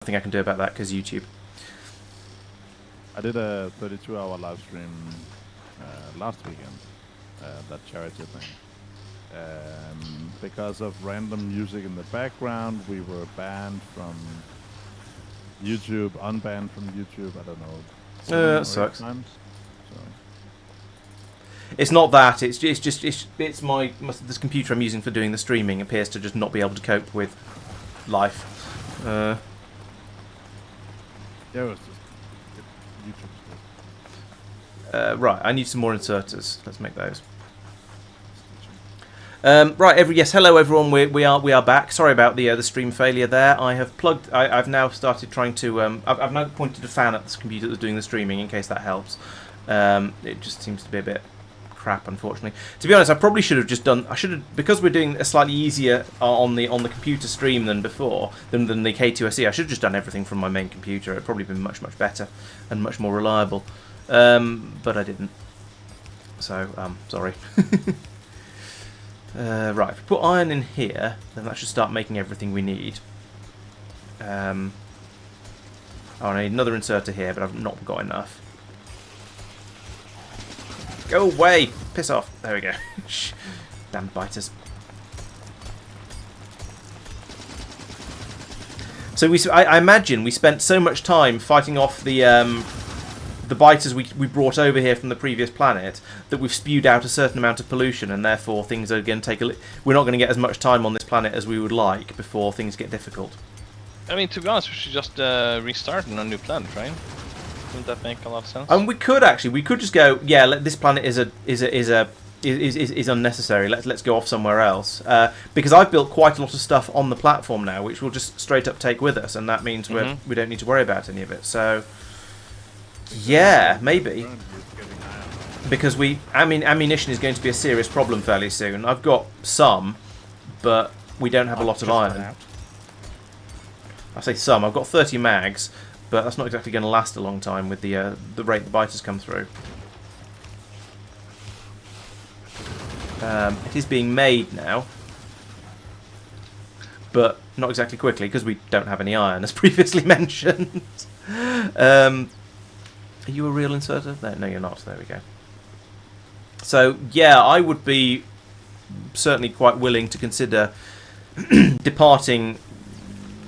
nothing I can do about that because YouTube. I did a 32-hour live stream last weekend, that charity thing. Because of random music in the background, we were banned from YouTube, unbanned from YouTube. I don't know. That sucks. Times, so. It's not that. It's my this computer I'm using for doing the streaming appears to just not be able to cope with life. Yeah, it was just YouTube. Right, I need some more inserters. Let's make those. Right, yes, hello everyone. We are back. Sorry about the stream failure there. I have plugged. I've now started trying to. I've now pointed a fan at this computer that's doing the streaming in case that helps. It just seems to be a bit crap, unfortunately. To be honest, I probably should have just done. I should have, because we're doing a slightly easier on the computer stream than before than the K2SE. I should have just done everything from my main computer. It'd probably been much better and much more reliable. But I didn't. So sorry. Right, if we put iron in here, then that should start making everything we need. Oh, I need another inserter here, but I've not got enough. Go away! Piss off! There we go. Damn biters. So I imagine we spent so much time fighting off the biters we brought over here from the previous planet that we've spewed out a certain amount of pollution, and therefore things are going to take we're not going to get as much time on this planet as we would like before things get difficult. I mean, to be honest, we should just restart on a new planet, right? Wouldn't that make a lot of sense? And we could actually, we could just go, yeah, this planet is unnecessary. Let's go off somewhere else. Because I've built quite a lot of stuff on the platform now, which we'll just straight up take with us, and that means we don't need to worry about any of it. So. Yeah, maybe. Because ammunition is going to be a serious problem fairly soon. I've got some, but we don't have a lot of iron. I say some. I've got 30 mags, but that's not exactly going to last a long time with the rate the biters come through. It is being made now, but not exactly quickly because we don't have any iron, as previously mentioned. Are you a real inserter? No, you're not. There we go. So, yeah, I would be certainly quite willing to consider departing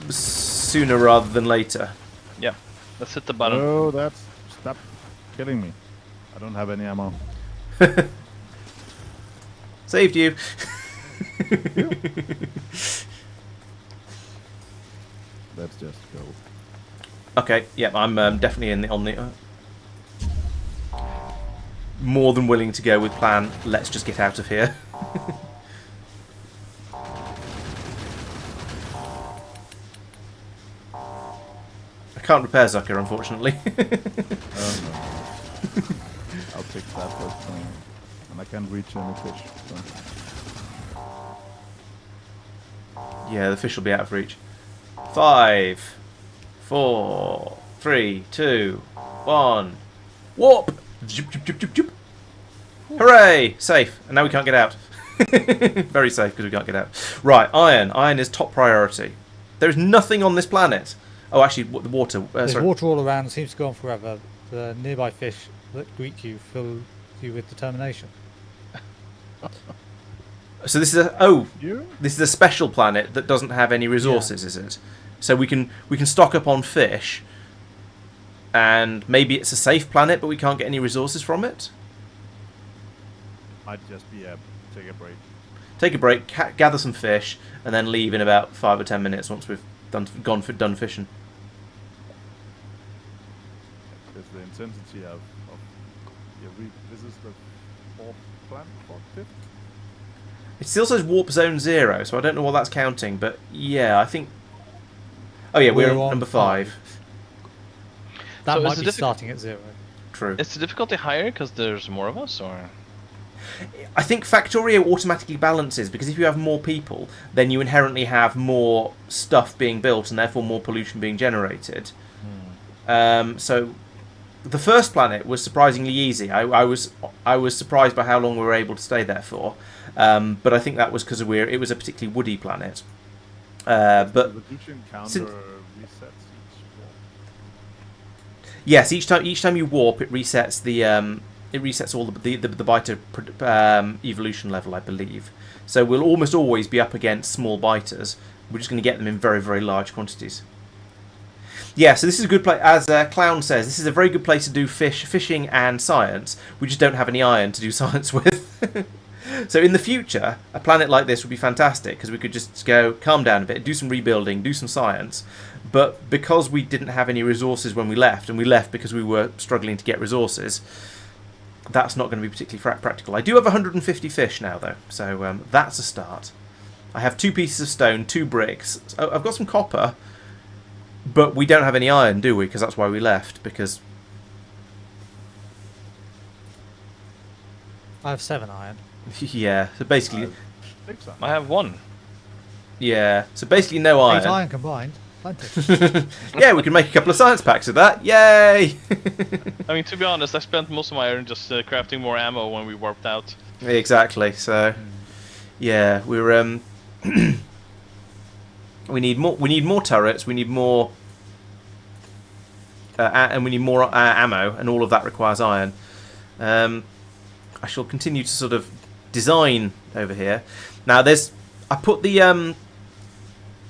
sooner rather than later. Yeah, let's hit the button. Oh, stop killing me. I don't have any ammo. Saved you. Let's just go. Okay, yeah, I'm definitely on the... more than willing to go with plan. Let's just get out of here. I can't repair Zucker, unfortunately. No. I'll fix that first thing. And I can't reach any fish. So. Yeah, the fish will be out of reach. 5, 4, 3, 2, 1. Warp! Zoop, zoop, zoop, zoop, zoop. Hooray! Safe. And now we can't get out. Very safe because we can't get out. Right, iron. Iron is top priority. There is nothing on this planet. Oh, actually, the water. There's sorry. water all around. Seems to go on forever. The nearby fish that greet you fill you with determination. So this is this is a special planet that doesn't have any resources, is it? So we can stock up on fish. And maybe it's a safe planet, but we can't get any resources from it? Might just be take a break. Take a break, gather some fish, and then leave in about 5 or 10 minutes once we've done fishing. Because the intensity of this is the fourth planet, fifth? It still says warp zone 0, so I don't know what that's counting, but yeah, I think... Oh yeah, we're on number 5. That so might be starting at 0. True. Is the difficulty higher because there's more of us, or? I think Factorio automatically balances, because if you have more people, then you inherently have more stuff being built, and therefore more pollution being generated. So the first planet was surprisingly easy. I was surprised by how long we were able to stay there for, but I think that was because it was a particularly woody planet. But the pollution counter resets Yes, each time you warp, it resets all the biter evolution level, I believe. So we'll almost always be up against small biters. We're just going to get them in very, very large quantities. Yeah, so this is a good place. As Clown says, this is a very good place to do fishing and science. We just don't have any iron to do science with. So in the future, a planet like this would be fantastic because we could just go calm down a bit, do some rebuilding, do some science. But because we didn't have any resources when we left, and we left because we were struggling to get resources, that's not going to be particularly practical. I do have 150 fish now, though, so that's a start. I have 2 pieces of stone, 2 bricks. I've got some copper, but we don't have any iron, do we? Because that's why we left, because... I have 7 iron. Yeah, so basically... I have 1. Yeah, so basically no 8 iron. iron combined. Plenty. Yeah, we can make a couple of science packs of that. Yay! I mean, to be honest, I spent most of my iron just crafting more ammo when we warped out. Exactly. So, yeah, we're we need more. We need more turrets. We need more, and we need more ammo, and all of that requires iron. I shall continue to sort of design over here. Now, there's. I put the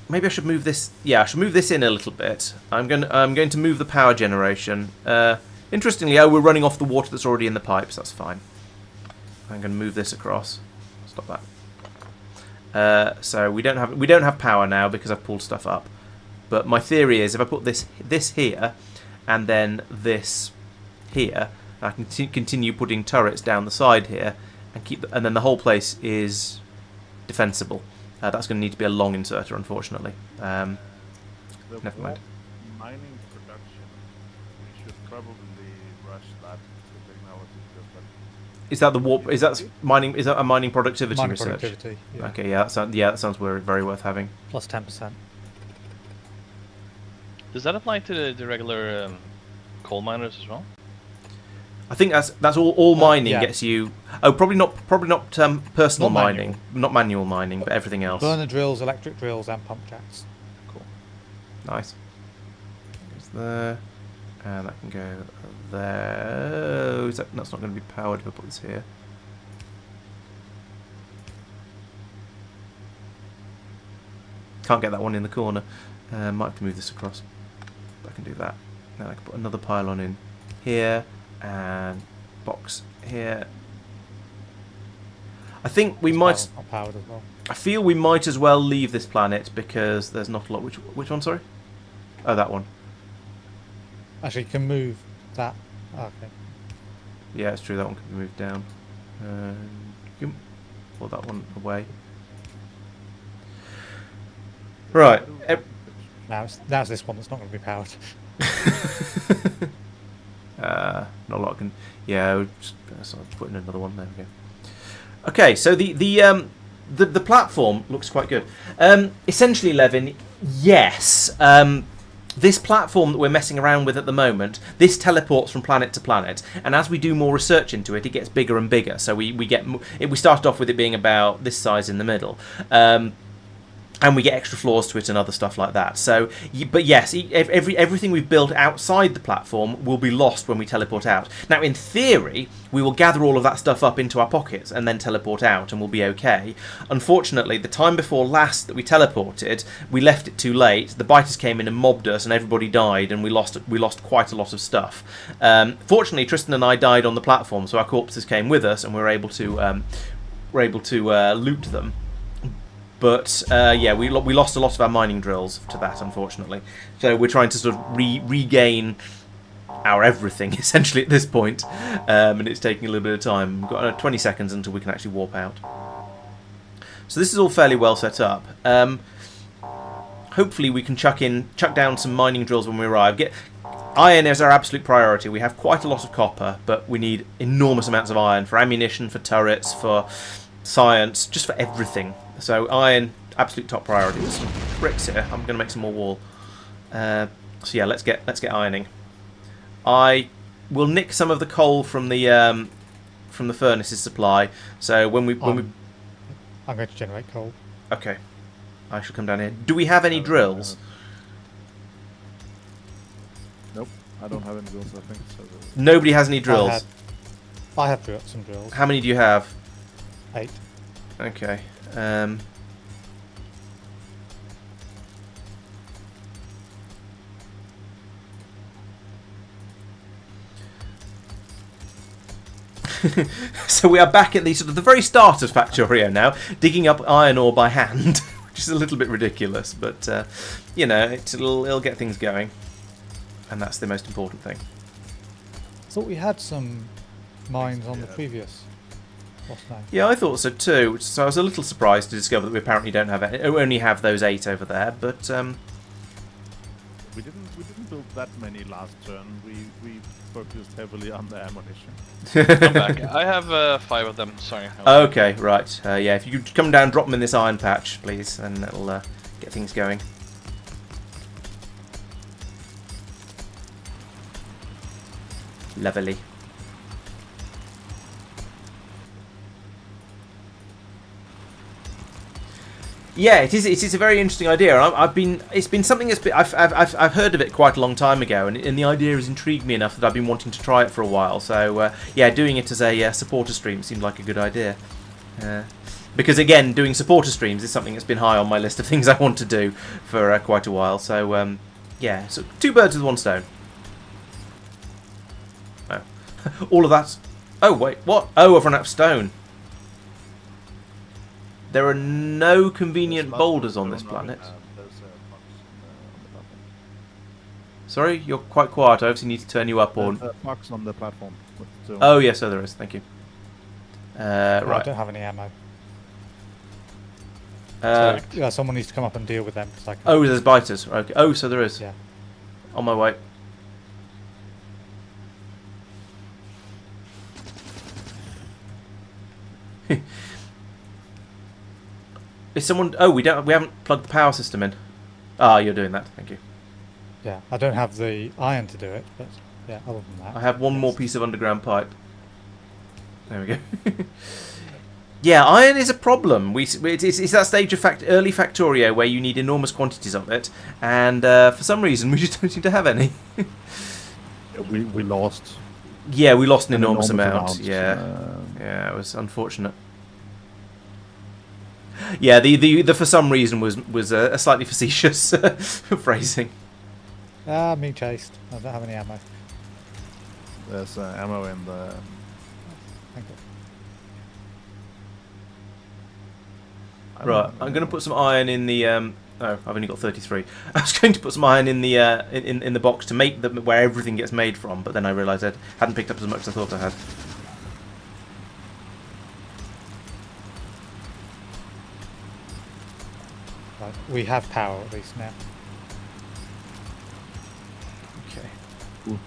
maybe I should move this. Yeah, I should move this in a little bit. I'm going to move the power generation. Interestingly, we're running off the water that's already in the pipes. That's fine. I'm going to move this across. Stop that. So we don't have power now because I've pulled stuff up. But my theory is if I put this here and then this here, I can continue putting turrets down the side here and and then the whole place is defensible. That's going to need to be a long inserter, unfortunately. Never mind. Mining production. We should probably rush that technology. Is that the warp? Is that mining? Is that a mining productivity Mining research? productivity. Yeah. Okay, yeah, that sounds very worth having. Plus 10%. Does that apply to the regular coal miners as well? I think that's all mining yeah. gets you. Oh, probably not personal Not mining, not manual mining, but everything else. Burner drills, electric drills, and pump jacks. Cool. Nice. Goes there, and that can go there. Oh, that's not going to be powered if I put this here. Can't get that one in the corner. Might have to move this across. I can do that. Then I can put another pylon in here and box here. I think we might. Not powered as well. I feel we might as well leave this planet because there's not a lot. Which one? Sorry. Oh, that one. Actually, you can move that. Oh, okay. Yeah, it's true. That one can be moved down. You can pull that one away. Right. Now it's this one that's not going to be powered. Not a lot can. Yeah, we'll just put in another one. There we go. Okay, so the platform looks quite good. Essentially, Levin, yes. This platform that we're messing around with at the moment, this teleports from planet to planet, and as we do more research into it, it gets bigger and bigger. So we started off with it being about this size in the middle. And we get extra floors to it and other stuff like that. So, but yes, everything we've built outside the platform will be lost when we teleport out. Now, in theory, we will gather all of that stuff up into our pockets and then teleport out, and we'll be okay. Unfortunately, the time before last that we teleported, we left it too late. The biters came in and mobbed us, and everybody died, and we lost quite a lot of stuff. Fortunately, Tristan and I died on the platform, so our corpses came with us, and we were able to loot them. But yeah, we lost a lot of our mining drills to that, unfortunately. So we're trying to sort of regain our everything, essentially, at this point. And it's taking a little bit of time. We've got 20 seconds until we can actually warp out. So this is all fairly well set up. Hopefully we can chuck down some mining drills when we arrive. Iron is our absolute priority. We have quite a lot of copper, but we need enormous amounts of iron for ammunition, for turrets, for science, just for everything. So iron, absolute top priority. There's some bricks here. I'm going to make some more wall. So yeah, let's get ironing. I will nick some of the coal from the furnace's supply. So when we I'm going to generate coal. okay, I shall come down here. Do we have any drills? Nope, I don't have any drills. I think so. Nobody has any drills. I have some drills. How many do you have? 8. Okay. So we are back at the sort of the very start of Factorio now, digging up iron ore by hand, which is a little bit ridiculous, but you know, it'll get things going, and that's the most important thing. I thought we had some mines on the previous. What's name? Yeah, I thought so too. So I was a little surprised to discover that we apparently don't have it. We only have those 8 over there, but we didn't build that many last turn. We focused heavily on the ammunition. Come back. I have 5 of them. Sorry. okay, right. Yeah, if you could come down, drop them in this iron patch, please, and that'll get things going. Lovely. Yeah, it is. It is a very interesting idea. It's been something that's been, I've heard of it quite a long time ago, and the idea has intrigued me enough that I've been wanting to try it for a while. So yeah, doing it as a supporter stream seemed like a good idea. Because again, doing supporter streams is something that's been high on my list of things I want to do for quite a while. So yeah, so 2 birds with 1 stone. Oh. All of that. Oh wait, what? Oh, I've run out of stone. There are no convenient boulders on this planet. Sorry, you're quite quiet. I obviously need to turn you up. Or There's a box on the platform. oh yes, so there is. Thank you. I Right. don't have any ammo. So yeah, someone needs to come up and deal with them. 'Cause I can, Oh, there's biters. Okay. Oh, so there is. yeah. On my way. Is someone? Oh, we haven't plugged the power system in. Ah, you're doing that. Thank you. Yeah, I don't have the iron to do it, but yeah, other than that. I have one more piece of underground pipe. There we go. Yeah, iron is a problem. It's that stage of early Factorio where you need enormous quantities of it, and for some reason we just don't seem to have any. We lost. Yeah, we lost an enormous amount. Yeah, yeah, it was unfortunate. Yeah, the for some reason was a slightly facetious phrasing. Ah, me chased. I don't have any ammo. There's ammo in the. Thank you. Right, I'm going to put some iron in the. Oh, I've only got 33. I was going to put some iron in the in the box to make where everything gets made from, but then I realised I hadn't picked up as much as I thought I had. Right, we have power at least now. Okay. Ooh.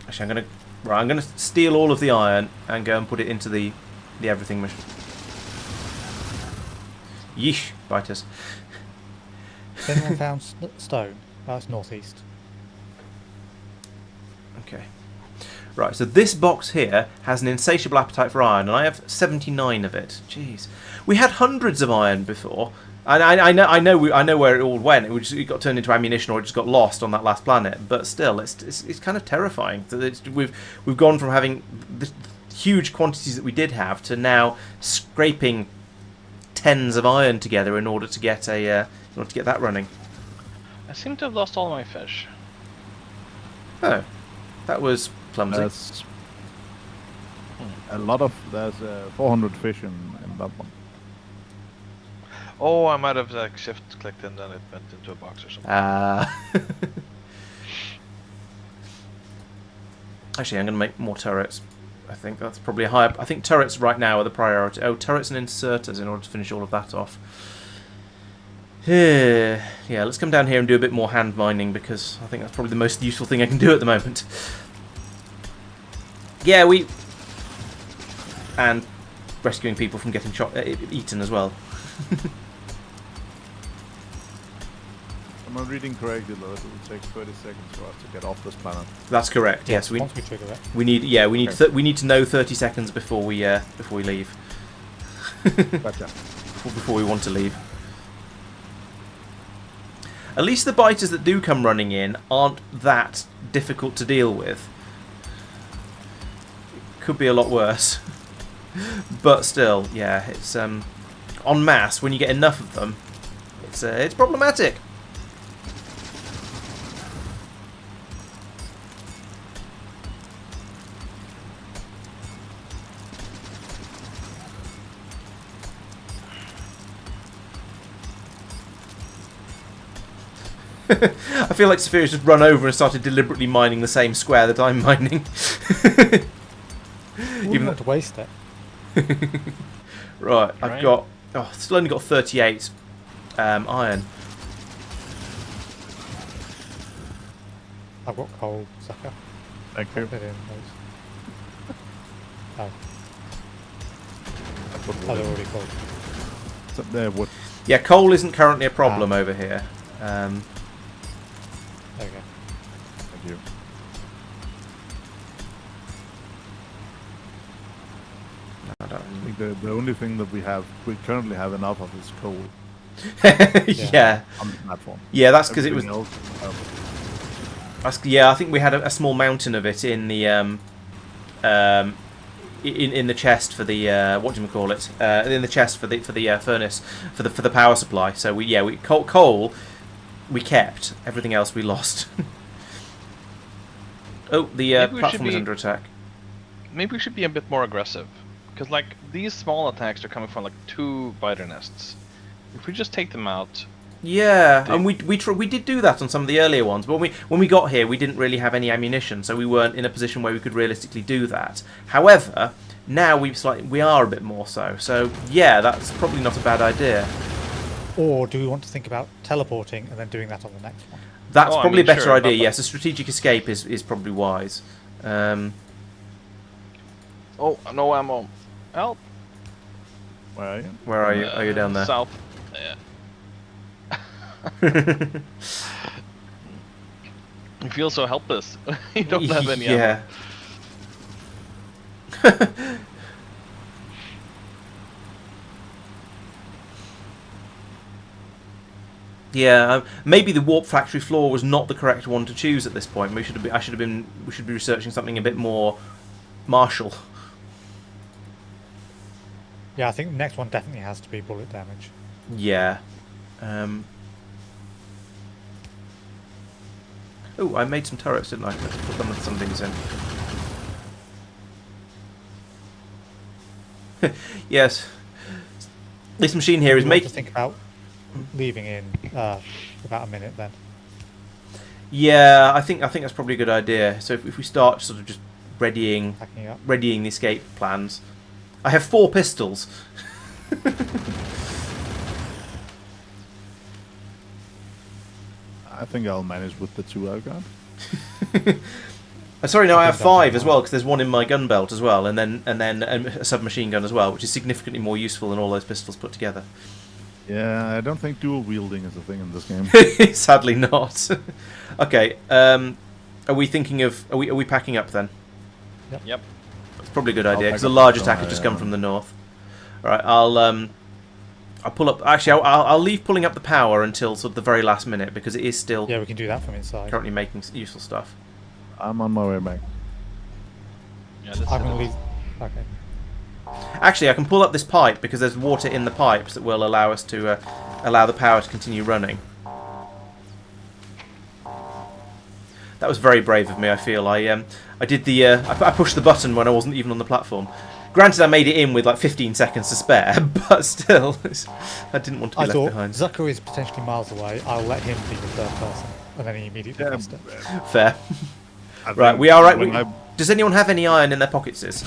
Actually, I'm gonna steal all of the iron and go and put it into the everything mission. Yeesh, biters. Has anyone found stone? Oh, it's northeast. Okay. Right, so this box here has an insatiable appetite for iron, and I have 79 of it. Jeez, we had hundreds of iron before, and I know where it all went. It got turned into ammunition, or it just got lost on that last planet. But still, it's kind of terrifying. We've gone from having the huge quantities that we did have to now scraping tens of iron together in order to get that running. I seem to have lost all my fish. Oh, that was clumsy. There's a lot of. There's 400 fish in that one. Oh, I might have like shift clicked and then it went into a box or something. Actually, I'm going to make more turrets. I think that's probably a higher. I think turrets right now are the priority. Oh, turrets and inserters in order to finish all of that off. Yeah, let's come down here and do a bit more hand mining because I think that's probably the most useful thing I can do at the moment. Yeah, and rescuing people from getting eaten as well. Am I reading correctly, though? It will take 30 seconds for us to get off this planet. That's correct. Yes, once we trigger it. we need. Yeah, we need. Okay. We need to know 30 seconds before we leave. Gotcha. before we want to leave. At least the biters that do come running in aren't that difficult to deal with. It could be a lot worse. But still, yeah, it's en masse, when you get enough of them, it's problematic. I feel like Safir's just run over and started deliberately mining the same square that I'm mining. Even not to waste it. Right, I've got... Oh, still only got 38 iron. I've got coal, sucker. Thank you. Put it in those. Oh. I put Oh, wood they're in. already cold. It's up there, wood. Yeah, coal isn't currently a problem over here. There we go. Thank you. I don't... I think the only thing that we currently have enough of is coal yeah. on the platform. Yeah, that's because it was... Everything else, Yeah, I think we had a small mountain of it in the in the chest for the what do you call it? In the chest for the furnace for the power supply. So we coal we kept. Everything else we lost. Oh, the platform is under attack. Maybe we should be a bit more aggressive, because like these small attacks are coming from like 2 biter nests. If we just take them out. Yeah, and we did do that on some of the earlier ones, but when we got here, we didn't really have any ammunition, so we weren't in a position where we could realistically do that. However, now we are a bit more so. So yeah, that's probably not a bad idea. Or do we want to think about teleporting and then doing that on the next one? That's Oh, I probably mean, a better sure, idea. but- Yes, a strategic escape is probably wise. Oh, no ammo. Help. where are you? Where are you? Are you down there? South. Yeah. You feel so helpless. You don't have any ammo. Yeah. Yeah, maybe the warp factory floor was not the correct one to choose at this point. We should be researching something a bit more martial. Yeah, I think the next one definitely has to be bullet damage. Yeah. Oh, I made some turrets, didn't I? Let's put some things in. Yes. This machine here is We want to making... think about leaving in about a minute then. Yeah, I think that's probably a good idea. So if we start sort of just readying Packing up. the escape plans. I have 4 pistols. I think I'll manage with the 2 I've got. Sorry, no, I have think that's 5 as fine. well because there's one in my gun belt as well, and then a submachine gun as well, which is significantly more useful than all those pistols put together. Yeah, I don't think dual wielding is a thing in this game. Sadly not. Okay, are we thinking of are we packing up then? Yep. That's probably a good idea pack because the up large as attack well, has just come yeah. from the north. All right, I'll pull up. Actually, I'll leave pulling up the power until sort of the very last minute because it is still Yeah, we can do that from inside. currently making useful stuff. I'm on my way back. Yeah, let's I'm set going to it. leave. Okay. Actually, I can pull up this pipe because there's water in the pipes that will allow us to allow the power to continue running. That was very brave of me. I feel I did the I pushed the button when I wasn't even on the platform. Granted, I made it in with like 15 seconds to spare, but still, I didn't want to be I left thought behind. Zucker is potentially miles away. I'll let him be the third person. And then he immediately Yeah, missed it. Fair. I Right, think we are right. when I- Does anyone have any iron in their pockets? Sis?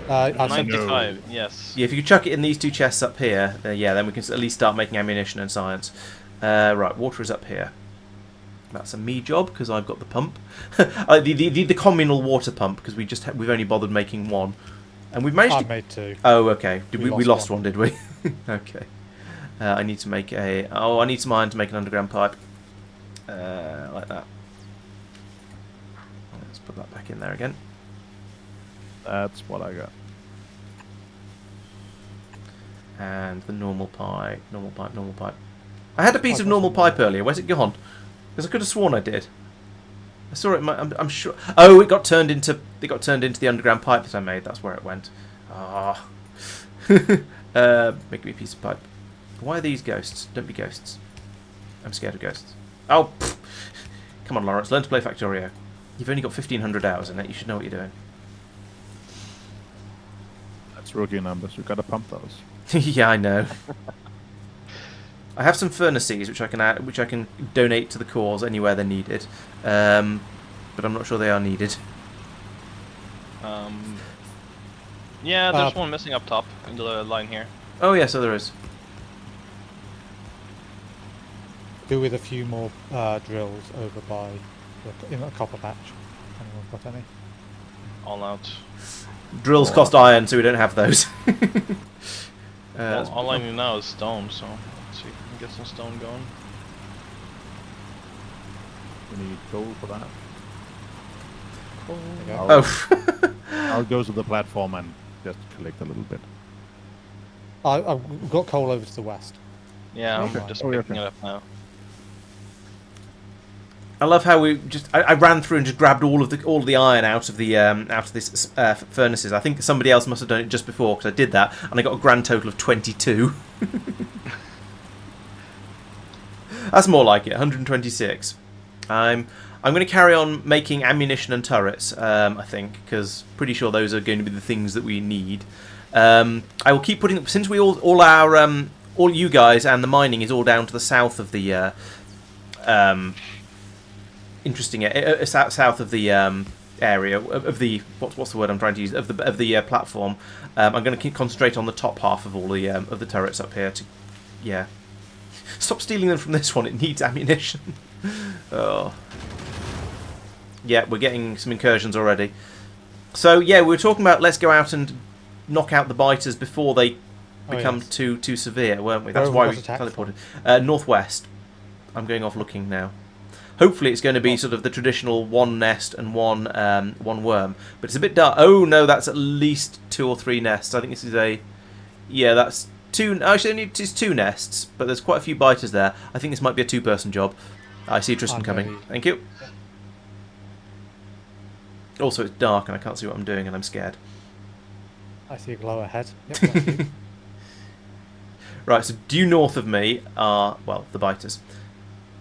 I've sent 95, yes. Yeah, if you could chuck it in these 2 chests up here, yeah, then we can at least start making ammunition and science. Right, water is up here. That's a me job because I've got the pump, the communal water pump because we've only bothered making 1, and we've managed I to. made 2. Oh, okay. We We lost lost one, did we? Okay. I need to make a. Oh, I need some iron to make an underground pipe. Like that. Let's put that back in there again. That's what I got. And the normal pipe, normal pipe, normal pipe. I had a piece I've of got normal some pipe more. earlier. Where's it gone? Because I could have sworn I did. I saw it. I'm sure. Oh, it got turned into the underground pipe that I made. That's where it went. Ah. Make me a piece of pipe. Why are these ghosts? Don't be ghosts. I'm scared of ghosts. Oh, pff. Come on, Laurence. Learn to play Factorio. You've only got 1,500 hours in it. You should know what you're doing. That's rookie numbers. You gotta pump those. Yeah, I know. I have some furnaces which I can donate to the cause anywhere they're needed, but I'm not sure they are needed. Yeah, there's one missing up top in the line here. Oh yeah, so there is. Do with a few more drills over by in a copper patch. Anyone's got any? All out. Drills cost iron, so we don't have those. Well, all I need now is stone, so let's see if we can get some stone going. We need gold for that. Cool. There you go. Oh. I'll go to the platform and just collect a little bit. I've got coal over to the west. Yeah, I'm Okay. just Oh, yeah, picking okay. it up now. I love how we just. I ran through and just grabbed all of the iron out of this furnaces. I think somebody else must have done it just before because I did that, and I got a grand total of 22. That's more like it. 126. I'm going to carry on making ammunition and turrets. I think because pretty sure those are going to be the things that we need. I will keep putting since we all you guys and the mining is all down to the south of the. Interesting south of the area of the what's the word I'm trying to use of the platform. I'm going to concentrate on the top half of all the turrets up here. Stop stealing them from this one. It needs ammunition. Oh, yeah, we're getting some incursions already. So yeah, we were talking about let's go out and knock out the biters before they become too severe, weren't we? That's why we teleported northwest. I'm going off looking now. Hopefully it's going to be sort of the traditional one nest and one worm. But it's a bit dark. Oh no, that's at least 2 or 3 nests. I think this is that's 2. Actually, it's 2 nests, but there's quite a few biters there. I think this might be a 2-person job. I see Tristan coming. Thank you. Also, it's dark and I can't see what I'm doing and I'm scared. I see a glow ahead. Yep, that's you. Right, so due north of me are, well, the biters.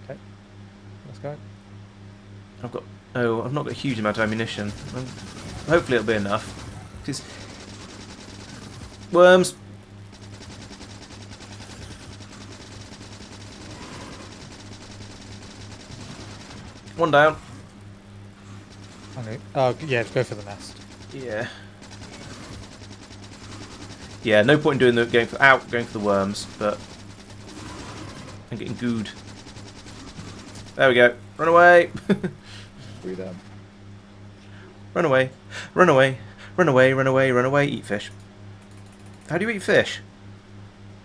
Okay, let's go. I've not got a huge amount of ammunition. Hopefully it'll be enough. Because worms. One down. Okay. Oh yeah, go for the nest. Yeah. Yeah, no point in going for the worms, but I'm getting gooed. There we go. Run away. Freedom. Run away. Run away. Run away. Run away. Run away. Eat fish. How do you eat fish?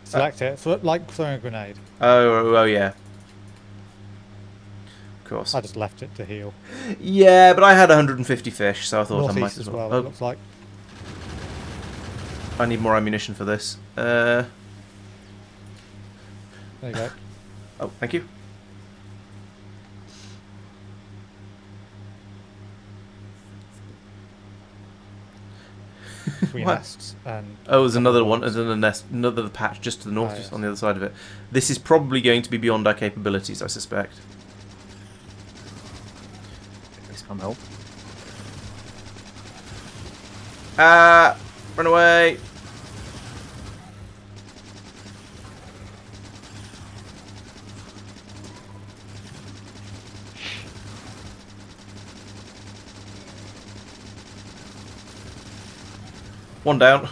Select it. Like throwing a grenade. Oh yeah. Of course. I just left it to heal. Yeah, but I had 150 fish, so I thought I might Northeast as as well. well. It Oh, looks like. I need more ammunition for this. There you go. Oh, thank you. Three What? nests and. Oh, there's another one. There's another patch just to the north, Oh, just yes. on the other side of it. This is probably going to be beyond our capabilities, I suspect. Come help. Run away. One down.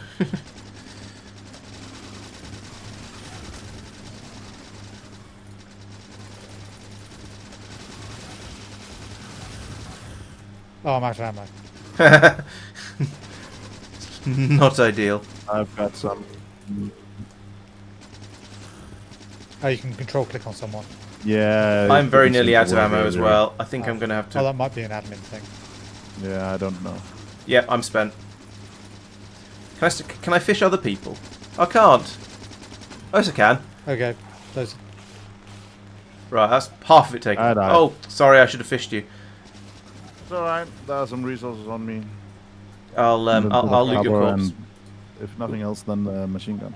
Oh, I'm out of ammo. Not ideal. I've got some. Oh, you can control click on someone. Yeah. I'm it very didn't nearly seem out to of work ammo as earlier. well. I think I'm going to have Oh, to... that might be an admin thing. Yeah, I don't know. Yeah, I'm spent. Can I fish other people? I can't. Yes, I can. Okay, those. Right, that's half of it taken. I died. Oh, sorry, I should have fished you. It's alright. There are some resources on me. I'll loot your corpse. And if nothing else, then the machine gun.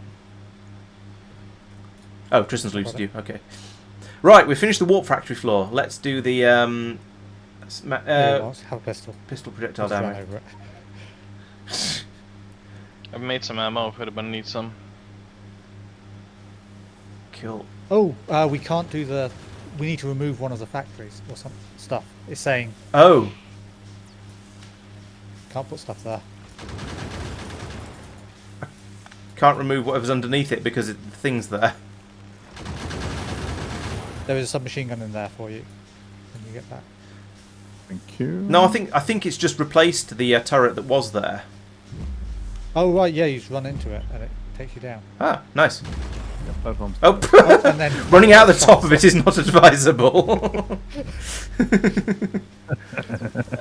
Oh, Tristan's looted you. Okay. Right, we finished the warp factory floor. Let's do the Have a pistol. pistol projectile Just run damage. over it. I've made some ammo if anybody needs some. Kill. Oh, we can't do the. We need to remove one of the factories or some stuff. It's saying Oh, can't put stuff there. can't remove whatever's underneath it because the thing's there. There is a submachine gun in there for you when you get back. Thank you. No, I think it's just replaced the turret that was there. Oh right, yeah, you just run into it and it takes you down. Ah, nice. Yeah, platforms. Oh, And then running out the top of it is not advisable.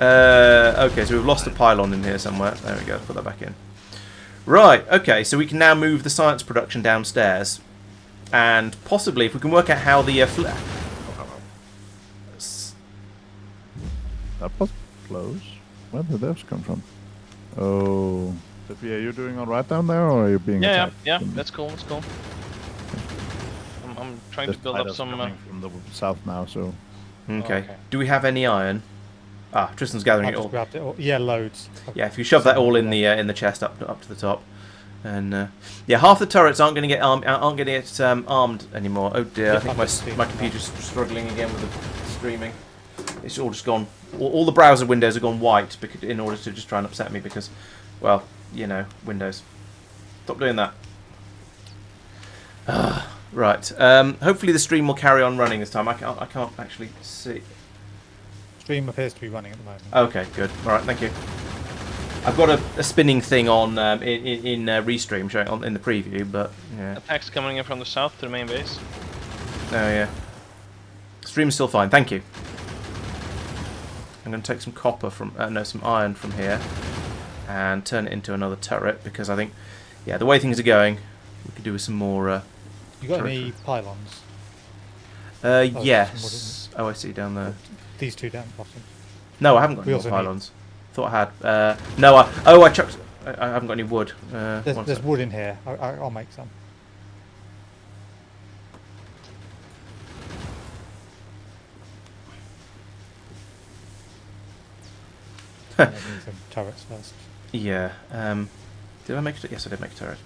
Okay, so we've lost a pylon in here somewhere. There we go. Put that back in. Right. Okay, so we can now move the science production downstairs, and possibly if we can work out how the That was close. Where did those come from? Oh. Sophia, are you doing alright down there, or are you being Yeah, attacked? yeah, that's cool, that's cool. I'm trying to This build up fighters some... coming from the south now, so... Okay. okay. Do we have any iron? Ah, Tristan's gathering I it just all. grabbed it. All. Yeah, loads. Yeah, if you shove that all in the chest up to the top, and yeah, half the turrets aren't going to get armed anymore. Oh dear, I think my computer's struggling again with the streaming. It's all just gone. All the browser windows have gone white in order to just try and upset me because, well, you know, Windows. Stop doing that. Right. Hopefully the stream will carry on running this time. I can't actually see. Stream appears to be running at the moment. Okay, good. All right, thank you. I've got a spinning thing on in Restream showing on in the preview, but yeah. Attacks coming in from the south to the main base. Oh yeah. Stream's still fine. Thank you. I'm going to take some copper from some iron from here and turn it into another turret because I think, yeah, the way things are going, we could do with some more. You got turret. any pylons? Yes. Oh, I see down there. These two down the bottom. No, I haven't got We any also more pylons. Thought I had. No, I chucked. I haven't got any wood. There's wood in here. I'll make some. I need some turrets first. Yeah. Did I make it? Yes, I did make a turret.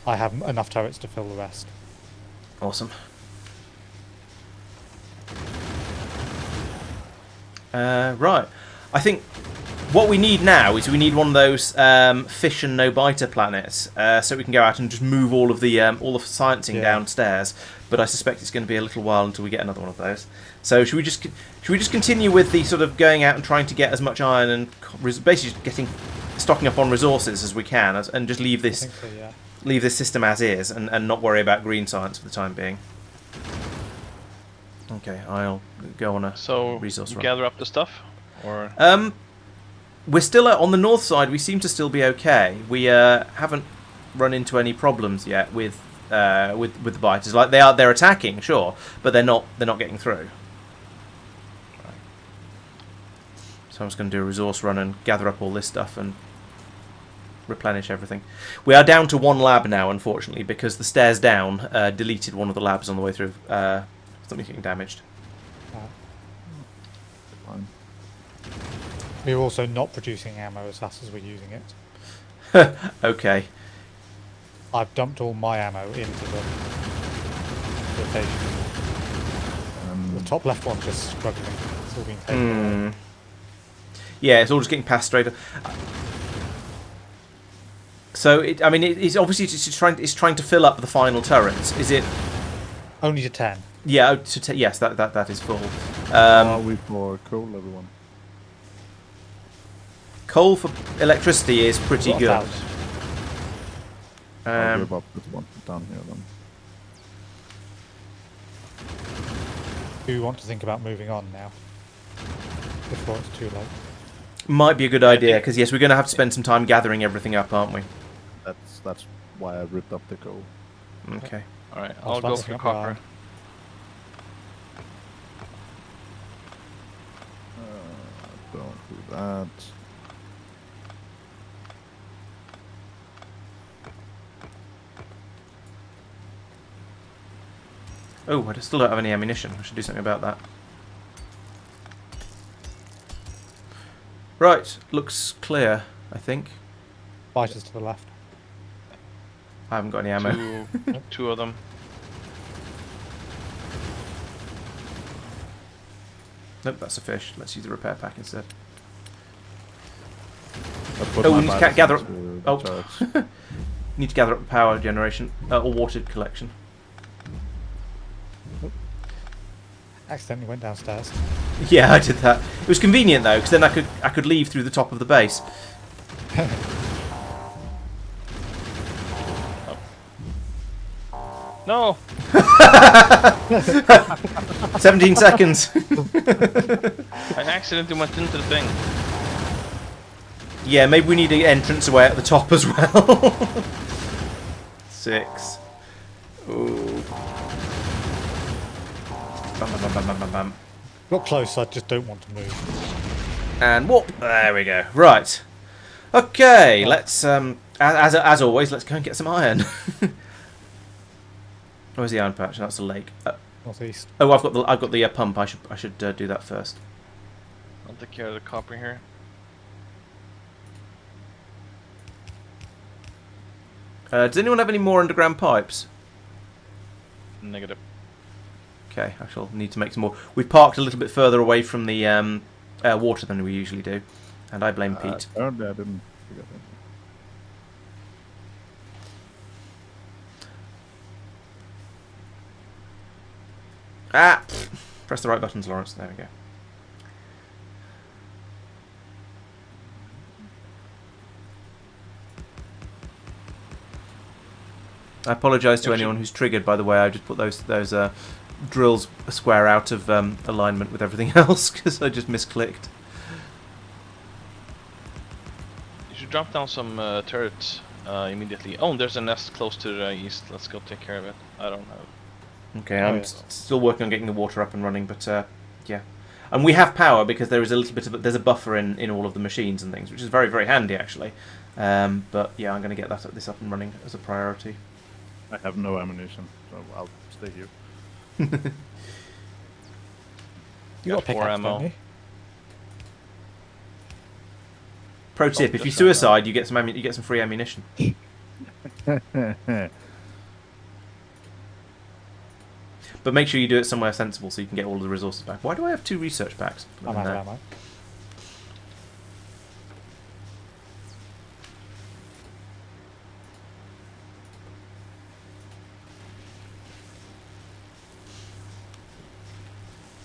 I have enough turrets to fill the rest. Awesome. Right. I think what we need now is we need one of those fish and no biter planets, so we can go out and just move all of the sciencing downstairs. But I suspect it's going to be a little while until we get another one of those. So should we just continue with the sort of going out and trying to get as much iron and basically stocking up on resources as we can, and just leave this I think so, yeah. leave this system as is and not worry about green science for the time being. Okay, I'll go on a resource run. Gather up the stuff, or We're still on the north side. We seem to still be okay. We haven't run into any problems yet with the biters. Like they're attacking, sure, but they're not getting through. So I'm just going to do a resource run and gather up all this stuff and replenish everything. We are down to one lab now, unfortunately, because the stairs down deleted one of the labs on the way through. Something getting damaged. Fine. We're also not producing ammo as fast as we're using it. Okay. I've dumped all my ammo into the rotation. The top left one's just struggling. It's all being taken away. Yeah, it's all just getting passed straight up. So it's obviously it's trying to fill up the final turrets. Is it? Only to 10. Yeah, yes, that is full. Are we for coal, everyone? Coal for electricity is pretty What good. about? I'll give up this one down here then. Do you want to think about moving on now? Before it's too late. Might be a good idea because yes, we're going to have to spend some time gathering everything up, aren't we? That's why I ripped up the coal. Okay. Alright, I'll I'll go start for looking up copper. around. Don't do that. Oh, I still don't have any ammunition. I should do something about that. Right, looks clear, I think. Fighters to the left. I haven't got any ammo. Two of them. Nope, that's a fish. Let's use the repair pack instead. I put Oh, my we need to fighters gather up. into the Oh, turrets. need to gather up power generation or water collection. Accidentally went downstairs. Yeah, I did that. It was convenient though, because then I could leave through the top of the base. No! 17 seconds. I accidentally went into the thing. Yeah, maybe we need an entrance away at the top as well. 6. Ooh. Bam, bam, bam, bam, bam, bam, bam. Got close, I just don't want to move. And whoop! There we go. Right. Okay, let's as always, let's go and get some iron. Where's the iron patch? That's the lake. Northeast. Oh, I've got the pump. I should do that first. I'll take care of the copper here. Does anyone have any more underground pipes? Negative. Okay, I shall need to make some more. We've parked a little bit further away from the water than we usually do, and I blame Pete. Apparently I didn't forget that. Ah! Press the right buttons, Laurence. There we go. I apologise to anyone who's triggered, by the way. I just put those drills a square out of alignment with everything else because I just misclicked. You should drop down some turrets immediately. Oh, there's a nest close to the east. Let's go take care of it. I don't know. Okay, I'm still working on getting the water up and running, but yeah. And we have power because there is a little bit of there's a buffer in all of the machines and things, which is very, very handy actually. But yeah, I'm going to get this up and running as a priority. I have no ammunition, so I'll stay here. You got a Got 4 pickaxe, ammo. don't you? Pro tip: if you just suicide, you get some free ammunition. But make sure you do it somewhere sensible so you can get all of the resources back. Why do I have 2 research packs? I'm out of ammo.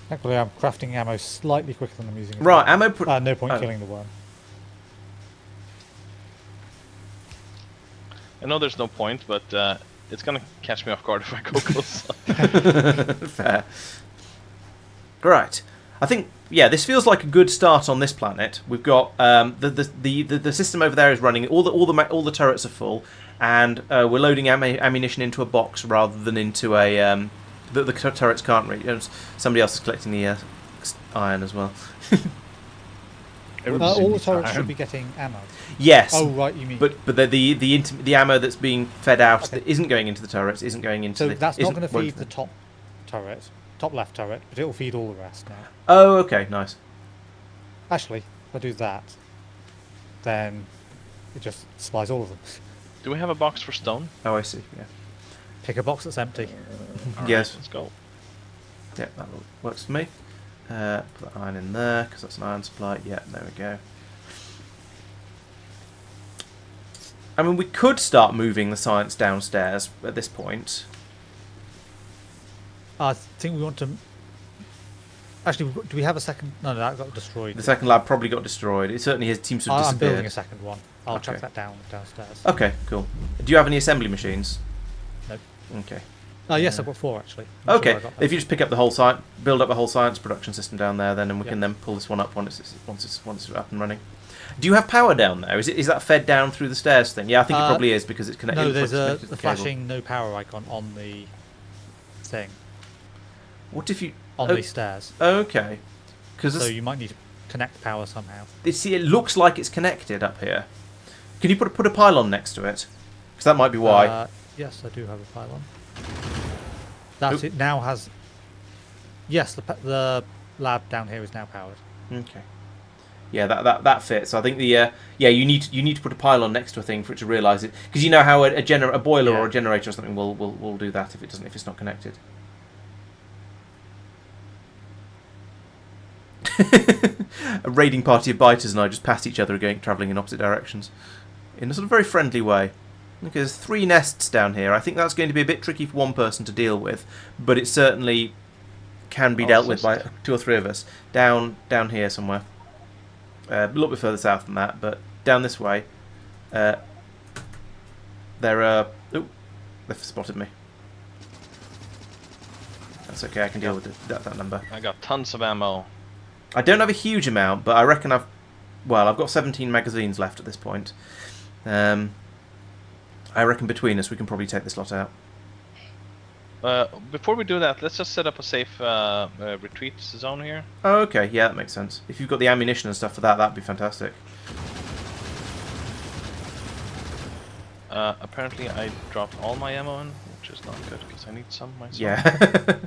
Thankfully, I'm crafting ammo slightly quicker than I'm using it. Right, ammo. No point oh. killing the worm. I know there's no point, but it's gonna catch me off guard if I go close. Fair. Right. I think this feels like a good start on this planet. We've got the system over there is running. All the turrets are full, and we're loading ammunition into a box rather than into a the turrets can't reach. Somebody else is collecting the iron as well. All the turrets should be getting ammo. Yes. Oh right, you mean. But the ammo that's being fed out that isn't going into the turrets, isn't going into So the. that's not isn't- going to won't- feed the top turret, top left turret, but it will feed all the rest now. Oh, okay, nice. Actually, if I do that, then it just supplies all of them. Do we have a box for stone? Oh, I see. Yeah. Pick a box that's empty. Alright, Yes. let's go. Yeah, that works for me. Put that iron in there because that's an iron supply. Yeah, there we go. I mean, we could start moving the science downstairs at this point. I think we want to. Actually, do we have a second? No, that got destroyed. The second lab probably got destroyed. It certainly seems to have I'm building a disappeared. second one. I'll Okay. chuck that downstairs. Okay, cool. Do you have any assembly machines? Nope. Okay. Oh yes, I've got 4 actually. I'm Okay, sure I got that. if you just pick up the whole site, build up a whole science production system down there, then and we Yeah. can then pull this one up once it's up and running. Do you have power down there? Is that fed down through the stairs thing? Yeah, I think it probably is because it's connected. No, it looks there's like a it's connected to the flashing no power icon on the thing What if you? on oh, the stairs. Okay, because So you might need to connect power somehow. see, it looks like it's connected up here. Can you put a pylon next to it? Because that might be why. Yes, I do have a pylon. That Oop. it now has. Yes, the lab down here is now powered. Okay. Yeah, that fits. I think the you need to put a pylon next to a thing for it to realise it, because you know how a boiler Yeah. or a generator or something will do that if it's not connected. A raiding party of biters and I just passed each other again, travelling in opposite directions, in a sort of very friendly way. Look, there's 3 nests down here. I think that's going to be a bit tricky for one person to deal with, but it certainly can be dealt with by 2 or 3 of us. Down here somewhere. A little bit further south than that, but down this way. There are... Oh, they've spotted me. That's okay, I can deal with that number. I got tons of ammo. I don't have a huge amount, but I reckon I've got 17 magazines left at this point. I reckon between us we can probably take this lot out. Before we do that, let's just set up a safe retreat zone here. Oh, okay, yeah, that makes sense. If you've got the ammunition and stuff for that, that'd be fantastic. Apparently I dropped all my ammo in, which is not good because I need some myself. Yeah.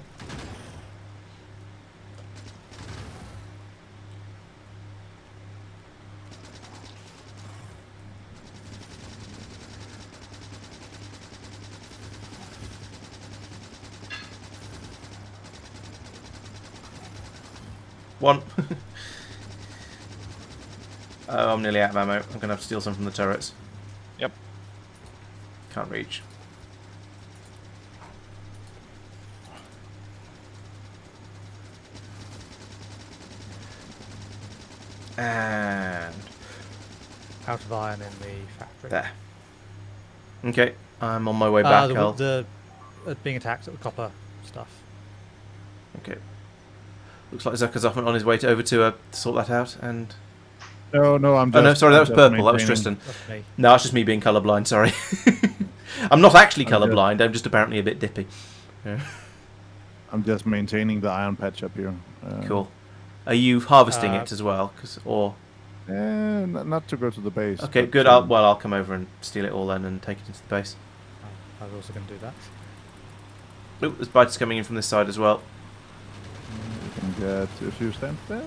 One. Oh, I'm nearly out of ammo. I'm going to have to steal some from the turrets. Yep. Can't reach. And Out of iron in the factory. there. Okay, I'm on my way back. Being attacked at the copper stuff. Okay. Looks like Zucker's off on his way over to sort that out. And No, I'm just... oh no, sorry, that was just purple. That was maintaining- Tristan. That's me. No, it's just me being colourblind. Sorry. I'm not actually I'm just- colourblind. I'm just apparently a bit dippy. Yeah. I'm just maintaining the iron patch up here. Cool. Are you harvesting it as well? Not to go to the base. Okay, but, good. I'll come over and steal it all then and take it into the base. I was also going to do that. Oh, there's biters coming in from this side as well. You can get... If you stand there...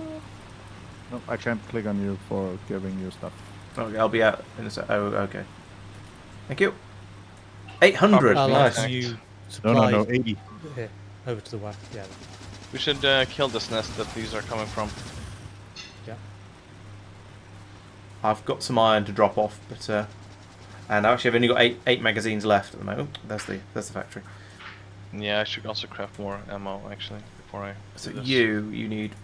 No, I can't click on you for giving you stuff. Okay, I'll be out in a sec. Oh, okay. Thank you. 800. Oh, Nice. Can you No, supply 80. here over to the west? Yeah. We should kill this nest that these are coming from. Yeah. I've got some iron to drop off, but and actually I've only got eight magazines left at the moment. Oh, there's the factory. Yeah, I should also craft more ammo actually before I. So do this. you need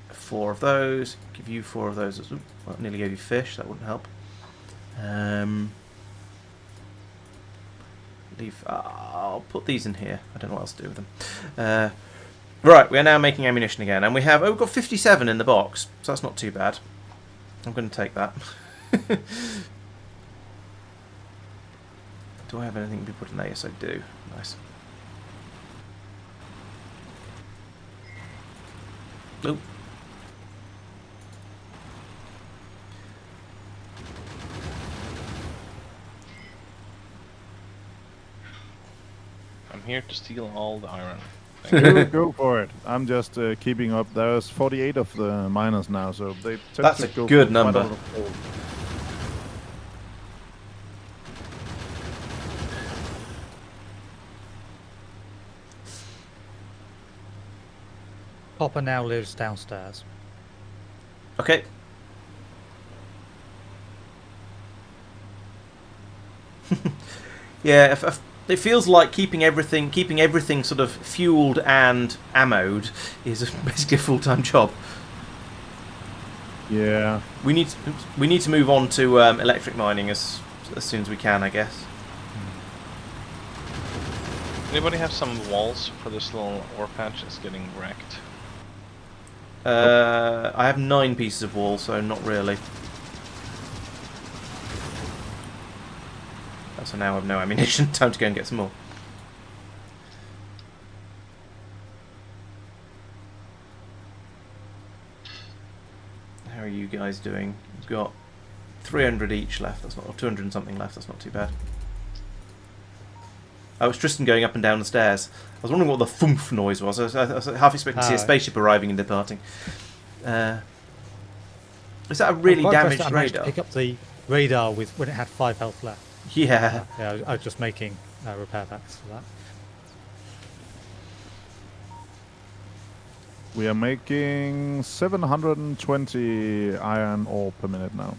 4 of those. Give you 4 of those. Ooh, well, I nearly gave you fish. That wouldn't help. I'll put these in here. I don't know what else to do with them. Right, we are now making ammunition again, and we've got 57 in the box, so that's not too bad. I'm going to take that. Do I have anything to be put in there? Yes, I do. Nice. Oh. I'm here to steal all the iron. Go for it. I'm just keeping up. There's 48 of the miners now, so they tend That's to a go good for quite number. a lot of gold. Popper now lives downstairs. Okay. Yeah, it feels like keeping everything sort of fueled and ammoed is basically a full-time job. Yeah. We need to move on to electric mining as soon as we can, I guess. Anybody have some walls for this little ore patch? It's getting wrecked. I have 9 pieces of wall, so not really. So now I have no ammunition. Time to go and get some more. How are you guys doing? We've got 300 each left. That's not, or 200 and something left. That's not too bad. Oh, it's Tristan going up and down the stairs. I was wondering what the thump noise was. I was half expecting to see a spaceship arriving and departing. Is that a really damaged I managed to radar? pick up the radar with when it had 5 health left. Yeah. Yeah, I was just making repair packs for that. We are making 720 iron ore per minute now.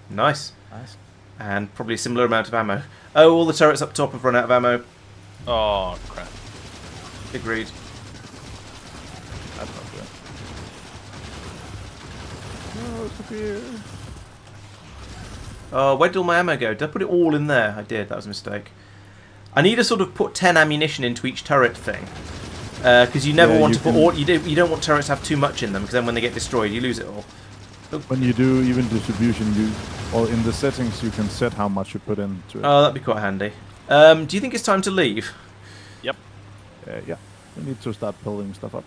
Nice. Nice. And probably a similar amount of ammo. Oh, all the turrets up top have run out of ammo. Oh crap! Agreed. That's not good. No, Safir. Oh, where did all my ammo go? Did I put it all in there? I did. That was a mistake. I need to sort of put 10 ammunition into each turret thing. Because you never want to put all... You don't want turrets to have too much in them, because then when they get destroyed, you lose it all. When you do even distribution, or in the settings, you can set how much you put into it. Oh, that'd be quite handy. Do you think it's time to leave? Yep. Yeah, we need to start building stuff up.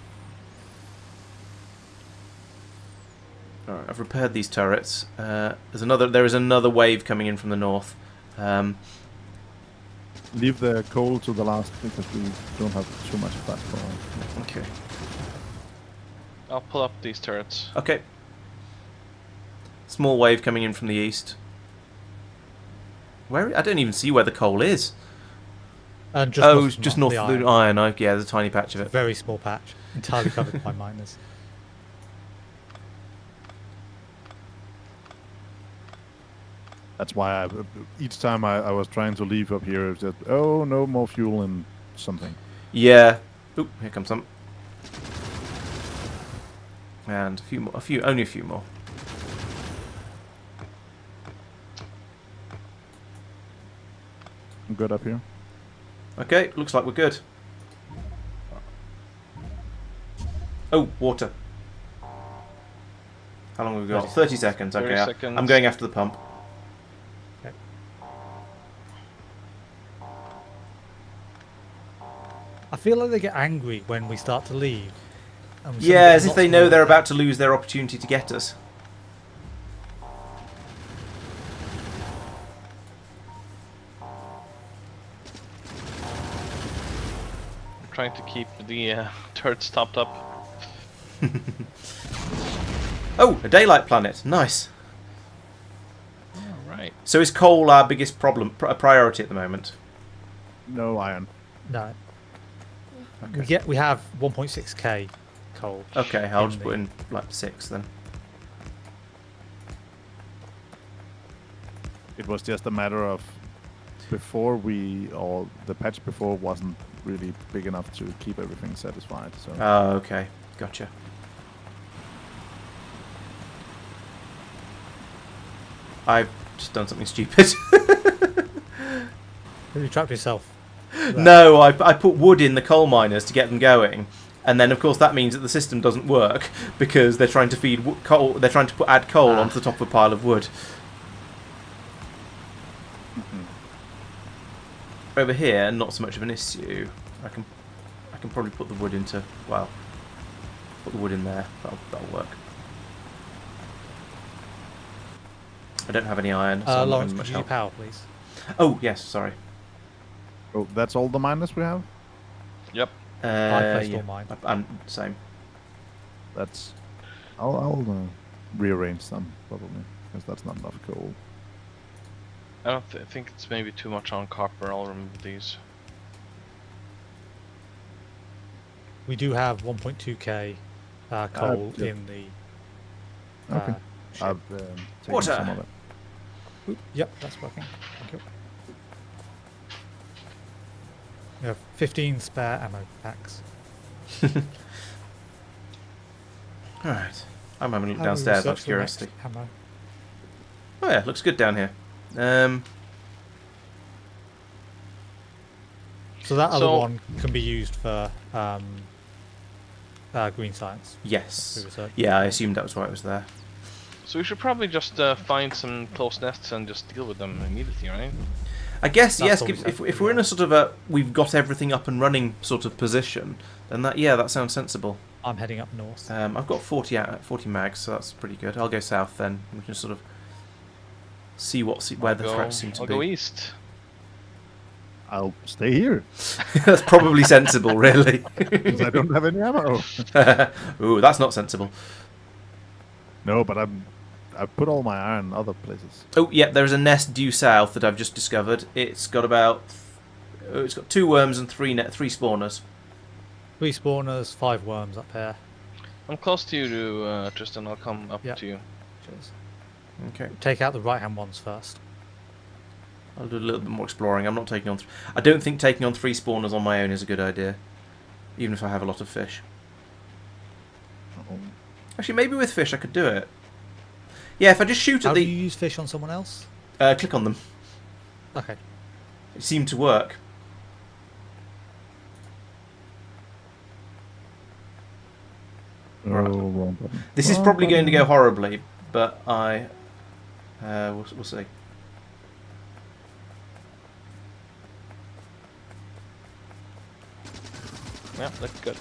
Alright, I've repaired these turrets. There is another wave coming in from the north. Leave the coal to the last because we don't have too much fat for. Okay. I'll pull up these turrets. Okay. Small wave coming in from the east. Where? I don't even see where the coal is. And Just north the of the iron. Yeah, there's a tiny patch of it. Very small patch, entirely covered by miners. That's why each time I was trying to leave up here, it was just, oh, no more fuel and something. Yeah. Oop, here comes some. And only a few more. I'm good up here. Okay, looks like we're good. Oh, water. How long have we got? 30 seconds. 30 Okay, seconds. I'm going after the pump. Okay. I feel like they get angry when we start to leave. And we Yeah, suddenly as get if they lots know more they're back. about to lose their opportunity to get us. I'm trying to keep the turrets topped up. Oh, a daylight planet. Nice. Alright. So is coal our biggest problem, priority at the moment? No iron. No. Okay. We have 1.6k coal. Okay, I'll just the- put in like 6 then. It was just a matter of before the patch before wasn't really big enough to keep everything satisfied. So Oh, okay. Gotcha. I've just done something stupid. You trapped yourself. No, I put wood in the coal miners to get them going, and then of course that means that the system doesn't work because they're trying to feed coal. They're trying to add coal onto the top of a pile of wood. Over here, not so much of an issue. I can probably put the wood into put the wood in there. That'll work. I don't have any iron. So I'm not Laurence, in could much you help. power, please? Oh yes, sorry. oh, that's all the miners we have. Yep. I placed Yeah. all mine. I'm same. That's. I'll rearrange some probably because that's not enough coal. I don't think it's maybe too much on copper. I'll remove these. We do have 1.2k coal yeah. in the. Okay. ship. I've taken Water. some of it. Oop, yep, that's working. Thank you. We have 15 spare ammo packs. Alright. I'm having a look How do we downstairs out of research the next curiosity. ammo? Oh yeah, looks good down here. So that other one can be used for green science. Yes. Research. Yeah, I assumed that was why it was there. So we should probably just find some close nests and just deal with them immediately, right? I guess, That's yes, probably if we're in a sort of a we've got everything up and running sort of position, then that sounds sensible. I'm heading up north. I've got 40 mags, so that's pretty good. I'll go south then. We can sort of see where the threats seem to I'll be. go east. I'll stay here That's probably sensible, really. because I don't have any ammo. Ooh, that's not sensible. No, but I put all my iron in other places. Oh, yeah, there's a nest due south that I've just discovered. It's got it's got 2 worms and 3 spawners. 3 spawners, 5 worms up here. I'm close to you, Tristan. I'll come up to you. Cheers. Okay. Take out the right-hand ones first. I'll do a little bit more exploring. I'm not taking on... I don't think taking on 3 spawners on my own is a good idea. Even if I have a lot of fish. Uh-oh. Actually, maybe with fish I could do it. Yeah, if I just shoot How at do the... you use fish on someone else? click on them. Okay. It seemed to work. Oh, Right. wrong button. This is probably going to go horribly, but we'll see. Yeah, that's good.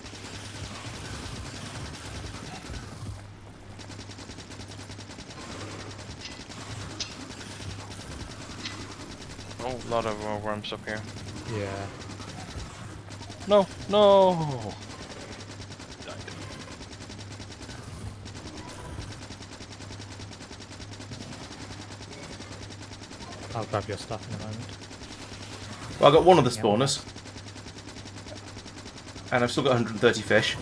Oh, a lot of worms up here. Yeah. No, no. Died. I'll grab your stuff in a moment. Well, I got one of the spawners. And I've still got 130 fish.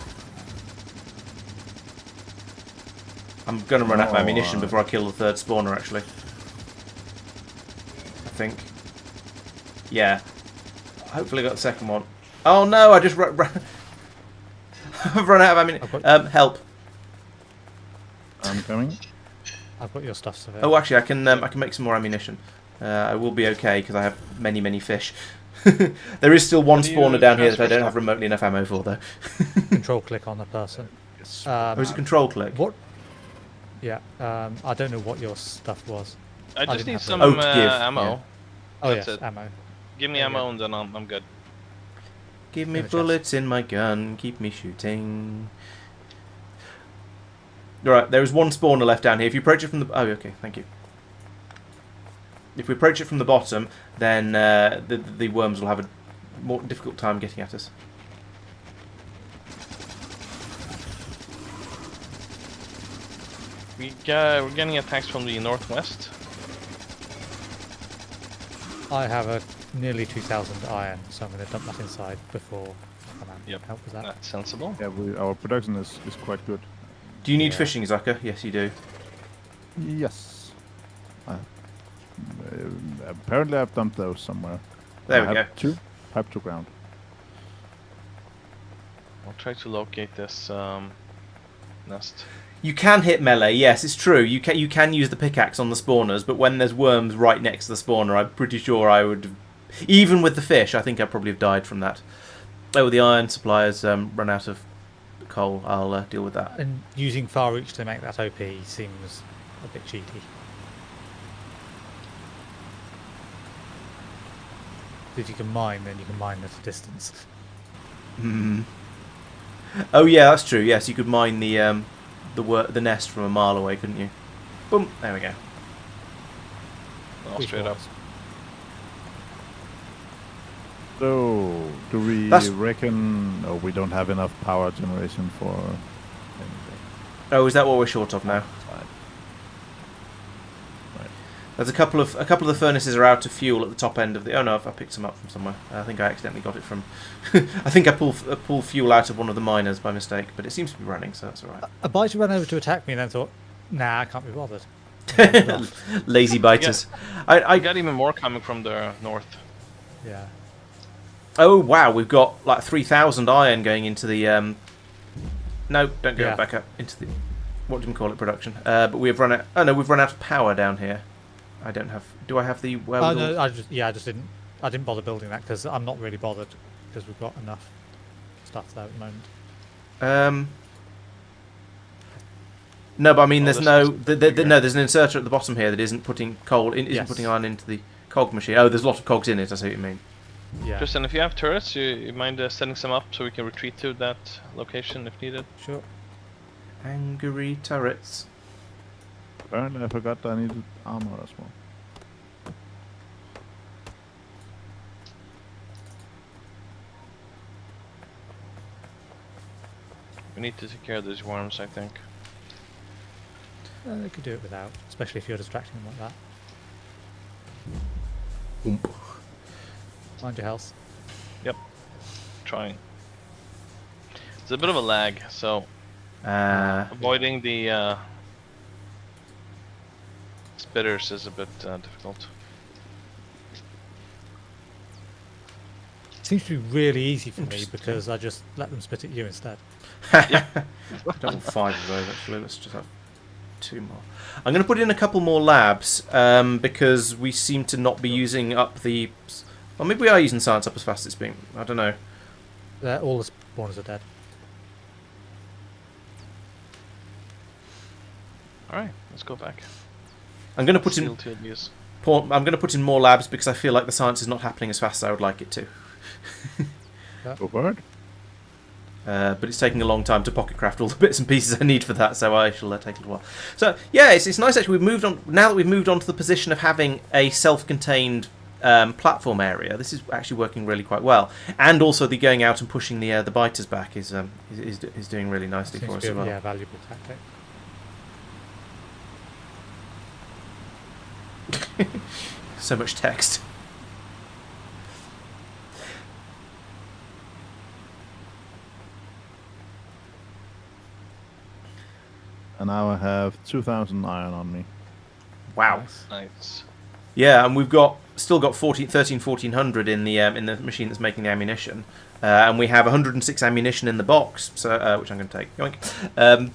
I'm going to run out of ammunition before I kill the 3rd spawner, actually. I think. Yeah. Hopefully I got the 2nd one. Oh no, I just I've run out of ammunition. Help. I'm coming. I've got your stuff, Safir. Oh, actually, I can make some more ammunition. I will be okay because I have many fish. There is still one How do you spawner down here that I transfer don't stuff? have remotely enough ammo for, though. Control click on the person. Yes. Oh, is it control click? What? Yeah. I don't know what your stuff was. I just didn't need have some that. Oh, to give, ammo. yeah. Oh That's yes, it. ammo. Give me There you ammo go. and then I'm good. Give me In the chest. bullets in my gun, keep me shooting. Alright, there is one spawner left down here. If you approach it from the... Oh, okay, thank you. If we approach it from the bottom, then the worms will have a more difficult time getting at us. We're getting attacks from the northwest. I have a nearly 2,000 iron, so I'm going to dump that inside before I come out. Yep. Help with that. That's sensible. Yeah, our production is quite good. Do you need Yeah. fishing, Zucker? Yes, you do. Yes. Apparently I've dumped those somewhere. There I we go. have 2 pipe to ground. I'll try to locate this nest. You can hit melee, yes, it's true. You can use the pickaxe on the spawners, but when there's worms right next to the spawner, I'm pretty sure I would... Even with the fish, I think I'd probably have died from that. Oh, the iron supply has run out of coal. I'll deal with that. And using far reach to make that OP seems a bit cheaty. If you can mine, then you can mine at a distance. Hmm. Oh yeah, that's true. Yes, you could mine the nest from a mile away, couldn't you? Boom. There we go. All straight up. So, do we That's- reckon we don't have enough power generation for anything? Oh, is that what we're short of now? Right. There's a couple of the furnaces are out of fuel at the top end of the... Oh no, I picked some up from somewhere. I think I accidentally got it from... I think I pulled fuel out of one of the miners by mistake, but it seems to be running, so that's alright. A biter ran over to attack me and then thought, nah, I can't be bothered. Lazy biters. I got even more coming from the north. Yeah. Oh wow, we've got like 3,000 iron going into the... No, don't go Yeah. back up into the... What do we call it? Production. But we've run out... Oh no, we've run out of power down here. I don't have... Do I have the... Oh no, I just didn't bother building that because I'm not really bothered because we've got enough stuff there at the moment. No, but I mean, there's this no, is no, there's an inserter at the bottom here that isn't putting coal, isn't Yes. putting iron into the cog machine. Oh, there's a lot of cogs in it. I see what you mean. Yeah, Tristan, if you have turrets, you mind setting some up so we can retreat to that location if needed? sure. Angry turrets. Apparently, I forgot I needed armor as well. We need to take care of these worms, I think. They could do it without, especially if you're distracting them like that. Oomp. Mind your health. Trying. It's a bit of a lag, so avoiding the spitters is a bit difficult. It seems to be really easy for me because I just let them spit at you instead. I don't want 5 of those actually. Let's just have 2 more. I'm going to put in a couple more labs because we seem to not be using up the. Well, maybe we are using science up as fast as it's being. I don't know. All the spawners are dead. Alright, let's go back. I'm going to put in. Seal TLBs. I'm going to put in more labs because I feel like the science is not happening as fast as I would like it to. Go for it. But it's taking a long time to pocket craft all the bits and pieces I need for that, so I shall take a little while. So yeah, it's nice actually. We've moved on now that we've moved on to the position of having a self-contained platform area. This is actually working really quite well, and also the going out and pushing the biters back is doing really nicely Seems for us to as be a well. valuable tactic. So much text. And now I have 2,000 iron on me. Wow. Nice. Yeah, and we've still got 1400 in the machine that's making the ammunition, and we have 106 ammunition in the box, so which I'm going to take. Yoink.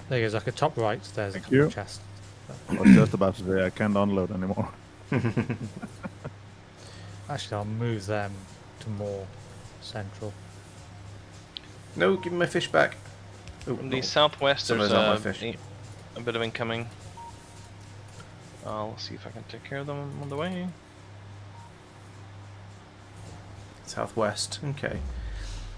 There goes like a top right. There's Thank a couple you. of chests. I was just about to say I can't unload anymore. Actually, I'll move them to more central. No, give me my fish back. Ooh, From the oh. southwest, Some of there's those aren't my fish. a bit of incoming. I'll see if I can take care of them on the way. Southwest. Okay.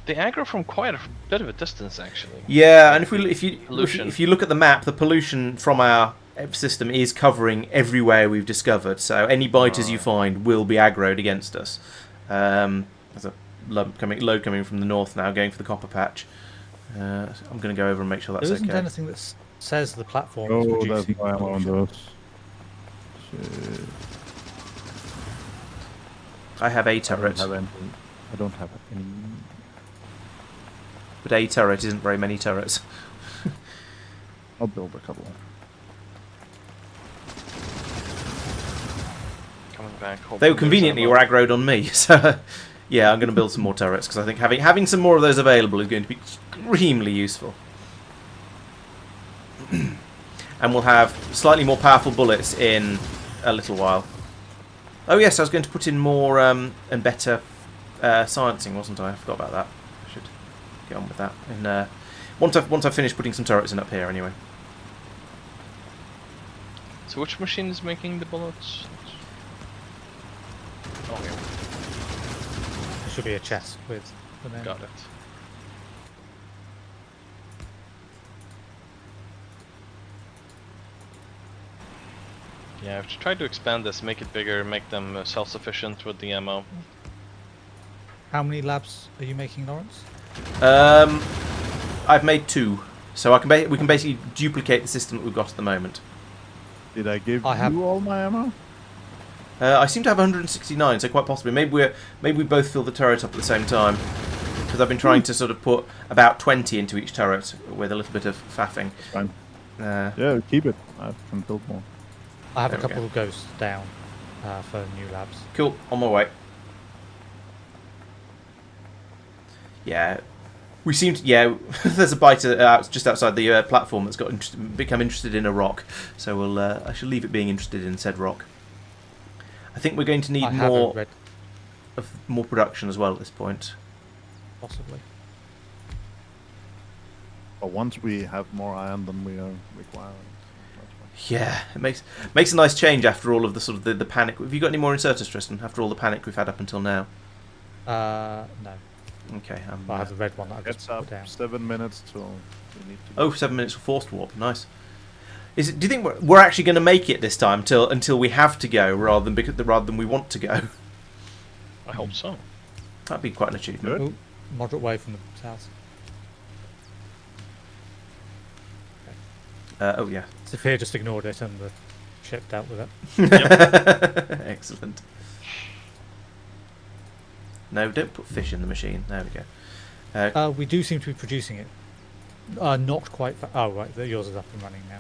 They aggro from quite a bit of a distance, actually. Yeah, and if Pollution. you look at the map, the pollution from our system is covering everywhere we've discovered. So any biters you find will be aggroed against us. There's a load coming from the north now, going for the copper patch. I'm going to go over and make sure that's There isn't okay. anything that says the platform is Oh, there's reducing no ammo on pollution. those. Shit. I have a I turret, don't have any. I don't have any. but a turret isn't very many turrets. I'll build a couple. Coming back. They were conveniently were aggroed on me, so yeah, I'm going to build some more turrets because I think having some more of those available is going to be extremely useful. And we'll have slightly more powerful bullets in a little while. Oh yes, I was going to put in more and better sciencing, wasn't I? I forgot about that. I should get on with that. And once I've finished putting some turrets in up here, anyway. So which machine is making the bullets? Oh, here. There should be a chest with the name. Got it. Yeah, I've tried to expand this, make it bigger, make them self-sufficient with the ammo. How many labs are you making, Laurence? I've made 2, so we can basically duplicate the system that we've got at the moment. Did I give I have- you all my ammo? I seem to have 169, so quite possibly. Maybe we both fill the turret up at the same time. Because I've been trying to sort of put about 20 into each turret with a little bit of faffing. Fine. Uh, Yeah, keep it. I can build more. I have There a we couple go. of ghosts down for new labs. Cool, on my way. Yeah, we seem to. Yeah, there's a biter just outside the platform that's become interested in a rock. So I shall leave it being interested in said rock. I think we're going to need I have more. a red. of more production as well at this point. Possibly. But once we have more iron than we are requiring. Yeah, it makes a nice change after all of the sort of the panic. Have you got any more inserters, Tristan? After all the panic we've had up until now. No. Okay. But I have the red one that I just It's put up down. 7 minutes till we need to. Oh, 7 minutes for forced warp. Nice. Do you think we're actually going to make it this time until we have to go rather than we want to go? I hope so. That'd be quite an achievement. Good. Oh, moderate wave from the south. Oh yeah. Safir just ignored it and the ship dealt with it. Excellent. No, don't put fish in the machine. There we go. We do seem to be producing it. Not quite. Oh right, yours is up and running now.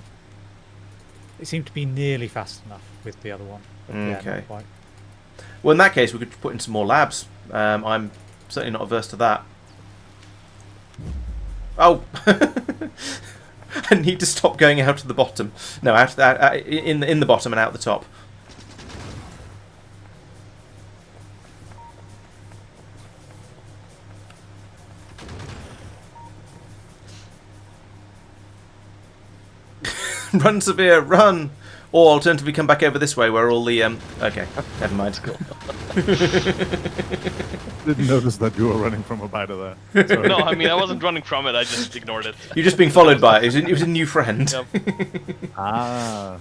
It seemed to be nearly fast enough with the other one. But yeah, Okay. not quite. Well, in that case, we could put in some more labs. I'm certainly not averse to that. Oh, I need to stop going out to the bottom. No, in the bottom and out the top. Run, Safir, run! Or alternatively, come back over this way where all the okay, never mind. Didn't notice that you were running from a bite of there. Sorry. No, I mean, I wasn't running from it, I just ignored it. You're just being followed by it. It was a new friend. Yep. Ah.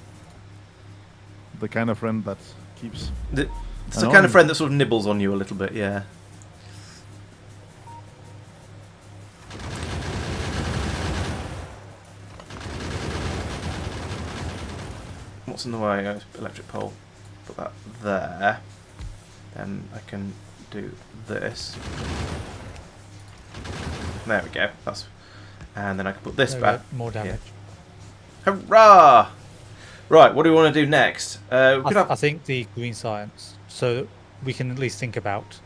The kind of friend that keeps. It's the kind of friend that sort of nibbles on you a little bit, yeah. What's in the way? Electric pole. Put that there. Then I can do this. There we go. And then I can put this There we back. go, more damage. Here. Hurrah! Right, what do we want to do next? We could have... I think the green science, so that we can at least think about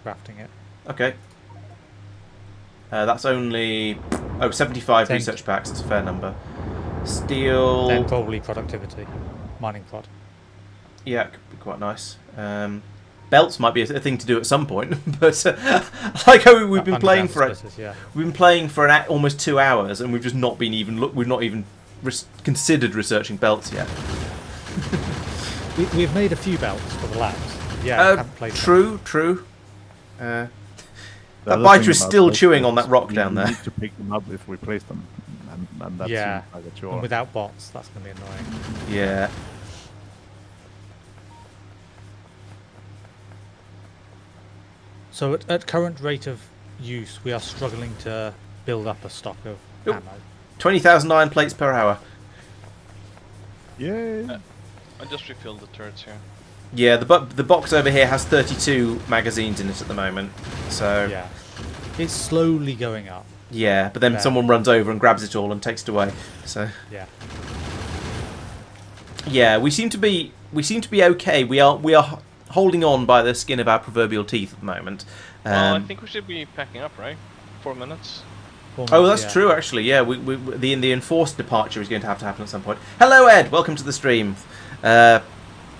crafting it. Okay. That's only 75 Then- research packs. That's a fair number. Steel. Then probably productivity, mining prod. Yeah, it could be quite nice. Belts might be a thing to do at some point, but like how we've been playing for we've been playing for almost 2 hours, and we've just not been we've not even considered researching belts yet. We've made a few belts for the labs. Yeah, I haven't played true. That The other biter thing is about still those chewing on belts, that rock we down there. need to pick them up if we place them, and that Yeah, seems like a chore. and without bots, that's going to be annoying. Yeah. So at current rate of use, we are struggling to build up a stock of Oop. ammo. 20,000 iron plates per hour. Yay! I just refilled the turrets here. Yeah, the box over here has 32 magazines in it at the moment. So Yeah, it's slowly going up. yeah, but then Yeah. someone runs over and grabs it all and takes it away. So Yeah, yeah, we seem to be okay. We are holding on by the skin of our proverbial teeth at the moment. Well, I think we should be packing up, right? 4 minutes. Oh, that's true, actually. Yeah, the enforced departure is going to happen at some point. Hello, Ed. Welcome to the stream.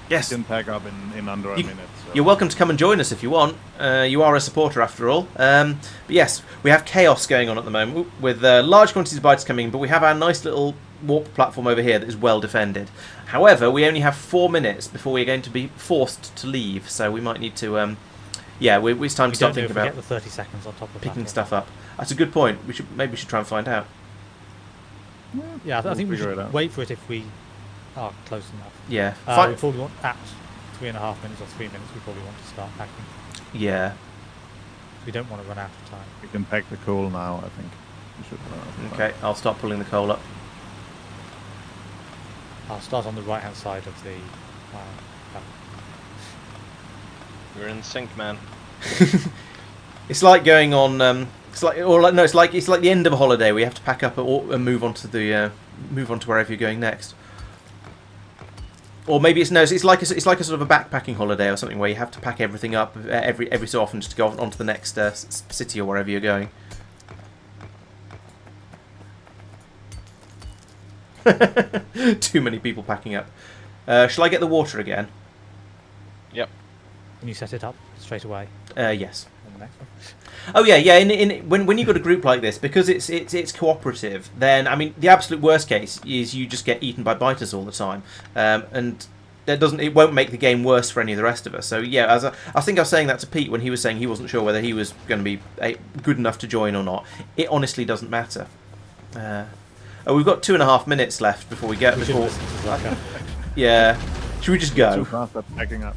Yes, You can pack up in under a minute. So. you're welcome to come and join us if you want. You are a supporter after all. But yes, we have chaos going on at the moment with large quantities of biters coming in, but we have our nice little warp platform over here that is well defended. However, we only have 4 minutes before we're going to be forced to leave, so we might need to... yeah, it's time to start thinking about get the 30 seconds on top of picking that. stuff up. That's a good point. Maybe we should try and find out. Yeah, I think we figure it should out. wait for it if we are close enough. Yeah. We probably want at 3.5 minutes or 3 minutes. We probably want to start packing. Yeah. We don't want to run out of time. We can pack the coal now, I think. We should. Okay, I'll start pulling the coal up. I'll start on the right hand side of the. We're in sync, man. It's like going on. It's like the end of a holiday where you have to pack up and move on to wherever you're going next. Or maybe it's like a sort of a backpacking holiday or something where you have to pack everything up every so often just to go on to the next city or wherever you're going. Too many people packing up. Shall I get the water again? Yep. Can you set it up straight away Yes. on the next one. Oh yeah, yeah. When you've got a group like this, because it's cooperative, then I mean the absolute worst case is you just get eaten by biters all the time, and it won't make the game worse for any of the rest of us. So yeah, I think I was saying that to Pete when he was saying he wasn't sure whether he was going to be good enough to join or not. It honestly doesn't matter. We've got 2.5 minutes left before we get before. Yeah, should we just Too go? fast at packing up.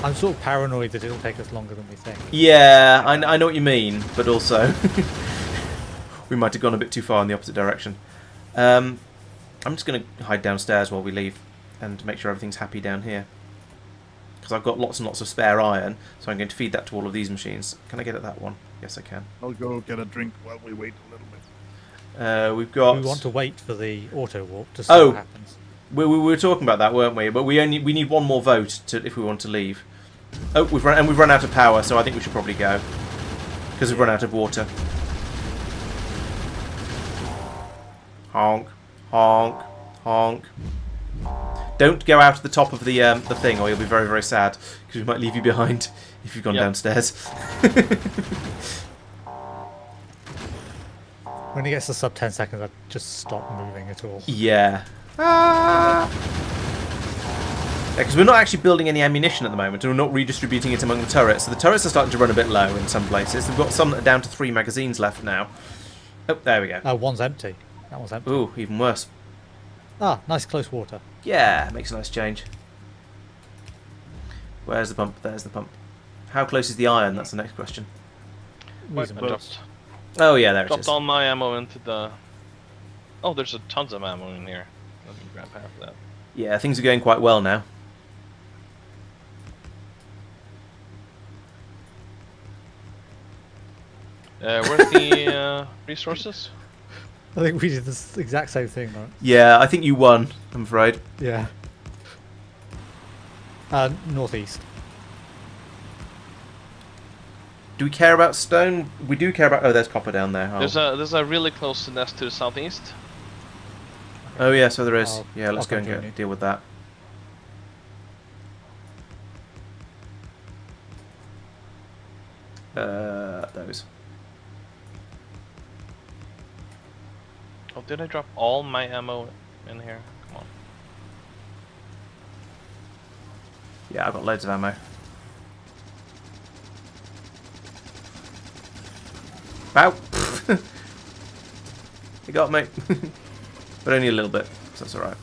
I'm sort of paranoid that it'll take us longer than we think. Yeah, I know what you mean, but also we might have gone a bit too far in the opposite direction. I'm just going to hide downstairs while we leave and make sure everything's happy down here. Because I've got lots and lots of spare iron, so I'm going to feed that to all of these machines. Can I get at that one? Yes, I can. I'll go get a drink while we wait a little bit. We've got... We want to wait for the auto warp to see what happens. We were talking about that, weren't we? But we need one more vote if we want to leave. Oh, we've run out of power, so I think we should probably go because we've run out of water. Honk, honk, honk. Don't go out of the top of the thing, or you'll be very, very sad because we might leave you behind if you've gone downstairs. When it gets to sub 10 seconds, I just stop moving at all. Yeah. Because we're not actually building any ammunition at the moment, and we're not redistributing it among the turrets. So the turrets are starting to run a bit low in some places. We've got some that are down to 3 magazines left now. Oh, there we go. Oh, one's empty. That one's empty. Ooh, even worse. Ah, nice close water. Yeah, makes a nice change. Where's the pump? There's the pump. How close is the iron? That's the next question. I Reasonably. dropped Oh yeah, there it dropped is. all my ammo into the... Oh, there's tons of ammo in here. Let me grab half of that. Yeah, things are going quite well now. Where's the resources? I think we did the exact same thing, right? Yeah, I think you won, I'm afraid. Yeah. Northeast. Do we care about stone? We do care about... Oh, there's copper down there. Oh, There's a really close nest to the southeast. oh yeah, so there is. I'll- Yeah, let's I'll go come and join you. deal with that. Those. Oh, did I drop all my ammo in here? Come on. Yeah, I've got loads of ammo. Ow! He got me. But only a little bit, so that's alright.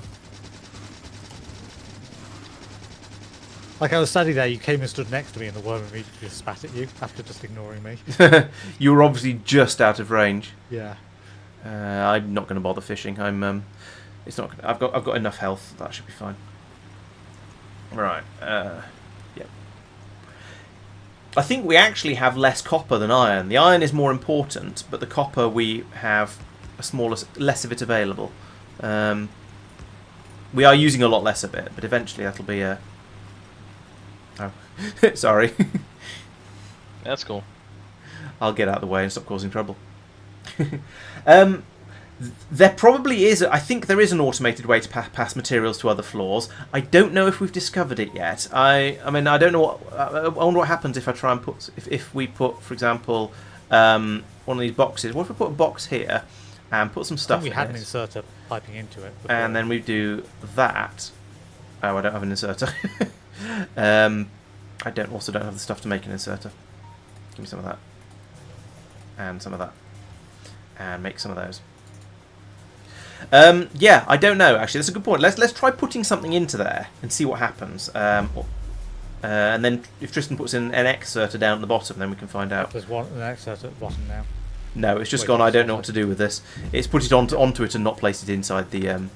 Like I was standing there, you came and stood next to me, and the worm immediately just spat at you after just ignoring me. You were obviously just out of range. Yeah. I'm not going to bother fishing. It's not. I've got enough health. That should be fine. Right. Yep. I think we actually have less copper than iron. The iron is more important, but the copper we have less of it available. We are using a lot less of it, but eventually that'll be a. Oh, sorry. That's cool. I'll get out of the way and stop causing trouble. There probably is. I think there is an automated way to pass materials to other floors. I don't know if we've discovered it yet. I mean, I don't know what. I wonder what happens if I try and put. If we put, for example, one of these boxes. What if we put a box here and put some stuff We in had an it, inserter piping into it. before. and then we do that. Oh, I don't have an inserter. I also don't have the stuff to make an inserter. Give me some of that, and some of that, and make some of those. Yeah, I don't know. Actually, that's a good point. Let's try putting something into there and see what happens. And then if Tristan puts in an exerter down at the bottom, then we can find out. There's an excerpt at the bottom now. No, it's just Wait, gone. I don't know sorry. what to do with this. It's put it onto it and not placed it inside the.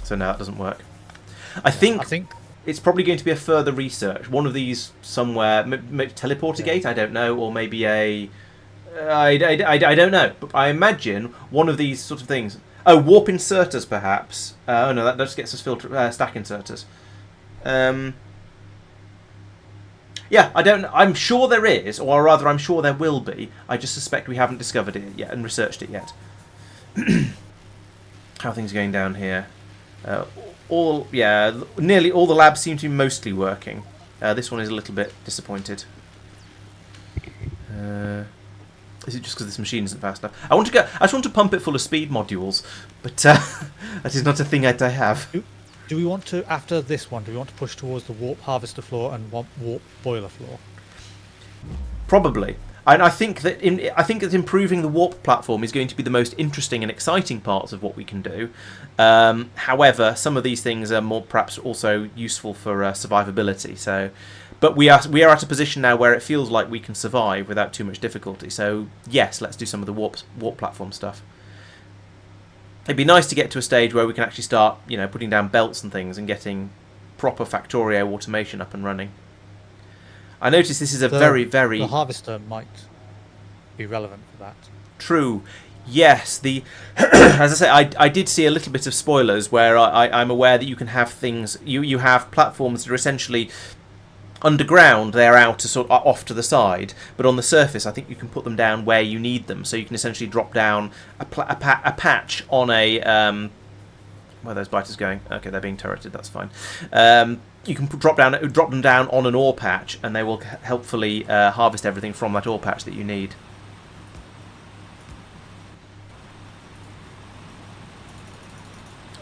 So no, that doesn't work. I think it's probably going to be a further research. One of these somewhere, maybe teleporter gate. I don't know, or maybe a. I don't know, but I imagine one of these sort of things. Oh, warp inserters, perhaps. Oh no, that just gets us stack inserters. Yeah, I don't. I'm sure there is, or rather, I'm sure there will be. I just suspect we haven't discovered it yet and researched it yet. How are things going down here? Nearly all the labs seem to be mostly working. This one is a little bit disappointed. Is it just because this machine isn't fast enough? I just want to pump it full of speed modules, but that is not a thing that I have. Do we want to, after this one, do we want to push towards the warp harvester floor and warp boiler floor? Probably. I think that improving the warp platform is going to be the most interesting and exciting parts of what we can do. However, some of these things are more perhaps also useful for survivability. So, but we are at a position now where it feels like we can survive without too much difficulty. So yes, let's do some of the warp platform stuff. It'd be nice to get to a stage where we can actually start, putting down belts and things and getting proper Factorio automation up and running. I notice this is a very The harvester might be relevant for that. True. Yes, as I say, I did see a little bit of spoilers where I'm aware that you can have things. You have platforms that are essentially underground. They're out off to the side, but on the surface, I think you can put them down where you need them. So you can essentially drop down a patch on a. Where are those biters going? Okay, they're being turreted. That's fine. You can drop them down on an ore patch, and they will helpfully harvest everything from that ore patch that you need.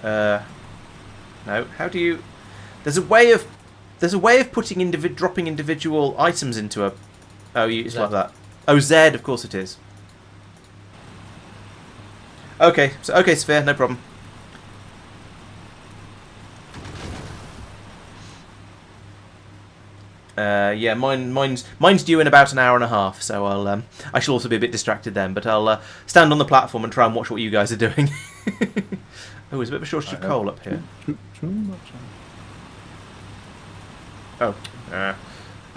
No. How do you? There's a way of putting dropping individual items into a. Oh, it's like that. Oh, Z. Of course it is. Okay. Okay, Safir, no problem. Yeah, mine's due in about an hour and a half, so I shall also be a bit distracted then. But I'll stand on the platform and try and watch what you guys are doing. Oh, there's a bit of a shortage of coal up here. Too much. Oh, I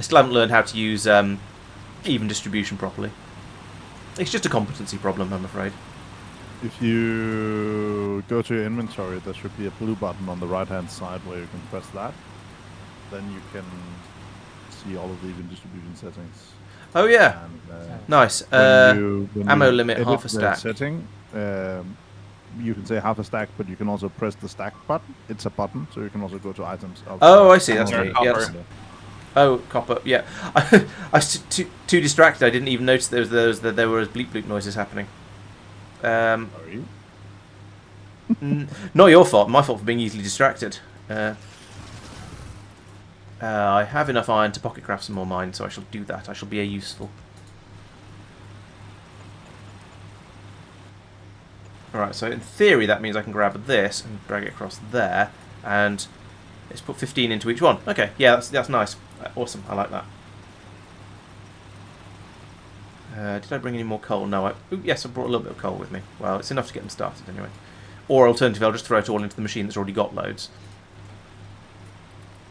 still haven't learned how to use even distribution properly. It's just a competency problem, I'm afraid. If you go to your inventory, there should be a blue button on the right-hand side where you can press that. Then you can see all of the even distribution settings. Oh yeah, and, nice. when ammo you limit edit half a the stack. setting, you can say half a stack, but you can also press the stack button. It's a button, so you can also go to items. Oh, I see. That's Or neat. copper. Yes. Oh, copper. Yeah, I was too distracted. I didn't even notice there were bleep bloop noises happening. Sorry. Not your fault. My fault for being easily distracted. I have enough iron to pocket craft some more mines, so I shall do that. I shall be useful. Alright, so in theory that means I can grab this and drag it across there, and let's put 15 into each one. Okay, yeah, that's nice. Awesome, I like that. Did I bring any more coal? No, yes, I brought a little bit of coal with me. Well, it's enough to get them started anyway. Or alternatively, I'll just throw it all into the machine that's already got loads.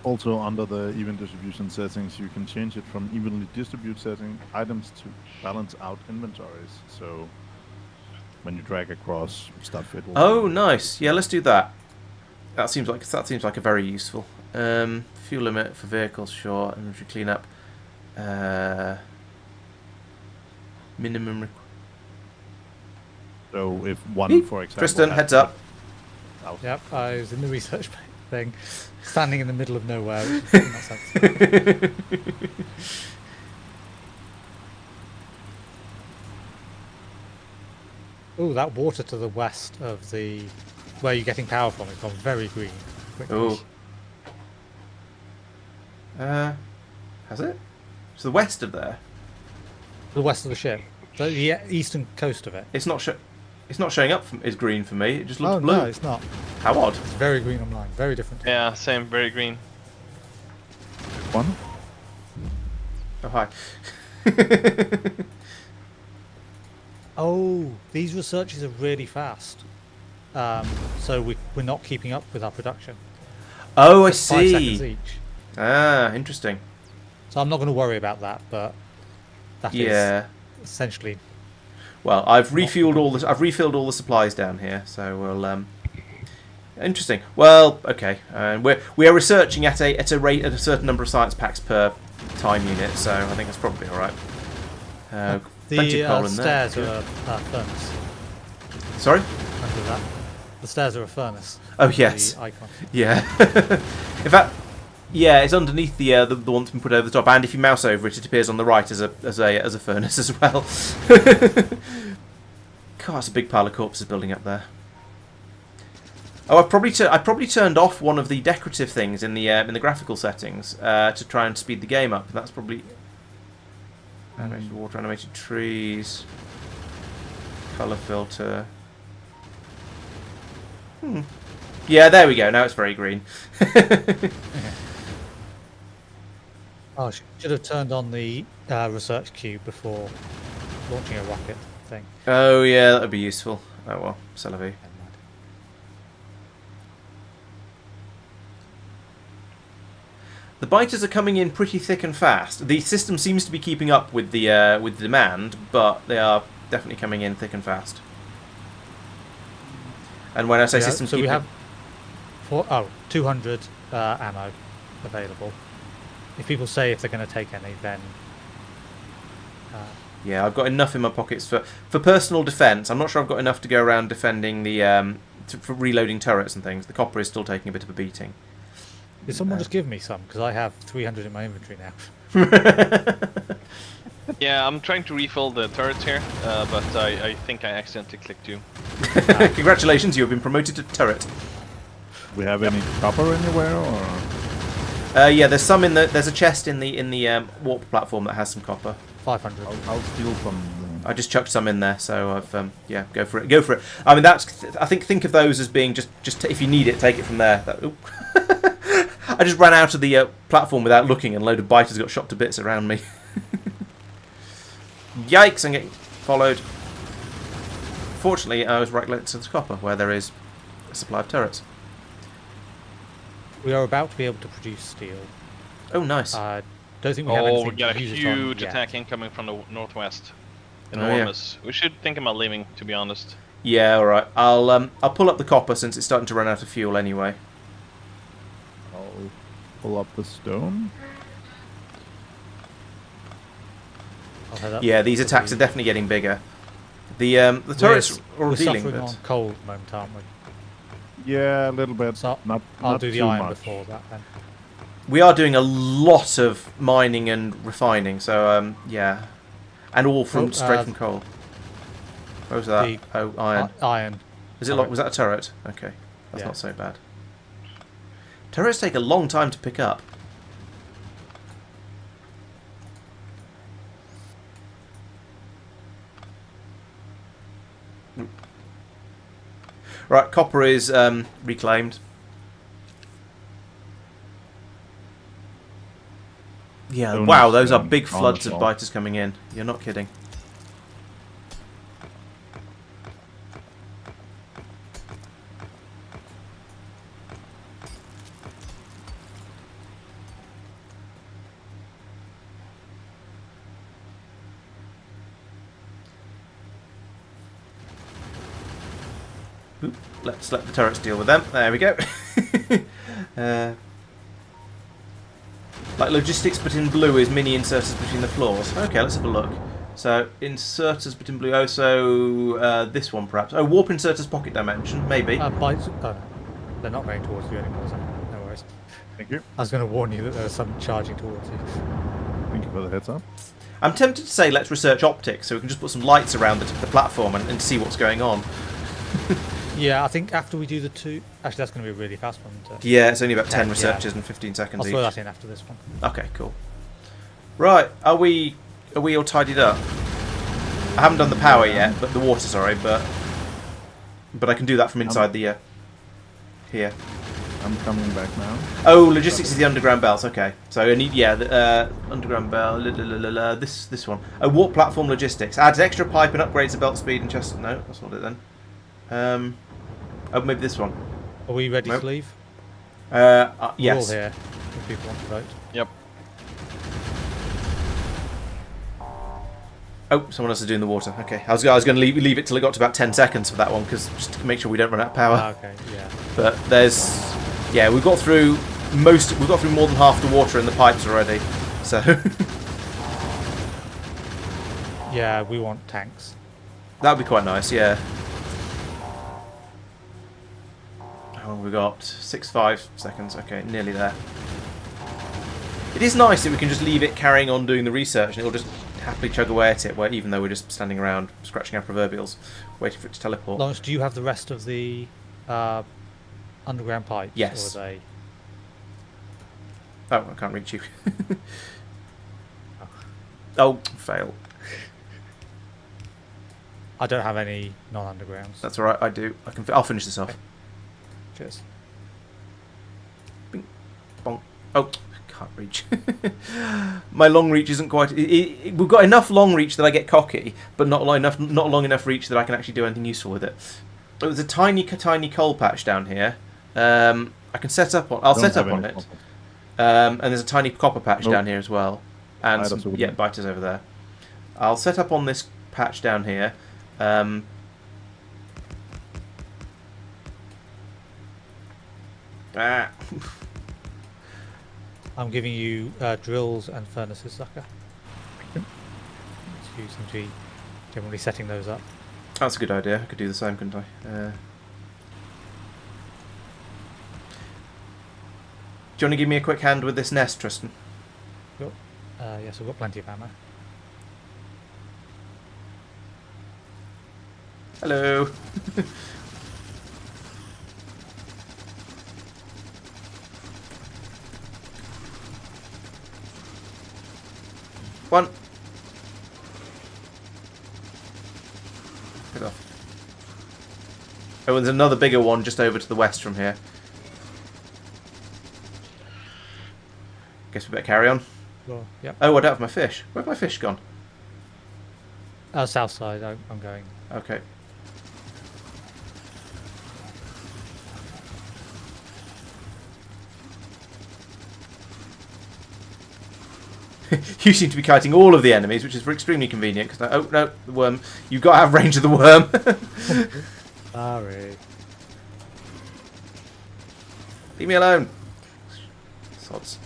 Also, under the even distribution settings, you can change it from evenly distribute setting items to balance out inventories. So when you drag across stuff, it will. Oh, nice. Yeah, let's do that. That seems like a very useful. Fuel limit for vehicles, sure. Inventory cleanup. Minimum. So if one, for example, Tristan, heads up. Yep, I was in the research thing, standing in the middle of nowhere, which is not sensible. Oh, that water to the west of the where you're getting power from has gone very green quickly. Oh. Has it? To the west of there. The west of the ship, the eastern coast of it. It's not showing up as green for me. It just looks Oh blue. no, it's not. How odd. It's very green on mine. Very different. Yeah, same, very green. one. Oh hi. Oh, these researches are really fast. So we're not keeping up with our production. Oh, I It's 5 seconds see. each. Ah, interesting. So I'm not going to worry about that, but that is Yeah. essentially. Well, I've refilled all the supplies down here, so we'll. Interesting. Well, okay. We are researching at a rate at a certain number of science packs per time unit, so I think that's probably all right. Plenty The of coal in there. stairs are furnace Sorry. under that. The stairs are a furnace. Oh yes. The icon. Yeah. In fact, yeah, it's underneath the one that's been put over the top, and if you mouse over it, it appears on the right as a furnace as well. God, it's a big pile of corpses building up there. Oh, I probably turned off one of the decorative things in the graphical settings to try and speed the game up. That's probably animated water, animated trees, color filter. Yeah, there we go. Now it's very green. Oh, should have turned on the research cube before launching a rocket thing. Oh yeah, that would be useful. Oh well, c'est la vie. Never mind. The biters are coming in pretty thick and fast. The system seems to be keeping up with the demand, but they are definitely coming in thick and fast. And when I say system, so we have 200 ammo available. If people say if they're going to take any, then yeah, I've got enough in my pockets for personal defence. I'm not sure I've got enough to go around defending the for reloading turrets and things. The copper is still taking a bit of a beating. did someone just give me some? Because I have 300 in my inventory now. Yeah, I'm trying to refill the turrets here, but I think I accidentally clicked you. Congratulations, you have been promoted to turret. We have any copper anywhere, or Yeah, there's some in the. There's a chest in the warp platform that has some copper. 500. I'll steal from. I just chucked some in there, so I've yeah, go for it. Go for it. I mean, that's. I think of those as being just if you need it, take it from there. I just ran out of the platform without looking, and a load of biters got shot to bits around me. Yikes! I'm getting followed. Fortunately, I was right next to the copper, where there is a supply of turrets. We are about to be able to produce steel. Oh, nice. Don't think we have Oh, anything we got a to use it on huge yet. attack incoming from the northwest. Oh, yeah. Enormous. We should think about leaving, to be honest. Yeah, all right. I'll pull up the copper since it's starting to run out of fuel anyway. I'll pull up the stone. I'll head up Yeah, these to attacks the- are definitely getting bigger. The turrets are We're revealing, suffering but on coal at the moment, aren't we? Yeah, a little bit. So Not I'll not do the too iron much. before that then. we are doing a lot of mining and refining. So yeah, and all from straight from coal. What was that? the Oh, iron. Iron. Is it? turret. Was that a turret? Okay, that's Yeah. not so bad. Turrets take a long time to pick up. Right, copper is reclaimed. Yeah, Stone wow, is, those are big on floods the of floor. biters coming in. You're not kidding. Oop, let's let the turrets deal with them. There we go. Like logistics, but in blue is mini inserters between the floors. Okay, let's have a look. So inserters, but in blue. Oh, so this one perhaps. Oh, warp inserters, pocket dimension, maybe. Bites. Oh, no. They're not going towards you anymore, so no worries. Thank you. I was going to warn you that there's some charging towards you. Thank you for the heads up. I'm tempted to say let's research optics, so we can just put some lights around the platform and see what's going on. Yeah, I think after we do the two... Actually, that's going to be a really fast one. Yeah, it's only about 10 Yeah. researches and 15 seconds I'll each. throw that in after this one. Okay, cool. Right, are we all tidied up? I haven't done the power yet, but the water, sorry, but I can do that from inside the here. I'm coming back now. Oh, logistics is the underground belts. Okay, so I need the underground bell. This one. Oh, warp platform logistics adds extra pipe and upgrades the belt speed and chest. No, that's not it then. Oh, maybe this one. Are we ready Nope. to leave? Yes. We're all here if people want to vote. Yep. Oh, someone else is doing the water. Okay, I was going to leave it till it got to about 10 seconds for that one, because just to make sure we don't run out of power. Ah, okay, yeah. But yeah, we've got through more than half the water in the pipes already. So Yeah, we want tanks. that would be quite nice. Yeah. we've got 6-5 seconds. Okay, nearly there. It is nice that we can just leave it carrying on doing the research and it'll just happily chug away at it, where even though we're just standing around scratching our proverbials, waiting for it to teleport. Laurence, do you have the rest of the underground pipes? Yes. Or are they... Oh, I can't reach you. Oh, fail. I don't have any non-undergrounds. That's alright, I do. I'll finish this off. Okay. Cheers. Bing, bonk. Oh, can't reach. My long reach isn't quite. We've got enough long reach that I get cocky, but not long enough reach that I can actually do anything useful with it. There's a tiny coal patch down here. I can set up on. I'll set up on it. And there's a tiny copper patch down here as well, and some biters over there. I'll set up on this patch down here. I'm giving you drills and furnaces, Zucker. You seem to be generally setting those up. That's a good idea. I could do the same, couldn't I? Do you want to give me a quick hand with this nest, Tristan? Sure. Yes, I've got plenty of ammo. Hello. One. Get off. Oh, and there's another bigger one just over to the west from here. Guess we better carry on. Well, yep. Oh, I don't have my fish. Where's my fish gone? South side, I'm going. Okay. You seem to be kiting all of the enemies, which is extremely convenient. Because oh no, the worm! You've got to have range of the worm. Sorry. Leave me alone. Sods.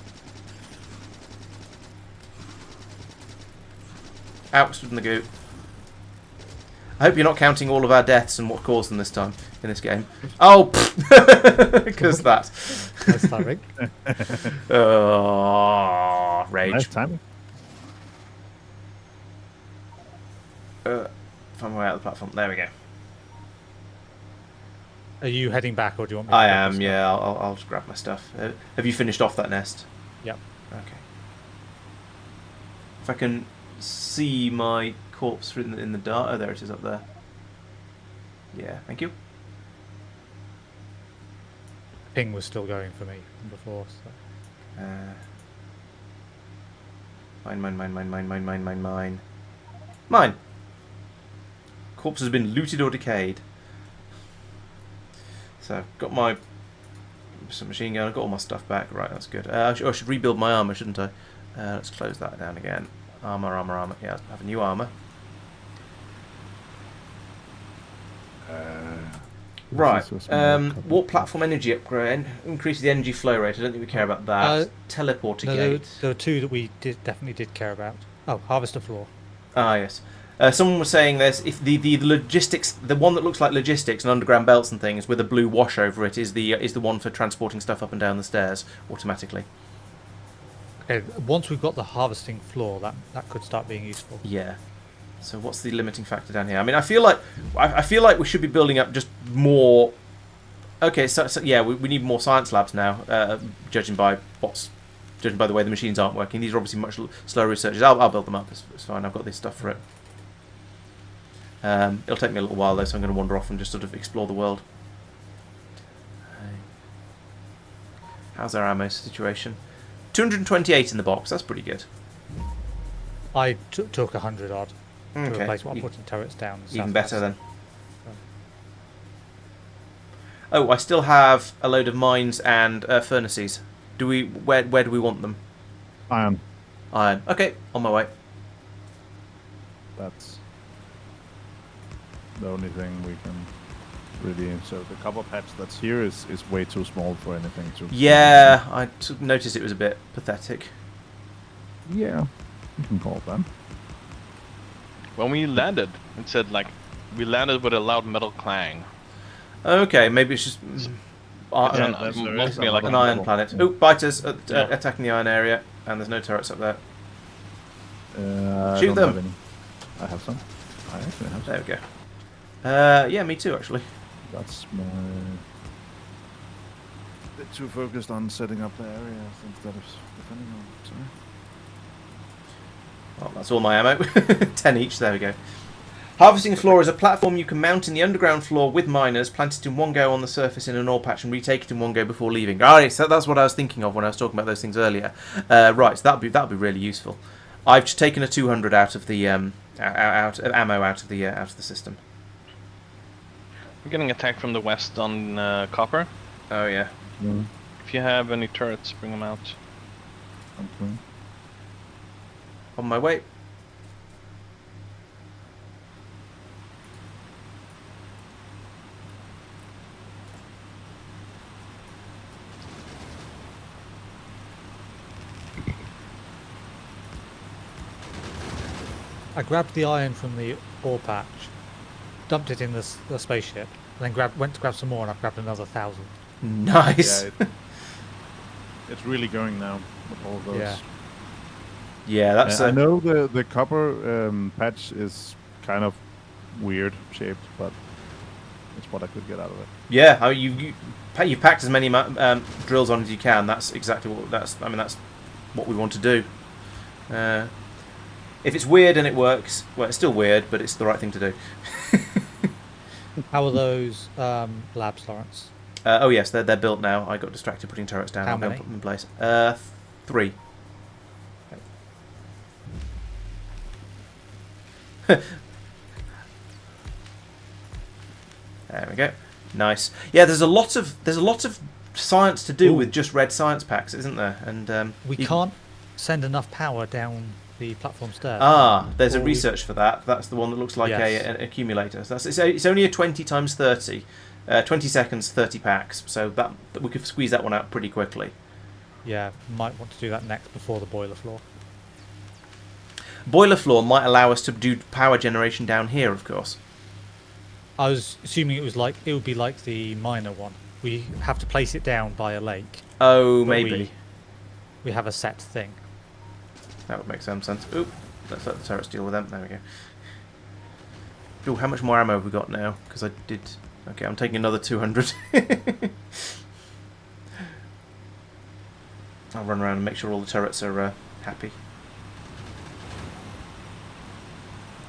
Out stood in the goo. I hope you're not counting all of our deaths and what caused them this time in this game. Oh, because that. Nice timing. Oh, rage. Nice timing. Find my way out of the platform. There we go. Are you heading back, or do you want me? I am. Yeah, I'll just grab my stuff. Have you finished off that nest? Yep. Okay. If I can see my corpse in the dark. Oh, there it is up there. Yeah, thank you. Ping was still going for me from before. So. Mine. Corpse has been looted or decayed. So I've got my machine gun. I've got all my stuff back. Right, that's good. I should rebuild my armor, shouldn't I? Let's close that down again. Armor. Yeah, I have a new armor. Right. Warp platform energy upgrade. Increase the energy flow rate. I don't think we care about that. Teleporter gate. There were two that we definitely did care about. Oh, harvester floor. Ah, yes. Someone was saying there's if the logistics, the one that looks like logistics and underground belts and things with a blue wash over it is the one for transporting stuff up and down the stairs automatically. Okay, once we've got the harvesting floor, that could start being useful. Yeah. So what's the limiting factor down here? I mean, I feel like we should be building up just more. Okay, so yeah, we need more science labs now. Judging by the way the machines aren't working, these are obviously much slower researchers. I'll build them up. It's fine. I've got this stuff for it. It'll take me a little while though, so I'm going to wander off and just sort of explore the world. How's our ammo situation? 228 in the box. That's pretty good. I took 100 odd to Okay. replace what I'm putting turrets down. Even better then. Oh, I still have a load of mines and furnaces. Where do we want them? Iron. Okay, on my way. That's the only thing we can really. So the copper patch that's here is way too small for anything to. Yeah, I noticed it was a bit pathetic. Yeah, you can call it that. When we landed, it said like we landed with a loud metal clang. Okay, maybe it's just. mostly like an iron planet. Oh, biters attacking the iron area, and there's no turrets up there. Shoot them. I have some. I actually have some. There we go. Yeah, me too, actually. That's my... bit too focused on setting up the areas instead of defending them. Sorry. Well, that's all my ammo. 10 each, there we go. Harvesting floor is a platform you can mount in the underground floor with miners, plant it in one go on the surface in an ore patch, and retake it in one go before leaving. Alright, so that's what I was thinking of when I was talking about those things earlier. Right, so that'd be really useful. I've just taken a 200 out of the ammo out of the system. We're getting attacked from the west on copper. Oh yeah. Mm. If you have any turrets, bring them out. Okay. On my way. I grabbed the iron from the ore patch, dumped it in the spaceship, and then went to grab some more, and I've grabbed another 1,000. Nice. Yeah, it's really going now with all those. Yeah. Yeah, that's. I know the copper patch is kind of weird shaped, but it's what I could get out of it. Yeah, I mean, you've packed as many drills on as you can. That's exactly what that's what we want to do. If it's weird and it works, well, it's still weird, but it's the right thing to do. How are those labs, Laurence? Oh yes, they're built now. I got distracted putting turrets down. How I'll go many? and put them in place. 3. There we go. Nice. Yeah, there's a lot of science to do with just red science packs, isn't there? And We can't send enough power down the platform stairs. There's a Or research for that. That's the one that looks like Yes. an accumulator. So it's only a 20 times 30, 20 seconds, 30 packs. So that we could squeeze that one out pretty quickly. Yeah, might want to do that next before the boiler floor. Boiler floor might allow us to do power generation down here, of course. I was assuming it would be like the miner one. We have to place it down by a lake. Oh, but maybe. We have a set thing. That would make some sense. Oop, let's let the turrets deal with them. There we go. Ooh, how much more ammo have we got now? Because I did... Okay, I'm taking another 200. I'll run around and make sure all the turrets are happy.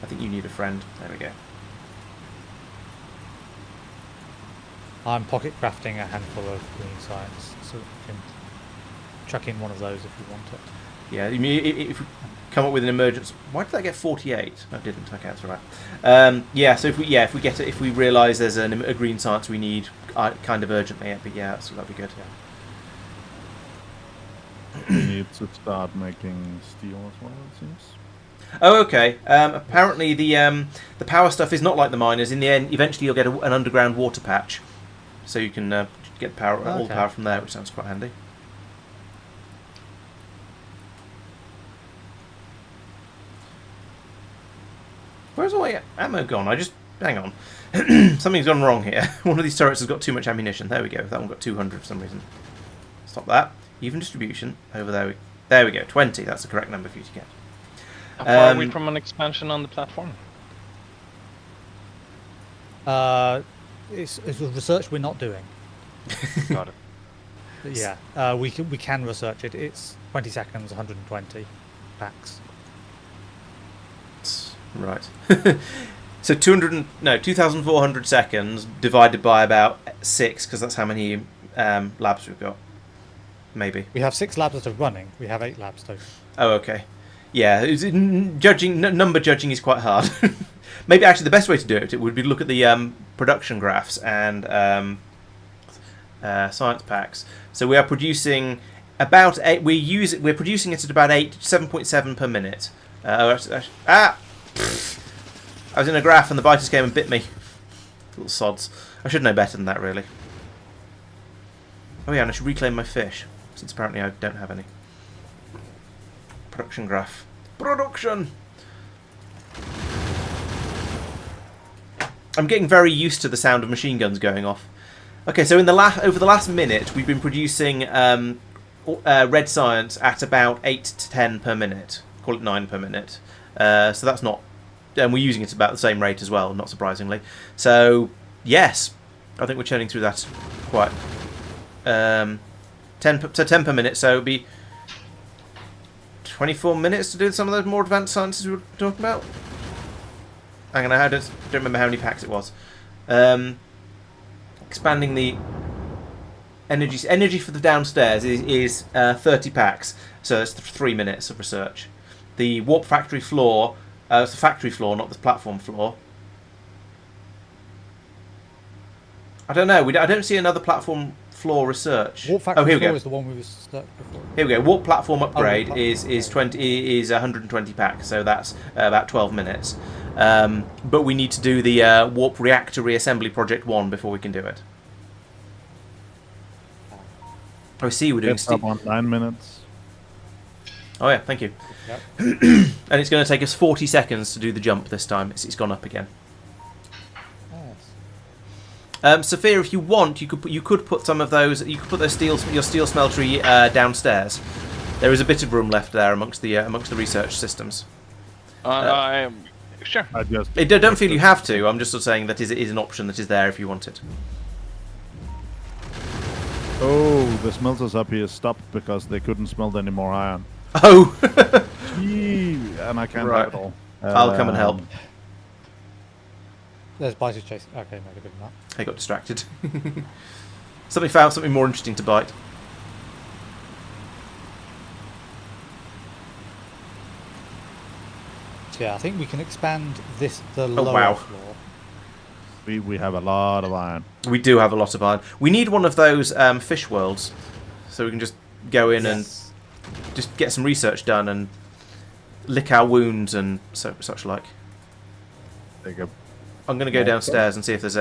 I think you need a friend. There we go. I'm pocket crafting a handful of green science, so you can chuck in one of those if you want it. Yeah, I mean, if we come up with an emergency... Why did I get 48? I didn't. Okay, that's all right. Yeah, so if we realise there's a green science we need kind of urgently, but yeah, that'd be good. We need to start making steel as well, it seems. Oh, okay. Apparently the power stuff is not like the miners. In the end, eventually you'll get an underground water patch, so you can get power, all the power from there, which sounds quite handy. Where's all my ammo gone? Hang on. Something's gone wrong here. One of these turrets has got too much ammunition. There we go. That one got 200 for some reason. Stop that. Even distribution. Over there. There we go. 20. That's the correct number for you to get. How far are we from an expansion on the platform? It's a research we're not doing. Got it. But yeah, we can research it. It's 20 seconds, 120 packs. Right. So 2,400 seconds divided by about 6, because that's how many labs we've got. Maybe. We have 6 labs that are running. We have 8 labs total. Oh, okay. Yeah, number judging is quite hard. Maybe actually the best way to do it would be to look at the production graphs and science packs. So we are producing about 8. We're producing it at about 7.7 per minute. I was in a graph and the biters came and bit me. Little sods. I should know better than that, really. Oh yeah, and I should reclaim my fish, since apparently I don't have any. Production graph. Production! I'm getting very used to the sound of machine guns going off. Okay, so over the last minute, we've been producing red science at about 8 to 10 per minute. Call it 9 per minute. So that's not... And we're using it about the same rate as well, not surprisingly. So, yes, I think we're churning through that quite... 10 per minute, so it'd be 24 minutes to do some of those more advanced sciences we were talking about. Hang on, I don't remember how many packs it was. Expanding the energy for the downstairs is 30 packs, so it's 3 minutes of research. The warp factory floor, it's the factory floor, not the platform floor. I don't know. I don't see another platform floor research. Warp factory here we floor go. is the one we researched before. Here we go. Warp platform upgrade warp is 120 packs, so that's about 12 minutes. But we need to do the warp reactor reassembly project 1 before we can do it. Oh, I see. We're doing It's up on 9 minutes. Oh yeah, thank you. Yep. And it's going to take us 40 seconds to do the jump this time. It's gone up again. Yes. Safir, if you want, you could put some of those. You could put those your steel smeltery downstairs. There is a bit of room left there amongst the research systems. Sure. Don't feel you have to. I'm just sort of saying that it is an option that is there if you want it. Oh, the smelters up here stopped because they couldn't smelt any more iron. Oh. Gee, and I can't Right. have it all. I'll come and help. There's biters chasing. Okay, no, good enough. I got distracted. Found something more interesting to bite. So yeah, I think we can expand the lower wow. floor. We have a lot of iron. We do have a lot of iron. We need one of those fish worlds, so we can just go in and just get some research done and lick our wounds and such like. Take a I'm going to go downstairs and see if there's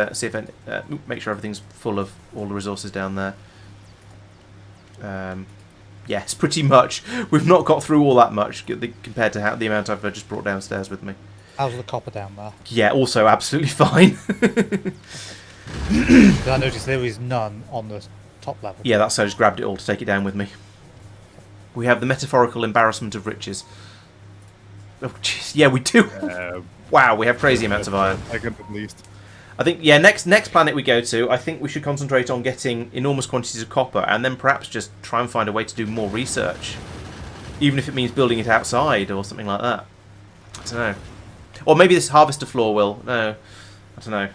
make sure everything's full of all the resources down there. Yes, pretty much. We've not got through all that much compared to the amount I've just brought downstairs with me. How's the copper down there? Yeah, also absolutely fine. 'Cause I noticed there is none on the top level. Yeah, that's so I just grabbed it all to take it down with me. We have the metaphorical embarrassment of riches. Oh, jeez. Yeah, we do. Wow, we have crazy amounts of iron. Second at least. I think, yeah, next planet we go to, I think we should concentrate on getting enormous quantities of copper and then perhaps just try and find a way to do more research. Even if it means building it outside or something like that. I don't know. Or maybe this harvester floor will. No, I don't know.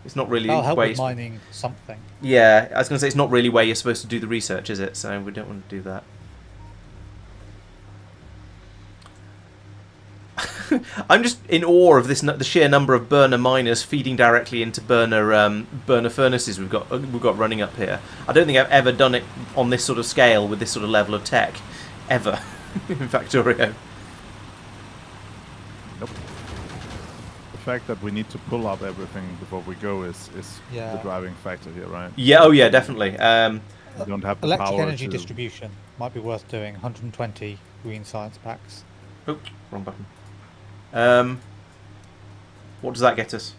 It's not really That'll help where with mining something. Yeah, I was going to say it's not really where you're supposed to do the research, is it? So we don't want to do that. I'm just in awe of the sheer number of burner miners feeding directly into burner furnaces we've got running up here. I don't think I've ever done it on this sort of scale with this sort of level of tech, ever, in Factorio. Nope. The fact that we need to pull up everything before we go is the driving factor here, right? Yeah, oh yeah, definitely. We don't have the Electric power energy to... distribution might be worth doing. 120 green science packs. Oh, wrong button. What does that get us?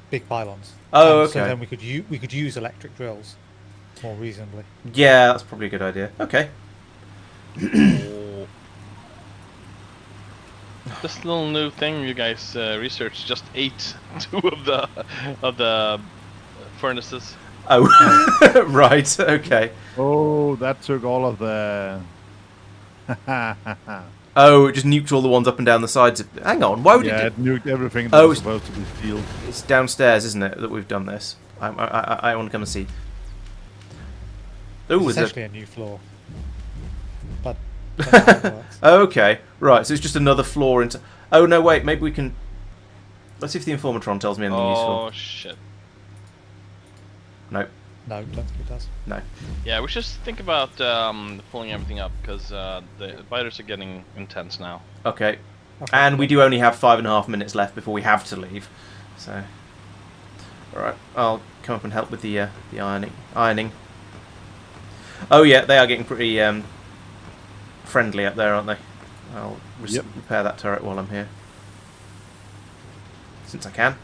Big pylons. Oh, okay. So then we could use electric drills more reasonably. Yeah, that's probably a good idea. Okay. This little new thing you guys researched just ate 2 of the furnaces. Oh, right. Okay. Oh, that took all of the... Oh, it just nuked all the ones up and down the sides. Hang on, why would it nuked everything that Oh, was supposed to be sealed. It's downstairs, isn't it, that we've done this? I want to come and see. Oh, It's is it? essentially a new floor. But that's how it works. Okay, right. So it's just another floor into. Oh no, wait. Maybe we can. Let's see if the Informatron tells me anything useful. Oh shit. Nope. No, don't think it does. No. Yeah, we should think about pulling everything up because the biters are getting intense now. Okay. And we do only have 5.5 minutes left before we have to leave. So. All right. I'll come up and help with the ironing. Oh yeah, they are getting pretty friendly up there, aren't they? I'll repair that turret while I'm here, since I can.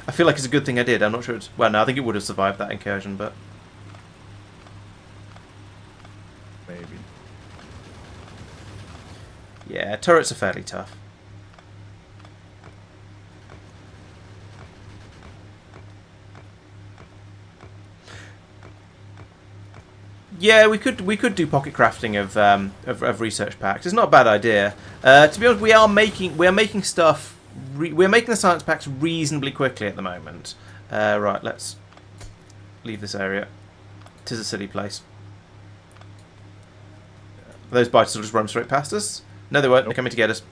I feel like it's a good thing I did. I'm not sure it's... Well, no, I think it would have survived that incursion, but... Maybe. Yeah, turrets are fairly tough. Yeah, we could do pocket crafting of research packs. It's not a bad idea. To be honest, we are making stuff. We're making the science packs reasonably quickly at the moment. Right, let's leave this area. 'Tis a silly place. Those biters will just run straight past us. No, they won't. They're coming to get us.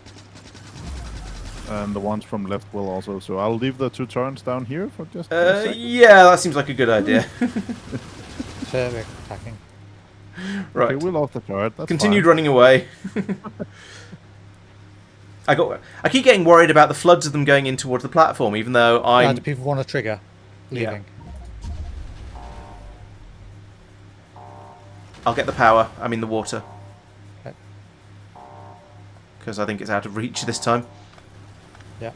And the ones from left will also. So I'll leave the 2 turrets down here for just a second. Yeah, that seems like a good idea. Fair bit attacking. Right. Okay, we lost the turret. That's Continued fine. running away. I keep getting worried about the floods of them going in towards the platform, even though Do people want to trigger leaving? I'll get the power. I mean the water. Okay. Because I think it's out of reach this time. Yeah.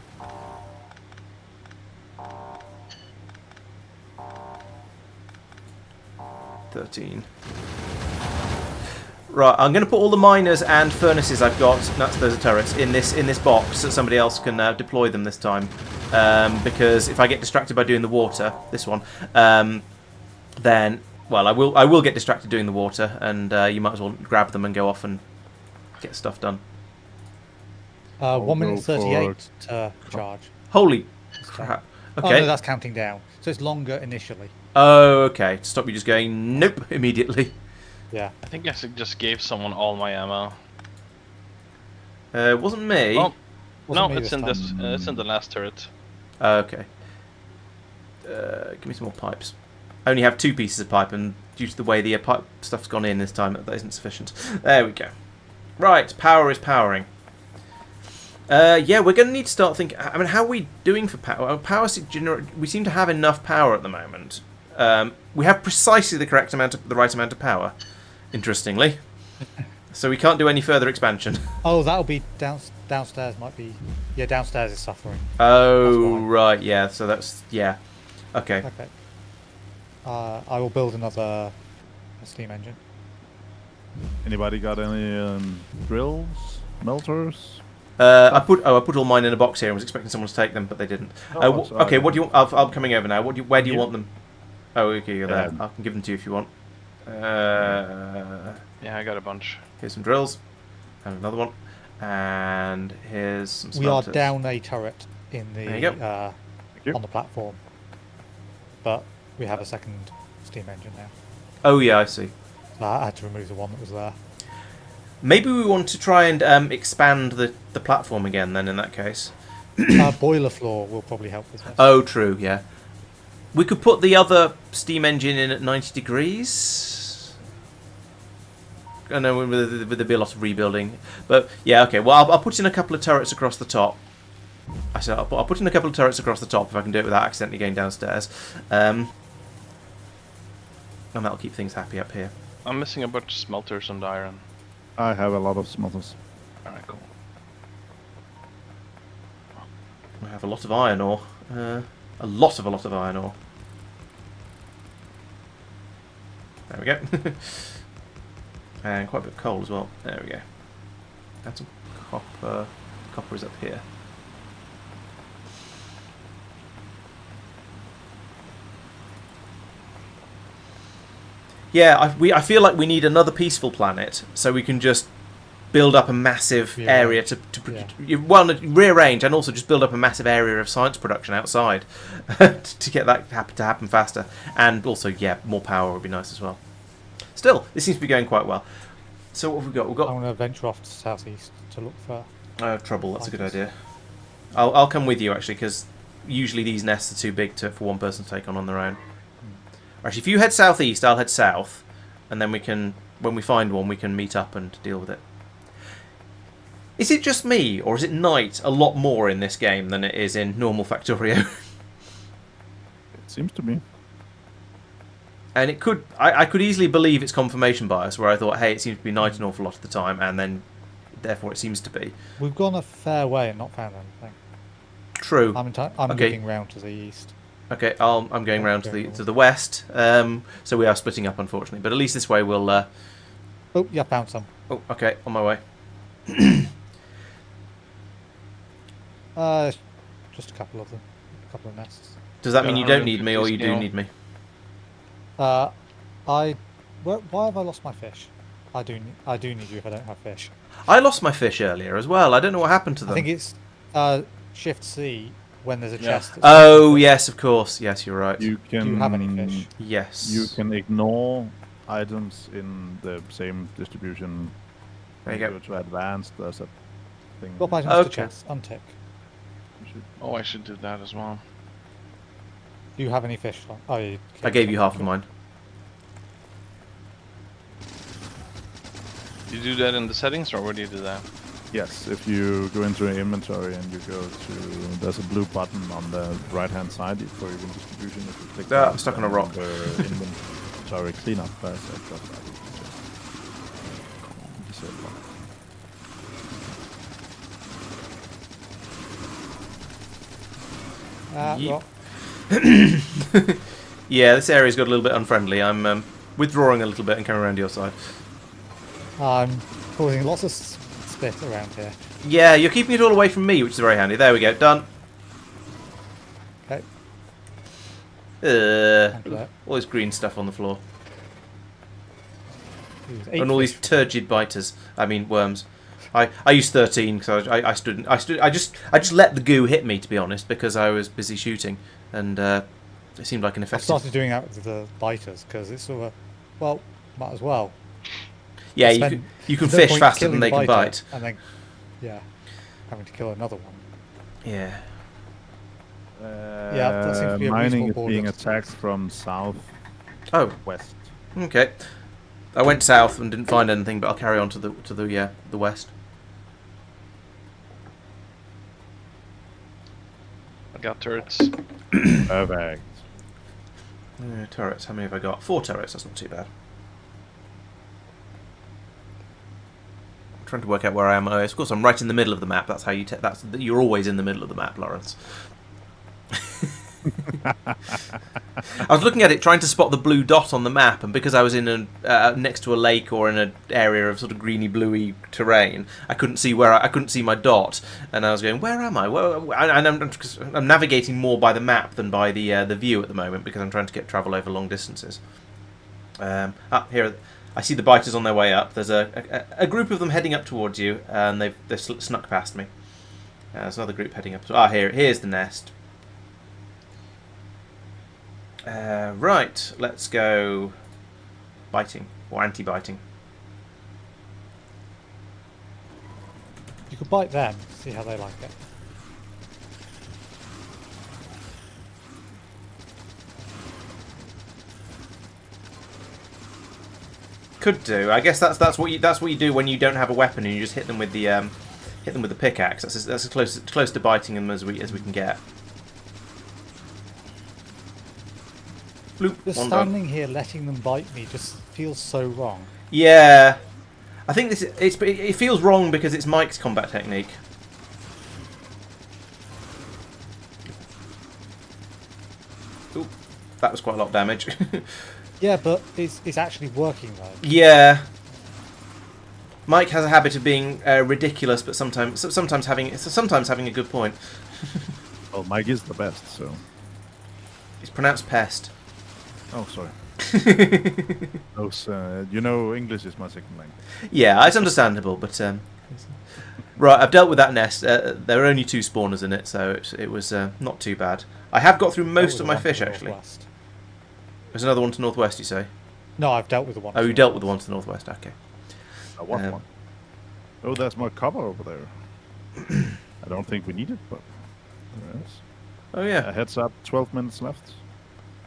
$13. Right, I'm going to put all the miners and furnaces I've got, those are turrets, in this box so somebody else can deploy them this time. Because if I get distracted by doing the water, this one, then, well, I will get distracted doing the water, and you might as well grab them and go off and get stuff done. 1 minute 38 to charge. Holy crap. Oh Okay. no, that's counting down. So it's longer initially. Oh, okay. To stop you just going, nope, immediately. Yeah. I think I just gave someone all my ammo. It wasn't me. Well, Wasn't no, me it's this in time. this. It's in the last turret. Okay. Give me some more pipes. I only have 2 pieces of pipe, and due to the way the pipe stuff's gone in this time, that isn't sufficient. There we go. Right, power is powering. Yeah, we're going to need to start thinking... I mean, how are we doing for power? We seem to have enough power at the moment. We have precisely the right amount of power, interestingly. So we can't do any further expansion. Oh, that'll be downstairs. Might be. Yeah, downstairs is suffering. Oh, That's why. right, yeah. So that's... Yeah. Okay. Okay. I will build another steam engine. Anybody got any drills, melters? I put all mine in a box here and was expecting someone to take them, but they didn't. Oh, sorry. Okay, what do you? I'm coming over now. Where do you want them? Oh, okay, you're there. I can give them to you if you want. Yeah, I got a bunch. Here's some drills, and another one, and here's some We are smelters. down a turret in There you the you. on the platform, but we have a second steam engine now. Oh yeah, I see. So I had to remove the one that was there. Maybe we want to try and expand the platform again. Then in that case. Boiler floor will probably help with this. Oh, true. Yeah. We could put the other steam engine in at 90 degrees. I know there'd be a lot of rebuilding, but yeah, okay. Well, I'll put in a couple of turrets across the top. I said I'll put in a couple of turrets across the top if I can do it without accidentally going downstairs, and that'll keep things happy up here. I'm missing a bunch of smelters and iron. I have a lot of smelters. Alright, cool. I have a lot of iron ore. A lot of iron ore. There we go. And quite a bit of coal as well. There we go. Add some copper. Copper is up here. Yeah, I feel like we need another peaceful planet so we can just build up a massive area to well, rearrange and also just build up a massive area of science production outside to get that to happen faster. And also, yeah, more power would be nice as well. Still, this seems to be going quite well. So what have we got? We've got I'm going to venture off to southeast to look for. trouble. That's a good idea. I'll come with you actually, because usually these nests are too big for one person to take on their own. Actually, if you head southeast, I'll head south, and then we can, when we find one, we can meet up and deal with it. Is it just me, or is it night a lot more in this game than it is in normal Factorio? It seems to be. And it could, I could easily believe it's confirmation bias, where I thought, hey, it seems to be night an awful lot of the time, and then, therefore, it seems to be. We've gone a fair way and not found anything. True. I'm Okay. moving round to the east. Okay, I'm going round to the west. So we are splitting up, unfortunately. But at least this way we'll. Oh, yeah, found some. Oh, okay, on my way. Just a couple of them. A couple of nests. Does that mean you don't need 150 me, or you do scale. need me? Why have I lost my fish? I do need you if I don't have fish. I lost my fish earlier as well. I don't know what happened to them. I think it's Shift C when there's a Yeah. chest. Oh yes, of course. Yes, you're right. You can. Do you have any fish? Yes. You can ignore items in the same distribution. There you go. To advanced, there's a thing. Drop items Okay. to chest. Untick. You should- Oh, I should do that as well. Do you have any fish? Oh, you I gave you half of mine. Do you do that in the settings, or where do you do that? Yes, if you go into your inventory and you go to, there's a blue button on the right-hand side for even distribution. If you click Ah, that, I'm stuck on a then rock. the inventory cleanup first. Disable Ye- Well, Yeah, this area's got a little bit unfriendly. I'm withdrawing a little bit and coming around your side. I'm causing lots of spit around here. Yeah, you're keeping it all away from me, which is very handy. There we go, done. Okay. All this green stuff on the floor. Use And all these turgid biters. I mean, worms. I used 13 because I just let the goo hit me, to be honest, because I was busy shooting, and it seemed like an I effective. started doing that with the biters because it's sort of, well, might as well. Yeah, Spend- you can there's no fish point faster than killing they the can biter bite. And then, yeah, having to kill another one. Yeah. Yeah, that seems to be a mining reasonable is being border. attacked from south Oh, west. okay. I went south and didn't find anything, but I'll carry on to the west. I got turrets. Perfect. Turrets. How many have I got? 4 turrets. That's not too bad. I'm trying to work out where I am. Oh, of course, I'm right in the middle of the map. That's how you. You're always in the middle of the map, Laurence. I was looking at it, trying to spot the blue dot on the map, and because I was in next to a lake or in an area of sort of greeny, bluey terrain, I couldn't see I couldn't see my dot, and I was going, "Where am I?" Well, and I'm navigating more by the map than by the view at the moment because I'm trying to travel over long distances. Up here, I see the biters on their way up. There's a group of them heading up towards you, and they've snuck past me. There's another group heading up. Here's the nest. Right, let's go biting or anti-biting. You could bite them, see how they like it. Could do. I guess that's what you do when you don't have a weapon and you just hit them with the pickaxe. That's as close to biting them as we can get. Bloop, Just one done. standing here letting them bite me just feels so wrong. Yeah, I think it feels wrong because it's Mike's combat technique. Ooh, that was quite a lot of damage. Yeah, but it's actually working though. Yeah. Mike has a habit of being ridiculous, but sometimes having a good point. Well, Mike is the best, so. It's pronounced pest. Oh, sorry. Those, English is my second language. Yeah, it's understandable, but right, I've dealt with that nest. There are only 2 spawners in it, so it was not too bad. I have got through That most was of the my one to fish the actually. northwest. There's another one to northwest, you say? No, I've dealt with the one. Oh, to you the dealt with the one northwest. to the northwest. Okay. What Um, one? Oh, there's more cover over there. I don't think we need it, but there is. Oh yeah. Heads up, 12 minutes left.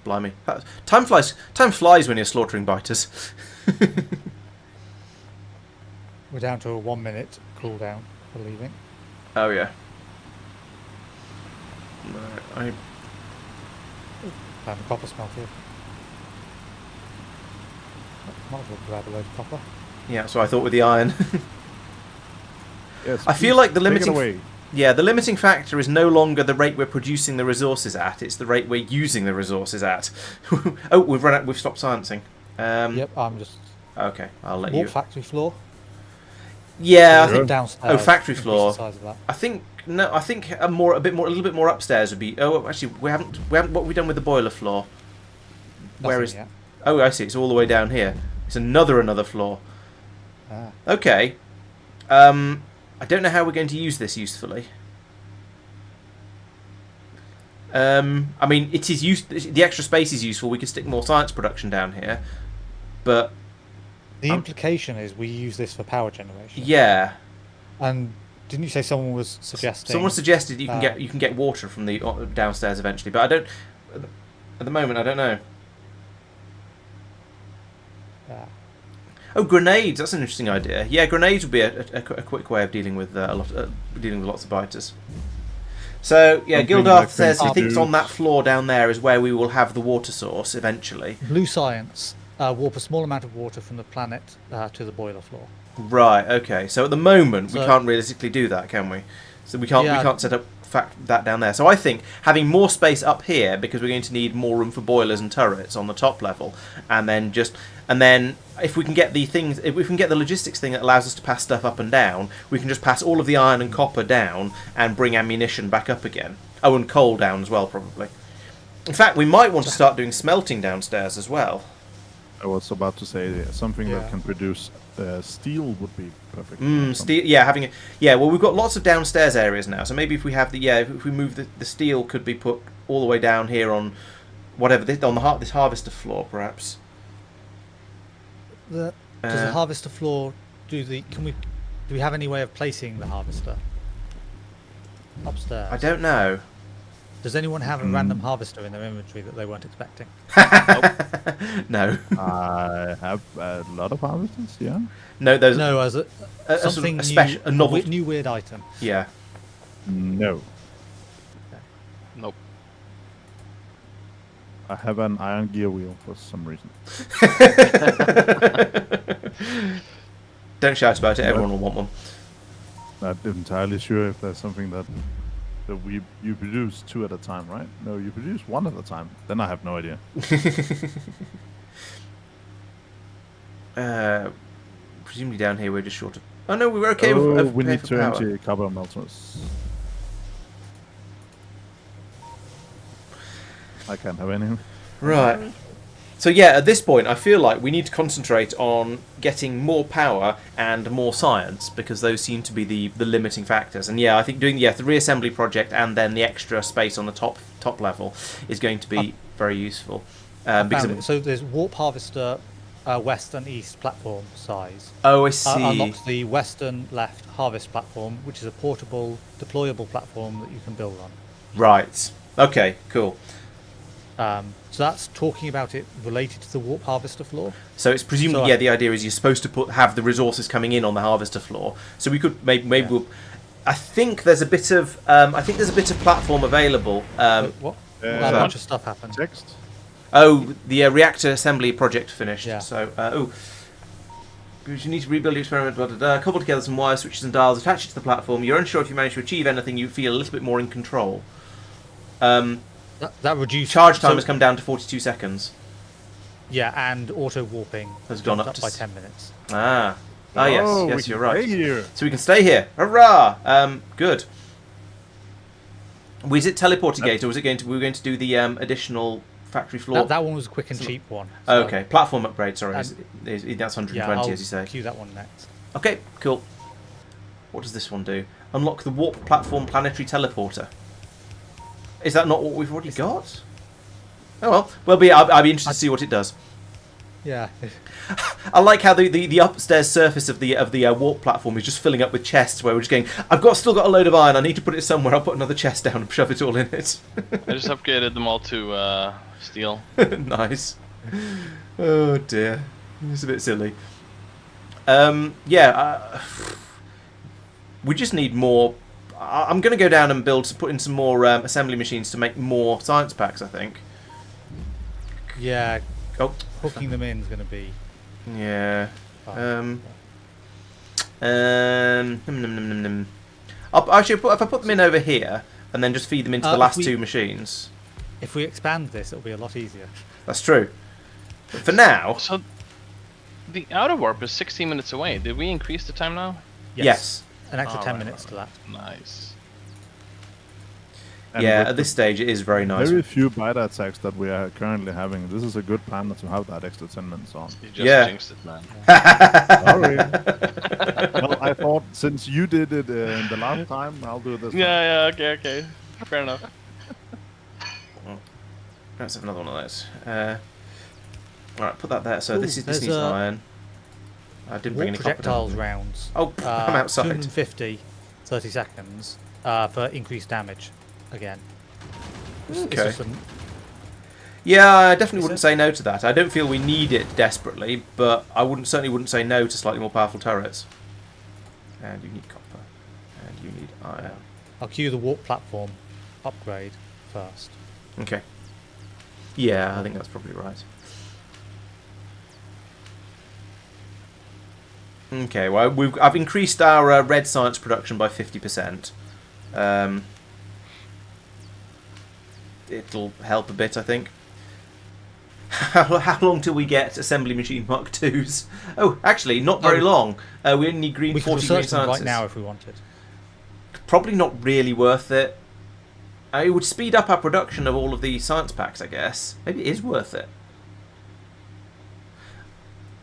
Blimey. Time flies. Time flies when you're slaughtering biters. We're down to a 1 minute cooldown for leaving. Oh yeah. I Found a copper smelter. Might as well grab a load of copper. yeah. So I thought with the iron. Yes. I feel please, like the take it limiting. away. Yeah, the limiting factor is no longer the rate we're producing the resources at; it's the rate we're using the resources at. Oh, we've run out. We've stopped sciencing. Yep, I'm just Okay, I'll let warp you. factory floor. Yeah, I Sure. think. Downstairs. Oh, factory increase floor. The size of that. I think no. I think a little bit more upstairs would be. Oh, actually, we haven't. What have we done with the boiler floor? Where Nothing is? yet. Oh, I see. It's all the way down here. It's another floor. Ah. Okay. I don't know how we're going to use this usefully. I mean, it is the extra space is useful. We could stick more science production down here, but The implication is we use this for power generation. yeah. And didn't you say someone was suggesting? Someone suggested you can get water from the downstairs eventually, but I don't. At the moment, I don't know. Yeah. Oh, grenades! That's an interesting idea. Yeah, grenades would be a quick way of dealing with dealing with lots of biters. So yeah, Something Gildarth like says he things thinks to on that floor down there is where we will have the water source eventually. Blue science. Warp a small amount of water from the planet to the boiler floor. Right. Okay. So at the moment we So- can't realistically do that, can we? So we can't Yeah. set up that down there. So I think having more space up here because we're going to need more room for boilers and turrets on the top level, and then if we can get if we can get the logistics thing that allows us to pass stuff up and down, we can just pass all of the iron and copper down and bring ammunition back up again. Oh, and coal down as well, probably. In fact, we might want to start doing smelting downstairs as well. I was about to say something Yeah. that can produce steel would be perfect. Steel, yeah, well, we've got lots of downstairs areas now, so maybe if we have if we move the steel could be put all the way down here on whatever on this harvester floor, perhaps. Does the harvester floor do we have any way of placing the harvester upstairs? I don't know. Does anyone have a random harvester in their inventory that they weren't expecting? No, I have a lot of harvesters, yeah. no, there's No, as sort of something a special, a novel. new weird item. Yeah. No. Nope. I have an iron gear wheel for some reason. Don't shout about it. Everyone will want one. Not entirely sure if there's something that you produce 2 at a time, right? No, you produce 1 at a time. Then I have no idea. Presumably down here we're just short of. Oh no, we were okay Oh, with. we okay need for to power. empty copper melters. I can't have any. Right. So yeah, at this point, I feel like we need to concentrate on getting more power and more science because those seem to be the limiting factors. And yeah, I think doing the reassembly project and then the extra space on the top level is going to be very useful. Because So there's warp harvester, west and east platform size. oh, I see. Unlocks the western left harvest platform, which is a portable, deployable platform that you can build on. Right. Okay. Cool. So that's talking about it related to the warp harvester floor. So it's presumably So, the idea is you're supposed to have the resources coming in on the harvester floor. So we could maybe Yeah. we'll. I think there's a bit of platform available. What? Yeah. A bunch of stuff happened. Text? Oh, the reactor assembly project finished. Yeah. So, you need to rebuild your experiment, blah, blah, blah. Couple together some wires, switches and dials, attach it to the platform. You're unsure if you manage to achieve anything, you feel a little bit more in control. That reduced Charge time has come down to 42 seconds. Yeah, and auto warping Has gone jumped up to by s- 10 minutes. Ah, Oh, yes, we can you're right. stay here. So we can stay here. Hurrah! Good. Was it teleporter gate, or was it we were going to do the additional factory floor? That one was a quick and cheap one. Oh, so- okay, platform upgrade. Sorry, Um, that's 120 Yeah, I'll as you say. cue that one next. Okay, cool. What does this one do? Unlock the warp platform planetary teleporter. Is that not what we've already got? Oh well. I'll be interested to see what it does. Yeah. I like how the upstairs surface of the warp platform is just filling up with chests where we're just going. Still got a load of iron. I need to put it somewhere. I'll put another chest down and shove it all in it. I just upgraded them all to steel. Nice. Oh dear, it's a bit silly. We just need more. I'm going to go down and put in some more assembly machines to make more science packs. I think. Yeah, Oh, hooking them in is going to be... yeah. fun. Actually, if I put them in over here and then just feed them into the last two machines. If we expand this, it'll be a lot easier. That's true. But for now... So, the outer warp is 16 minutes away. Did we increase the time now? Yes. An extra 10 minutes to that. Nice. And Yeah, with at this stage it is very nice. very few biter attacks that we are currently having. This is a good plan to have that extra 10 minutes on. You just Yeah. jinxed it, man. Sorry. Well, I thought since you did it in the last time, I'll do this. Yeah, okay. Fair enough. Let's have another one of those. Alright, put that there. So Ooh, this there's needs a iron. I didn't bring Warp any copper. projectiles rounds. Oh, I'm outside. 250, 30 seconds for increased damage again. It's Okay. just Yeah, I definitely Is wouldn't it? say no to that. I don't feel we need it desperately, but I certainly wouldn't say no to slightly more powerful turrets. And you need copper. And you need iron. I'll queue the warp platform upgrade first. Okay. Yeah, I think that's probably right. Okay, well, I've increased our red science production by 50%. It'll help a bit, I think. How long till we get assembly machine Mark IIs? Oh, actually, not very long. We only need green We could 40 green research them right sciences. now if we wanted. Probably not really worth it. It would speed up our production of all of the science packs, I guess. Maybe it is worth it.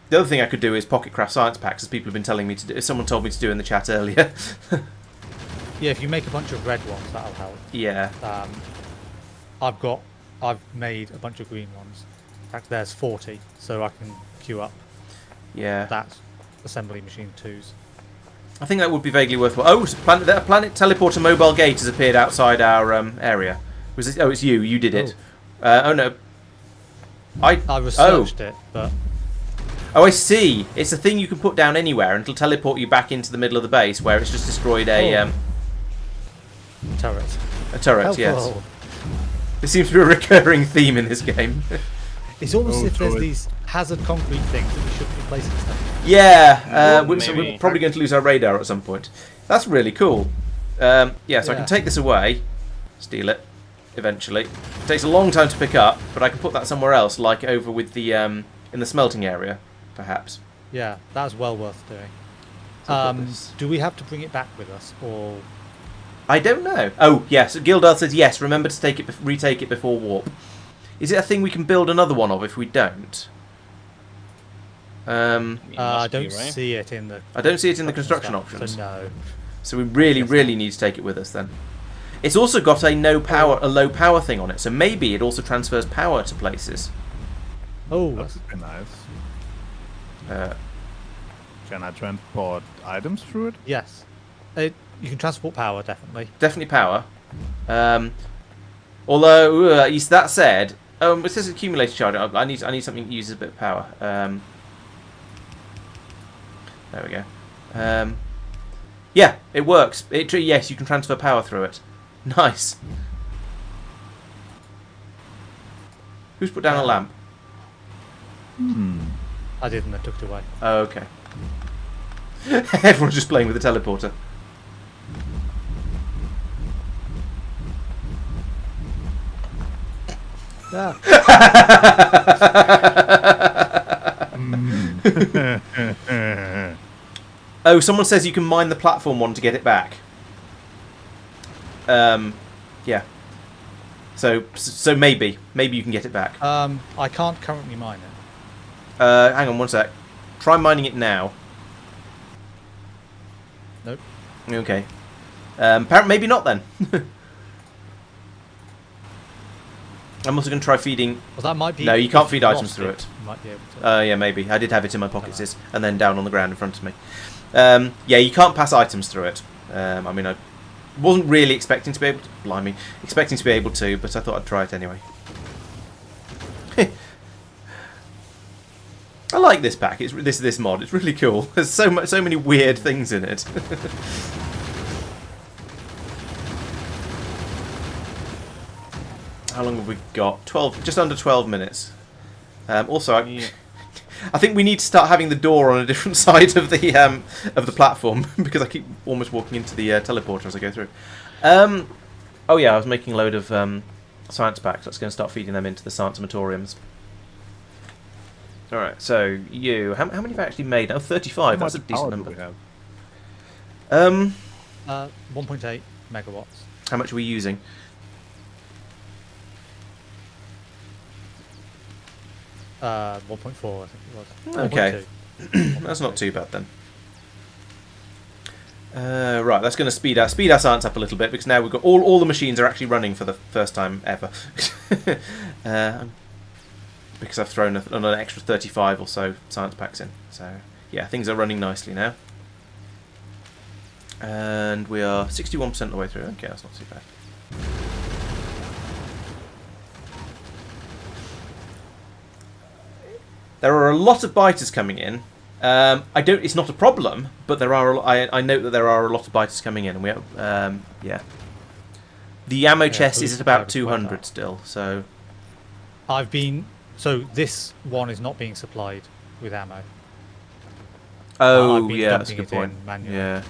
The other thing I could do is pocket craft science packs, as people have been telling me to do. Someone told me to do in the chat earlier. Yeah, if you make a bunch of red ones, that'll help. Yeah. I've made a bunch of green ones. In fact, there's 40, so I can queue up Yeah. that assembly machine 2s. I think that would be vaguely worthwhile. Oh, planet teleporter mobile gate has appeared outside our area. Was it? Oh, it's you. You did it. Oh no. I researched it, but Oh, I see. It's a thing you can put down anywhere, and it'll teleport you back into the middle of the base where it's just destroyed a turret. a turret. Yes. Helpful. It seems to be a recurring theme in this game. It's almost as if there's sorry. these hazard concrete things that we shouldn't be placing stuff. Yeah, Well, so maybe. we're probably going to lose our radar at some point. That's really cool. Yeah, so I Yeah. can take this away, steal it, eventually. It takes a long time to pick up, but I can put that somewhere else, like over with the in the smelting area, perhaps. Yeah, that's well worth doing. So I'll put this- Do we have to bring it back with us, or I don't know. Oh, yes, Gildar says yes. Remember to take it, retake it before warp. Is it a thing we can build another one of if we don't? You I must be, don't right? see it in the. I don't see it in the construction stuff, options. So no. So we really need to take it with us then. It's also got a low power thing on it, so maybe it also transfers power to places. Oh, That would be nice. Can I transport items through it? yes. You can transport power, definitely. Definitely power. Although, that said, it says accumulator charge. I need something that uses a bit of power. There we go. Yeah, it works. Yes, you can transfer power through it. Nice. Who's put down a lamp? I didn't. I took it away. Oh, okay. Everyone's just playing with the teleporter. Yeah. Oh, someone says you can mine the platform one to get it back. Yeah. So maybe you can get it back. I can't currently mine it. Hang on one sec. Try mining it now. Nope. Okay. Apparently, maybe not then. I'm also going to try feeding. Well, that might be. No, you can't if feed you've items lost through it. You might be able to. Yeah, maybe. I did have it in my pockets, and then down on the ground in front of me. Yeah, you can't pass items through it. I mean, I wasn't really expecting to be able to. Blimey, expecting to be able to, but I thought I'd try it anyway. I like this pack. It's this mod. It's really cool. There's so many weird things in it. How long have we got? 12, just under 12 minutes. Also, I think we need to start having the door on a different side of the platform because I keep almost walking into the teleporter as I go through. Oh yeah, I was making a load of science packs. Let's go and start feeding them into the science amatoriums. All right, so you, how many have I actually made? Oh, 35. That's a decent number. 1.8 megawatts. How much are we using? Uh, 1.4, I think it was. Okay. 1.2. That's not too bad then. Right, that's going to speed our science up a little bit because now we've got all the machines are actually running for the first time ever. Because I've thrown an extra 35 or so science packs in. So yeah, things are running nicely now. And we are 61% of the way through. Okay, that's not too bad. There are a lot of biters coming in. It's not a problem, but there are. I note that there are a lot of biters coming in, and we have. Yeah. The ammo chest is at about 200 still. So. So this one is not being supplied with ammo. Oh I've been yeah, that's a dumping good it point. in manually. Yeah.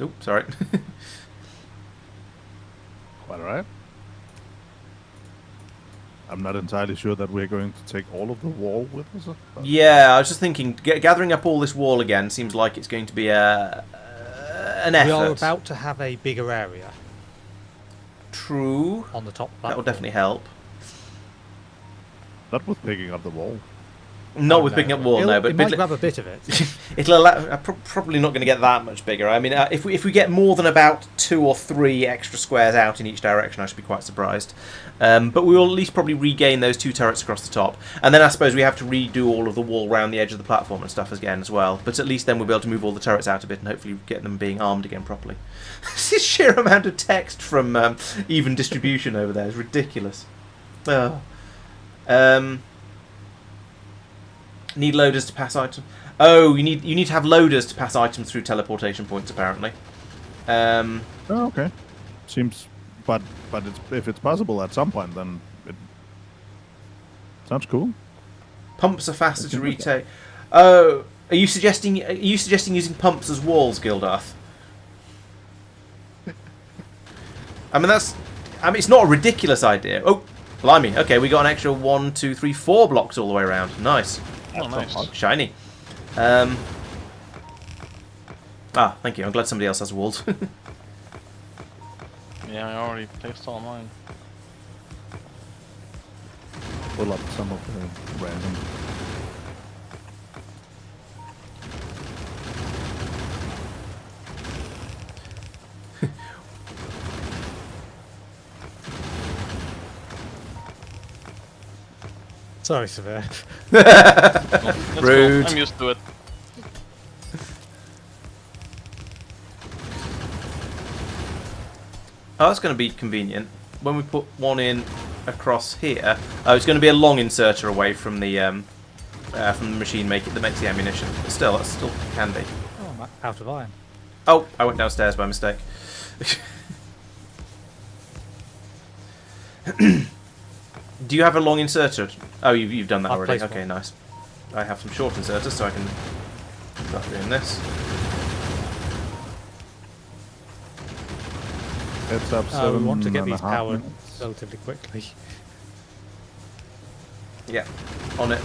Oops, sorry. Quite alright. I'm not entirely sure that we're going to take all of the wall with us. Yeah, I was just thinking, gathering up all this wall again seems like it's going to be an effort. We are about to have a bigger area True. on the top platform. That will definitely help. Not with picking up the wall. Not with picking up wall, no, but it might grab a bit of it. it'll allow. Probably not going to get that much bigger. I mean, if we get more than about 2 or 3 extra squares out in each direction, I should be quite surprised. But we will at least probably regain those 2 turrets across the top, and then I suppose we have to redo all of the wall around the edge of the platform and stuff again as well. But at least then we'll be able to move all the turrets out a bit and hopefully get them being armed again properly. This sheer amount of text from even distribution over there is ridiculous. Oh. Need loaders to pass items. Oh, you need to have loaders to pass items through teleportation points, apparently. Oh, okay. Seems, but if it's possible at some point, then it sounds cool. Pumps are faster to retake. Oh, are you suggesting using pumps as walls, Gildarth? I mean it's not a ridiculous idea. Oh, blimey. Okay, we got an extra 1, 2, 3, 4 blocks all the way around. Nice. Oh, nice. Shiny. Thank you. I'm glad somebody else has walls. Yeah, I already placed all mine. Pull up some of the random. Sorry, Safir. That's Rude. Cool. I'm used to it. Oh, that's going to be convenient. When we put one in across here, it's going to be a long inserter away from the machine that makes the ammunition. But still, that's still handy. Oh, I'm out of iron. Oh, I went downstairs by mistake. Do you have a long inserter? Oh, you've done that I've already. placed Okay, one. nice. I have some short inserters, so I can start doing this. It's up We want to get these 7.5 powered minutes. relatively quickly. Yeah, on it.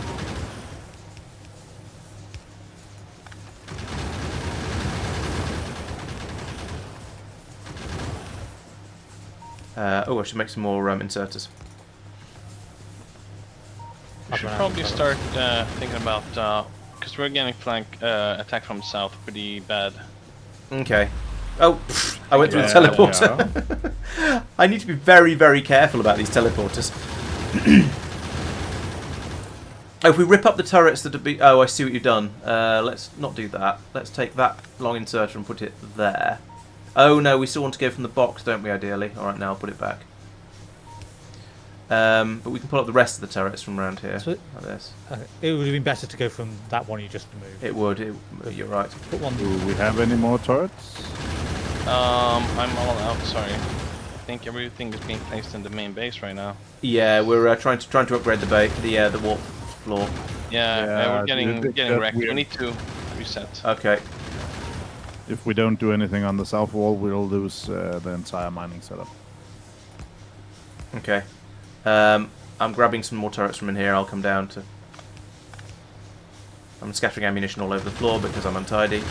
I should make some more inserters. We should probably start thinking about because we're getting attacked from the south pretty bad. Okay. Oh, pfft, I went through the Yeah, teleporter. I need to be very, very careful about these teleporters. Oh, if we rip up the turrets that would be... Oh, I see what you've done. Let's not do that. Let's take that long inserter and put it there. Oh, no, we still want to go from the box, don't we, ideally? Alright, now I'll put it back. But we can pull up the rest of the turrets from around here. So- Like this. It would have been better to go from that one you just removed. It would. You're right. Put one. Do we have any more turrets? I'm all out. Sorry. think everything is being placed in the main base right now. Yeah, we're trying to upgrade the warp floor. Yeah, we're getting that's wrecked. We weird. need to reset. Okay. If we don't do anything on the south wall, we'll lose the entire mining setup. Okay. I'm grabbing some more turrets from in here. I'll come down to. I'm scattering ammunition all over the floor because I'm untidy.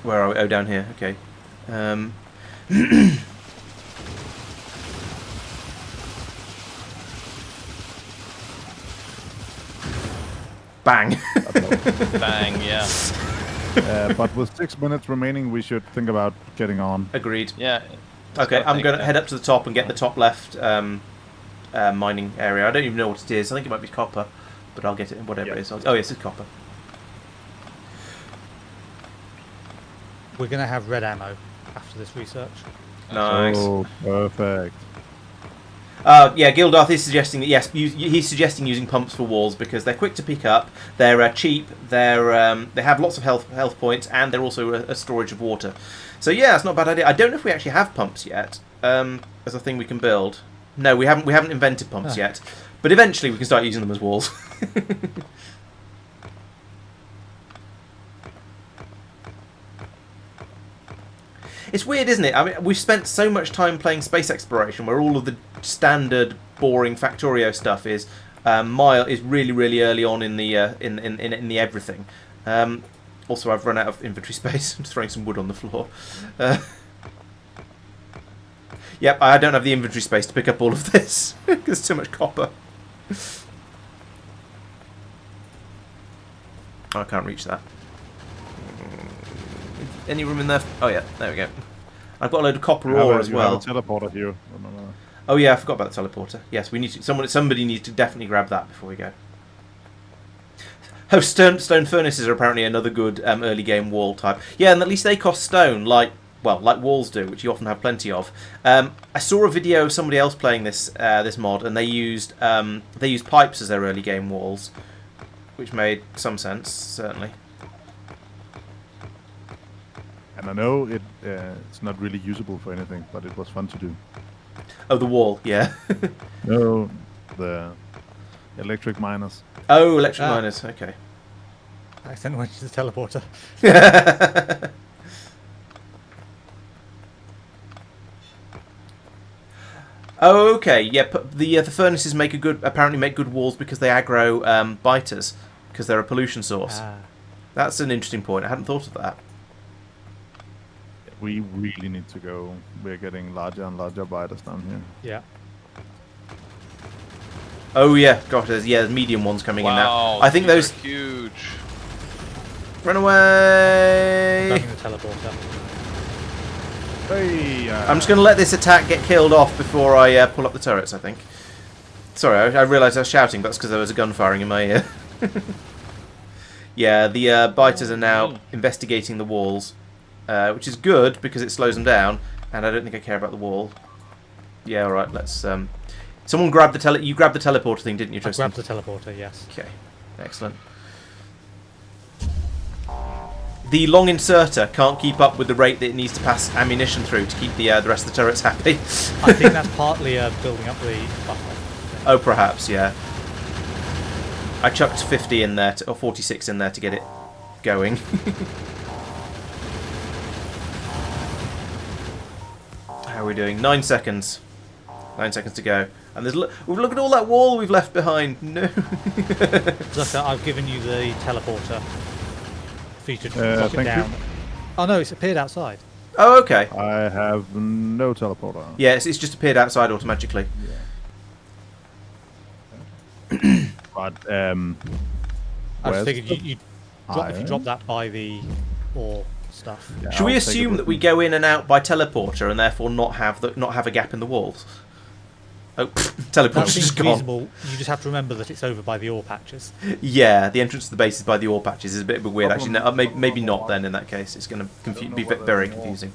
Where are we? Oh, down here. Okay. Bang. Bang, yeah. But with 6 minutes remaining, we should think about getting on. Agreed. Yeah. Okay, I'm going to head up to the top and get the top left mining area. I don't even know what it is. I think it might be copper, but I'll get it in whatever it is. Oh, yes, it's copper. We're going to have red ammo after this research. Nice. Oh, perfect. Yeah, Gildarth is suggesting that yes, he's suggesting using pumps for walls because they're quick to pick up, they're cheap, they have lots of health points, and they're also a storage of water. So yeah, it's not a bad idea. I don't know if we actually have pumps yet as a thing we can build. No, we haven't invented pumps yet, but eventually we can start using them as walls. It's weird, isn't it? I mean, we've spent so much time playing space exploration, where all of the standard, boring Factorio stuff is really, really early on in the in the everything. Also, I've run out of inventory space. I'm just throwing some wood on the floor. Yep, I don't have the inventory space to pick up all of this. There's too much copper. Oh, I can't reach that. Any room in there? Oh yeah, there we go. I've got a load of copper ore as well. You have a teleporter here. Oh yeah, I forgot about the teleporter. Yes, we need to. Somebody needs to definitely grab that before we go. Oh, stone furnaces are apparently another good early game wall type. Yeah, and at least they cost stone, like walls do, which you often have plenty of. I saw a video of somebody else playing this mod, and they used pipes as their early game walls, which made some sense, certainly. And I know it's not really usable for anything, but it was fun to do. Oh, the wall, yeah. No, the electric miners. Oh, electric miners, okay. I accidentally went to the teleporter. Oh, okay. Yeah, the furnaces apparently make good walls because they aggro biters because they're a pollution source. That's an interesting point. I hadn't thought of that. We really need to go. We're getting larger and larger biters down here. Yeah. Oh yeah, gosh, there's medium ones coming in now. Wow, I think those are huge. Run away. Grabbing the teleporter. Hey! I'm just going to let this attack get killed off before I pull up the turrets, I think. Sorry, I realised I was shouting, but that's because there was a gun firing in my ear. Yeah, the biters are now investigating the walls, which is good because it slows them down, and I don't think I care about the wall. Yeah, alright, let's... Someone grabbed the you grabbed the teleporter thing, didn't you, Tristan? I grabbed the teleporter, yes. Okay, excellent. The long inserter can't keep up with the rate that it needs to pass ammunition through to keep the rest of the turrets happy. I think that's partly building up the buffer. Oh, perhaps, yeah. I chucked 50 in there, or 46 in there to get it going. How are we doing? 9 seconds. 9 seconds to go. And there's look at all that wall we've left behind. No. Zucker, I've given you the teleporter for you to drop it down. Oh no, it's appeared outside. Oh, okay. I have no teleporter. Yeah, it's just appeared outside automatically. Yeah. But I just figured the you if you drop that by the ore stuff. Yeah, Should we I'll take assume it that with we me. go in and out by teleporter and therefore not have a gap in the walls? Oh, That teleporter's seems just gone. feasible. You just have to remember that it's over by the ore patches. Yeah, the entrance to the base is by the ore patches is a bit weird actually. No, Problem- maybe not then in that case. It's going to be what very there's more. confusing.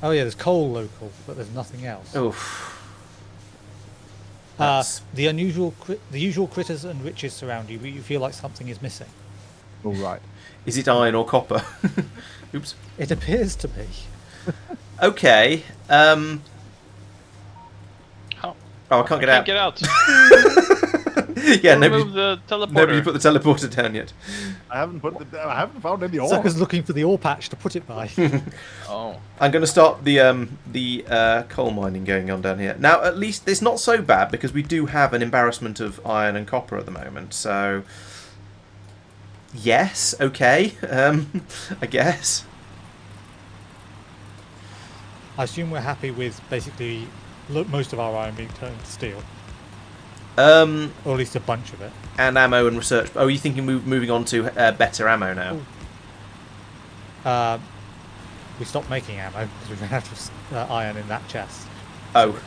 Oh yeah, there's coal local, but there's nothing else. Oof. That's- The usual critters and riches surround you, but you feel like something is missing. Oh, right. Is it iron or copper? Oops. It appears to be. Okay. How? Oh, I can't get out. Get out. Yeah, Remove the teleporter. nobody put the teleporter down yet. I haven't found any ore. Zucker's looking for the ore patch to put it by. Oh. I'm going to start the coal mining going on down here. Now, at least it's not so bad because we do have an embarrassment of iron and copper at the moment. So, yes, okay, I guess. I assume we're happy with basically most of our iron being turned to steel, Or or at least a bunch of it. And ammo and research. Oh, are you thinking moving on to better ammo now? We stopped making ammo because we ran out of iron in that chest. Oh,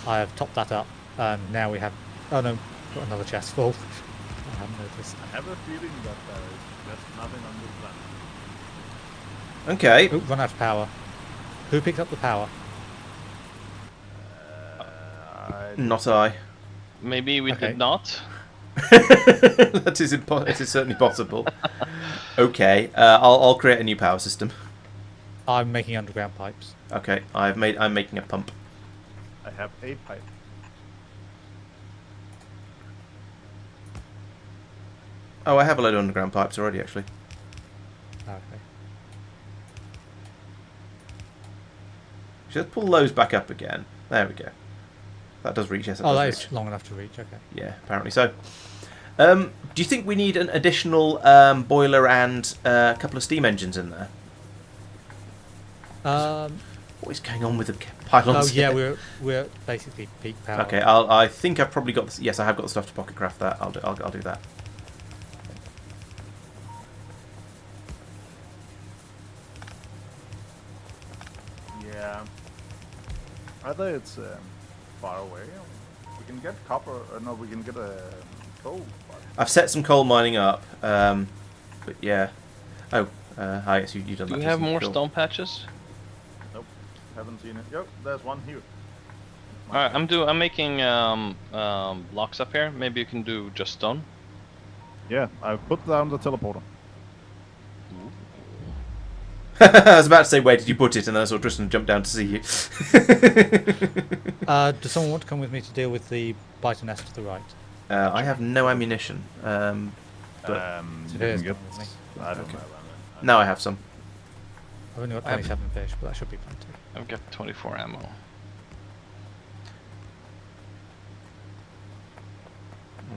I have topped that up, and now we have. Oh no, got another chest full. I haven't noticed. I have a feeling that there is just nothing on this planet. okay. Oop, run out of power. Who picked up the power? Not I. Maybe we Okay. did not. That is it is certainly possible. Okay, I'll create a new power system. I'm making underground pipes. Okay, I'm making a pump. I have a pipe. Oh, I have a load of underground pipes already, actually. Okay. Just pull those back up again. There we go. That does reach. Yes, Oh, that does is reach. long enough to reach. Okay. Yeah, apparently so. Do you think we need an additional boiler and a couple of steam engines in there? What is going on with the pylons? Oh yeah, here? we're basically peak power. Okay, I think I've probably got. Yes, I have got the stuff to pocket craft that. I'll do that. Yeah. Either it's far away. We can get copper. No, we can get a coal. But I've set some coal mining up. But yeah. Oh, hi. Yes, you done Do that. we have Tristan. more Cool. stone patches? nope, haven't seen it. Yep, there's one here. Alright, I'm making blocks up here. Maybe you can do just stone. Yeah, I've put down the teleporter. I was about to say, where did you put it? And then I saw Tristan jump down to see you. Does someone want to come with me to deal with the biter nest to the right? I have no ammunition. But You There's can get. one with me. I don't Okay. know. now I have some. I've only got I have- 27 fish, but that should be plenty. I've got 24 ammo.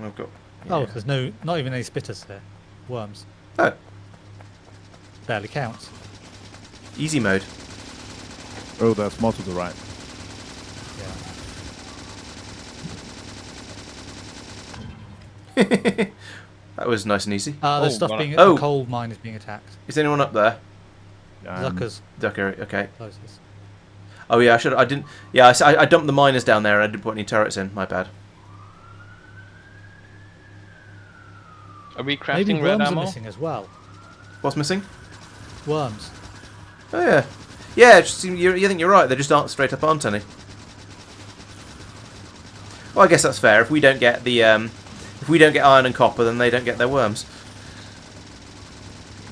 I've got. Oh, yeah. there's not even any spitters there. Worms. Oh, Barely counts. easy mode. Oh, there's more to the right. Yeah. That was nice and easy. There's Oh, stuff right. being. Oh. The coal mine is being attacked. Is anyone up there? Zucker's Ducker. Okay. closest. Oh yeah, I didn't. Yeah, I dumped the miners down there. And I didn't put any turrets in. My bad. Are we Maybe crafting red worms are ammo? missing as well. What's missing? Worms. Oh yeah. Yeah, you think you're right. They just aren't straight up, aren't any? Well, I guess that's fair. If we don't get the if we don't get iron and copper, then they don't get their worms.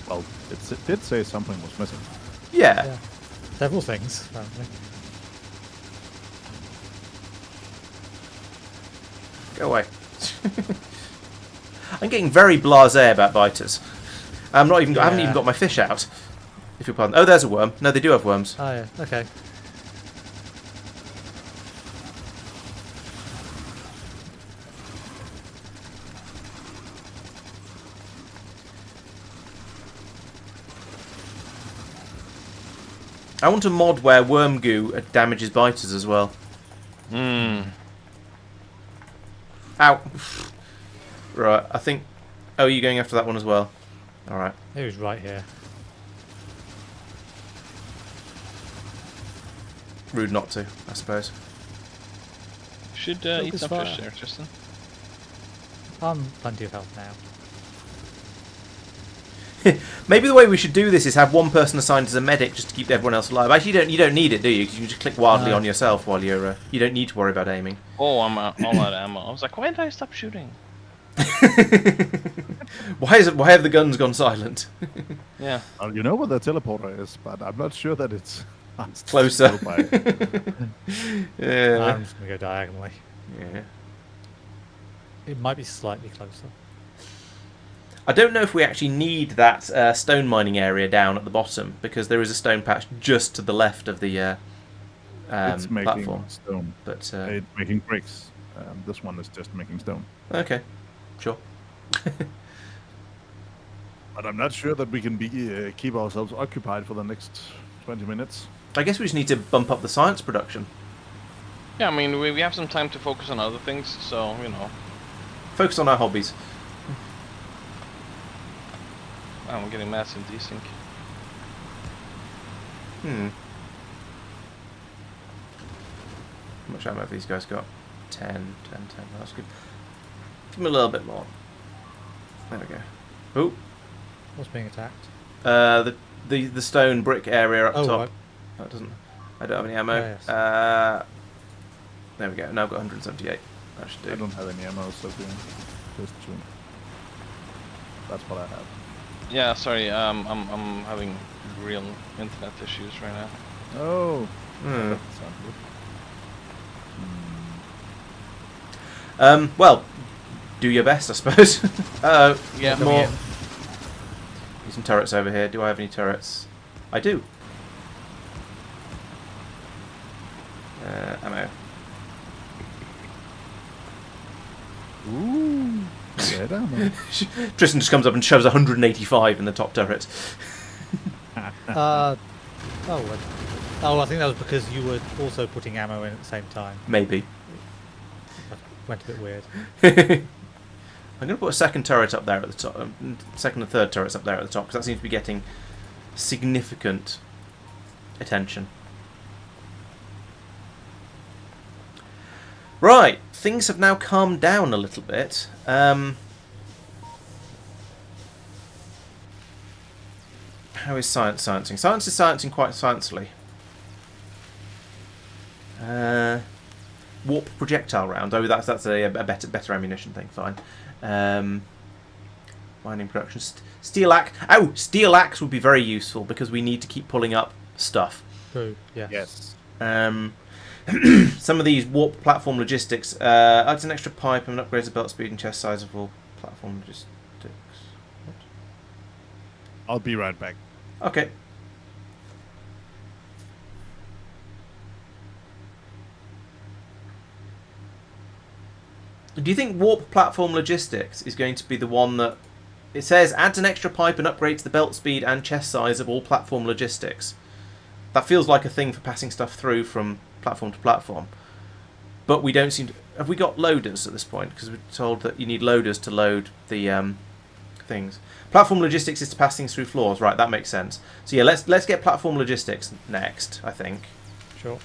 Well, it did say something was missing. Yeah. Yeah. Several things, apparently. Go away. I'm getting very blasé about biters. I haven't even got my fish out. If you'll pardon. Oh, there's a worm. No, they do have worms. Oh yeah, okay. I want a mod where worm goo damages biters as well. Hmm. Ow. Right, I think... Oh, are you going after that one as well? Alright. It was right here. Rude not to, I suppose. Should eat Focus some fire. fish there, Tristan. I'm plenty of health now. Maybe the way we should do this is have one person assigned as a medic just to keep everyone else alive. Actually, you don't need it, do you? 'Cause you can just click wildly No. on yourself while you're... you don't need to worry about aiming. Oh, I'm all out of ammo. I was like, why did I stop shooting? Why have the guns gone silent? Yeah. Well, you know where the teleporter is, but I'm not sure that it's Closer. still by. Yeah. I'm just going to go diagonally. Yeah. It might be slightly closer. I don't know if we actually need that stone mining area down at the bottom, because there is a stone patch just to the left of the It's making platform. stone. But It's making bricks. This one is just making stone. okay, sure. But I'm not sure that we can be keep ourselves occupied for the next 20 minutes. I guess we just need to bump up the science production. Yeah, I mean, we have some time to focus on other things, so, you know. Focus on our hobbies. Wow, I'm getting massive desync. Hmm. How much ammo have these guys got? 10, 10, 10. That's good. Give them a little bit more. There we go. Oh, What's being attacked? the stone brick area up Oh, top. right. That doesn't. I don't have any ammo. Oh, yes. There we go. Now I've got 178. That should I do. don't have any ammo, so just two. That's what I have. Yeah, sorry, I'm having real internet issues right now. Oh, Hmm. that sounds good. Well, do your best, I suppose. Yeah, more. in. Need some turrets over here. Do I have any turrets? I do. Ammo. Ooh, yeah, ammo. Tristan just comes up and shoves 185 in the top turret. I think that was because you were also putting ammo in at the same time. Maybe. That went a bit weird. I'm going to put a second turret up there at the top. Second and third turrets up there at the top, because that seems to be getting significant attention. Right, things have now calmed down a little bit. How is science sciencing? Science is sciencing quite sciencely. Warp projectile round. Oh, that's a better ammunition thing. Fine. Mining production. Steel axe. Oh, steel axe would be very useful because we need to keep pulling up stuff. True, yes. Yes. Some of these warp platform logistics. Adds an extra pipe and upgrades the belt speed and chest size of all platform logistics. What? I'll be right back. Okay. Do you think warp platform logistics is going to be the one that it says adds an extra pipe and upgrades the belt speed and chest size of all platform logistics? That feels like a thing for passing stuff through from platform to platform. But we don't seem to... Have we got loaders at this point? Because we're told that you need loaders to load the things. Platform logistics is to pass things through floors. Right, that makes sense. So yeah, let's get platform logistics next, I think. Sure.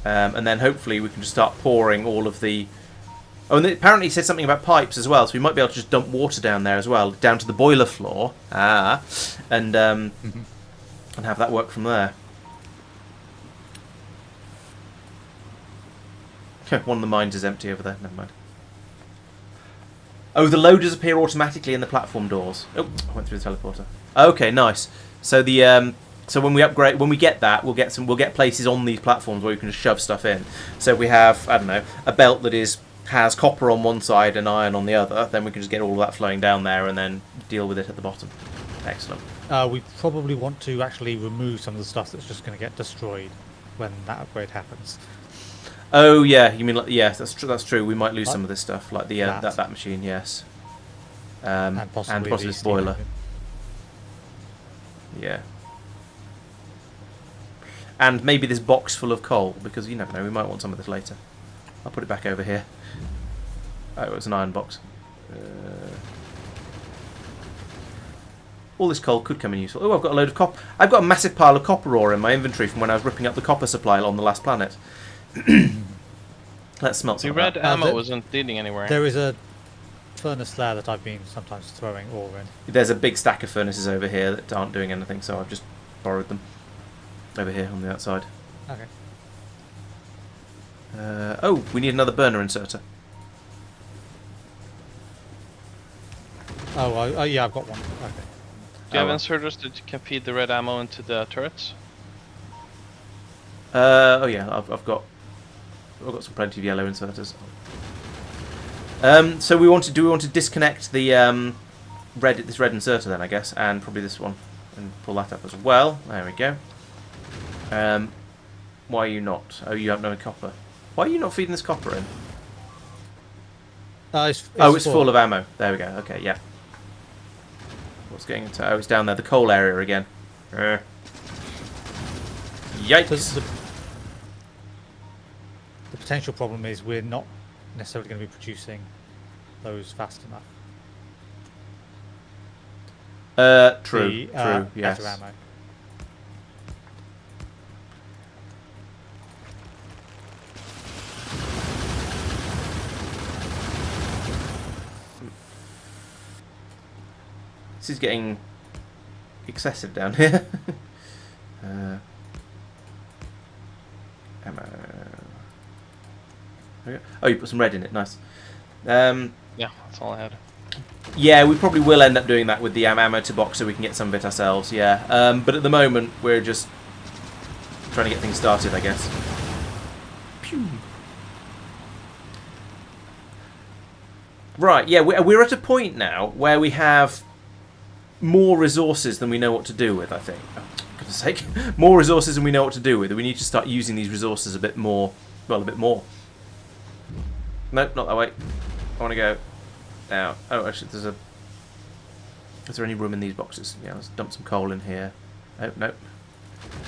And then hopefully we can just start pouring all of the... Oh, and apparently it said something about pipes as well, so we might be able to just dump water down there as well, down to the boiler floor. And have that work from there. One of the mines is empty over there. Never mind. Oh, the loaders appear automatically in the platform doors. Oh, I went through the teleporter. Okay, nice. So the so when we upgrade, when we get that, we'll get places on these platforms where we can just shove stuff in. So if we have, I don't know, a belt that has copper on one side and iron on the other, then we can just get all of that flowing down there and then deal with it at the bottom. Excellent. We probably want to actually remove some of the stuff that's just going to get destroyed when that upgrade happens. Oh yeah, you mean like, yes, that's true. That's true. We might lose Like some of this stuff, like the that machine. Yes. And possibly the this steam boiler. engine. Yeah. And maybe this box full of coal, because you never know, we might want some of this later. I'll put it back over here. Oh, it was an iron box. All this coal could come in useful. Oh, I've got a load of copper. I've got a massive pile of copper ore in my inventory from when I was ripping up the copper supply on the last planet. Let's smelt The some of red that. ammo wasn't leading anywhere. There is a furnace there that I've been sometimes throwing ore in. There's a big stack of furnaces over here that aren't doing anything, so I've just borrowed them. Over here on the outside. Okay. Oh, we need another burner inserter. Oh, yeah, I've got one. Okay. Do you have inserters that can feed the red ammo into the turrets? Oh yeah, I've got some plenty of yellow inserters. So we want to disconnect the this red inserter then, I guess, and probably this one, and pull that up as well. There we go. Why are you not? Oh, you have no copper. Why are you not feeding this copper in? It's full of ammo. There we go. Okay, yeah. What's getting into? Oh, it's down there. The coal area again. Yikes. The potential problem is we're not necessarily going to be producing those fast enough. True. True. Yes. Better ammo. This is getting excessive down here. Ammo. Oh, you put some red in it. Nice. Yeah, that's all I had. Yeah, we probably will end up doing that with the ammo to box so we can get some of it ourselves. Yeah. But at the moment, we're just trying to get things started, I guess. Pew. Right. Yeah, we're at a point now where we have more resources than we know what to do with, I think. Oh, for goodness sake. More resources than we know what to do with. We need to start using these resources a bit more. Well, a bit more. Nope, not that way. I want to go now. Oh, actually, is there any room in these boxes? Yeah, let's dump some coal in here. Oh, nope.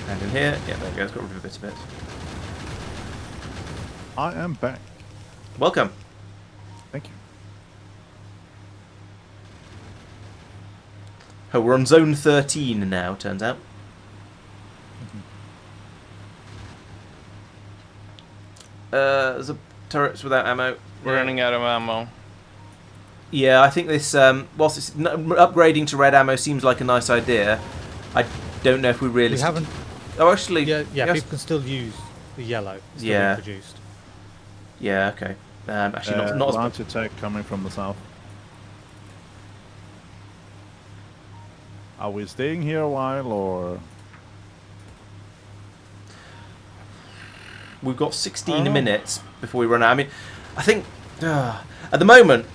And in here. Yeah, there we go. It's got rid of a bit of it. I am back. Welcome. Thank you. Oh, we're on zone 13 now, turns out. There's a turrets without ammo. We're running out of ammo. Yeah, I think this, whilst it's upgrading to red ammo seems like a nice idea, I don't know if we really... We haven't... Oh, actually... Yeah, yes. people can still use the yellow. It's still Yeah. being produced. Yeah, okay. Actually, not as... Large attack coming from the south. Are we staying here a while, or...? We've got 16 minutes before we run out. I mean, I think at the moment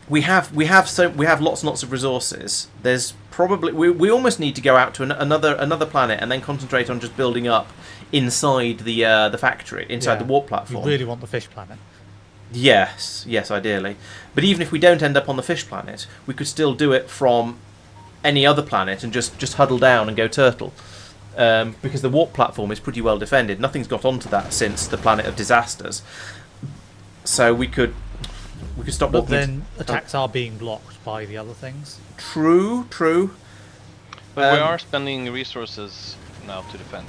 we have lots and lots of resources. There's probably we almost need to go out to another planet and then concentrate on just building up inside the factory, inside the warp platform. We really want the fish planet. Yes, ideally. But even if we don't end up on the fish planet, we could still do it from any other planet and just huddle down and go turtle. Because the warp platform is pretty well defended. Nothing's got onto that since the Planet of Disasters. So we could stop But walking. then attacks are being blocked by the other things. True. But we are spending resources now to defend.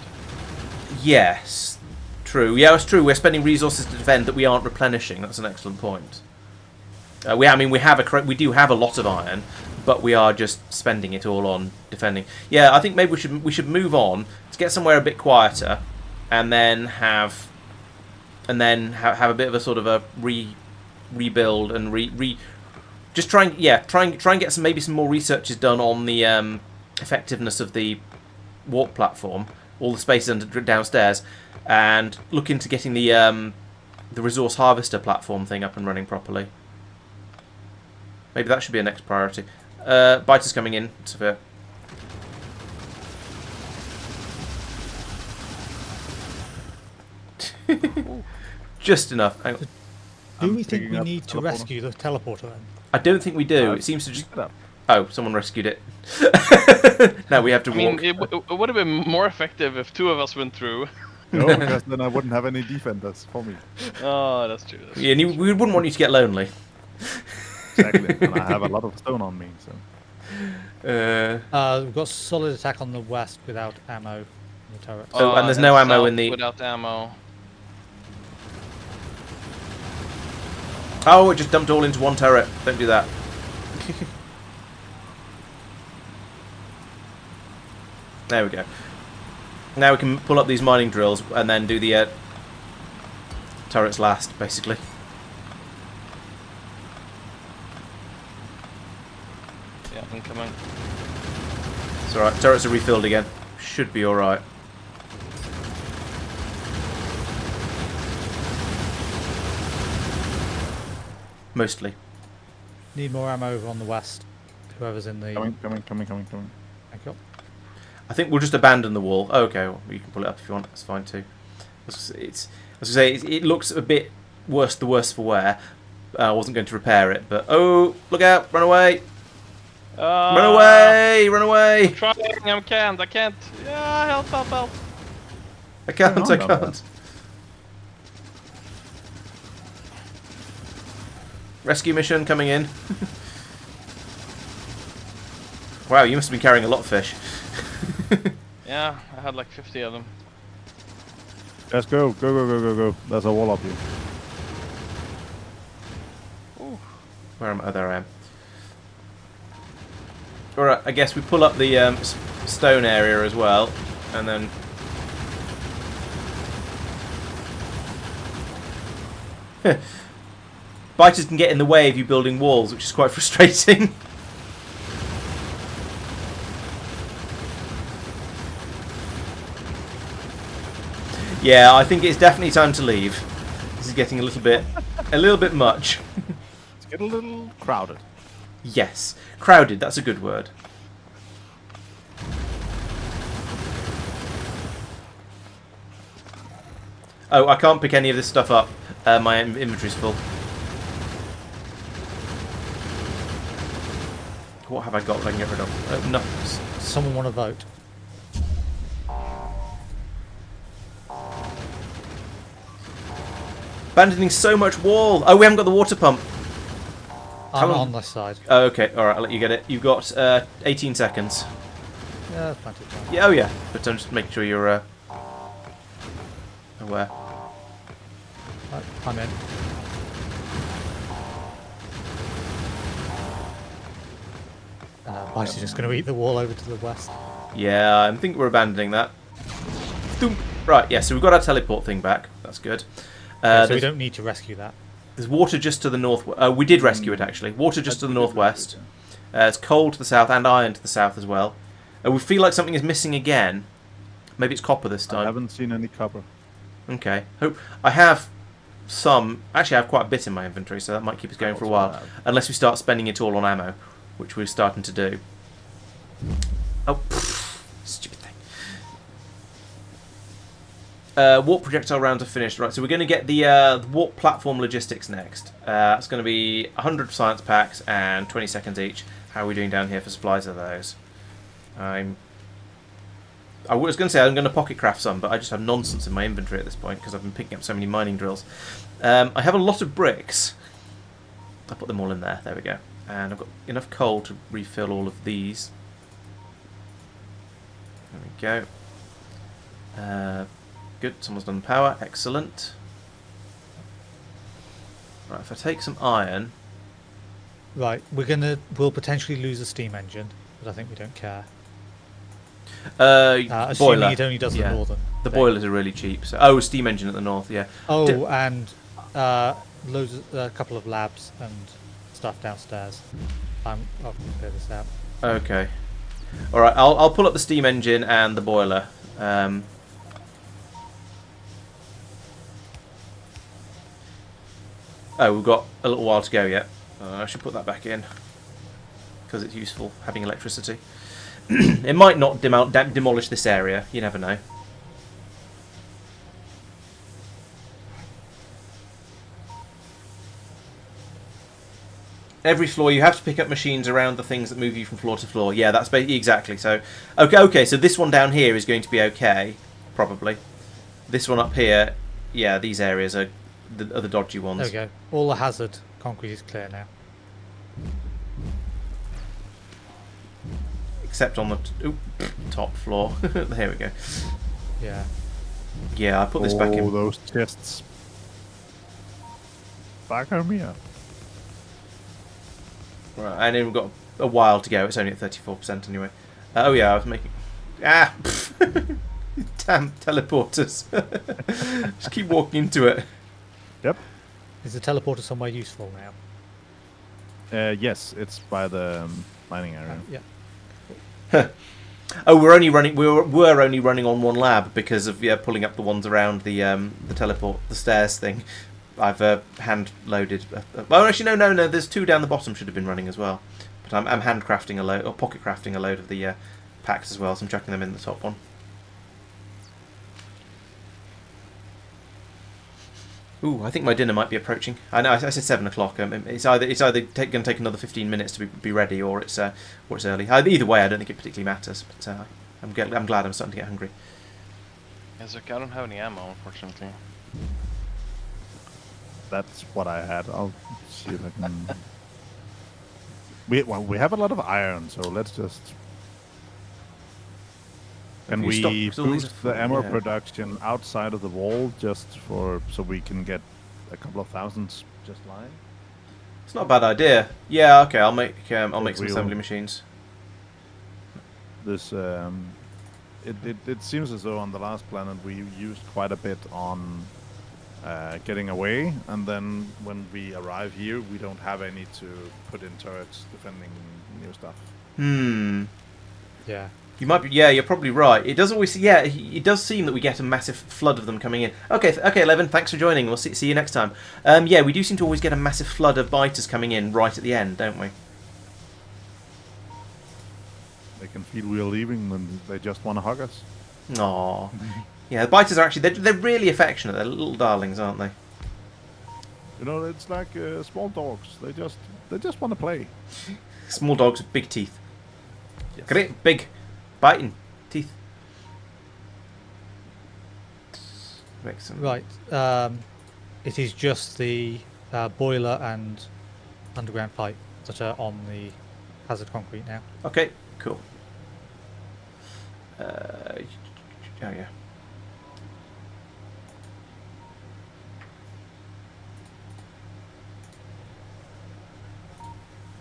Yes, true. Yeah, it's true. We're spending resources to defend that we aren't replenishing. That's an excellent point. We do have a lot of iron, but we are just spending it all on defending. Yeah, I think maybe we should move on to get somewhere a bit quieter, and then have a bit of a sort of a rebuild and just try and get some more researches done on the effectiveness of the warp platform, all the spaces downstairs, and look into getting the resource harvester platform thing up and running properly. Maybe that should be a next priority. Biter's coming in, Safir. Just enough. Hang on. Do we think picking we up need the to teleporter. rescue the teleporter then? I don't think we do. No, It seems to just... pick it up. Oh, someone rescued it. Now we have to I mean, walk. it would have been more effective if two of us went through. No, because then I wouldn't have any defenders for me. Oh, that's true. Yeah, and we wouldn't want you to get lonely. Exactly. And I have a lot of stone on me, so... We've got solid attack on the west without ammo in the turret. So, and there's no ammo in the... Without ammo. Oh, it just dumped all into one turret. Don't do that. There we go. Now we can pull up these mining drills and then do the turrets last, basically. Yeah, incoming. It's alright. Turrets are refilled again. Should be alright. Mostly. Need more ammo over on the west. Whoever's in the... Coming. Thank you. I think we'll just abandon the wall. Oh, okay, well, you can pull it up if you want. That's fine too. It looks a bit worse. The worse for wear. I wasn't going to repair it, but oh, look out! Run away! Run away! Run away! I'm trying. I can't. Yeah, help! I can't. Hang I on, down can't. Rescue mission coming in. Wow, you must have been carrying a lot of fish. Yeah, I had like 50 of them. Let's go. Go. There's a wall up here. Ooh. Where am I? Oh, there I am. Alright, I guess we pull up the stone area as well, and then... Biters can get in the way of you building walls, which is quite frustrating. Yeah, I think it's definitely time to leave. This is getting a little bit much. It's getting a little crowded. Yes, crowded, that's a good word. Oh, I can't pick any of this stuff up. My inventory's full. What have I got that I can get rid of? No. Someone want to vote? Abandoning so much wall. Oh, we haven't got the water pump. I'm long- on this side. Oh, okay, alright, I'll let you get it. You've got 18 seconds. Yeah, plenty of time. Yeah, oh yeah. But just make sure you're aware. Right, I'm in. Vice is just going to eat the wall over to the west. Yeah, I think we're abandoning that. Thump. Right, yeah, so we've got our teleport thing back. That's good. So we don't need to rescue that. There's water just to the north. We did rescue it, actually. Water just to the northwest. It's coal to the south and iron to the south as well. We feel like something is missing again. Maybe it's copper this I time. haven't seen any copper. Okay. Hope I have some. Actually, I have quite a bit in my inventory, so that might keep us going for a while. Unless we start spending it all on ammo, which we're starting to do. Oh, stupid thing. Warp projectile rounds are finished. Right, so we're going to get the warp platform logistics next. It's going to be 100 science packs and 20 seconds each. How are we doing down here for supplies of those? I was going to say I'm going to pocket craft some, but I just have nonsense in my inventory at this point because I've been picking up so many mining drills. I have a lot of bricks. I'll put them all in there. There we go. And I've got enough coal to refill all of these. There we go. Good, someone's done power. Excellent. Right, if I take some iron... Right, we'll potentially lose a steam engine, but I think we don't care. Boiler. Assuming it only does Yeah. the northern. The thing. boilers are really cheap. So, oh, steam engine at the north, yeah. Oh, and a couple of labs and stuff downstairs. I'll clear this out. Okay. Alright, I'll pull up the steam engine and the boiler. Oh, we've got a little while to go yet. I should put that back in. Because it's useful, having electricity. It might not demolish this area, you never know. Every floor you have to pick up machines around the things that move you from floor to floor. Yeah, that's exactly. So, okay. So this one down here is going to be okay, probably. This one up here, yeah, these areas are the dodgy ones. There we go. All the hazard concrete is clear now. Except on the top floor. There we go. Yeah. Yeah, I put this back in. Oh, those chests. Back on me up. Right, and then we've got a while to go. It's only at 34% anyway. Oh yeah, I was making... Ah! Damn teleporters. Just keep walking into it. Yep. Is the teleporter somewhere useful now? Yes, it's by the mining area. Yeah. Oh, we're only running. We're only running on one lab because of pulling up the ones around the teleport, the stairs thing. I've hand loaded. Well, actually, no. There's 2 down the bottom should have been running as well. But I'm hand crafting a load, or pocket crafting a load of the packs as well. So I'm chucking them in the top one. Ooh, I think my dinner might be approaching. I know I said 7 o'clock. It's either going to take another 15 minutes to be ready, or it's early. Either way, I don't think it particularly matters. But I'm glad I'm starting to get hungry. Yes, okay, I don't have any ammo, unfortunately. That's what I had. I'll see if I can. We have a lot of iron, so let's just. Can If you stop- we because all these boost are the full, ammo yeah. production outside of the wall just so we can get a couple of thousands just lying? It's not a bad idea. Yeah, okay. I'll make some We'll- assembly machines. This it seems as though on the last planet we used quite a bit on getting away, and then when we arrive here, we don't have any to put in turrets defending new stuff. Yeah. You might be. Yeah, you're probably right. It does always. Yeah, it does seem that we get a massive flood of them coming in. Okay, Levin. Thanks for joining. We'll see you next time. Yeah, we do seem to always get a massive flood of biters coming in right at the end, don't we? They can feel we're leaving, and they just want to hug us. Aww. Yeah, the biters are actually they're really affectionate. They're little darlings, aren't they? You know, it's like small dogs. They just want to play. Small dogs with big teeth. Yes. Great big biting teeth. Excellent. Right. It is just the boiler and underground pipe that are on the hazard concrete now. Okay, cool. Oh yeah.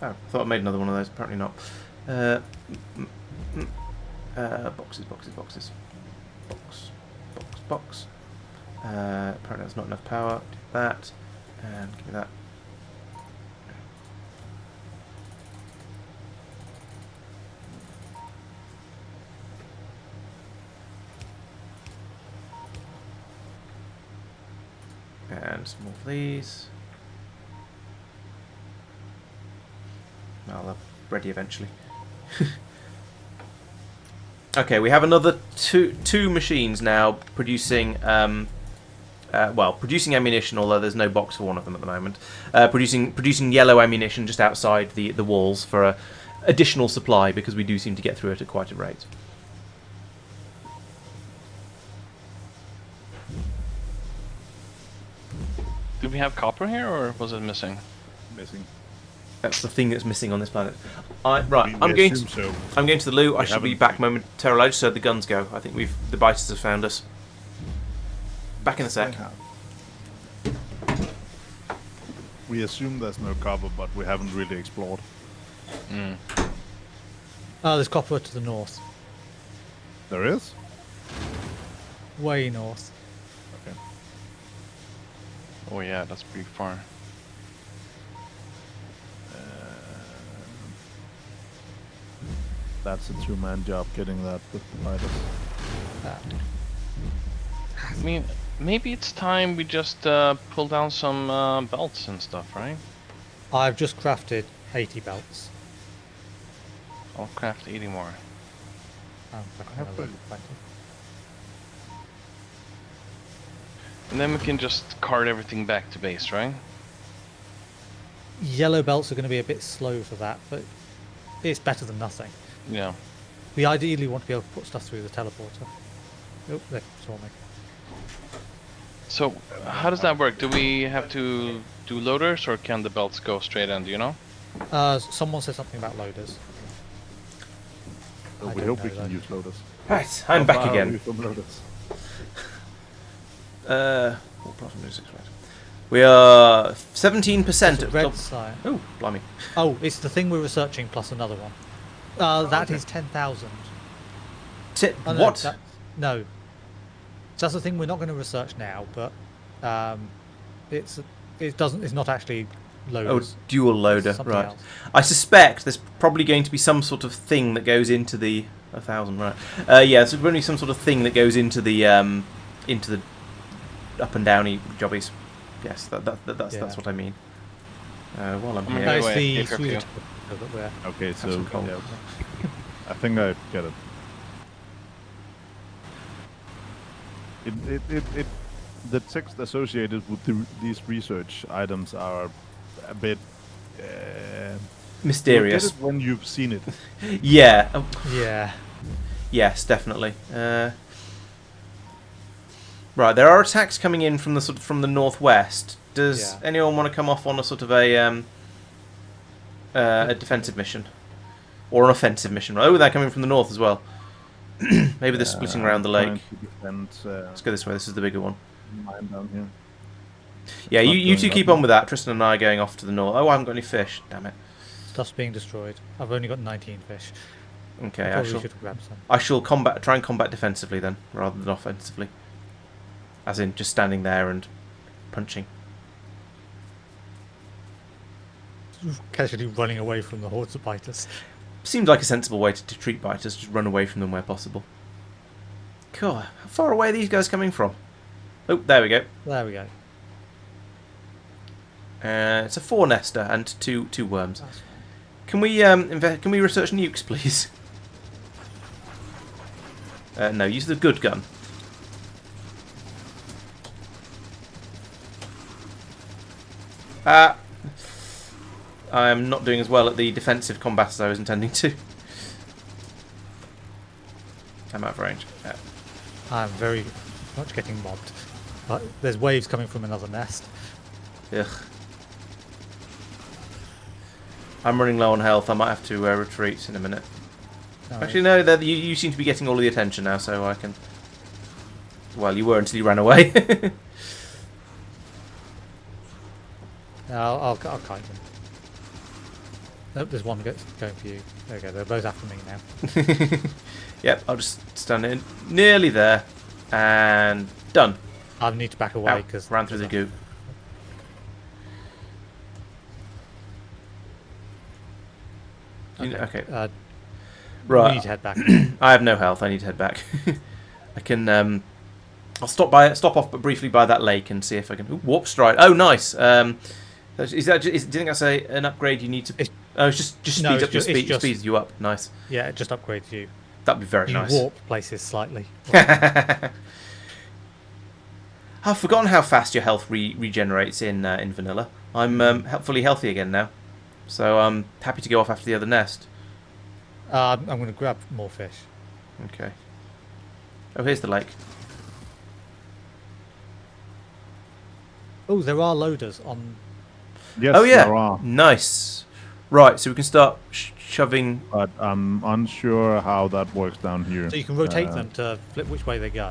Oh, I thought I made another one of those. Apparently not. Boxes. Box. Apparently that's not enough power. Do that. And give me that. And some more of these. I'll have ready eventually. Okay, we have another two machines now producing producing ammunition, although there's no box for one of them at the moment. Producing yellow ammunition just outside the walls for a additional supply, because we do seem to get through it at quite a rate. Do we have copper here, or was it missing? Missing. That's the thing that's missing on this planet. I'm going to the loo. I shall be back momentarily. I just heard the guns go. I think the biters have found us. Back in a sec. We assume there's no copper, but we haven't really explored. There's copper to the north. There is? Way north. Okay. Oh yeah, that's pretty far. That's a two-man job getting that with the fighters. I mean, maybe it's time we just pull down some belts and stuff, right? I've just crafted 80 belts. I'll craft 80 more. I have another 30. 20. And then we can just cart everything back to base, right? Yellow belts are going to be a bit slow for that, but it's better than nothing. Yeah. We ideally want to be able to put stuff through the teleporter. Oh, they saw me. So, how does that work? Do we have to do loaders, or can the belts go straight in, do you know? Someone said something about loaders. So I we don't hope we know, can though. use loaders. Right, I'm back again. From loaders. We are 17% There's a at red top. sign. Oh, blimey. Oh, it's the thing we're researching plus another one. That is 10,000. Oh, no, What? No. So that's the thing we're not going to research now, but it's not actually loaders. dual loader, Something right. else. I suspect there's probably going to be some sort of thing that goes into the 1,000, right? Yeah, so probably some sort of thing that goes into the up and downy jobbies. Yes, that's what I mean. While I'm here, No, it's Anyway, the if you're Swedish few. that we're Okay, so some coal. yeah, I think I get it. The text associated with these research items are a bit mysterious. You'll get it when you've seen it. Yeah. Yeah. Yes, definitely. Right, there are attacks coming in from the northwest. Does anyone want to come off on a sort of a defensive mission or an offensive mission? Oh, they're coming from the north as well. Maybe they're splitting around the lake. Let's go this way. This is the bigger one. Mine down here. Yeah, It's not you two going keep up. on with that. Tristan and I are going off to the north. Oh, I haven't got any fish. Damn it. Stuff's being destroyed. I've only got 19 fish. Okay, I I probably shall. should have grabbed some. I shall try and combat defensively then, rather than offensively. As in, just standing there and punching. Casually running away from the hordes of biters. Seems like a sensible way to treat biters. Just run away from them where possible. Cool. How far away are these guys coming from? Oh, there we go. There we go. It's a 4-nester and two worms. That's fine. Can we can we research nukes, please? No, use the good gun. I am not doing as well at the defensive combat as I was intending to. I'm out of range. I'm very much getting mobbed. There's waves coming from another nest. Ugh. I'm running low on health. I might have to retreat in a minute. No, Actually, no. You seem to be getting all of the attention now, so I can. Well, you were until you ran away. I'll kite them. Nope, there's one going for you. There we go. They're both after me now. Yep, I'll just stand in nearly there, and done. I need to back away Ow, because ran through the goo. Okay, We right. need to head back. I have no health. I need to head back. I can. I'll stop off briefly by that lake and see if I can. Ooh, warp stride. Oh, nice. Is that? Do you think that's an upgrade you need to? It's just speeds No, up your it's speed. just- Speeds you up. Nice. Yeah, it just upgrades you. That'd be very You nice. warp places slightly. I've forgotten how fast your health regenerates in vanilla. I'm fully healthy again now, so I'm happy to go off after the other nest. I'm going to grab more fish. Okay. Oh, here's the lake. Oh, there are loaders on. Yes, Oh yeah, there are, nice. Right, so we can start shoving. but I'm unsure how that works down here. So you can rotate them to flip which way they go.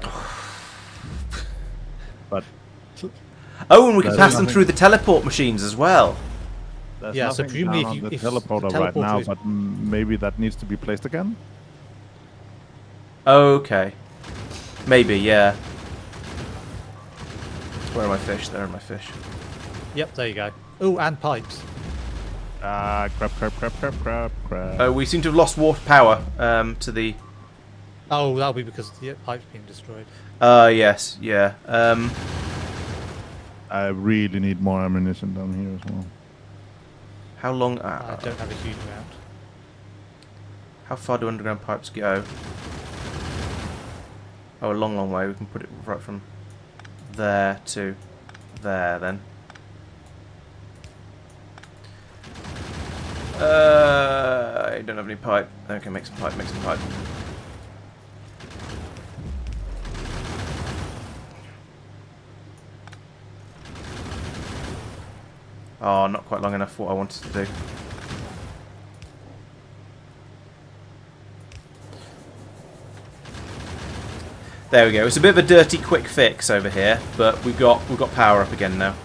But Oh, and we can There's pass them nothing- through the teleport machines as well. there's Yeah, so nothing presumably down if you- on the if the teleporter right teleporter now, is- but maybe that needs to be placed again. Okay. Maybe, yeah. Where are my fish? There are my fish. Yep, there you go. Oh, and pipes. Crap. Oh, we seem to have lost water power to the. Oh, that'll be because the pipe's being destroyed. Yes, yeah. I really need more ammunition down here as well. How long? I don't have a huge amount. How far do underground pipes go? Oh, a long, long way. We can put it right from there to there, then. I don't have any pipe. Okay, make some pipe, make some pipe. Oh, not quite long enough for what I wanted to do. There we go. It's a bit of a dirty, quick fix over here, but we've got power up again now.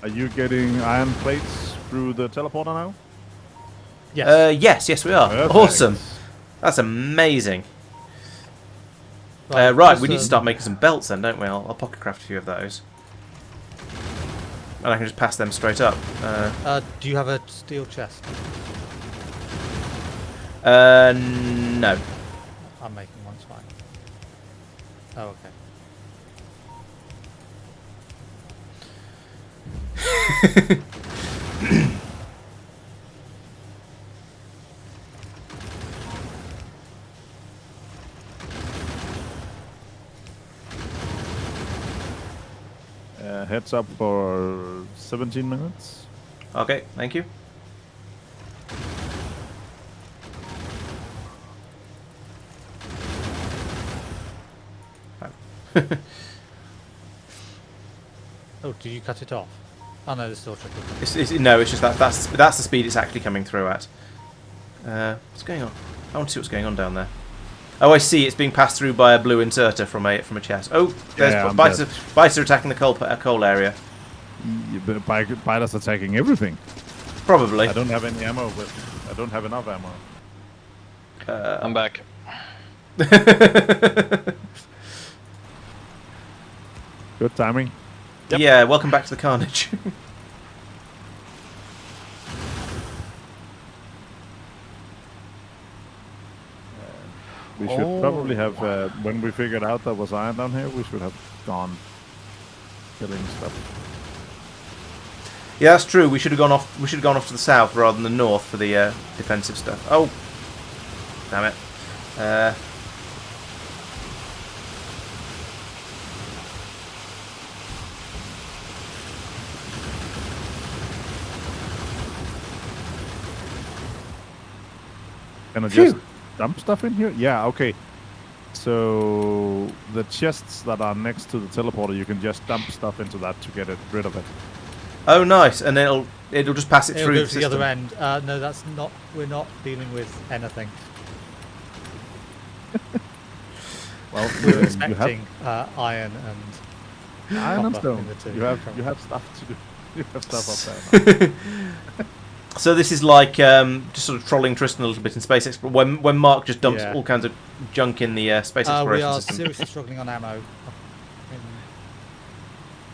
Are you getting iron plates through the teleporter now? Yes. Yes, we are. Perfect. Awesome. That's amazing. Right, we need to start making some belts then, don't we? I'll pocket craft a few of those. and I can just pass them straight up. Do you have a steel chest? No. I'm making one, it's fine. Oh, okay. Heads up for 17 minutes. Okay, thank you. Oh, did you cut it off? Oh no, there's still trickle. No, it's just that's the speed it's actually coming through at. What's going on? I want to see what's going on down there. Oh, I see. It's being passed through by a blue inserter from a chest. Oh, there's biters are attacking the coal area. Biters attacking everything. Probably. I don't have any ammo, but I don't have enough ammo. I'm back. Good timing. Yep. Yeah, welcome back to the carnage. We should probably have, when we figured out there was iron down here, we should have gone killing stuff. Yeah, that's true. We should have gone off. We should have gone off to the south rather than the north for the defensive stuff. Oh, damn it! Can I just dump stuff in here? Yeah, okay. So the chests that are next to the teleporter, you can just dump stuff into that to get rid of it. Oh, nice! And then it'll just pass it It'll through go the to the system. other end. No, that's not. We're not dealing with anything. Well, We're you expecting iron and iron and copper stone. in the two. You have stuff to do. You have stuff up there now. So this is like just sort of trolling Tristan a little bit in space exploration. When Mark just dumps all kinds of junk in the space We exploration are system. seriously struggling on ammo.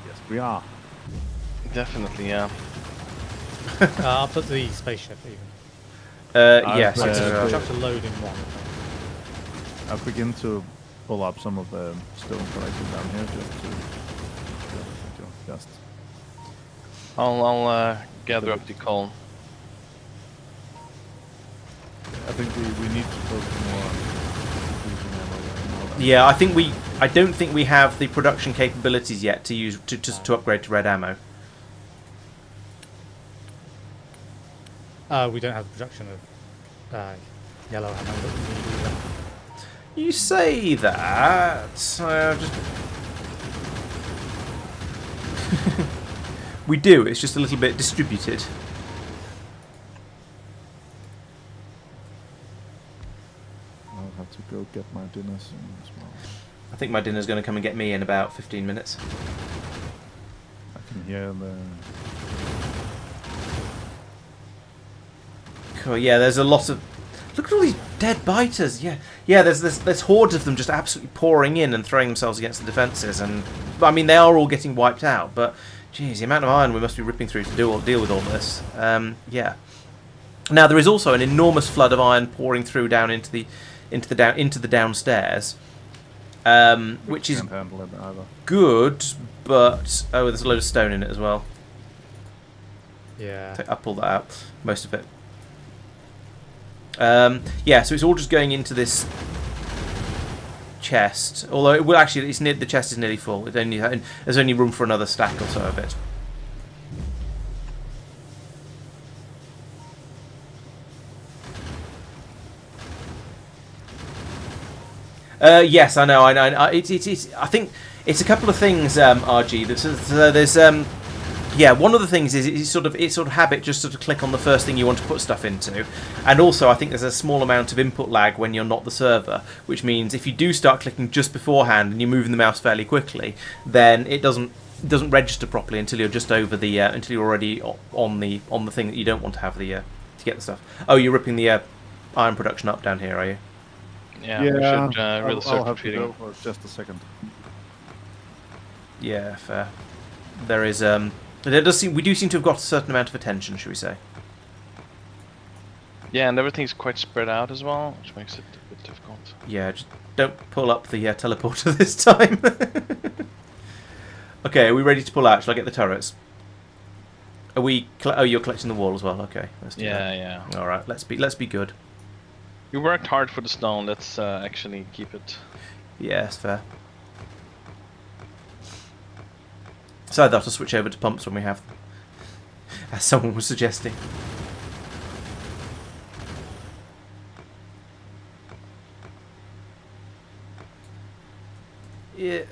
Yes, we are. Definitely, yeah. I'll put the spaceship even. Yes. I'll chuck a load in one. I'll begin to pull up some of the stone collection down here just I'll gather up the coal. I think we need to focus more on using ammo. Yeah, I don't think we have the production capabilities yet to use to upgrade to red ammo. We don't have the production of yellow ammo that we need either. You say that. Just we do. It's just a little bit distributed. I'll have to go get my dinner soon as well. I think my dinner's going to come and get me in about 15 minutes. I can hear the... Cool. Yeah, there's a lot of... Look at all these dead biters. Yeah, there's hordes of them just absolutely pouring in and throwing themselves against the defences. And I mean, they are all getting wiped out. But geez, the amount of iron we must be ripping through to deal with all this. Yeah. Now there is also an enormous flood of iron pouring through down into the downstairs, which is Can't handle it either. good. But there's a load of stone in it as well. Yeah. I'll pull that out. Most of it. Yeah, so it's all just going into this chest. Although it will actually, the chest is nearly full. There's only room for another stack or so of it. Yes, I know. It's. I think it's a couple of things, RG. So there's yeah, one of the things is it's sort of habit just sort of click on the first thing you want to put stuff into, and also I think there's a small amount of input lag when you're not the server, which means if you do start clicking just beforehand and you're moving the mouse fairly quickly, then it doesn't register properly until you're just over the until you're already on the thing that you don't want to have to get the stuff. Oh, you're ripping the iron production up down here, are you? Yeah, we should really I'll start have to retreating. go for just a second. Yeah, fair. There is It does seem, we do seem to have got a certain amount of attention, should we say? Yeah, and everything's quite spread out as well, which makes it a bit difficult. Yeah, just don't pull up the teleporter this time. Okay, are we ready to pull out? Shall I get the turrets? Are we? Oh, you're collecting the wall as well. Okay, let's do that. Yeah. All right, let's be good. You worked hard for the stone. Let's actually keep it. Yeah, that's fair. So I'd have to switch over to pumps when we have them, as someone was suggesting. Yeah.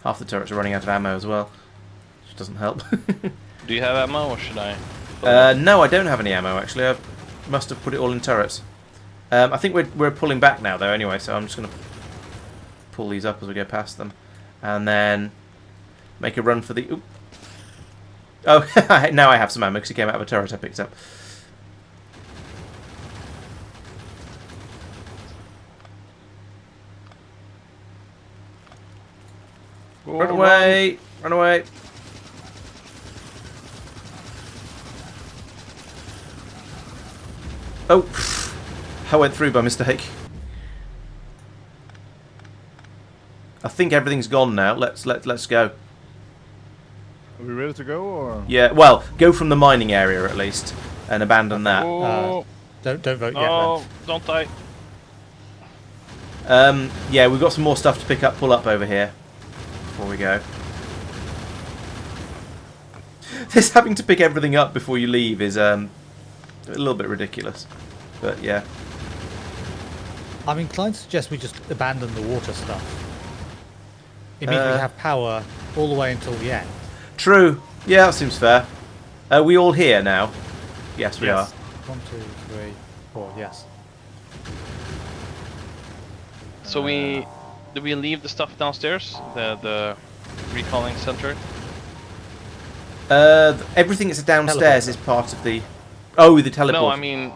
Half the turrets are running out of ammo as well, which doesn't help. Do you have ammo, or should I? No, I don't have any ammo actually. I must have put it all in turrets. I think we're pulling back now though anyway, so I'm just going to pull these up as we go past them, and then make a run for the. Oop. Oh, now I have some ammo because it came out of a turret I picked up. Run away! Run away! Oh, I went through by mistake. I think everything's gone now. Let's go. Are we ready to go, or? Yeah, well, go from the mining area at least and abandon that. Oh, Don't vote yet. no, Then. don't die. Yeah, we've got some more stuff to pick up, pull up over here before we go. This having to pick everything up before you leave is a little bit ridiculous, but yeah. I'm inclined to suggest we just abandon the water stuff. It means we have power all the way until the end. True. Yeah, that seems fair. Are we all here now? Yes, we are. 1, 2, 3, 4. Yes. So do we leave the stuff downstairs? The recalling center? Everything that's downstairs is part of the. Oh, the teleport. No, I mean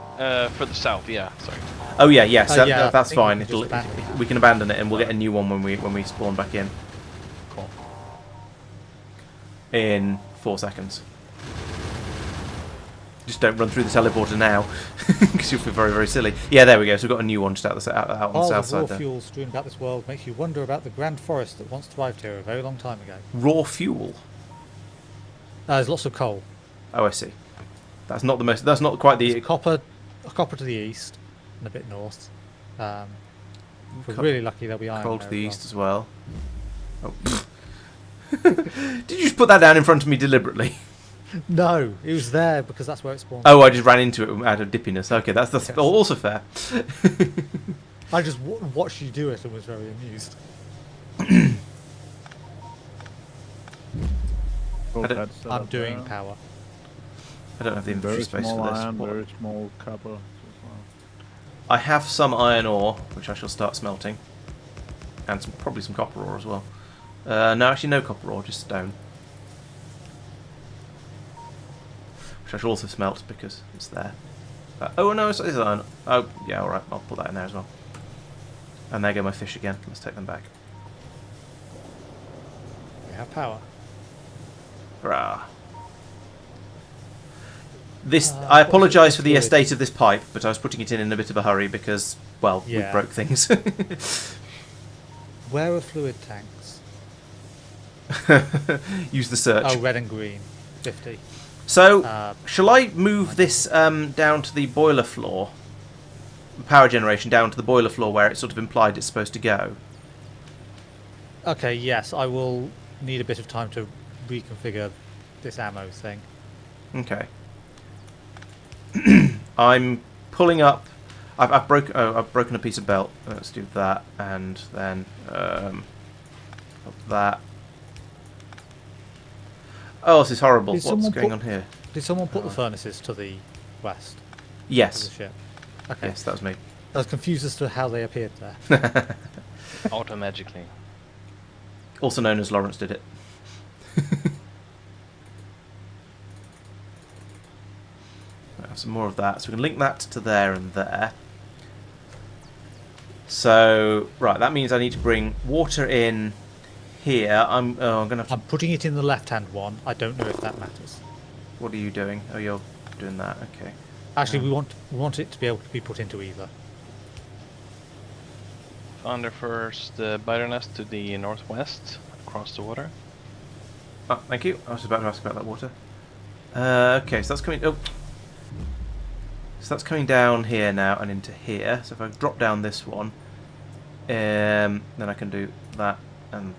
for the south. Yeah, sorry. Oh yeah, yes, yeah, that's I think fine. we can just abandon that. We can abandon it, and we'll get a new one when we spawn back in. Cool. In 4 seconds. Just don't run through the teleporter now, because you'll feel very, very silly. Yeah, there we go. So we've got a new one just out on the All south the raw side there. fuel strewn about this world makes you wonder about the grand forest that once thrived here a very long time ago. Raw fuel. There's lots of coal. Oh, I see. That's not the most. That's not quite the. There's copper to the east and a bit north. If we're really lucky, there'll be iron. Coal there to the as east as well. Oh. Did you just put that down in front of me deliberately? well. No, it was there because that's where it spawned. Oh, I just ran into it out of dippiness. Okay, that's Yes. also fair. I just watched you do it and was very amused. I'm doing power. I don't have the inventory Very space small for this. iron, What- very small copper. as well. I have some iron ore, which I shall start smelting, and probably some copper ore as well. No, actually, no copper ore, just stone, which I shall also smelt because it's there. Oh no, it's iron. Oh yeah, all right. I'll put that in there as well. And there go my fish again. Let's take them back. We have power. Hurrah. This I apologise for the fluid. state of this pipe, but I was putting it in a bit of a hurry because, well, we Yeah. broke things. Where are fluid tanks? Use the search. Oh, red and green. 50. So, shall I move this down to the boiler floor? Power generation down to the boiler floor where it's sort of implied it's supposed to go. Okay, yes, I will need a bit of time to reconfigure this ammo thing. Okay. I'm pulling up. I've broken a piece of belt. Let's do that, and then that. Oh, this is horrible. Did What's someone going put- on here? Did someone put the furnaces to the west of the Yes. ship? Okay. Yes, that was me. I was confused as to how they appeared there. Auto magically. Also known as Laurence did it. I have some more of that, so we can link that to there and there. So right, that means I need to bring water in here. I'm gonna. I'm putting it in the left-hand one. I don't know if that matters. What are you doing? Oh, you're doing that. Okay. Actually, we want it to be able to be put into either. On the first biter nest to the northwest, across the water. Oh, thank you. I was about to ask about that water. Okay, so that's coming. Oh, so that's coming down here now and into here. So if I drop down this one, then I can do that and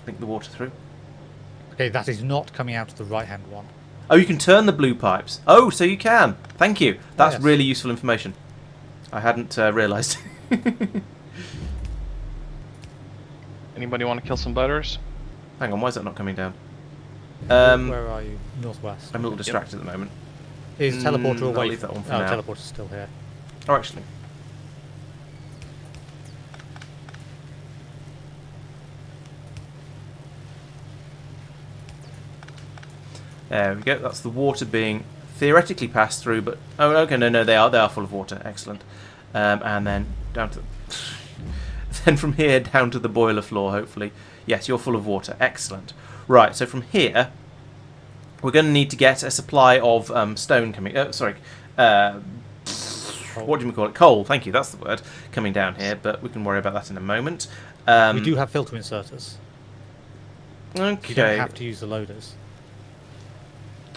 link the water through. Okay, that is not coming out of the right-hand one. Oh, you can turn the blue pipes. Oh, so you can. Thank you. That's Yes. really useful information. I hadn't realised. Anybody want to kill some biters? Hang on, why is that not coming down? Where are you? Northwest. I'm a little distracted at the moment. Is teleporter I'll away? leave that one for oh, now. teleporter's still here. Oh, actually. There we go. That's the water being theoretically passed through, but oh, okay, no, they are full of water. Excellent. And then down to, then from here down to the boiler floor. Hopefully, yes, you're full of water. Excellent. Right. So from here, we're going to need to get a supply of stone coming. Sorry. What do we call it? Coal. Thank you. That's the word. Coming down here, but we can worry about that in a moment. We do have filter inserters. Okay. You don't have to use the loaders.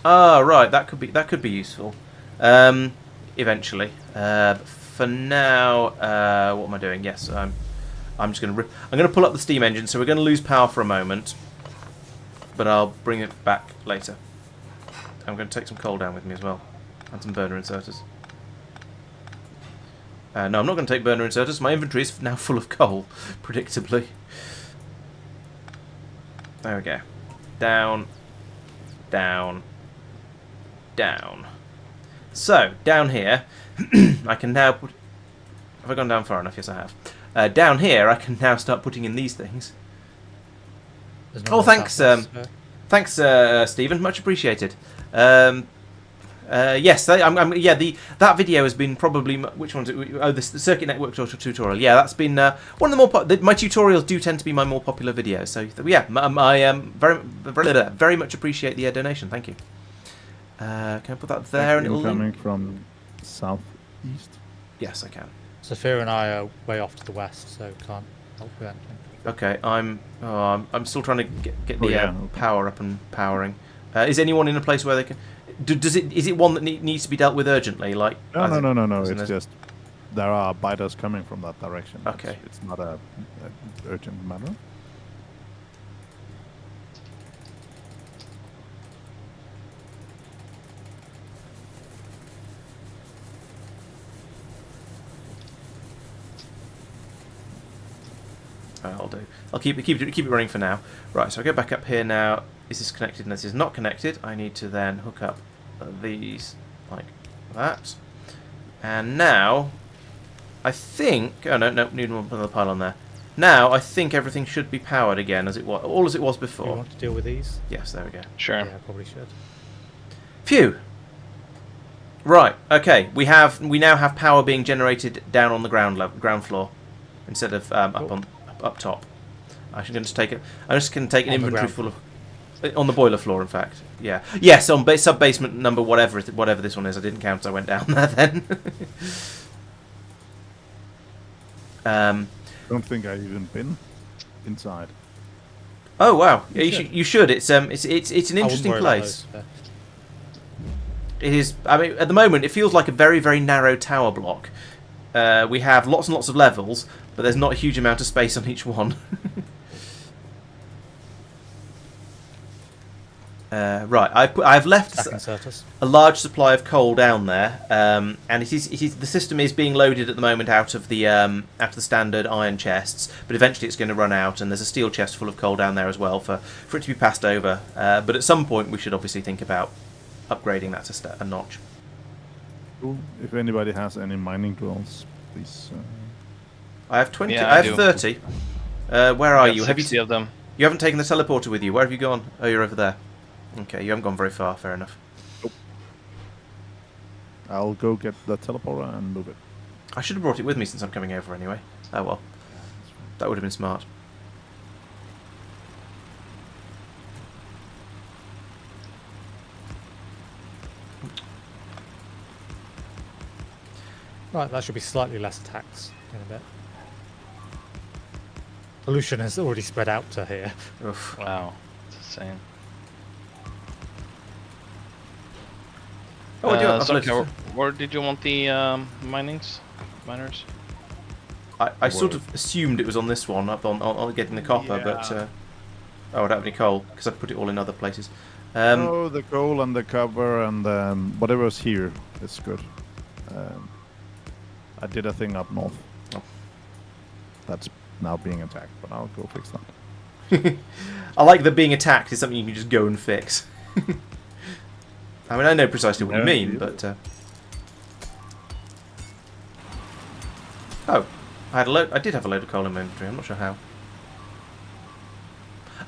Ah, right. That could be useful. Eventually. For now, what am I doing? Yes, I'm just going to I'm going to pull up the steam engine. So we're going to lose power for a moment, but I'll bring it back later. I'm going to take some coal down with me as well, and some burner inserters. No, I'm not going to take burner inserters. My inventory is now full of coal, predictably. There we go. Down, down, down. So, down here, I can now put... Have I gone down far enough? Yes, I have. Down here, I can now start putting in these things. There's no Oh, more thanks, southwest, thanks, Stephen. Much appreciated. Yes, that video has been probably which one's it? Oh, the circuit network tutorial. Yeah, that's been one of the more. My tutorials do tend to be my more popular videos. So yeah, I very much appreciate the donation. Thank you. Can I put that there? And it'll coming from southeast. Yes, I can. Safir and I are way off to the west, so can't help with anything. Okay, I'm still trying to get the okay. power up and powering. Is anyone in a place where they can? Is it one that needs to be dealt with urgently? Like No. It's just there are biters coming from that direction. Okay. It's not a urgent matter. I'll do. I'll keep it running for now. Right, so I go back up here now. Is this connected? And this is not connected. I need to then hook up these like that. And now, I think. Oh no, need another pylon there. Now I think everything should be powered again as it was, all as it was Do you before. want to deal with these? Yes, there we go. Sure. Yeah, probably should. Phew. Right. Okay. We now have power being generated down on the ground floor instead of up top. I'm just going to take an On the inventory ground. full of on the boiler floor. In fact, yeah, yes, on sub basement number whatever this one is. I didn't count. So I went down there then. Don't think I've even been inside. Oh wow! Yeah, You you should. It's an I wouldn't interesting worry about place. those, It is. I mean, at the moment, it feels like a very, very narrow tower block. We have lots and lots of levels, but there's not a huge amount of space on each one. Right, I've left Stack inserters. a large supply of coal down there, and it is the system is being loaded at the moment out of the standard iron chests, but eventually it's going to run out, and there's a steel chest full of coal down there as well for it to be passed over. But at some point, we should obviously think about upgrading that to a notch. Cool. If anybody has any mining drills, please. I have 20. Yeah, I I have do. 30. Where are Got you? 60 of them. You haven't taken the teleporter with you. Where have you gone? Oh, you're over there. Okay, you haven't gone very far. Fair enough. I'll go get the teleporter and move it. I should have brought it with me since I'm coming over anyway. Oh well. That would have been smart. Right, that should be slightly less attacks in a bit. Pollution has already spread out to here. Oof. Wow, it's insane. Oh, I do. So, okay, where did you want the miners? I sort of assumed it was on this one, up on getting the copper, but oh, I don't have any coal because I put it all in other places. Oh, the coal and the cover and whatever's here is good. I did a thing up north. Oh. That's now being attacked, but I'll go fix that. I like that being attacked is something you can just go and fix. I mean, I know precisely what you mean, but... Oh, I did have a load of coal in my inventory. I'm not sure how.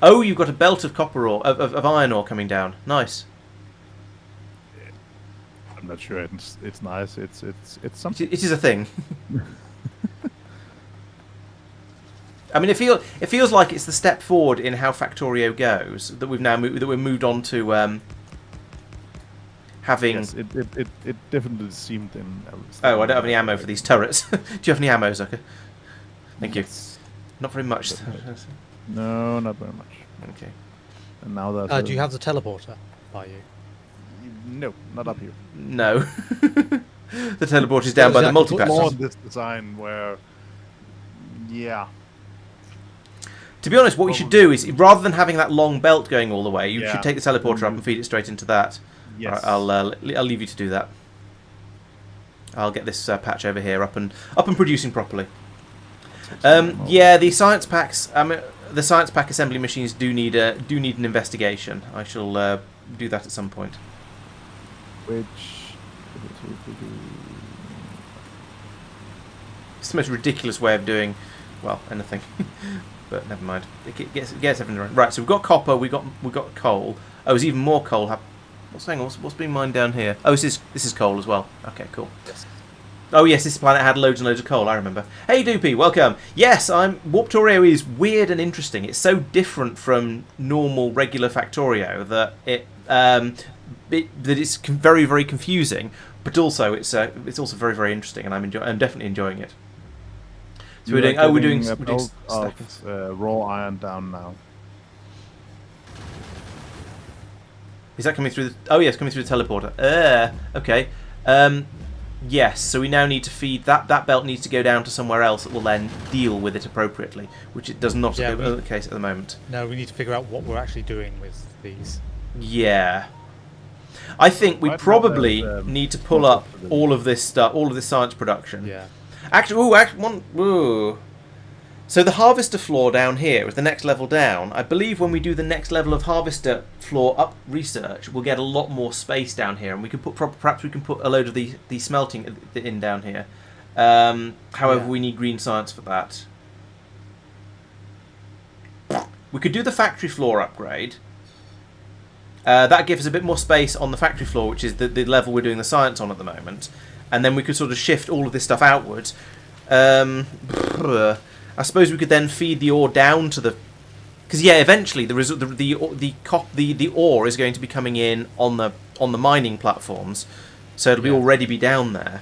Oh, you've got a belt of copper ore, of iron ore coming down. Nice. I'm not sure it's nice. It's something. It is a thing. I mean, it feels like it's the step forward in how Factorio goes that we've now moved on to having. Yes, it definitely seemed in. Oh, I don't have any ammo for these turrets. Do you have any ammo, Zucker? Thank you. Yes. Not very much. No, not very much. Okay. And now that. Do you have the teleporter by you? No, not up here. No. The teleport is down by the Exactly. More multipass. on this design where. Yeah. To be honest, what you should do is, rather than having that long belt going all the way, you Yeah. should take the teleporter up and feed it straight into that. Yes. Alright, I'll leave you to do that. I'll get this patch over here up and producing properly. Yeah, the science packs. The science pack assembly machines do need an investigation. I shall do that at some point. Which. It's the most ridiculous way of doing, well, anything. But never mind. It gets everything right. Right. So we've got copper. We got coal. Oh, there's even more coal. What's being mined down here? Oh, this is coal as well. Okay, cool. Yes. Oh yes, this planet had loads and loads of coal. I remember. Hey Doopy, welcome. Yes, Warptorio is weird and interesting. It's so different from normal regular Factorio that it's very very confusing, but also it's also very very interesting, and I'm definitely enjoying it. So we're doing raw iron down now. Is that coming through? Oh yes, coming through the teleporter. Okay. Yes. So we now need to feed that belt needs to go down to somewhere else that will then deal with it appropriately, which it does not be the case at the moment. No, we need to figure out what we're actually doing with these. Yeah. I think we probably need to pull up all of this stuff, all of this science production. Yeah. So the harvester floor down here is the next level down. I believe when we do the next level of harvester floor up research, we'll get a lot more space down here, and we can perhaps we can put a load of the smelting in down here. However, we need green science for that. We could do the factory floor upgrade. That gives us a bit more space on the factory floor, which is the level we're doing the science on at the moment. And then we could sort of shift all of this stuff outwards. I suppose we could then feed the ore down to the... Because yeah, eventually the ore is going to be coming in on the mining platforms, so it'll already be down there.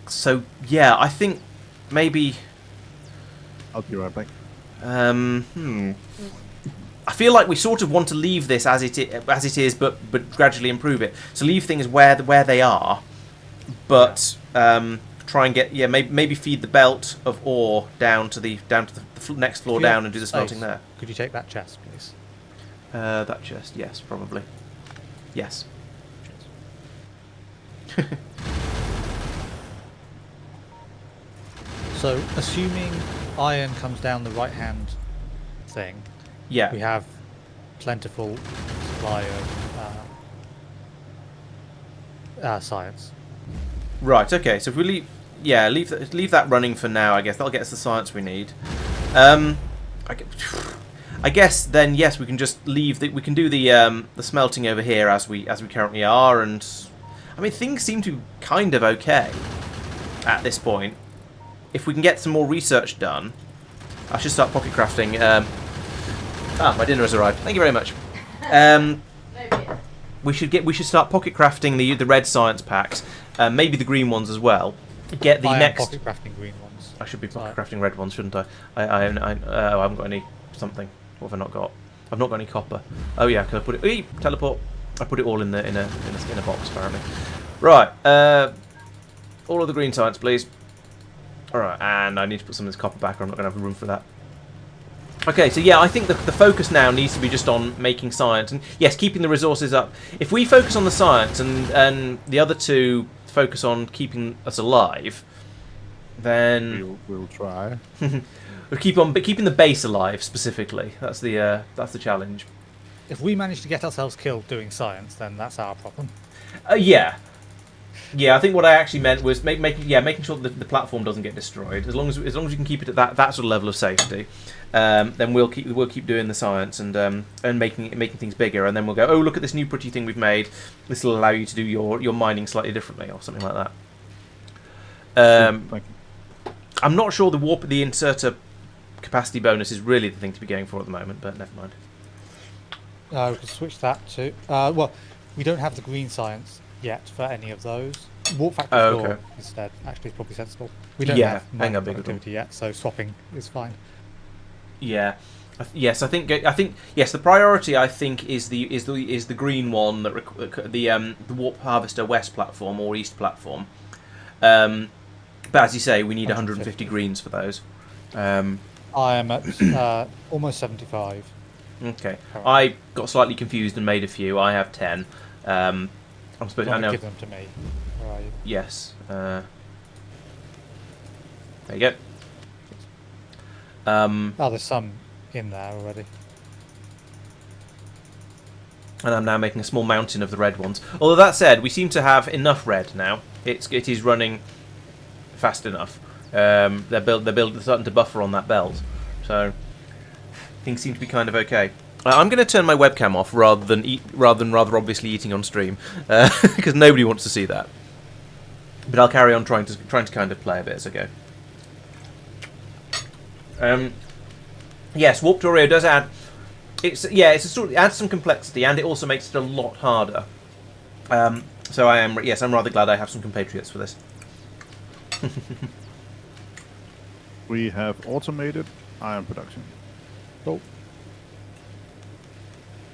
So yeah, I think maybe... I'll be right back. I feel like we sort of want to leave this as it is, but gradually improve it. So leave things where they are, but try and get maybe feed the belt of ore down to the next floor down and do the smelting there. Could you take that chest, please? That chest, yes, probably. Yes. So, assuming iron comes down the right-hand thing, Yeah. we have plentiful supply of science. Right. Okay. So if we leave that running for now, I guess that'll get us the science we need. I guess then yes, we can just leave we can do the smelting over here as we currently are, and I mean, things seem to be kind of okay at this point. If we can get some more research done, I should start pocket crafting. My dinner has arrived. Thank you very much. We should start pocket crafting the red science packs, maybe the green ones as well. Get the next. Pocket crafting green ones. I should be pocket crafting red ones, shouldn't I? I haven't got any something. What have I not got? I've not got any copper. Oh yeah, can I put it? Teleport. I put it all in a box apparently. Right. All of the green science, please. All right, and I need to put some of this copper back, or I'm not going to have room for that. Okay, so yeah, I think the focus now needs to be just on making science, and yes, keeping the resources up. If we focus on the science and the other two focus on keeping us alive, then we'll try. we'll keeping the base alive specifically. That's the challenge. If we manage to get ourselves killed doing science, then that's our problem. Yeah. Yeah, I think what I actually meant was making sure that the platform doesn't get destroyed. As long as we can keep it at that sort of level of safety, then we'll keep doing the science and making things bigger. And then we'll go, oh, look at this new pretty thing we've made. This will allow you to do your mining slightly differently or something like that. Thank you. I'm not sure the inserter capacity bonus is really the thing to be going for at the moment, but never mind. We can switch that to. Well, we don't have the green science yet for any of those. Warp factory floor instead actually is probably sensible. We don't have mining productivity yet, so swapping is fine. Yeah. Yes, I think yes. The priority I think is the green one the Warp Harvester West platform or East platform. But as you say, we need 150 greens for those. I am at almost 75. Okay, I got slightly confused and made a few. I have 10. I'm supposed to give them to me. Where are you? Yes. There you go. There's some in there already. And I'm now making a small mountain of the red ones. Although that said, we seem to have enough red now. It is running fast enough. They're starting to buffer on that belt, so things seem to be kind of okay. I'm going to turn my webcam off rather than rather obviously eating on stream, because nobody wants to see that. But I'll carry on trying to kind of play a bit as I go. Yes, Warptorio does add. It adds some complexity, and it also makes it a lot harder. So I'm rather glad I have some compatriots for this. We have automated iron production. Oh.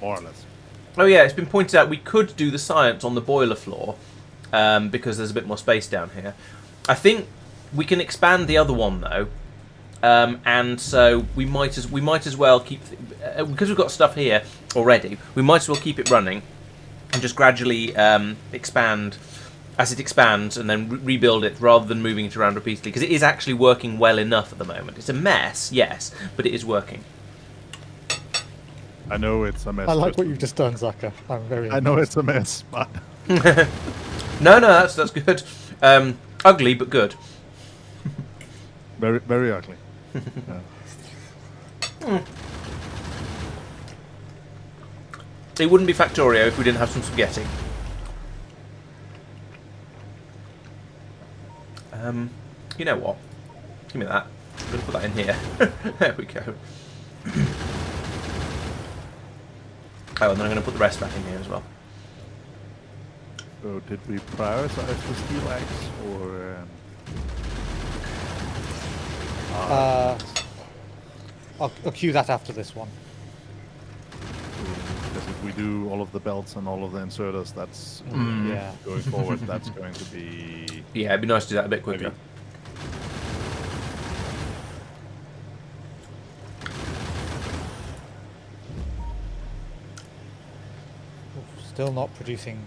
More or less. Oh yeah, it's been pointed out we could do the science on the boiler floor, because there's a bit more space down here. I think we can expand the other one though, and so we might as well keep because we've got stuff here already. We might as well keep it running and just gradually expand as it expands, and then rebuild it rather than moving it around repeatedly, because it is actually working well enough at the moment. It's a mess, yes, but it is working. I know it's a mess. I like what you've just done, Zaka. I'm very. I know it's a mess, but no, that's good. Ugly but good. Very, very ugly. Yeah. It wouldn't be Factorio if we didn't have some spaghetti. You know what? Give me that. I'm going to put that in here. There we go. Oh, and then I'm going to put the rest back in here as well. So did we prioritize the steel axe or? I'll cue that after this one. Because if we do all of the belts and all of the inserters, that's going forward. That's going to be. Yeah, it'd be nice to do that a bit quicker. Maybe. Still not producing.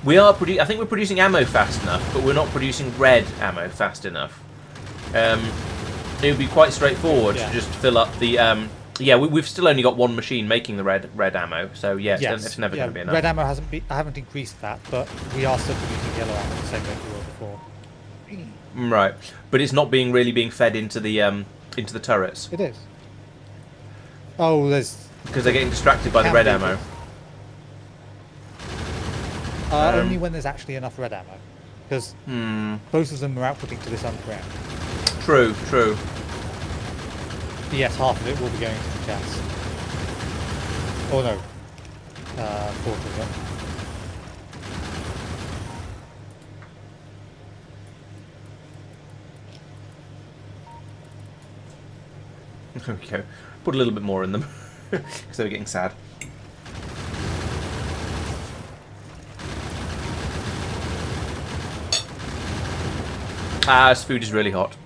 We are I think we're producing ammo fast enough, but we're not producing red ammo fast enough. It would be quite straightforward to just fill up the. We've still only got one machine making the red ammo, so yes. It's never going to be enough. Red ammo hasn't. I haven't increased that, but we are still producing yellow ammo the same way we were before. Right, but it's not really being fed into the turrets. It is. Oh, there's. Because they're getting distracted by the red ammo. Only when there's actually enough red ammo. Because both of them are outputting to this underground. True, true. Yes, half of it will be going to the chest. Oh no. Quarter of it. There we go. Put a little bit more in them. Because they were getting sad. This food is really hot.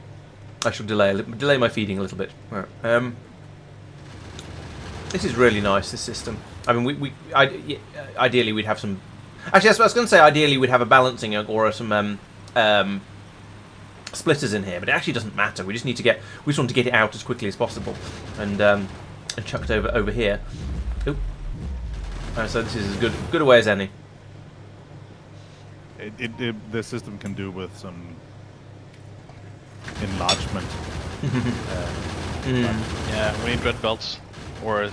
I shall delay my feeding a little bit. Right. This is really nice, this system. I mean, ideally we'd have some... Actually, I was going to say ideally we'd have a balancing or some splitters in here, but it actually doesn't matter. We just need to get... We just want to get it out as quickly as possible and chuck it over here. Oop. So this is as good a way as any. The system can do with some enlargement. Yeah, we need red belts or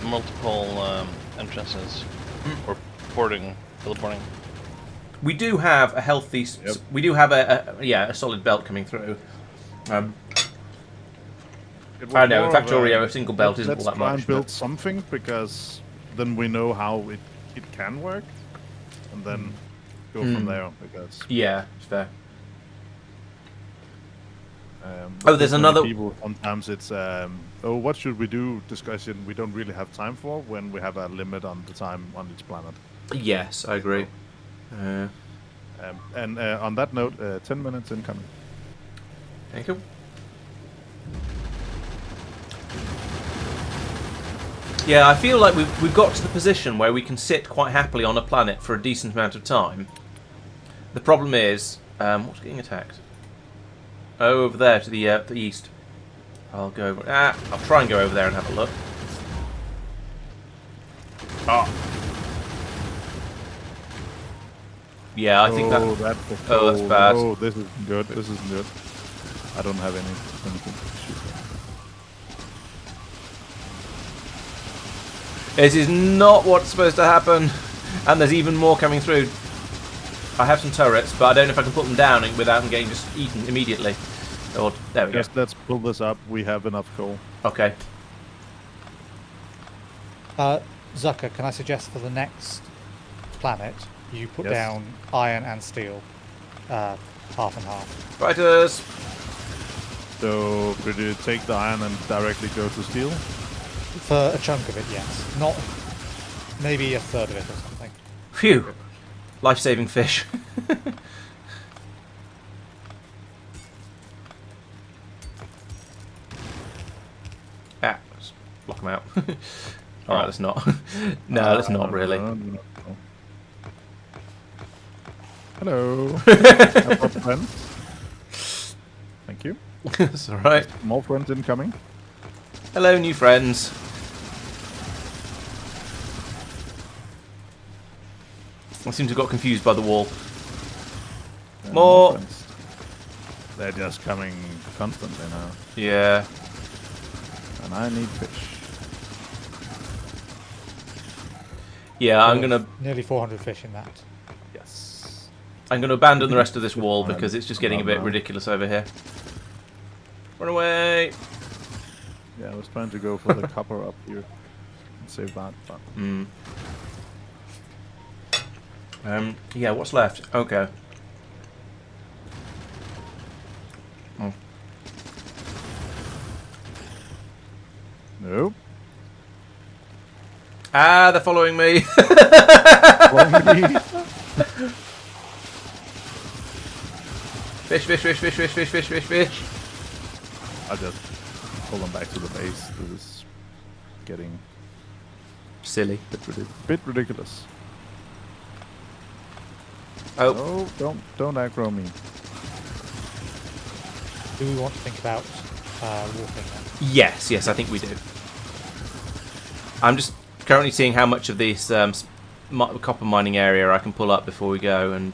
multiple entrances or teleporting. We do have a healthy. Yep. We do have a solid belt coming through. I know in Factorio a single belt isn't all that Let's try much. and build something because then we know how it can work, and then go from there. Because yeah, it's fair. There's with many another. people, sometimes it's what should we do discussion we don't really have time for when we have a limit on the time on each planet. Yes, I agree. And on that note, 10 minutes incoming. Thank you. Yeah, I feel like we've got to the position where we can sit quite happily on a planet for a decent amount of time. The problem is, what's getting attacked? Oh, over there to the east. I'll go over. I'll try and go over there and have a look. Oh. Yeah, I think that. Oh, that's bad. Oh, this isn't good. This isn't good. I don't have anything to shoot. This is not what's supposed to happen, and there's even more coming through. I have some turrets, but I don't know if I can put them down without them getting just eaten immediately. Or there we go. Let's pull this up. We have enough coal. Okay. Zucker, can I suggest for the next planet you put Yes. down iron and steel, half and half. Fighters. So, could you take the iron and directly go to steel? For a chunk of it, yes. Not maybe a third of it or something. Phew. Life-saving fish. Let's block them out. Alright, let's not. No, let's not really. No. Hello. I've got friends. Thank you. That's alright. More friends incoming. Hello, new friends. I seem to have got confused by the wall. More. Friends. They're just coming constantly now. Yeah. And I need fish. Yeah, I'm gonna Nearly 400 fish in that. Yes. abandon the rest of this wall because it's just getting a bit ridiculous over here. Run away! Yeah, I was trying to go for the copper up here and save that, but yeah, what's left? Okay. Oh. nope. They're following me. Fish, fish, fish, fish, fish, fish, fish, fish, fish. I'll just pull them back to the base. This is getting Silly. bit ridiculous. Oh. No, don't aggro me. Do we want to think about warping then? Yes, I think we do. I'm just currently seeing how much of this copper mining area I can pull up before we go, and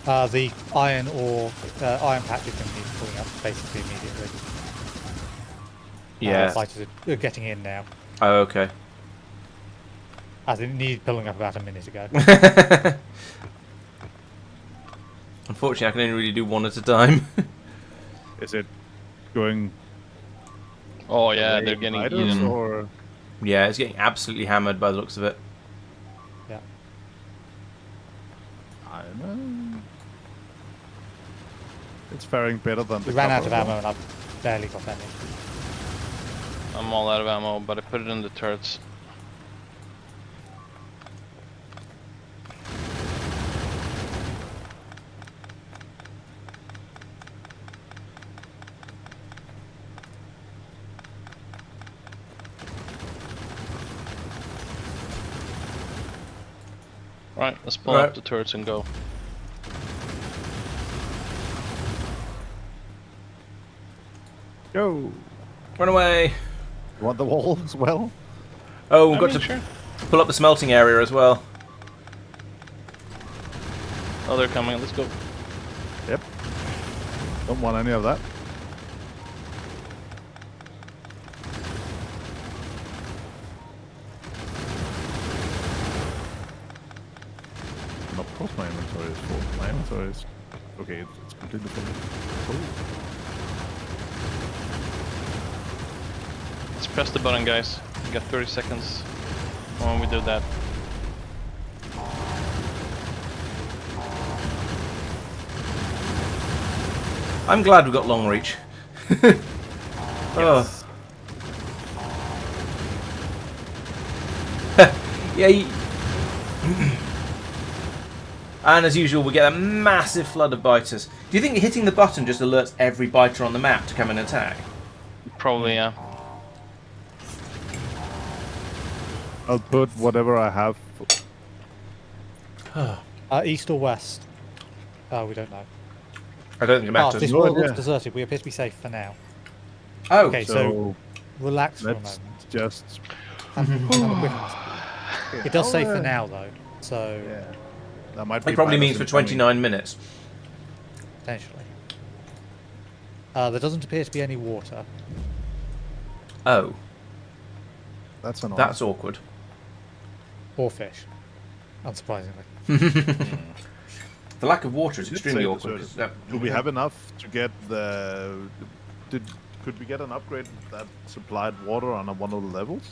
The iron ore, iron patch is going to need pulling up basically immediately. yeah. Fighters are getting in now. Oh, okay. As it needed pulling up about a minute ago. Unfortunately, I can only really do one at a time. Is it going? Oh yeah, away they're getting items, eaten. or Yeah, it's getting absolutely hammered by the looks of it. Yeah. I don't know. It's faring better than We the ran out copper of ammo one. and I've barely got any. I'm all out of ammo, but I put it in the turrets. Alright, let's pull Right. up the turrets and go. Go. Run away! You want the wall as well? Oh, we've I got mean, to sure. pull up the smelting area as well. Oh, they're coming. Let's go. Yep. Don't want any of that. And of course my inventory is full. My inventory is... Okay, it's completely full. Oh. Let's press the button, guys. We got 30 seconds when we do that. I'm glad we got long reach. Oh. Yeah. And as usual, we get a massive flood of biters. Do you think hitting the button just alerts every biter on the map to come and attack? Probably, yeah. I'll put whatever I have. East or west? Oh, we don't know. I don't think it Oh, matters. this No world looks idea. deserted. We appear to be safe for now. Oh, Okay, so relax for a let's moment. just... Have a quick- It does say for now, though, so Yeah. That might be it probably minus means for incoming. 29 minutes. potentially. There doesn't appear to be any water. Oh, That's annoying. that's awkward. Or fish, unsurprisingly. The lack of water is Did extremely say awkward. deserted. 'Cause Do we have enough to get the... Could we get an upgrade that supplied water on one of the levels?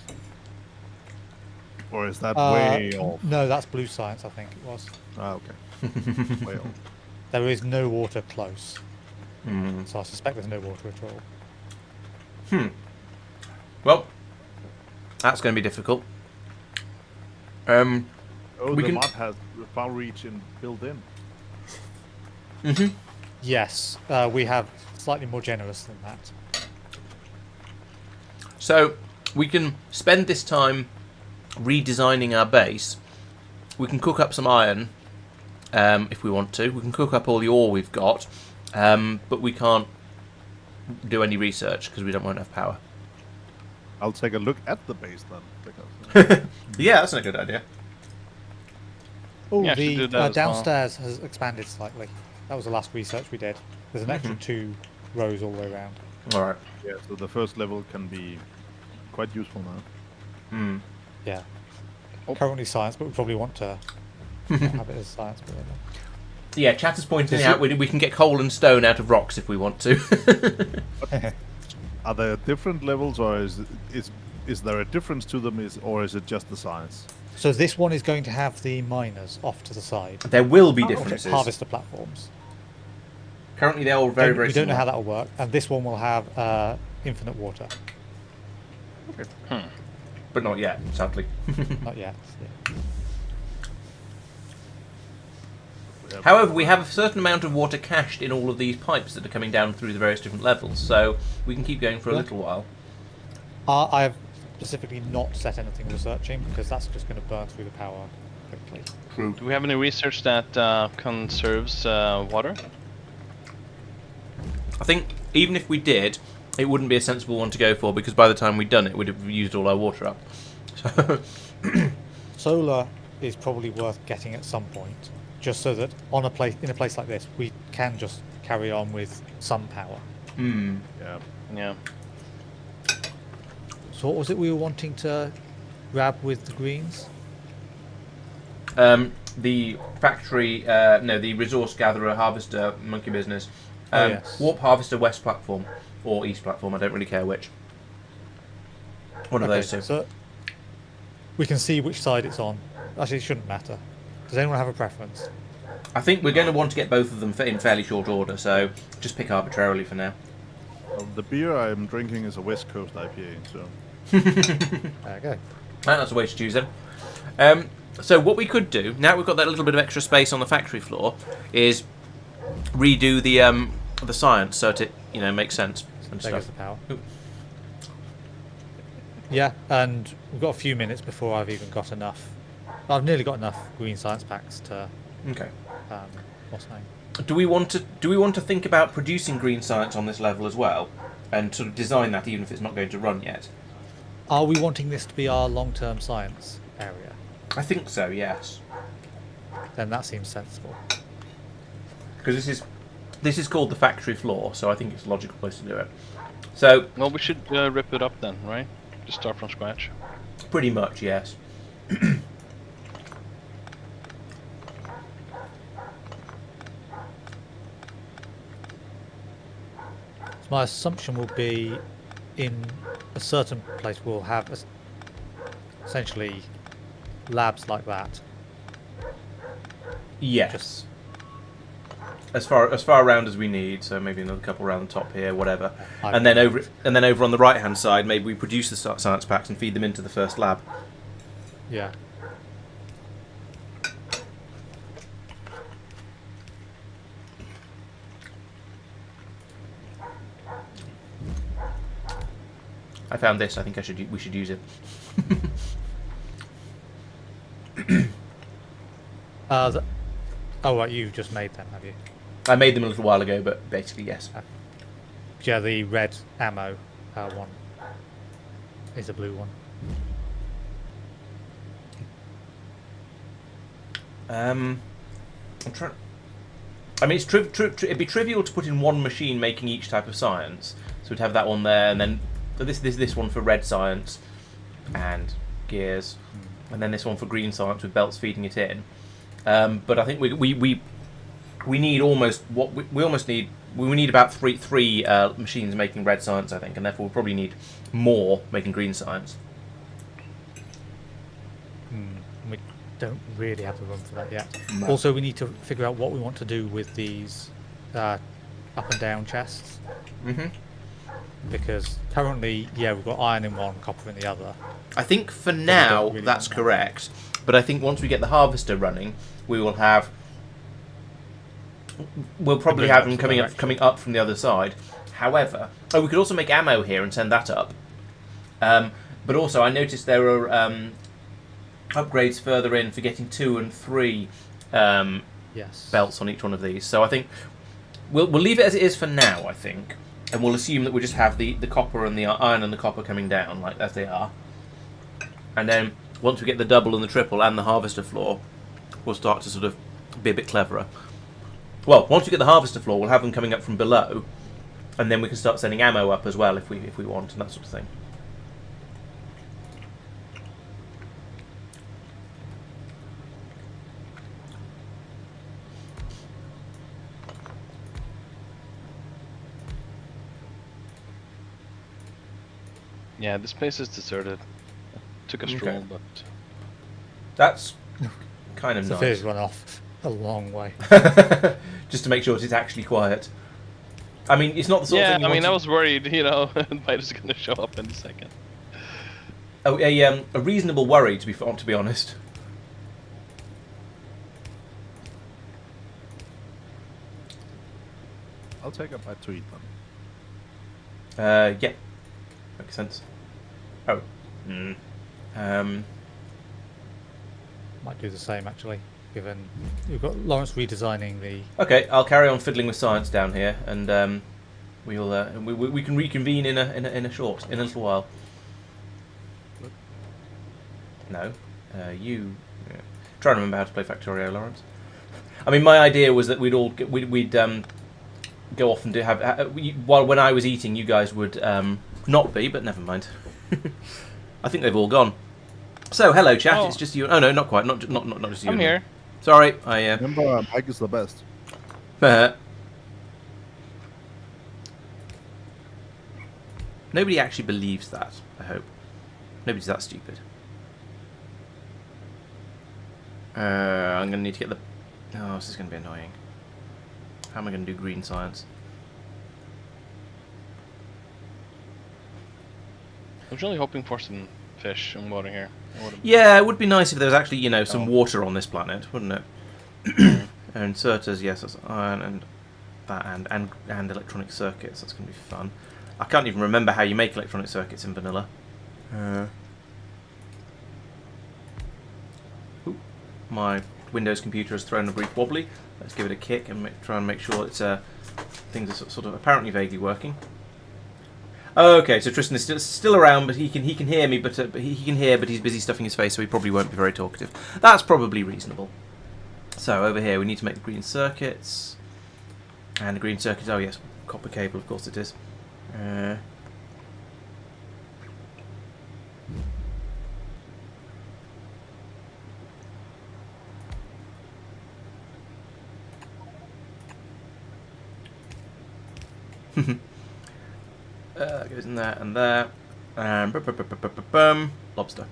Or is that way off? No, that's blue science, I think it was. Ah, okay. Way off. There is no water close, Mm. so I suspect there's no water at all. Well, that's going to be difficult. Oh, We the can- mod has far reach built in. Yes, we have slightly more generous than that. So we can spend this time redesigning our base. We can cook up some iron if we want to. We can cook up all the ore we've got, but we can't do any research because we don't want enough power. I'll take a look at the base then. Because, Yeah, that's not a good idea. Oh, Yeah, I should do the that as well. downstairs has expanded slightly. That was the last research we did. There's an extra 2 rows all the way around. All right. yeah, so the first level can be quite useful now. Yeah. Oh. Currently science, but we probably want to not have it as science. But Yeah, Chatter's pointing Is out it- we can get coal and stone out of rocks if we want to. Are there different levels, or is there a difference to them, or is it just the science? So this one is going to have the miners off to the side. There will be Which are differences. harvester platforms. Currently, they're all very, very we don't know similar. how that will work. And this one will have infinite water. But not yet, sadly. Not yet. Yeah. However, we have a certain amount of water cached in all of these pipes that are coming down through the various different levels, so we can keep going for a Yeah. little while. I have specifically not set anything researching because that's just going to burn through the power quickly. True. Do we have any research that conserves water? I think even if we did, it wouldn't be a sensible one to go for because by the time we'd done it, we'd have used all our water up. So, Solar is probably worth getting at some point, just so that in a place like this, we can just carry on with some power. Yeah. Yeah. So what was it we were wanting to grab with the greens? the factory, no, the resource gatherer harvester monkey business. Yes. Warp harvester west platform or east platform. I don't really care which. One of those two. So we can see which side it's on. Actually, it shouldn't matter. Does anyone have a preference? I think we're going to want to get both of them in fairly short order, so just pick arbitrarily for now. Well, the beer I'm drinking is a West Coast IPA, so... There we go. That's a way to choose them. So what we could do, now we've got that little bit of extra space on the factory floor, is redo the science so that it makes sense and There goes stuff. the power. Ooh. Yeah, and we've got a few minutes before I've even got enough. I've nearly got enough green science packs to. Okay. What's the name? Do we want to think about producing green science on this level as well, and sort of design that even if it's not going to run yet? Are we wanting this to be our long-term science area? I think so. Yes. Then that seems sensible. Because this is called the factory floor, so I think it's a logical place to do it. So Well, we should rip it up then, right? Just start from scratch. pretty much yes. So my assumption will be in a certain place we'll have essentially labs like that. Yes. As far around as we need, so maybe another couple around the top here, whatever. And then over on the right hand side, maybe we produce the science packs and feed them into the first lab. Yeah. I found this. I think we should use it. Oh right, you just made them, have you? I made them a little while ago, but basically yes. Yeah, the red ammo one is a blue one. I'm trying. I mean, it'd be trivial to put in one machine making each type of science. So we'd have that one there, and then this one for red science and gears, and then this one for green science with belts feeding it in. But I think we need almost what we almost need. We need about three machines making red science, I think, and therefore we'll probably need more making green science. We don't really have the room for that yet. No. Also, we need to figure out what we want to do with these up and down chests. Mhm. Because currently, yeah, we've got iron in one, copper in the other. I think for we now don't really that's want that. correct, but I think once we get the harvester running, we will have. We'll probably Bring have that them to coming direction. coming up from the other side. However, we could also make ammo here and send that up. But also, I noticed there are upgrades further in for getting 2 and 3 Yes. belts on each one of these. So I think we'll leave it as it is for now. I think, and we'll assume that we just have the copper and the iron and the copper coming down like as they are. And then once we get the double and the triple and the harvester floor, we'll start to sort of be a bit cleverer. Well, once we get the harvester floor, we'll have them coming up from below, and then we can start sending ammo up as well if we want and that sort of thing. Yeah, this place is deserted. Took a stroll, Okay. but That's kind of Safir's nice. run off a long way. Just to make sure it's actually quiet. I mean, it's not the sort of yeah, thing you I mean, want I to- was worried, Biter's gonna show up in a second. a reasonable worry, to be honest. I'll take a bite to eat them. Yeah, makes sense. Oh, Might do the same actually, given we've got Laurence redesigning the. okay. I'll carry on fiddling with science down here, and we'll we can reconvene in a little while. No, you try and remember how to play Factorio, Laurence. I mean, my idea was that we'd go off and while when I was eating, you guys would not be, but never mind. I think they've all gone. So, hello, chat. Oh. It's just you. Oh no, not quite. Not just you. I'm and me. here. Sorry, Remember, Mike is the best. Nobody actually believes that, I hope. Nobody's that stupid. I'm going to need to get the... Oh, this is going to be annoying. How am I going to do green science? I was really hoping for some fish and water here. Yeah, it would be nice if there was actually, you know, some water on this planet, wouldn't it? And inserters, yes, that's iron and that, and electronic circuits. That's going to be fun. I can't even remember how you make electronic circuits in vanilla. My Windows computer has thrown a brief wobbly. Let's give it a kick and try and make sure it's things are sort of apparently vaguely working. Okay, so Tristan is still around, but he can hear me, but he can hear, but he's busy stuffing his face, so he probably won't be very talkative. That's probably reasonable. So over here, we need to make the green circuits, and the green circuits. Oh yes, copper cable, of course it is. Goes in there and there, and lobster,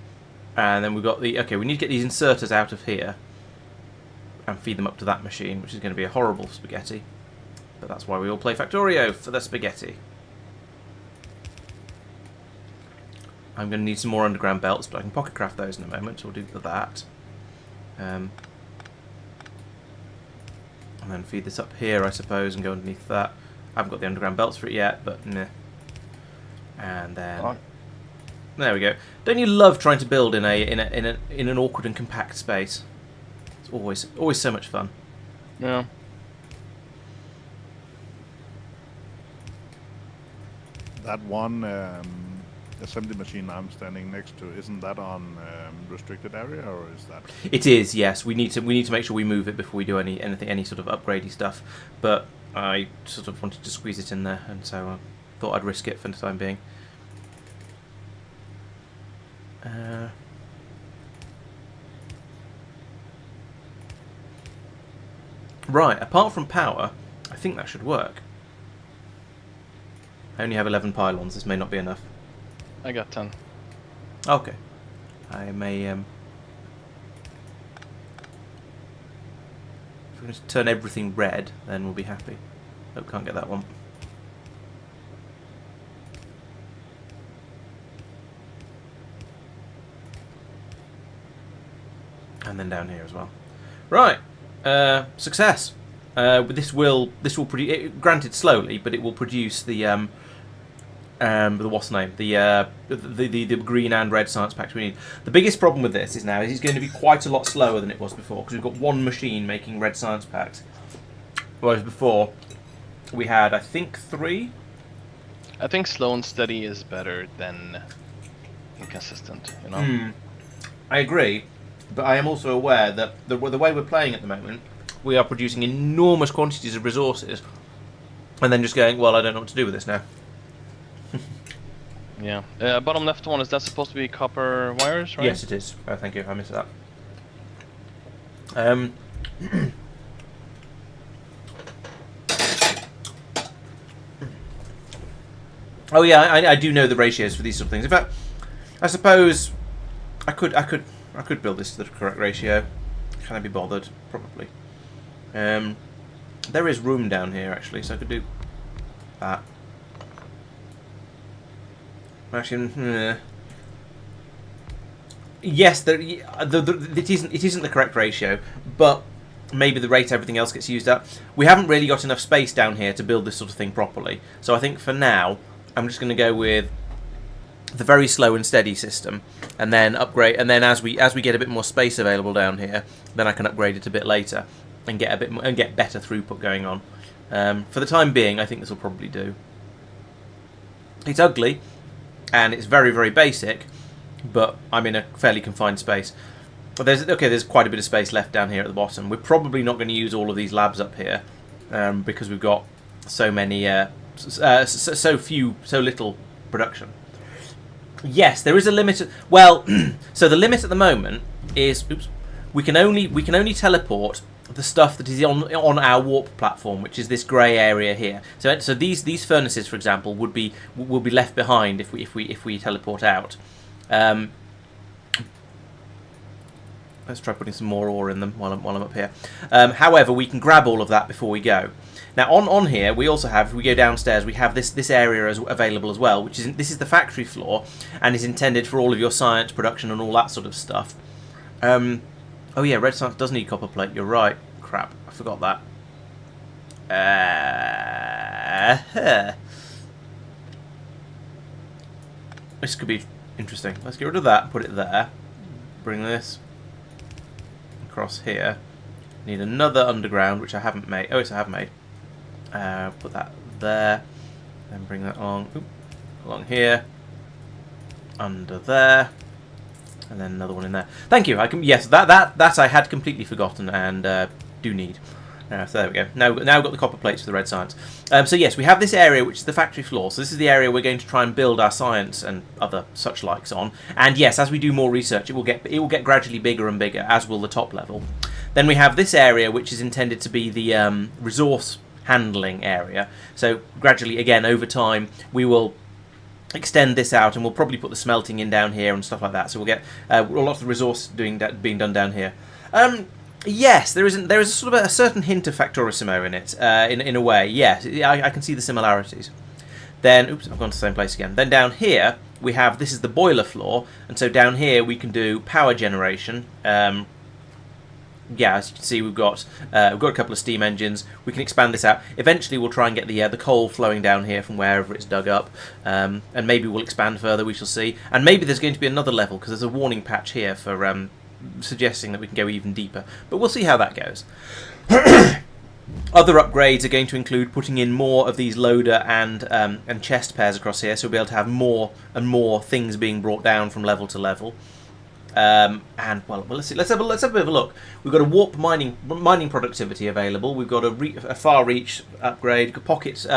and then we've got the. Okay, we need to get these inserters out of here and feed them up to that machine, which is going to be a horrible spaghetti. But that's why we all play Factorio, for the spaghetti. I'm going to need some more underground belts, but I can pocket craft those in a moment, so we'll do that. And then feed this up here, I suppose, and go underneath that. I haven't got the underground belts for it yet, but meh. And then there we go. Don't you love trying to build in an awkward and compact space? It's always so much fun. Yeah. That one assembly machine I'm standing next to, isn't that on restricted area, or is that? It is, yes. We need to make sure we move it before we do any sort of upgradey stuff. But I sort of wanted to squeeze it in there, and so I thought I'd risk it for the time being. Right, apart from power, I think that should work. I only have 11 pylons, this may not be enough. I got 10. Okay. I may, if we're going to turn everything red, then we'll be happy. Oh, can't get that one. And then down here as well. Right. Success. This will produce. Granted, slowly, but it will produce the what's the name? The green and red science packs we need. The biggest problem with this is now it's going to be quite a lot slower than it was before, because we've got one machine making red science packs, whereas before we had, I think, 3. I think slow and steady is better than inconsistent. You know. I agree. But I am also aware that the way we're playing at the moment, we are producing enormous quantities of resources, and then just going, well, I don't know what to do with this now. Yeah. Bottom left one, is that supposed to be copper wires, right? Yes, it is. Oh, thank you. I missed that. Oh yeah, I do know the ratios for these sort of things. In fact, I suppose I could build this to the correct ratio. Can I be bothered? Probably. There is room down here actually, so I could do that. Actually, yes, it isn't the correct ratio, but maybe the rate everything else gets used at. We haven't really got enough space down here to build this sort of thing properly, so I think for now I'm just going to go with the very slow and steady system, and then upgrade. And then as we get a bit more space available down here, then I can upgrade it a bit later and get a bit more, and get better throughput going on. For the time being, I think this will probably do. It's ugly, and it's very, very basic, but I'm in a fairly confined space. But there's quite a bit of space left down here at the bottom. We're probably not going to use all of these labs up here because we've got so many, so little production. Yes, there is a limit. Well, so the limit at the moment is we can only teleport the stuff that is on our warp platform, which is this grey area here. So these furnaces, for example, will be left behind if we teleport out. Let's try putting some more ore in them while I'm up here. However, we can grab all of that before we go. Now on here we also have, if we go downstairs, we have this area available as well, which is this is the factory floor and is intended for all of your science production and all that sort of stuff. Oh yeah, red science does need copper plate. You're right. Crap, I forgot that. This could be interesting. Let's get rid of that. Put it there. Bring this across here. Need another underground, which I haven't made. Oh, yes, I have made. Put that there. Then bring that along here. Under there. And then another one in there. Thank you. Yes, that I had completely forgotten and do need. So there we go. Now we've got the copper plates for the red science. So yes, we have this area which is the factory floor. So this is the area we're going to try and build our science and other such likes on. And yes, as we do more research, it will get gradually bigger and bigger, as will the top level. Then we have this area which is intended to be the resource handling area. So gradually, again, over time, we will extend this out, and we'll probably put the smelting in down here and stuff like that. So we'll get a lot of the resource being done down here. Yes, there is sort of a certain hint of Factorissimo in it, in a way. Yes, I can see the similarities. Then, oops, I've gone to the same place again. Then down here we have, this is the boiler floor, and so down here we can do power generation. Yeah, as you can see, we've got a couple of steam engines. We can expand this out. Eventually, we'll try and get the coal flowing down here from wherever it's dug up, and maybe we'll expand further. We shall see. And maybe there's going to be another level because there's a warning patch here for suggesting that we can go even deeper. But we'll see how that goes. Other upgrades are going to include putting in more of these loader and chest pairs across here, so we'll be able to have more and more things being brought down from level to level. And well, let's see. Let's have a bit of a look. We've got a warp mining productivity available. We've got a far reach upgrade, pocket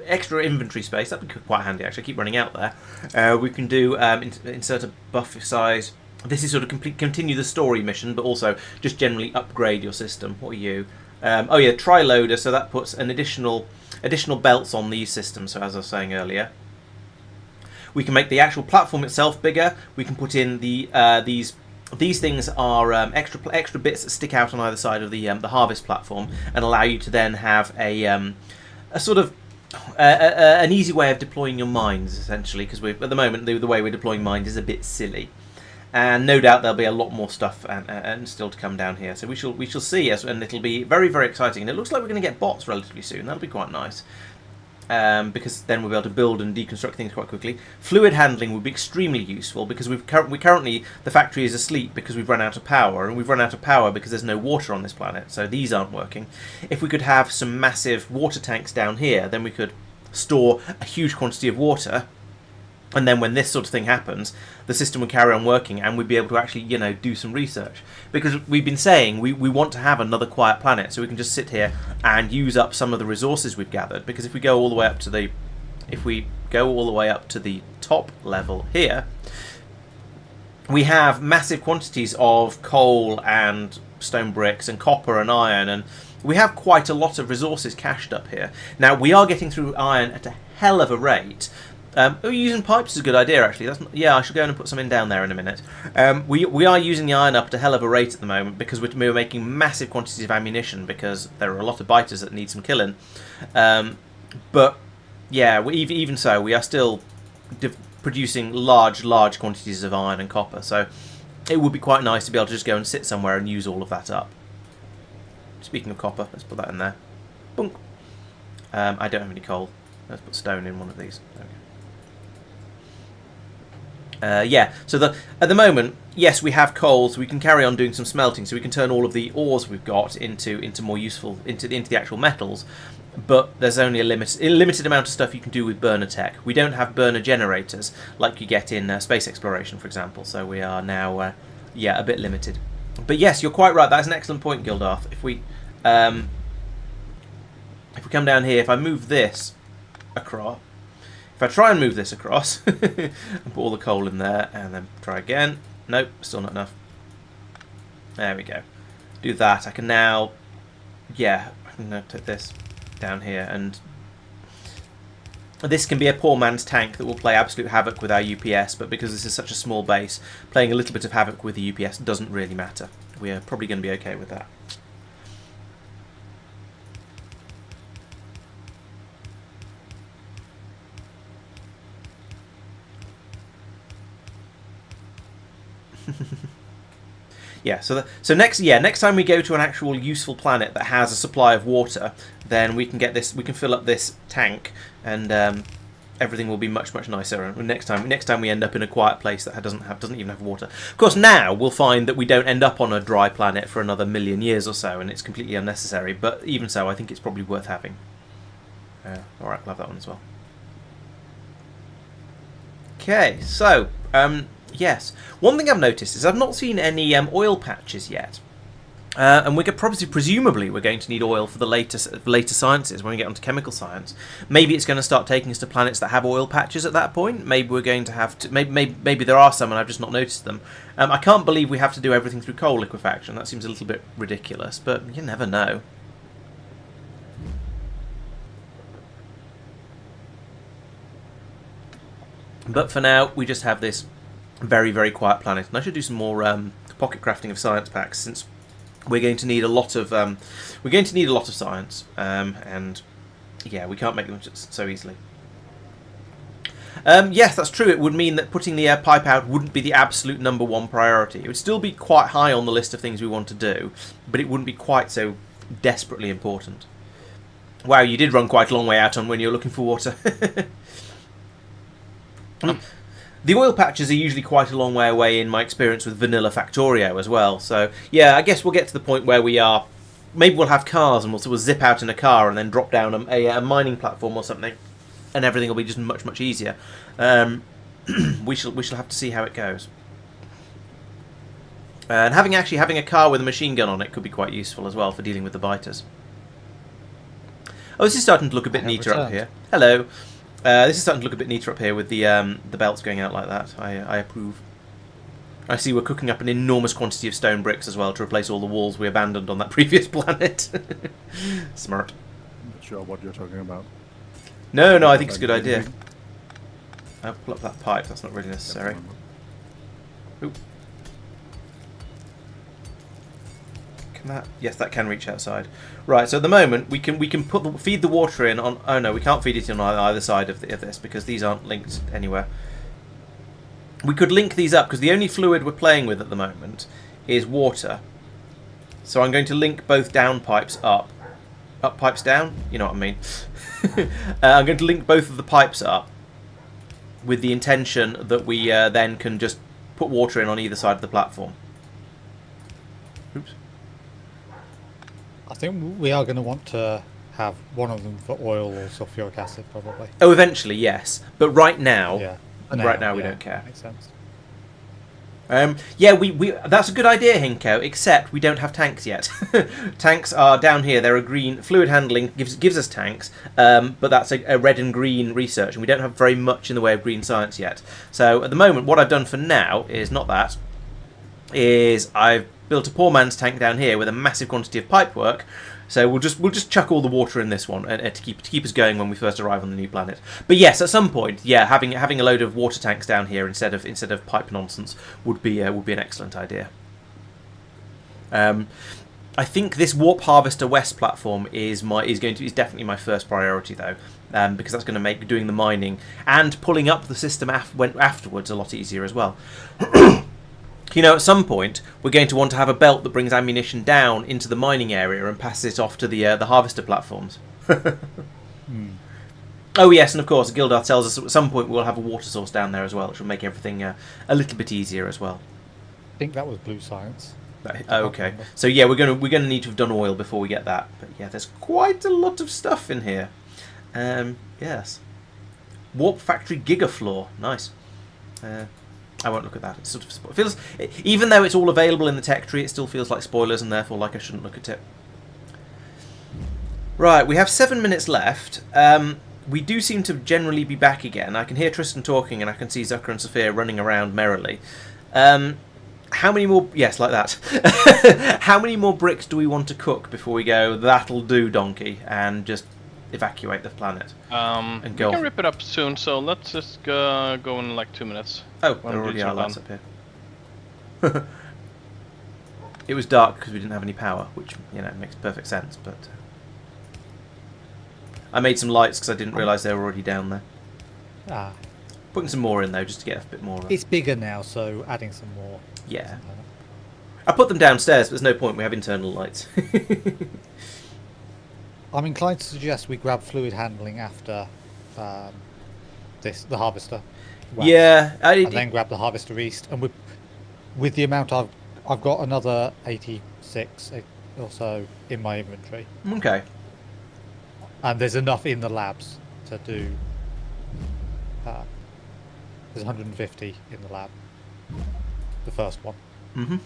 extra inventory space. That'd be quite handy actually. I keep running out there. We can do insert a buff size. This is sort of continue the story mission, but also just generally upgrade your system. What are you? Oh yeah, tri-loader. So that puts an additional belts on these systems. So as I was saying earlier. We can make the actual platform itself bigger. We can put in the these things are extra bits that stick out on either side of the harvest platform and allow you to then have a sort of an easy way of deploying your mines essentially, because at the moment the way we're deploying mines is a bit silly, and no doubt there'll be a lot more stuff and still to come down here. So we shall see, and it'll be very, very exciting. And it looks like we're going to get bots relatively soon. That'll be quite nice. Because then we'll be able to build and deconstruct things quite quickly. Fluid handling would be extremely useful because we currently the factory is asleep because we've run out of power, and we've run out of power because there's no water on this planet, so these aren't working. If we could have some massive water tanks down here, then we could store a huge quantity of water, and then when this sort of thing happens, the system would carry on working, and we'd be able to actually, do some research. Because we've been saying we want to have another quiet planet, so we can just sit here and use up some of the resources we've gathered. Because if we go all the way up to the top level here, we have massive quantities of coal and stone bricks and copper and iron, and we have quite a lot of resources cached up here. Now we are getting through iron at a hell of a rate. Using pipes is a good idea, actually. I should go in and put some in down there in a minute. We are using the iron up at a hell of a rate at the moment because we're making massive quantities of ammunition because there are a lot of biters that need some killing. But yeah, even so, we are still producing large quantities of iron and copper. So it would be quite nice to be able to just go and sit somewhere and use all of that up. Speaking of copper, let's put that in there. Boom. I don't have any coal. Let's put stone in one of these. Okay. Yeah, so at the moment, yes, we have coal, so we can carry on doing some smelting, so we can turn all of the ores we've got into more useful, into the actual metals, but there's only a limited amount of stuff you can do with burner tech. We don't have burner generators like you get in space exploration, for example, so we are now, a bit limited. But yes, you're quite right, that's an excellent point, Gildarth. If we come down here, if I move this across, if I try and move this across and put all the coal in there and then try again, nope, still not enough. There we go. Do that. I can now... Yeah, I can now take this down here, and this can be a poor man's tank that will play absolute havoc with our UPS, but because this is such a small base, playing a little bit of havoc with the UPS doesn't really matter. We are probably going to be okay with that. Yeah, so next time we go to an actual useful planet that has a supply of water, then we can get this. We can fill up this tank, and everything will be much nicer. And next time we end up in a quiet place that doesn't even have water. Of course, now we'll find that we don't end up on a dry planet for another million years or so, and it's completely unnecessary. But even so, I think it's probably worth having. All right, we'll have that one as well. Okay, so. Yes. One thing I've noticed is I've not seen any oil patches yet. And presumably we're going to need oil for the later sciences when we get onto chemical science. Maybe it's going to start taking us to planets that have oil patches at that point. Maybe we're going to have to... Maybe there are some and I've just not noticed them. I can't believe we have to do everything through coal liquefaction. That seems a little bit ridiculous, but you never know. But for now, we just have this very quiet planet, and I should do some more pocket crafting of science packs, since we're going to need a lot of science, and yeah, we can't make them so easily. Yes, that's true. It would mean that putting the pipe out wouldn't be the absolute #1 priority. It would still be quite high on the list of things we want to do, but it wouldn't be quite so desperately important. Wow, you did run quite a long way out on when you're looking for water. The oil patches are usually quite a long way away in my experience with vanilla Factorio as well. So, yeah, I guess we'll get to the point where we are... Maybe we'll have cars and we'll zip out in a car and then drop down a mining platform or something. And everything will be just much easier. We shall have to see how it goes. And having a car with a machine gun on it could be quite useful as well for dealing with the biters. Oh, this is starting to look a bit neater up here. Hello. This is starting to look a bit neater up here with the belts going out like that. I approve. I see we're cooking up an enormous quantity of stone bricks as well to replace all the walls we abandoned on that previous planet. Smart. I'm not sure what you're talking about. No, I think it's a good idea. I'll pull up that pipe. That's not really necessary. Ooh. Yes, that can reach outside. Right, so at the moment we can feed the water in on... Oh no, we can't feed it in on either side of this because these aren't linked anywhere. We could link these up because the only fluid we're playing with at the moment is water. So I'm going to link both down pipes up. Up pipes down? You know what I mean. I'm going to link both of the pipes up with the intention that we then can just put water in on either side of the platform. Oops. I think we are going to want to have one of them for oil or sulfuric acid, probably. Oh, eventually, yes. But right now, yeah. Right now we don't care. Makes sense. Yeah, we that's a good idea, Hinko, except we don't have tanks yet. Tanks are down here. They're a green. Fluid handling gives us tanks, but that's a red and green research, and we don't have very much in the way of green science yet. So at the moment, what I've done for now is not that. I've built a poor man's tank down here with a massive quantity of pipe work. So we'll just chuck all the water in this one to keep us going when we first arrive on the new planet. But yes, at some point, yeah, having a load of water tanks down here instead of pipe nonsense would be an excellent idea. I think this Warp Harvester West platform is definitely my first priority though, because that's going to make doing the mining and pulling up the system afterwards a lot easier as well. You know, at some point, we're going to want to have a belt that brings ammunition down into the mining area and passes it off to the harvester platforms. Oh yes, and of course, Gildarth tells us at some point we'll have a water source down there as well, which will make everything a little bit easier as well. I think that was blue science. Okay, so yeah, we're gonna need to have done oil before we get that. But yeah, there's quite a lot of stuff in here. Yes, Warp Factory Gigafloor, nice. I won't look at that. It sort of feels, even though it's all available in the tech tree, it still feels like spoilers, and therefore like I shouldn't look at it. Right, we have 7 minutes left. We do seem to generally be back again. I can hear Tristan talking, and I can see Zucker and Safir running around merrily. How many more? Yes, like that. How many more bricks do we want to cook before we go? That'll do, donkey, and just evacuate the planet. And we can rip it up soon, so let's just go in like 2 minutes. Oh, there already are lights up here. It was dark because we didn't have any power, which makes perfect sense. But I made some lights because I didn't realise they were already down there. Ah. Putting some more in though, just to get a bit more. It's bigger now, so adding some more. Yeah. I put them downstairs, but there's no point. We have internal lights. I'm inclined to suggest we grab fluid handling after the harvester. Yeah. And then grab the harvester east, and with the amount I've got another 86 or so in my inventory. Okay. And there's enough in the labs to do. There's 150 in the lab. The first one. Mhm.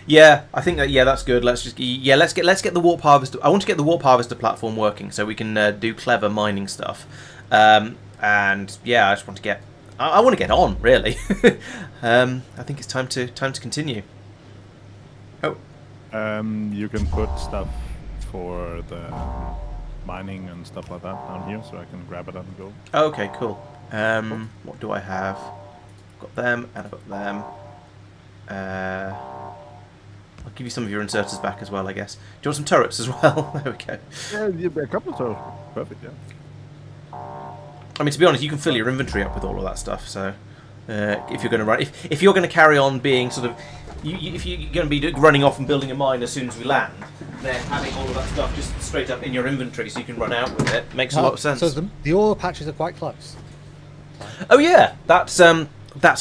Yeah, I think that's good. Let's get the warp harvester. I want to get the warp harvester platform working so we can do clever mining stuff. And yeah, I just want to get. I want to get on really. I think it's time to continue. Oh. You can put stuff for the mining and stuff like that down here, so I can grab it and go. Okay, cool. What do I have? Got them, and I've got them. I'll give you some of your inserters back as well, I guess. Do you want some turrets as well? There we go. Yeah, a couple of turrets. Perfect, yeah. I mean, to be honest, you can fill your inventory up with all of that stuff. So, if you're going to run, if you're going to carry on being sort of, if you're going to be running off and building a mine as soon as we land, then having all of that stuff just straight up in your inventory so you can run out with it makes a lot of sense. So the oil patches are quite close. Oh yeah, that's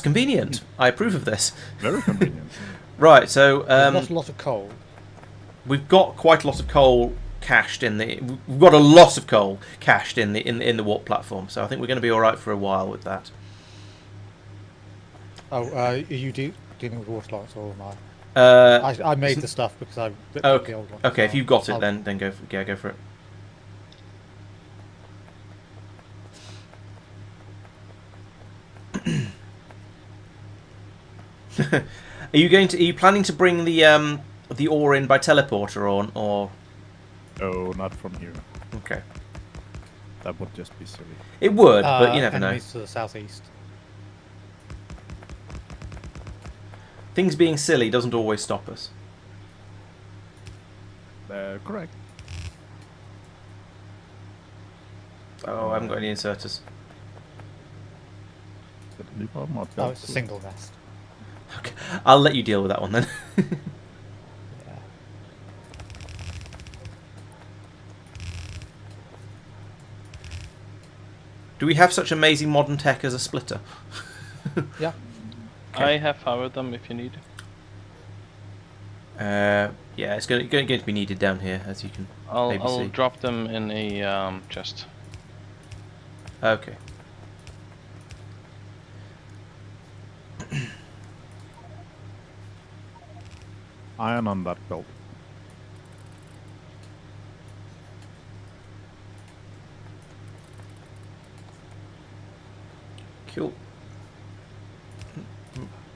convenient. I approve of this. Very convenient. Right, so not a lot of coal. We've got quite a lot of coal cached in the. We've got a lot of coal cached in the warp platform, so I think we're going to be all right for a while with that. Oh, are you dealing with water lights or am I? I made the stuff because I ripped okay. the old one. Okay, if you've got it, then go for it. Are you planning to bring the ore in by teleporter or? No, not from here. Okay. That would just be silly. It would, but you never know. Enemies to the southeast. Things being silly doesn't always stop us. Correct. Oh, I haven't got any inserters. Oh, it's a single nest. Okay, I'll let you deal with that one then. Yeah. Do we have such amazing modern tech as a splitter? Yeah. Okay. I have powered them if you need. Yeah, it's going to be needed down here, as you can maybe I'll see. drop them in a chest. Okay. Iron on that belt. Cool.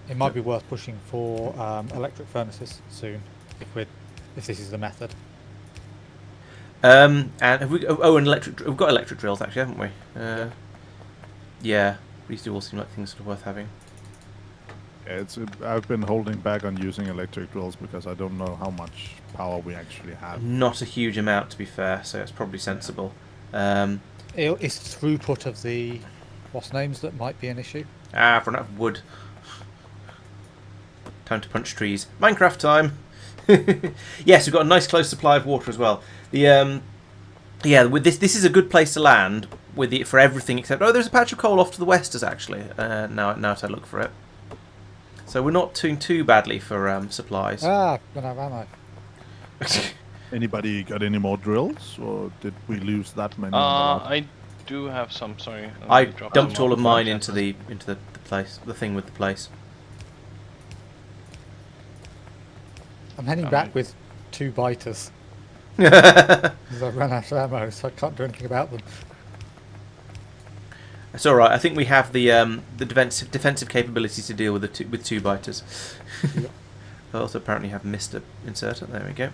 It might be worth pushing for electric furnaces soon, if this is the method. And have we? Oh, and we've got electric drills actually, haven't we? Yeah, these do all seem like things that are worth having. Yeah, I've been holding back on using electric drills because I don't know how much power we actually have. Not a huge amount, to be fair, so it's probably sensible. It's throughput of the what's names that might be an issue. For enough wood. Time to punch trees. Minecraft time. Yes, we've got a nice close supply of water as well. The with this is a good place to land for everything except there's a patch of coal off to the west actually. Now as I look for it. So we're not doing too badly for supplies. Run out of ammo. Anybody got any more drills, or did we lose that many? I do have some. Sorry. I dumped all of mine into the place, the thing with the place. I'm heading back with 2 biters. Because I've run out of ammo, so I can't do anything about them. It's all right. I think we have the defensive capabilities to deal with with two biters. Yep. I also apparently have missed an inserter. There we go.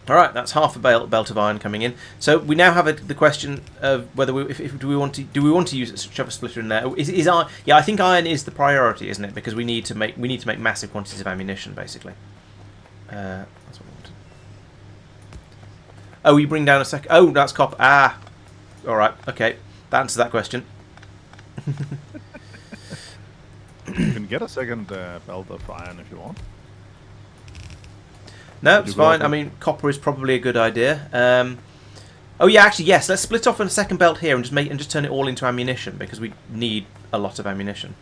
All right, that's half a belt of iron coming in. So we now have the question of whether do we want to shove a splitter in there? Is iron? Yeah, I think iron is the priority, isn't it? Because we need to make massive quantities of ammunition, basically. That's what I wanted. Oh, you bring down a second. Oh, that's copper. Ah, all right, okay, that answers that question. You can get a second belt of iron if you want. No, it's fine. I mean, copper is probably a good idea. Oh yeah, actually, yes. Let's split off on a second belt here and just turn it all into ammunition because we need a lot of ammunition.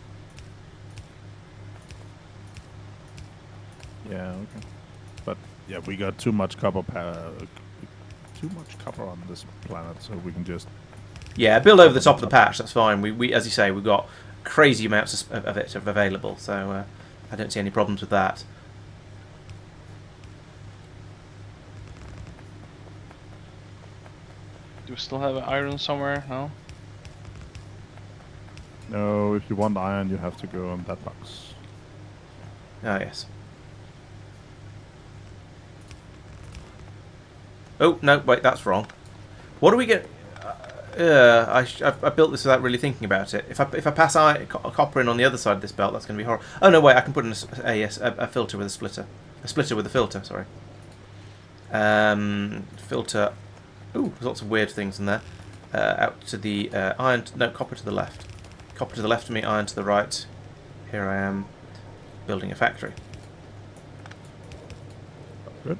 Yeah, okay. But yeah, we got too much copper on this planet, so we can just Yeah, build over the top of the patch. That's fine. We as you say, we've got crazy amounts of it available, so I don't see any problems with that. Do we still have iron somewhere? No? No, if you want iron, you have to go on that box. Ah, yes. Oh, no, wait, that's wrong. What do we get? I built this without really thinking about it. If I pass copper in on the other side of this belt, that's going to be horrible. Oh, no, wait, I can put in a filter with a splitter. A splitter with a filter, sorry. Filter... Ooh, there's lots of weird things in there. Out to the iron... No, copper to the left. Copper to the left of me, iron to the right. Here I am, building a factory. Good.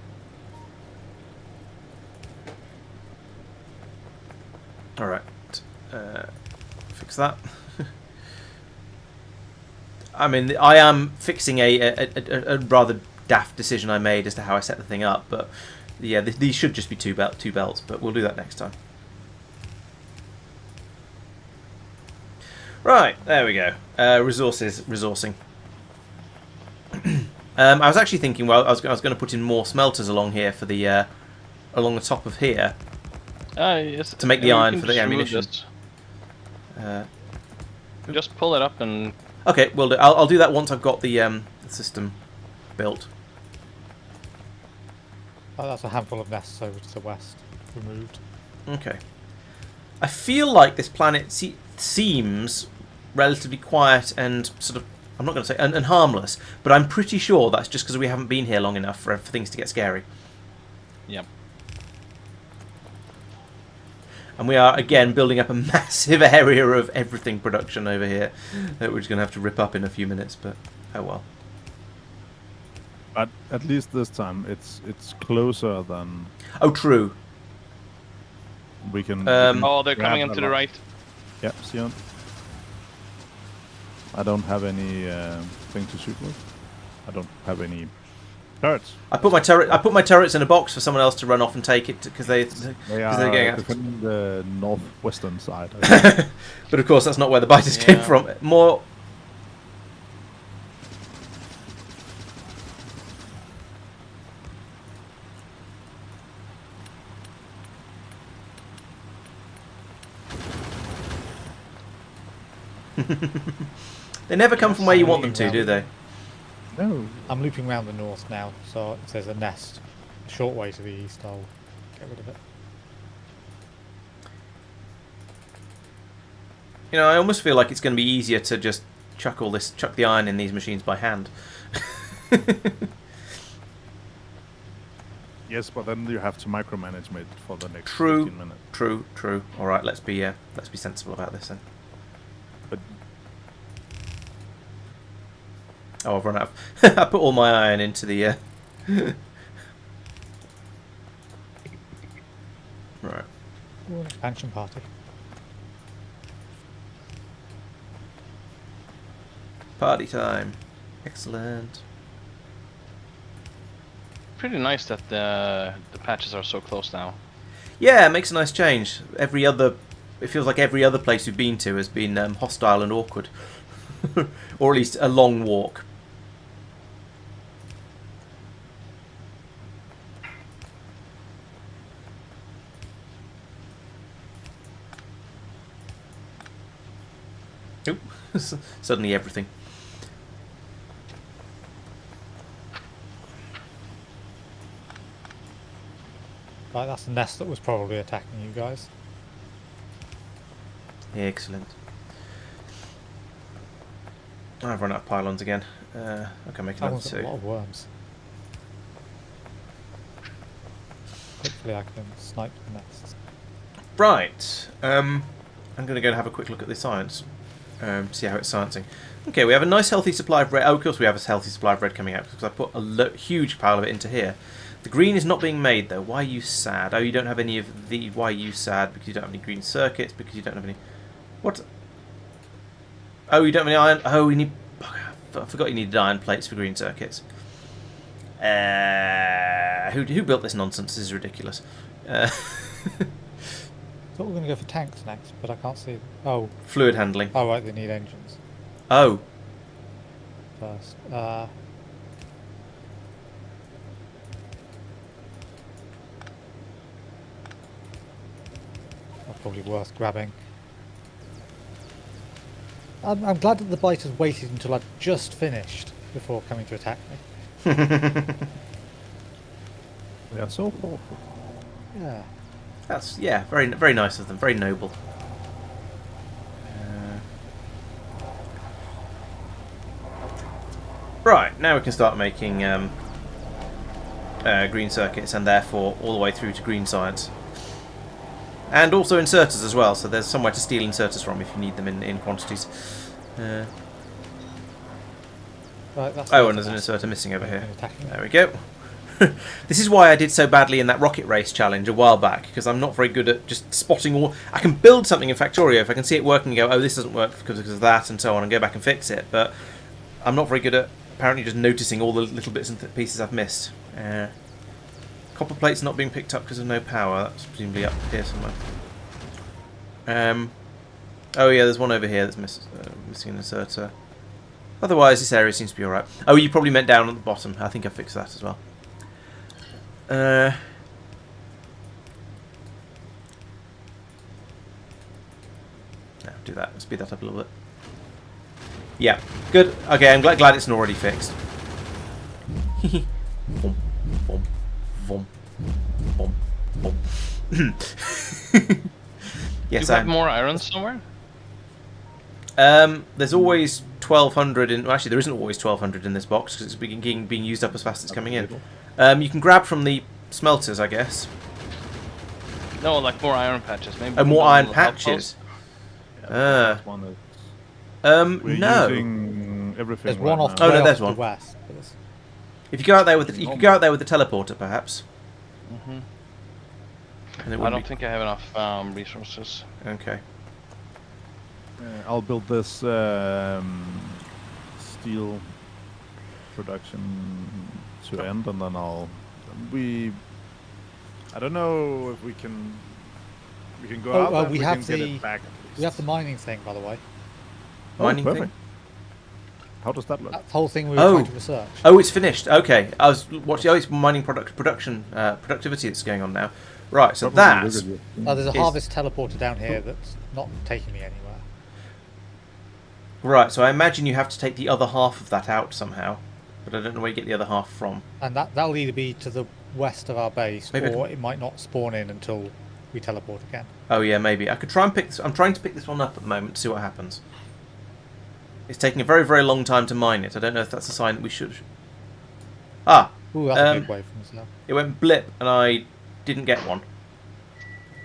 Alright. Fix that. I mean, I am fixing a rather daft decision I made as to how I set the thing up, but yeah, these should just be two belts, but we'll do that next time. Right, there we go. Resourcing. I was actually thinking, well, I was going to put in more smelters along here for the along the top of here Yes, to make the iron for the ammunition. Just pull it up and... Okay, we'll do. I'll do that once I've got the system built. Oh, that's a handful of nests over to the west removed. Okay. I feel like this planet seems relatively quiet and sort of, I'm not going to say, and harmless, but I'm pretty sure that's just because we haven't been here long enough for things to get scary. Yep. And we are, again, building up a massive area of everything production over here that we're just going to have to rip up in a few minutes, but oh well. But at least this time, it's closer than Oh, true. we can... Oh, they're coming grab into a the lot. right. Yep, see on. I don't have any thing to shoot with. I don't have any turrets. I put my turrets in a box for someone else to run off and take it because they're They getting are out. defending the northwestern side. But of course, that's not where the biters came from. More. They never come from where you want them to, do they? No. I'm looping around the north now, so if there's a nest a short way to the east, I'll get rid of it. You know, I almost feel like it's going to be easier to just chuck the iron in these machines by hand. Yes, but then you have to micromanage it for the next True. 15 minutes. True. All right, let's be sensible about this then. But Oh, I've run out of... I put all my iron into the... Right. Ooh, an expansion party. Party time. Excellent. Pretty nice that the patches are so close now. Yeah, it makes a nice change. It feels like every other place we've been to has been hostile and awkward. Or at least a long walk. Suddenly everything. Right, that's the nest that was probably attacking you guys. Excellent. I've run out of pylons again. Okay, make That another one's got a two. lot of worms. Hopefully I can snipe the nests. Right. I'm going to go and have a quick look at the science. See how it's sciencing. Okay, we have a nice healthy supply of red. Oh, of course we have a healthy supply of red coming out because I put a huge pile of it into here. The green is not being made though. Why are you sad? Oh, you don't have any of the... Why are you sad? Because you don't have any green circuits, because you don't have any... What? Oh, you don't have any iron... Oh, we need... I forgot you needed iron plates for green circuits. Who built this nonsense? This is ridiculous. I thought we were going to go for tanks next, but I can't see them. Oh. Fluid handling. Oh, right, they need engines Oh. first. That's probably worth grabbing. I'm glad that the biters waited until I'd just finished before coming to attack me. They are so thoughtful. Yeah. That's, yeah, very very nice of them. Very noble. Right, now we can start making green circuits and therefore all the way through to green science. And also inserters as well, so there's somewhere to steal inserters from if you need them in quantities. Right, that's Oh, and there's an inserter missing over here. Attacking. There we go. This is why I did so badly in that rocket race challenge a while back, because I'm not very good at just spotting all... I can build something in Factorio if I can see it working and go, oh, this doesn't work because of that and so on, and go back and fix it, but I'm not very good at apparently just noticing all the little bits and pieces I've missed. Copper plates not being picked up because of no power. That's presumably up here somewhere. Oh yeah, there's one over here that's missing an inserter. Otherwise, this area seems to be alright. Oh, you probably meant down at the bottom. I think I fixed that as well. No, do that. Speed that up a little bit. Yeah, good. Okay, I'm glad it's already fixed. Boom, boom, boom, boom, boom. Yes, Do you have more iron somewhere? There's always 1,200 in... Well, actually, there isn't always 1,200 in this box because it's being used up as fast as it's coming in. You can grab from the smelters, I guess. No, like more iron patches. Maybe. Oh, more iron patches. Yeah, one is, we're no. using everything. There's right one off. now. Oh, no, way there's off one. to the west. If you go out there with the, you could go out there with the teleporter, perhaps. Mm-hmm. And it I wouldn't don't be- think I have enough resources. Okay. I'll build this steel production to end, and then I don't know if we can go out. Oh, and we can have get the it back. we have the mining thing, by the way. Mining thing? perfect. How does that look? That whole thing we were Oh. trying to research. Oh, it's finished. Okay. I was watching. Oh, it's mining productivity that's going on now. Right. So Probably that's bigger. There's a is- harvest teleporter down here that's not taking me anywhere. right. So I imagine you have to take the other half of that out somehow, but I don't know where you get the other half from. And that'll either be to the west of our base, Maybe I or it might not spawn in until we teleport again. Oh yeah, maybe I could try and pick. I'm trying to pick this one up at the moment to see what happens. It's taking a very, very long time to mine it. I don't know if that's a sign that we should... Ah! Ooh, that's a big wave from us now. It went blip and I didn't get one.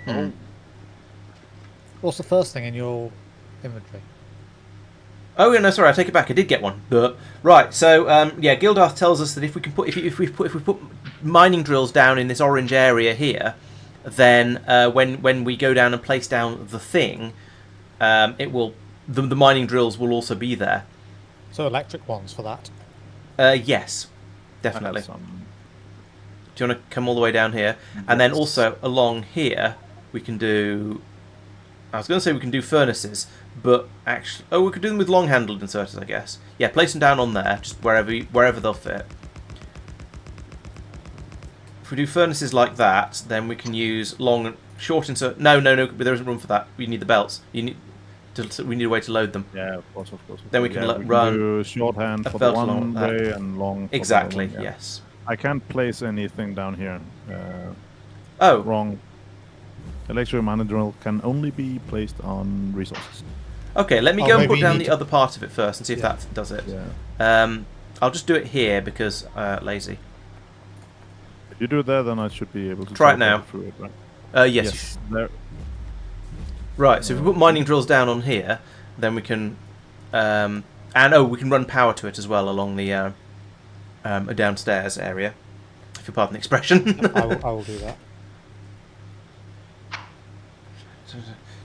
Oh, What's the first thing in your inventory? Oh yeah, no, sorry, I take it back. I did get one. But right, so yeah, Gildarth tells us that if we can put if we put mining drills down in this orange area here, then when we go down and place down the thing, it will the mining drills will also be there. So electric ones for that. Yes, definitely. I have some. Do you want to come all the way down here? And then also along here, we can do... I was going to say we can do furnaces, but actually... Oh, we could do them with long-handled inserters, I guess. Yeah, place them down on there, just wherever they'll fit. If we do furnaces like that, then we can use long... Short insert... No, there isn't room for that. You need the belts. You We need a way to load them. Yeah, of course. Then we can we run do shorthand a for the belt one along that. way and long for Exactly. the other one, yeah. Yes. I can't place anything down here. Oh. Wrong. Electric mining drill can only be placed on resources. Okay, let me Oh, go and maybe put you down need the to- other part of it first and see if that does it. Yeah. I'll just do it here because lazy. If you do that, then I should be able to Try it teleport now. through it, right? Yes. There. Right. So if we put mining drills down on here, then we can, and we can run power to it as well along the downstairs area. If you pardon the expression. I will do that.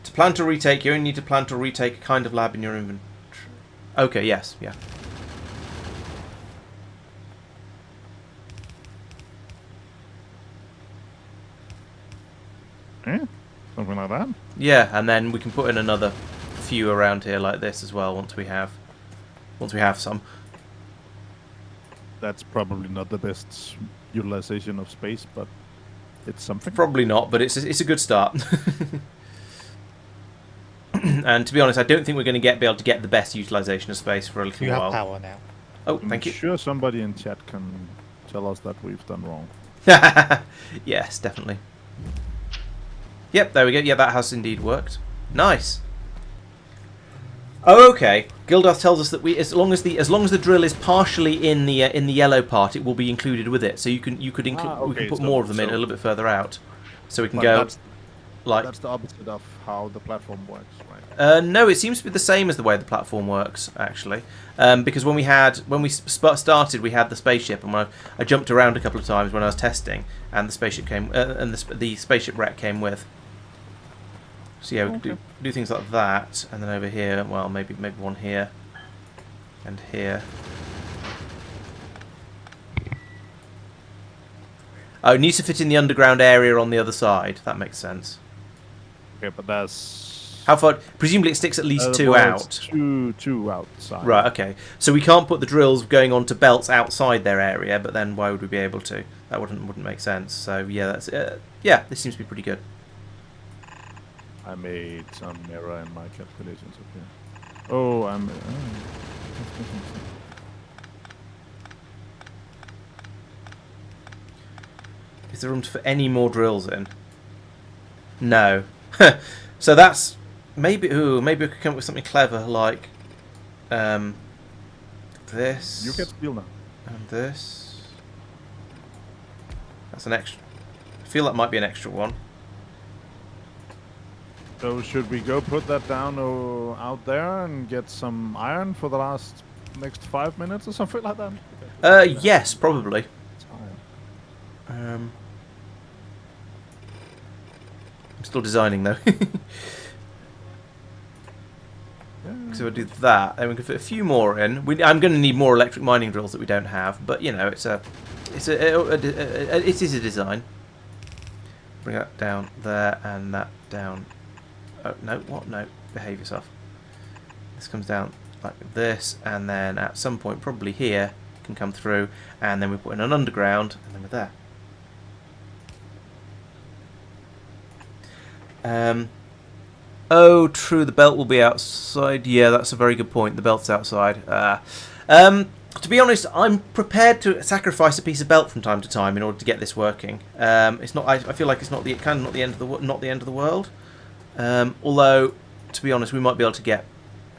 To plan to retake, you only need to plan to retake a kind of lab in your inventory. Okay. Yes. Yeah. Yeah, something like that. Yeah, and then we can put in another few around here like this as well once we have some. That's probably not the best utilization of space, but it's something. Probably not, but it's a good start. And to be honest, I don't think we're going to be able to get the best utilization of space for a little You while. have power now. Oh, I'm thank you. sure somebody in chat can tell us that we've done wrong. Yes, definitely. Yep, there we go. Yeah, that has indeed worked. Nice. Oh, okay. Gildarth tells us that as long as the drill is partially in the yellow part, it will be included with it. So you can Okay, we can put so- more of them in a so- little bit further out, so we can But go that's like. the opposite of how the platform works, right? No, it seems to be the same as the way the platform works, actually. Because when we started, we had the spaceship, and I jumped around a couple of times when I was testing, and the spaceship came, and the spaceship wreck came with. So yeah, we could do things like that, and then over here, well, maybe one here, and here. Oh, it needs to fit in the underground area on the other side. That makes sense. Okay, but that's How far? Presumably it sticks at least two well, it's out. two outside. Right, okay. So we can't put the drills going onto belts outside their area, but then why would we be able to? That wouldn't make sense. So yeah, that's this seems to be pretty good. I made some error in my calculations up here. Oh, I'm. Is there room for any more drills in? No. So that's maybe. Ooh, maybe we could come up with something clever like this. You get steel now. And this. That's an extra. I feel that might be an extra one. So should we go put that down out there and get some iron for the next 5 minutes or something like that? Yes, probably. Iron. I'm still designing though. Yeah. So we'll do that, then we can fit a few more in. I'm going to need more electric mining drills that we don't have, but you know, it is a design. Bring that down there and that down. Oh no! What? No! Behave yourself. This comes down like this, and then at some point, probably here, can come through, and then we put in an underground, and then we're there. Oh, true. The belt will be outside. Yeah, that's a very good point. The belt's outside. To be honest, I'm prepared to sacrifice a piece of belt from time to time in order to get this working. It's not. I feel like it's not the end of the world. Although, to be honest, we might be able to get.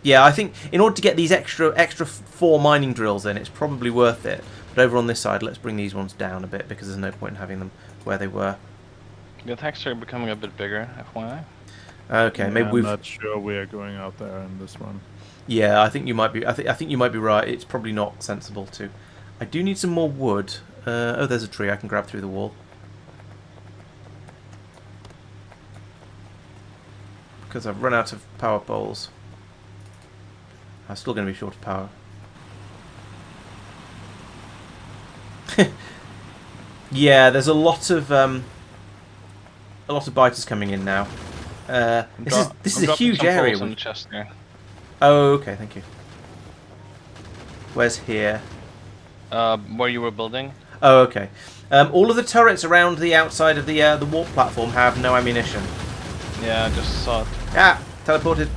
Yeah, I think in order to get these extra 4 mining drills in, it's probably worth it. But over on this side, let's bring these ones down a bit because there's no point in having them where they were. The attacks are becoming a bit bigger, FYI. Okay, maybe I'm not sure we are going out there in this one. Yeah, I think you might be. I think you might be right. It's probably not sensible to. I do need some more wood. Oh, there's a tree I can grab through the wall. Because I've run out of power poles. I'm still going to be short of power. Yeah, there's a lot of biters coming in now. This is a huge area. In the chest there. Oh, okay, thank you. Where's here? Where you were building? Oh, okay. All of the turrets around the outside of the warp platform have no ammunition. Yeah, I just saw it. Ah, Teleported.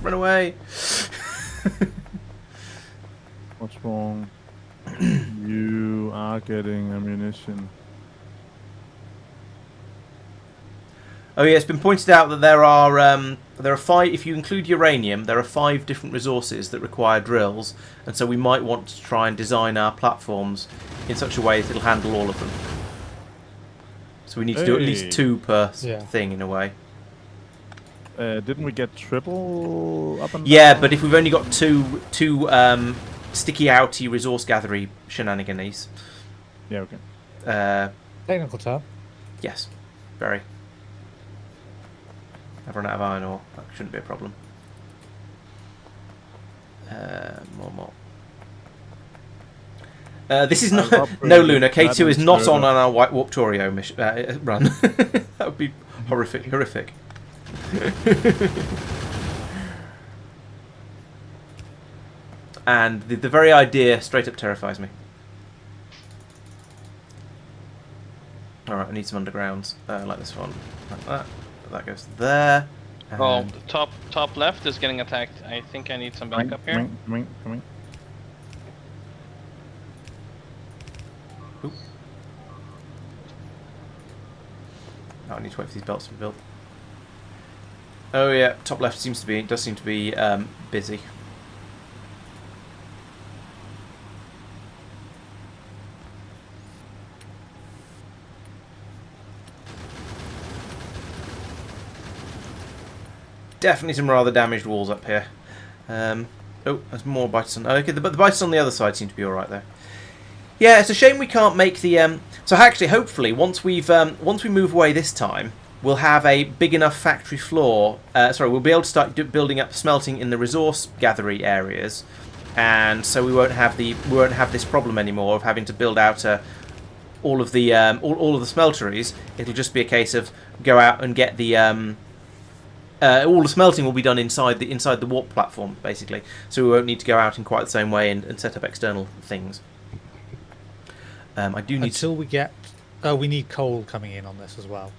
Run away. What's wrong? You are getting ammunition. Oh yeah, it's been pointed out that there are 5. If you include uranium, there are 5 different resources that require drills, and so we might want to try and design our platforms in such a way that it'll handle all of them. So we need to do at least 2 per thing in a way. Didn't we get triple up and Yeah, down? but if we've only got two sticky outy resource gathery shenanigans. Yeah, okay. Technical term. Yes, very. I've run out of iron ore. That shouldn't be a problem. More. This is not. No, Luna. K2 is not on our White Warptorio mission run. That would be horrific. And the very idea straight up terrifies me. Alright, I need some undergrounds, like this one, like that. That goes there. Oh, the top left is getting attacked. I think I need some backup here. Coming. Oop. Oh, I need to wait for these belts to be built. Oh yeah, top left does seem to be busy. Definitely some rather damaged walls up here. Oh, there's more bites on. Okay, but the bites on the other side seem to be all right there. Yeah, it's a shame we can't make the. So actually, hopefully, once we move away this time, we'll have a big enough factory floor. We'll be able to start building up smelting in the resource gathering areas, and so we won't have this problem anymore of having to build out all of the smelteries. It'll just be a case of go out and get the. All the smelting will be done inside the warp platform, basically. So we won't need to go out in quite the same way and set up external things. I do need until we get. Oh, we need coal coming in on this as well.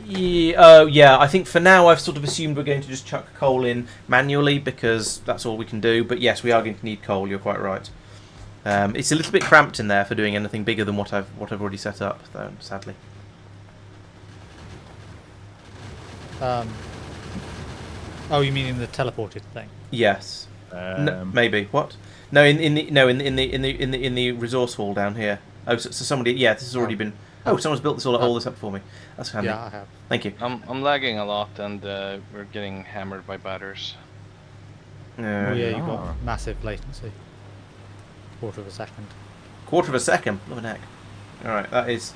Yeah, I think for now I've sort of assumed we're going to just chuck coal in manually because that's all we can do. But yes, we are going to need coal. You're quite right. It's a little bit cramped in there for doing anything bigger than what I've already set up, though. Sadly. Oh, you mean in the teleported thing? Yes. No, maybe. What? No, in the resource hall down here. Oh, so somebody. Yeah, this has already been. Oh, someone's built all this up for me. That's handy. Yeah, I have. Thank you. I'm lagging a lot, and we're getting hammered by batters. Oh yeah, you've got massive latency. Quarter of a second. Quarter of a second. Love an egg. All right, that is.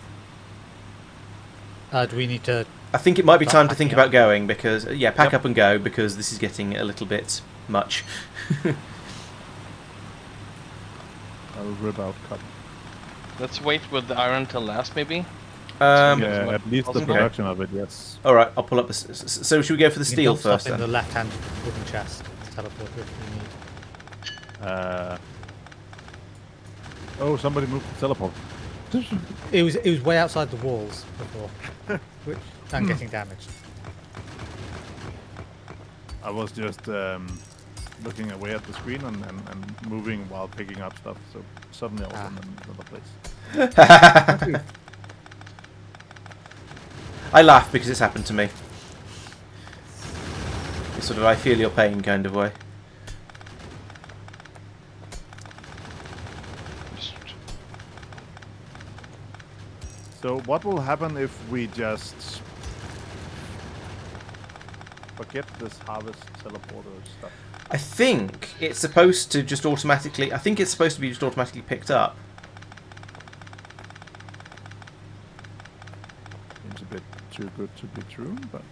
Do we need to? I think it might be time to think about going because pack up and go because this is getting a little bit much. I'll rip out cut. Let's wait with the iron till last, maybe. Yeah, at least the production of it, yes. All right, I'll pull up the. So should we go for the steel first then? In the left-hand wooden chest, teleporter if we need. Oh, somebody moved the teleport. It was way outside the walls before, which and getting damaged. I was just looking away at the screen and moving while picking up stuff, so suddenly I was in another place. I laugh because it's happened to me. It's sort of I feel your pain kind of way. So what will happen if we just forget this harvest teleporter stuff? I think it's supposed to just automatically. I think it's supposed to be just automatically picked up. Seems a bit too good to be true, but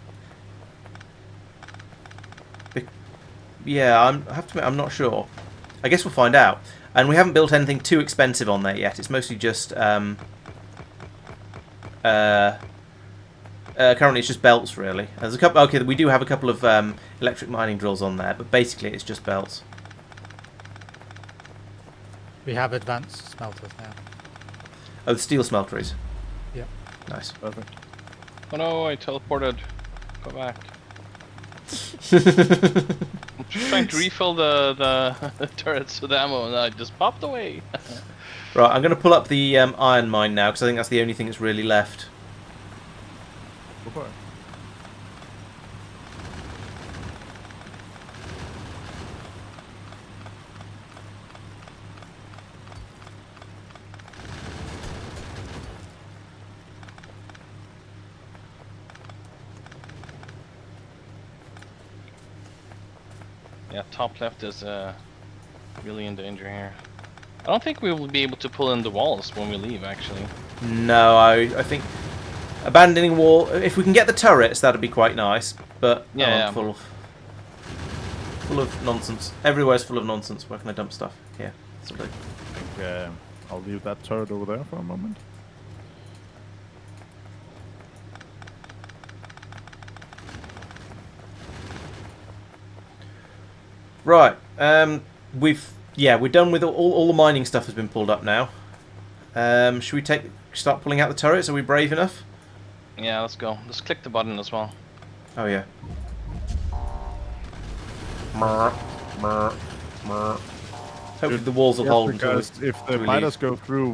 yeah, I have to admit, I'm not sure. I guess we'll find out. And we haven't built anything too expensive on there yet. It's mostly just currently it's just belts really. There's a couple. Okay, we do have a couple of electric mining drills on there, but basically it's just belts. We have advanced smelters now. Oh, the steel smelteries. Yep. Nice. perfect. Oh no, I teleported. Go back. I'm just trying to refill the turrets with ammo, and I just popped away. Right, I'm going to pull up the iron mine now, because I think that's the only thing that's really left. Go for it. Yeah, top left is really in danger here. I don't think we will be able to pull in the walls when we leave, actually. No, I think abandoning wall. If we can get the turrets, that'd be quite nice. But Yeah, I'm full of nonsense. Everywhere's full of nonsense. Where can I dump stuff? Here, something. I think I'll leave that turret over there for a moment. Right. We're done with all the mining stuff has been pulled up now. Should we start pulling out the turrets? Are we brave enough? Yeah, let's go. Just click the button as well. Oh yeah. Hopefully the walls will hold until because if the we fighters go through,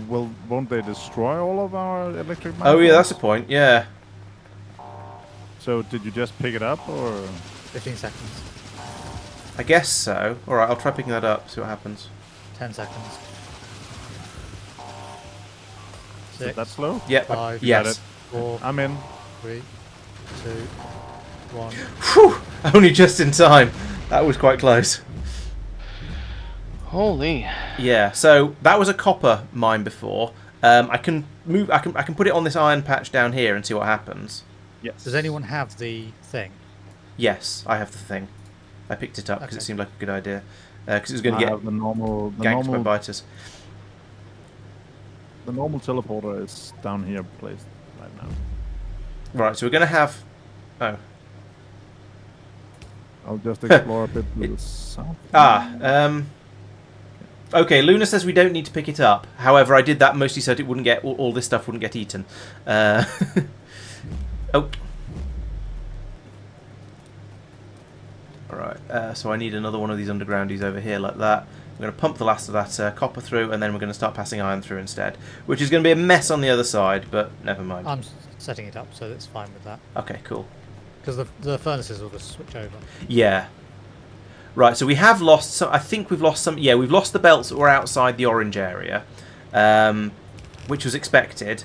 won't they destroy all of our electric mine? Oh yeah, that's a point. Yeah. So did you just pick it up, or 15 seconds. I guess so. All right, I'll try picking that up. See what happens. 10 seconds. is it 6, that slow? Yep. 5, Yes. 4, I'm in. 3, 2, 1. Whew! Only just in time. That was quite close. Holy. Yeah. So that was a copper mine before. I can move. I can put it on this iron patch down here and see what happens. Yes. Does anyone have the thing? Yes, I have the thing. I picked it up because it Okay. seemed like a good idea. Because it was going I to get have the normal ganked by biters. the normal teleporter is down here placed right now. Right. So we're going to have. Oh. I'll just explore a bit to the south. Okay, Luna says we don't need to pick it up. However, I did that mostly so that it wouldn't get all this stuff wouldn't get eaten. Oh. Alright, so I need another one of these undergroundies over here like that. I'm going to pump the last of that copper through, and then we're going to start passing iron through instead. Which is going to be a mess on the other side, but never mind. I'm setting it up, so it's fine with that. Okay, cool. Because the furnaces will just switch over. Yeah. Right, so we have lost some. I think we've lost some. Yeah, we've lost the belts that were outside the orange area, which was expected.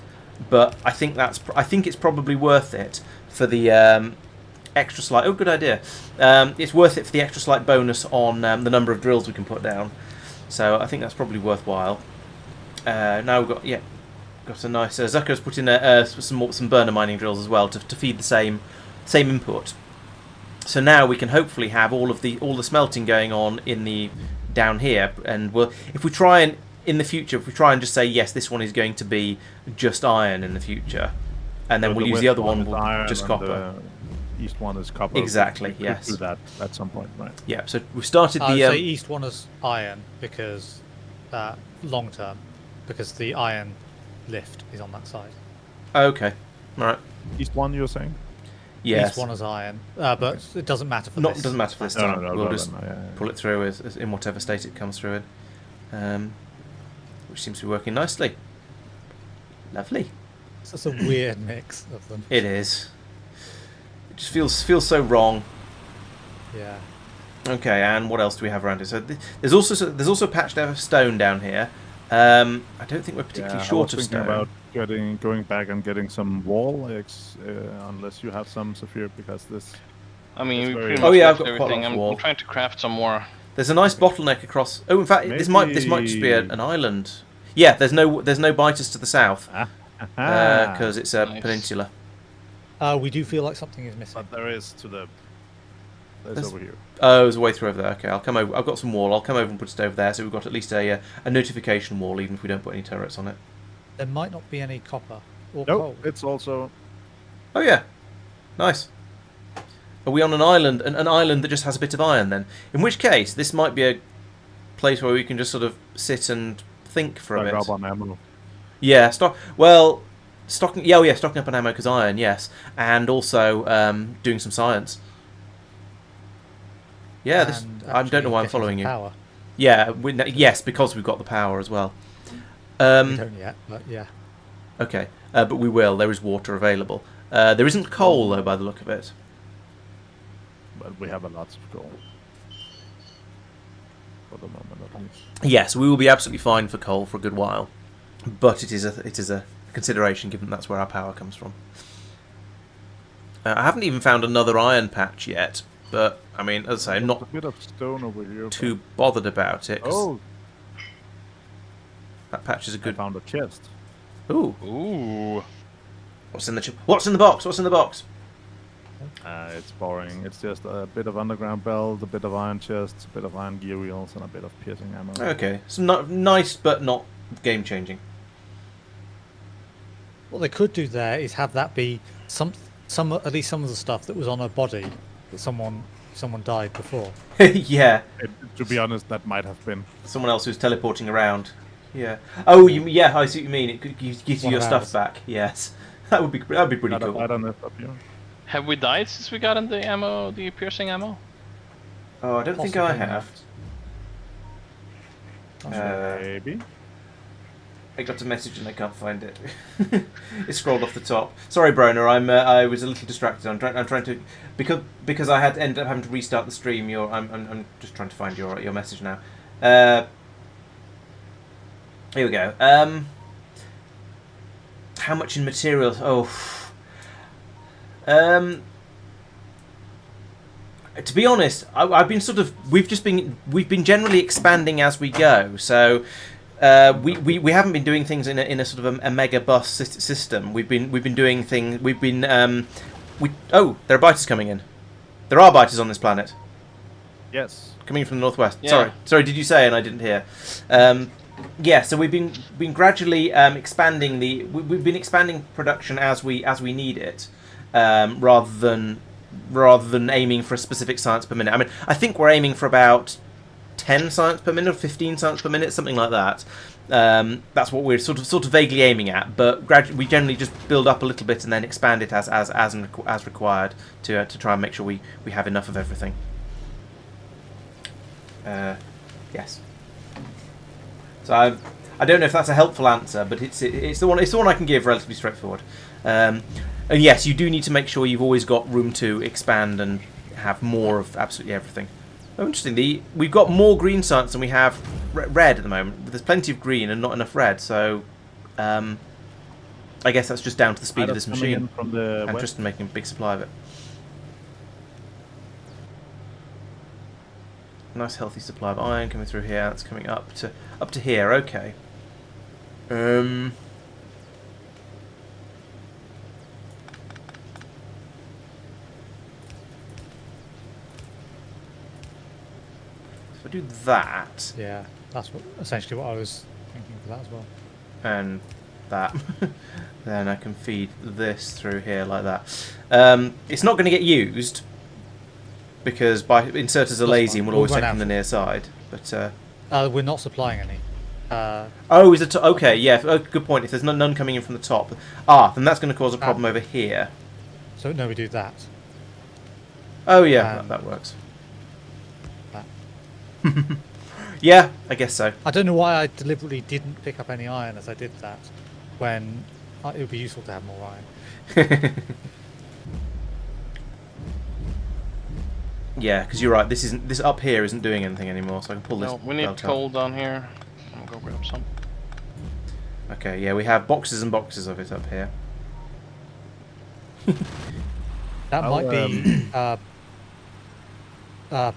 But I think it's probably worth it for the extra slight. Oh, good idea. It's worth it for the extra slight bonus on the number of drills we can put down. So I think that's probably worthwhile. Now we've got a nice. Zucker's put in some burner mining drills as well to feed the same input. So now we can hopefully have all the smelting going on in the down here, and if we try and in the future, if we try and just say yes, this one is going to be just iron in the future, and then So we'll use west the other one one is iron just and copper. The east one is copper. Exactly, We could yes. do that at some point, right? Yeah. So we've started I would the say east one is iron because long term, because the iron lift is on that side. okay, all right. East one, you're saying? Yes. East one is iron, but it doesn't matter for this. Doesn't matter for this No, time. no, no, we'll no, just no, yeah. pull it through in whatever state it comes through in, which seems to be working nicely. Lovely. It's just a weird mix of them. It is. It just feels so wrong. Yeah. Okay, and what else do we have around here? So there's also a patch of stone down here. I don't think we're particularly I short was of thinking stone. about going back and getting some wall, unless you have some, Safir, because this. I mean, It's we very- pretty Oh, much yeah, left I've got quite a everything. lot of I'm wall. trying to craft some more. There's a nice bottleneck across. Oh, in fact, this might just be an island. Yeah, there's no biters to the south because it's a Nice. peninsula. We do feel like something is missing. But there is to the. There's over here. Oh, there's a way through over there. Okay, I'll come over. I've got some wall. I'll come over and put it over there. So we've got at least a notification wall, even if we don't put any turrets on it. There might not be any copper or Nope, coal. it's also. Oh yeah, nice. Are we on an island? An island that just has a bit of iron then? In which case, this might be a place where we can just sort of sit and think for a bit. Up on ammo. Yeah, stocking. Yeah, stocking up on ammo because iron, yes, and also doing some science. Yeah, this. and I don't know why I'm actually following getting you. some Power. Yeah, yes, because we've got the power as well. We don't yet, but yeah. Okay, but we will. There is water available. There isn't coal though, by the look of it. But we have a lot of gold. For the moment, at least. Yes, we will be absolutely fine for coal for a good while, but it is a consideration given that's where our power comes from. I haven't even found another iron patch yet, but I mean, as I say, I'm There's not a bit of stone over here. too bothered about it. 'Cause Oh, that patch is a I good. found a chest. Ooh, Ooh. what's in the What's in the box? What's in the box? It's boring. It's just a bit of underground belt, a bit of iron chests, a bit of iron gear wheels, and a bit of piercing ammo. Okay, so nice, but not game changing. What they could do there is have that be some at least some of the stuff that was on her body that someone died before. Yeah, To be honest, that might have been. someone else who's teleporting around. Yeah. Oh, yeah, I see what you mean. It gives you One your of stuff ours. back. Yes, that'd be pretty cool. I don't know up here. Have we died since we got in the ammo, the piercing ammo? Oh, I don't think I Possibly have. Maybe. I got a message and I can't find it. It scrolled off the top. Sorry, Broner. I was a little distracted. I'm trying to because I had ended up having to restart the stream. I'm just trying to find your message now. Here we go. How much in materials? Oh. To be honest, I've been we've been generally expanding as we go. So we haven't been doing things in a sort of a mega bus system. We've been doing things. Oh, there are biters coming in. There are biters on this planet Yes. coming in from the northwest. Yeah. Sorry. Did you say? And I didn't hear. Yeah. So we've been gradually expanding we've been expanding production as we need it, rather than aiming for a specific science per minute. I mean, I think we're aiming for about 10 science per minute or 15 science per minute, something like that. That's what we're sort of vaguely aiming at, but we generally just build up a little bit and then expand it as required to try and make sure we have enough of everything. Yes. So I don't know if that's a helpful answer, but it's the one I can give relatively straightforward. And yes, you do need to make sure you've always got room to expand and have more of absolutely everything. Oh, interesting. We've got more green science than we have red at the moment. There's plenty of green and not enough red, so I guess that's just down to the speed of this machine. From the and west. Tristan making a big supply of it. Nice healthy supply of iron coming through here. That's coming up to here. Okay. If I do that Yeah, that's essentially what I was thinking for that as well. and that, then I can feed this through here like that. It's not going to get used because inserters are lazy and we'll always We'll take run from the near side. But We're not supplying any. oh, is it okay? Yeah. Oh, good point. If there's none coming in from the top, then that's going to cause a problem over here. So no, we do that. Oh yeah, that works. That. Yeah, I guess so. I don't know why I deliberately didn't pick up any iron as I did that, when it would be useful to have more iron. Yeah, because you're right. This up here isn't doing anything anymore, so I can pull this. No, we need belt coal up. down here. I'm gonna go grab some. Okay, yeah, we have boxes and boxes of it up here. That might be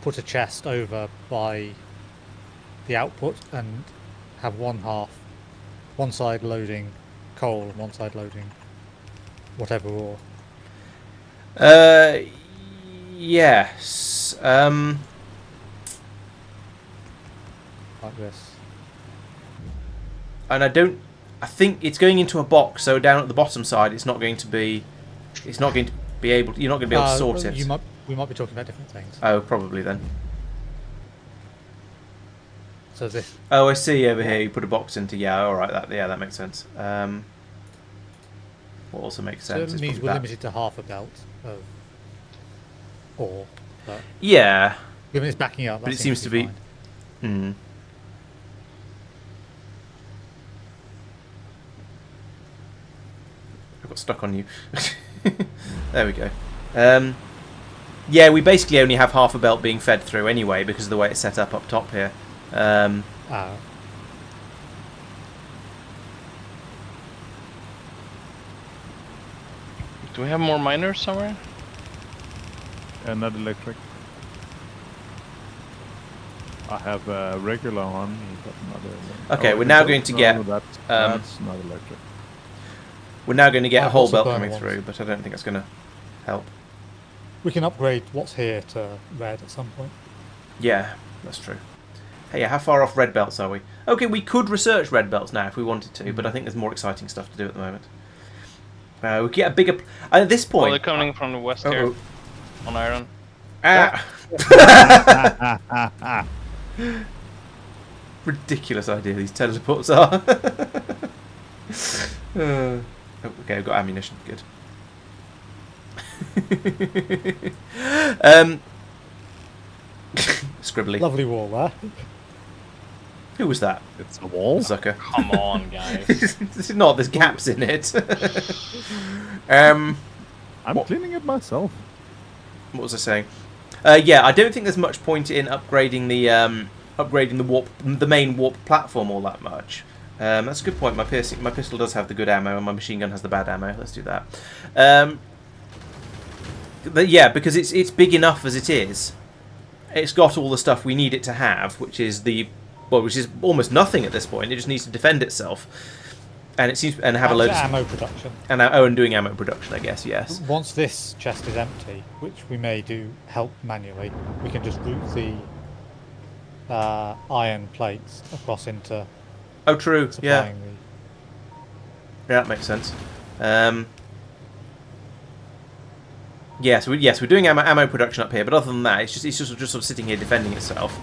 put a chest over by the output and have one side loading coal and one side loading whatever ore. Yes. Like this. And I think it's going into a box, so down at the bottom side, it's not going to be able. You're not going to be able to sort it. We might be talking about different things. Oh, probably then. So this. Oh, I see over here. You put a box into. Yeah, all right. That makes sense. What also makes sense. So it is means probably we're that. limited to half a belt of ore. But Yeah. I mean, it's backing up. But it seems to be. Fine. I got stuck on you. There we go. Yeah, we basically only have half a belt being fed through anyway because of the way it's set up top here. Ah. Do we have more miners somewhere? Not electric. I have a regular one, but not electric. Okay, we're now going to get. That's not electric. We're now going to get a whole belt burn coming ones. through, but I don't think that's going to help. We can upgrade what's here to red at some point. Yeah, that's true. Hey, how far off red belts are we? Okay, we could research red belts now if we wanted to, but I think there's more exciting stuff to do at the moment. We could get a bigger. At this point. Oh, they're coming from the west here. On iron. Ridiculous idea these teleports are. Okay, we've got ammunition. Good. Scribbly. Lovely wall there. Who was that? It's a wall. Sucker. Come on, guys. This is not. There's gaps in it. I'm cleaning it myself. What was I saying? Yeah, I don't think there's much point in upgrading the main warp platform all that much. That's a good point. My pistol does have the good ammo, and my machine gun has the bad ammo. Let's do that. But yeah, because it's big enough as it is. It's got all the stuff we need it to have, which is almost nothing at this point. It just needs to defend itself, and it seems have a load of ammo production. And doing ammo production, I guess. Yes. Once this chest is empty, which we may do help manually, we can just route the iron plates across into. Oh, true. Yeah. supplying Yeah, that makes sense. Yes, we're doing ammo production up here, but other than that, it's just sort of sitting here defending itself.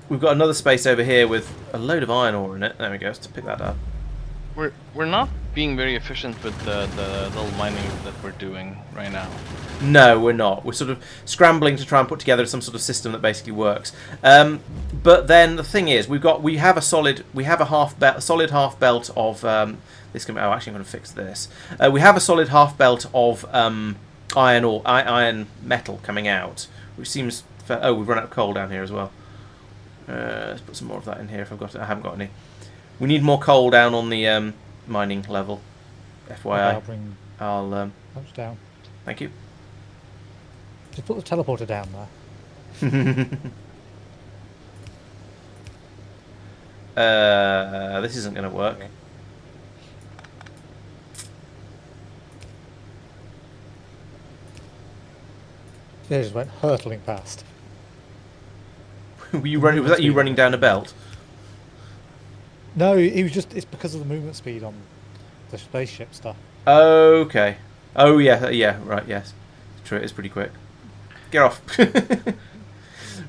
We've got another space over here with a load of iron ore in it. There we go. Let's pick that up. We're not being very efficient with the little mining that we're doing right now. No, we're not. We're sort of scrambling to try and put together some sort of system that basically works. But then the thing is, we have a solid half belt of this. Actually, I'm going to fix this. We have a solid half belt of iron metal coming out, which seems. Oh, we've run out of coal down here as well. Let's put some more of that in here if I've got it. I haven't got any. We need more coal down on the mining level. FYI. I'll bring punch down. Thank you. Just put the teleporter down there. This isn't going to work. They just went hurtling past. Was that you running down a belt? No, it was just. It's because of the movement speed on the spaceship stuff. Okay. Oh yeah, right. Yes, true. It is pretty quick. Get off.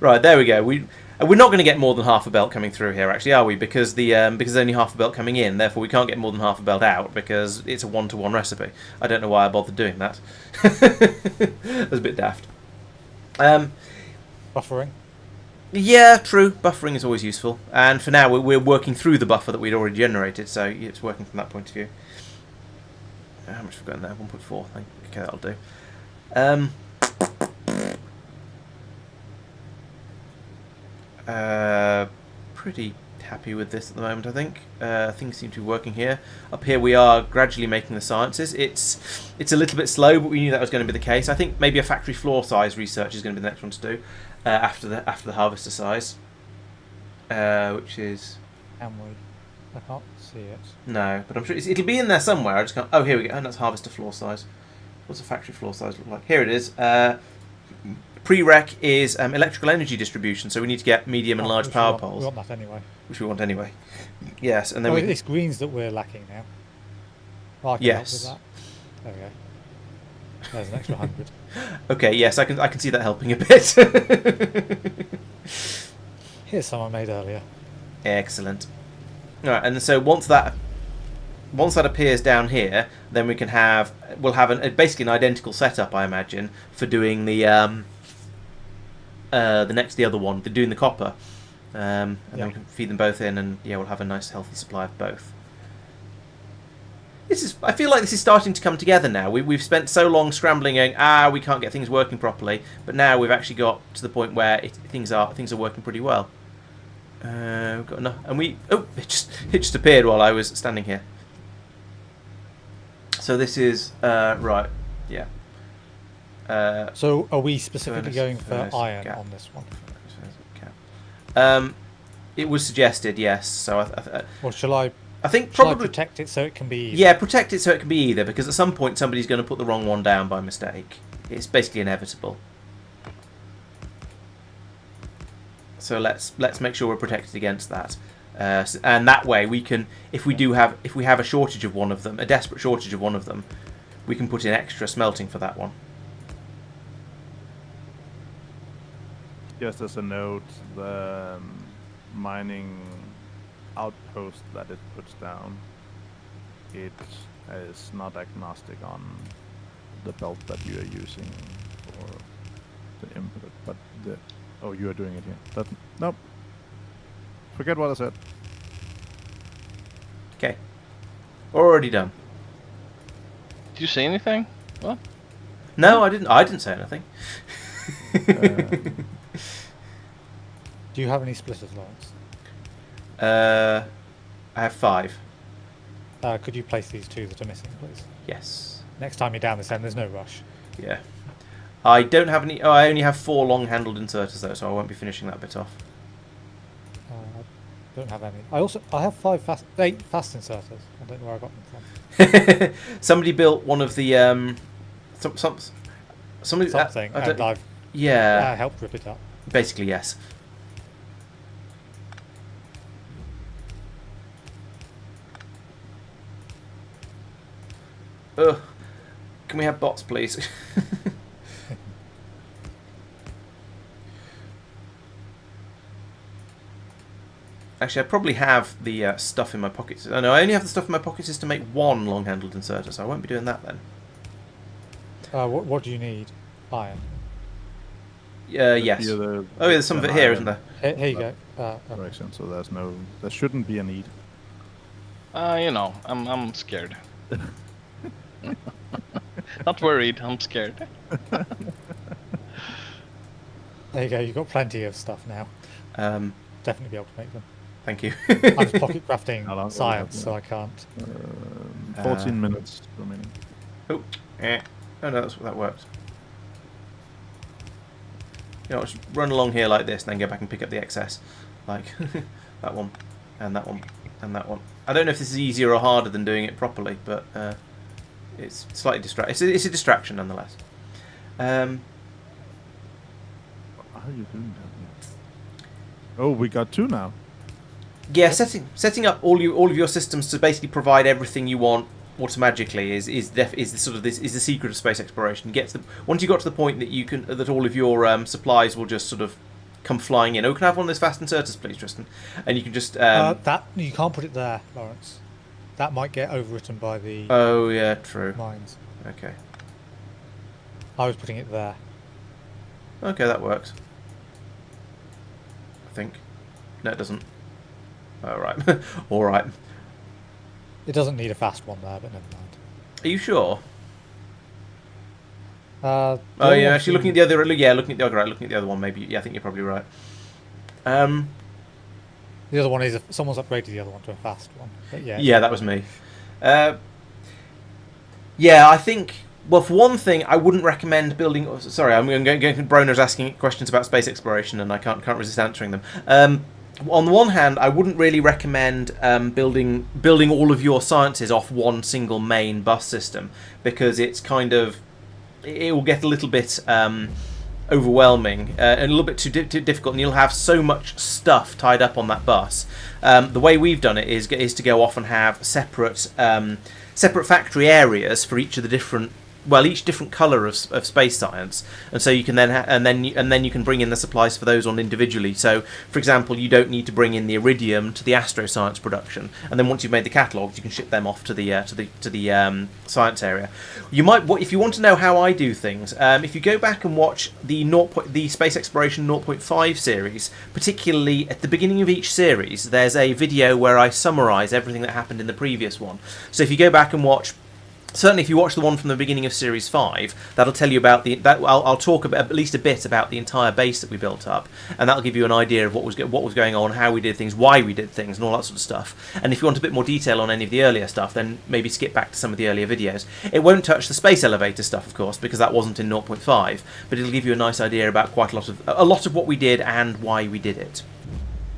Right, there we go. We're not going to get more than half a belt coming through here, actually, are we? Because there's only half a belt coming in. Therefore, we can't get more than half a belt out because it's a 1-to-1 recipe. I don't know why I bothered doing that. That was a bit daft. Buffering. Yeah, true. Buffering is always useful. And for now, we're working through the buffer that we'd already generated, so it's working from that point of view. How much have we got in there? 1.4. Okay, that'll do. Pretty happy with this at the moment, I think. Things seem to be working here. Up here we are gradually making the sciences. It's a little bit slow, but we knew that was going to be the case. I think maybe a factory floor size research is going to be the next one to do after the harvester size, which is. Can we? I can't see it. No, but I'm sure it'll be in there somewhere. I just can't. Oh, here we go. And that's harvester floor size. What's a factory floor size look like? Here it is. Prereq is electrical energy distribution, so we need to get medium and large power poles. We want that anyway. Which we want anyway. Yes, and then it's greens that we're lacking now. Oh, I can help with that. There we go. There's an extra 100. Okay, yes, I can see that helping a bit. Here's some I made earlier. Excellent. All right, and so once that appears down here, then we'll have basically an identical setup, I imagine, for doing the the other one. They're doing the copper, and then we Yeah. can feed them both in, and we'll have a nice healthy supply of both. I feel like this is starting to come together now. We've spent so long scrambling, going, we can't get things working properly, but now we've actually got to the point where things are working pretty well. We've got enough, and it just appeared while I was standing here. So this is right, yeah. So are we specifically going for iron on this one? It was suggested, yes. So Or shall I think Shall I probably protect it so it can be either? Yeah, protect it so it can be either, because at some point somebody's going to put the wrong one down by mistake. It's basically inevitable. So let's make sure we're protected against that, and that way we can, if we have a shortage of one of them, a desperate shortage of one of them, we can put in extra smelting for that one. Just as a note, the mining outpost that it puts down, it is not agnostic on the belt that you are using for the input, but you are doing it here. Nope. Forget what I said. Okay. Already done. Did you say anything? What? No, I didn't say anything. Do you have any splitters, Laurence? I have 5. Could you place these 2 that are missing, please? Yes. Next time you're down this end, there's no rush. Yeah. I don't have any. I only have 4 long-handled inserters though, so I won't be finishing that bit off. I don't have any. I have 8 fast inserters. I don't know where I got them from. Somebody built one of the somebody Something, and I've helped rip it up. Basically, yes. Ugh. Can we have bots, please? Actually, I probably have the stuff in my pockets. Oh, no, I only have the stuff in my pockets is to make 1 long-handled inserter, so I won't be doing that then. What do you need? Iron. Yes. There's some of it here, isn't there? Here you go. Direction. So there shouldn't be a need. I'm scared. Not worried, I'm scared. There you go, you've got plenty of stuff now. Definitely be able to make them. Thank you. I'm just pocket crafting science, so I can't. 14 minutes remaining. Oh, no, that worked. Just run along here like this, and then go back and pick up the excess. Like, that one, and that one, and that one. I don't know if this is easier or harder than doing it properly, but it's slightly it's a distraction nonetheless. How are you doing that? Oh, we got 2 now. Yeah, setting up all of your systems to basically provide everything you want automatically is the secret of space exploration. Once you got to the point that all of your supplies will just sort of come flying in. Oh, can I have one of those fast inserters, please, Tristan? And you can just that you can't put it there, Laurence. That might get overwritten by the. Oh yeah, true. Mines. Okay. I was putting it there. Okay, that works. I think. No, it doesn't. All right. All right. It doesn't need a fast one there, but never mind. Are you sure? Oh yeah. Actually, looking at the other. Yeah, looking at the other one. Maybe. Yeah, I think you're probably right. The other one is someone's upgraded the other one to a fast one. But yeah. Yeah, that was me. Yeah, I think. Well, for one thing, I wouldn't recommend building. Sorry, I'm going. Broner's asking questions about space exploration, and I can't resist answering them. On the one hand, I wouldn't really recommend building all of your sciences off one single main bus system, because it will get a little bit overwhelming and a little bit too difficult, and you'll have so much stuff tied up on that bus. The way we've done it is to go off and have separate factory areas for each of the different well, each different color of space science, and so you can then and then you can bring in the supplies for those on individually. So, for example, you don't need to bring in the iridium to the astroscience production, and then once you've made the catalogs, you can ship them off to the science area. You might, if you want to know how I do things, if you go back and watch the Space Exploration 0.5 series, particularly at the beginning of each series, there's a video where I summarise everything that happened in the previous one. So if you go back and watch. Certainly, if you watch the one from the beginning of Series 5, that'll tell you about I'll talk about, at least a bit about the entire base that we built up, and that'll give you an idea of what was going on, how we did things, why we did things, and all that sort of stuff. And if you want a bit more detail on any of the earlier stuff, then maybe skip back to some of the earlier videos. It won't touch the space elevator stuff, of course, because that wasn't in 0.5, but it'll give you a nice idea about quite a lot of what we did and why we did it.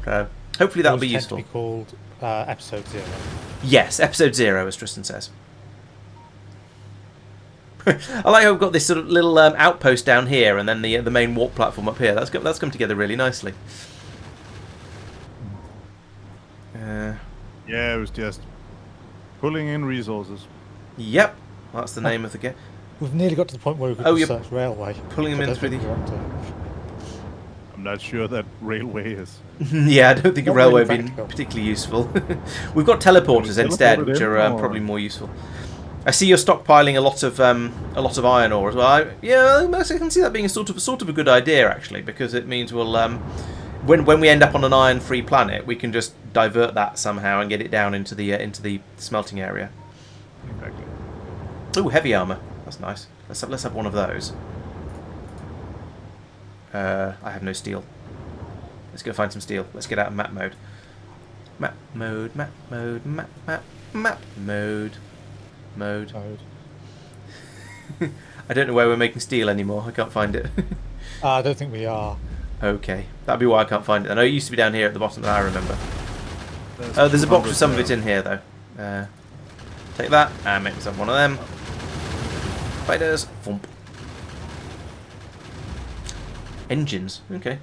So hopefully that'll be useful. Be called Episode 0. Yes, Episode 0, as Tristan says. I like how we've got this sort of little outpost down here, and then the main warp platform up here. That's come together really nicely. Yeah, it was just pulling in resources. Yep, that's the name of the game. We've nearly got to the point where we could search railway. Pulling them in through the. I'm not sure that railway is. Yeah, I don't think a railway really would be particularly useful. We've got teleporters instead, which are probably more useful. I see you're stockpiling a lot of iron ore as well. I can see that being a sort of a good idea actually, because it means we'll when we end up on an iron-free planet, we can just divert that somehow and get it down into the smelting area. Exactly. Ooh, heavy armor. That's nice. Let's have one of those. I have no steel. Let's go find some steel. Let's get out of map mode. Map mode. Map mode. Map mode. Mode. I don't know where we're making steel anymore. I can't find it. I don't think we are. Okay, that'd be why I can't find it. I know it used to be down here at the bottom that I remember. There's a box with some of it in here though. Take that and make myself one of them. Spiders. Thump. Engines. Okay.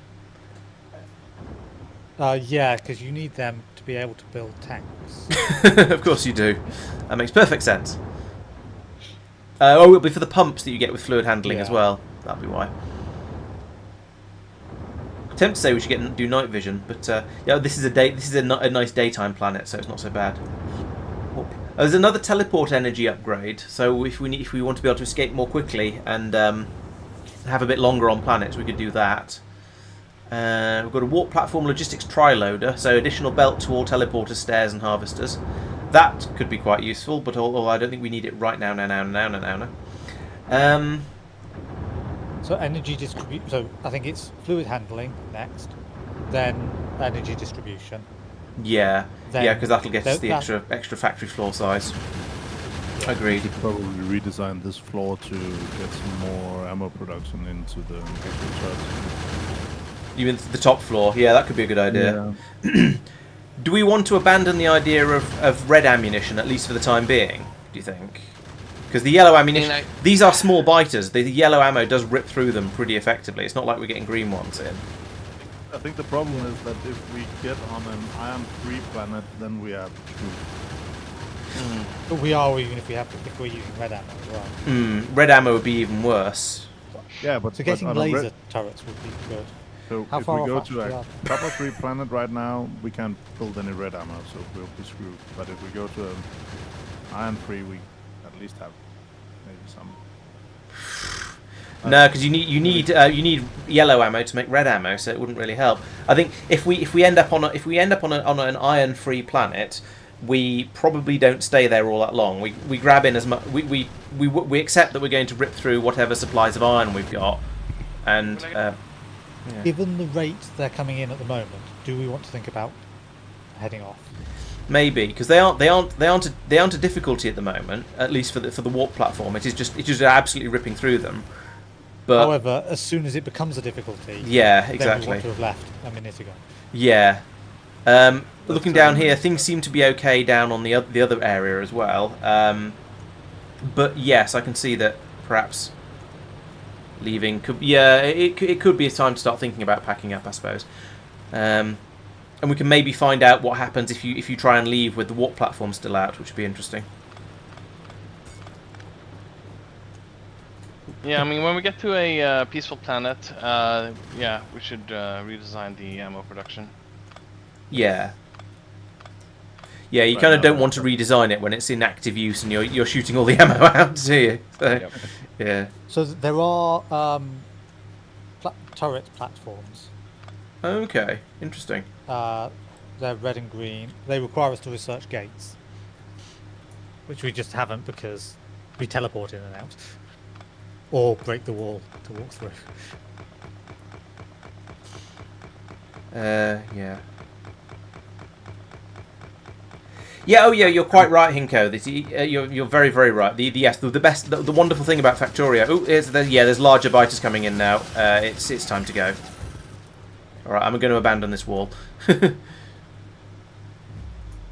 Yeah, because you need them to be able to build tanks. Of course you do. That makes perfect sense. It'll be for the pumps that you get with fluid handling as well. That'll be why. I'm tempted to say we should do night vision, but this is a nice daytime planet, so it's not so bad. There's another teleport energy upgrade. So if we want to be able to escape more quickly and have a bit longer on planets, we could do that. We've got a warp platform logistics tri-loader, so additional belt to all teleporters, stairs, and harvesters. That could be quite useful, but although I don't think we need it right now. So energy distribution. So I think it's fluid handling next, then energy distribution. Yeah, because that'll get us the extra factory floor size. Yeah. Agreed. We could probably redesign this floor to get some more ammo production into the actual charts. Even the top floor, yeah, that could be a good idea. Yeah. Do we want to abandon the idea of red ammunition, at least for the time being, do you think? Because the yellow ammunition, these are small biters, the yellow ammo does rip through them pretty effectively. It's not like we're getting green ones in. I think the problem is that if we get on an iron-free planet, then we are screwed. But we are, even if we're using red ammo as well. Red ammo would be even worse. Yeah, but so getting laser turrets would be good. So if we go to a copper-free planet right now, we can't build any red ammo, so we'll be screwed. But if we go to an iron-free, we at least have maybe some. No, because you need yellow ammo to make red ammo, so it wouldn't really help. I think if we end up on an iron-free planet, we probably don't stay there all that long. We grab in as much. We accept that we're going to rip through whatever supplies of iron we've got, and. Yeah. Given the rate they're coming in at the moment, do we want to think about heading off? Maybe, because they aren't a difficulty at the moment. At least for the warp platform, it is just absolutely ripping through them. But however, as soon as it becomes a difficulty, yeah, exactly. Then we want to have left a minute ago. Yeah. Looking down here, things seem to be okay down on the other area as well. But yes, I can see that perhaps. Leaving could it could be a time to start thinking about packing up, I suppose, and we can maybe find out what happens if you try and leave with the warp platform still out, which would be interesting. Yeah, I mean, when we get to a peaceful planet, yeah, we should redesign the ammo production. Yeah. Yeah, you Right, kind of no, don't no, want to no. redesign it when it's in active use and you're shooting all the ammo out, do you? So, Yep. yeah. So there are turret platforms. Okay, interesting. They're red and green. They require us to research gates, which we just haven't because we teleport in and out, or break the wall to walk through. Yeah. Yeah, oh yeah, you're quite right, Hinko. You're very, very right. The wonderful thing about Factorio. Oh, there's larger biters coming in now. It's time to go. All right, I'm going to abandon this wall.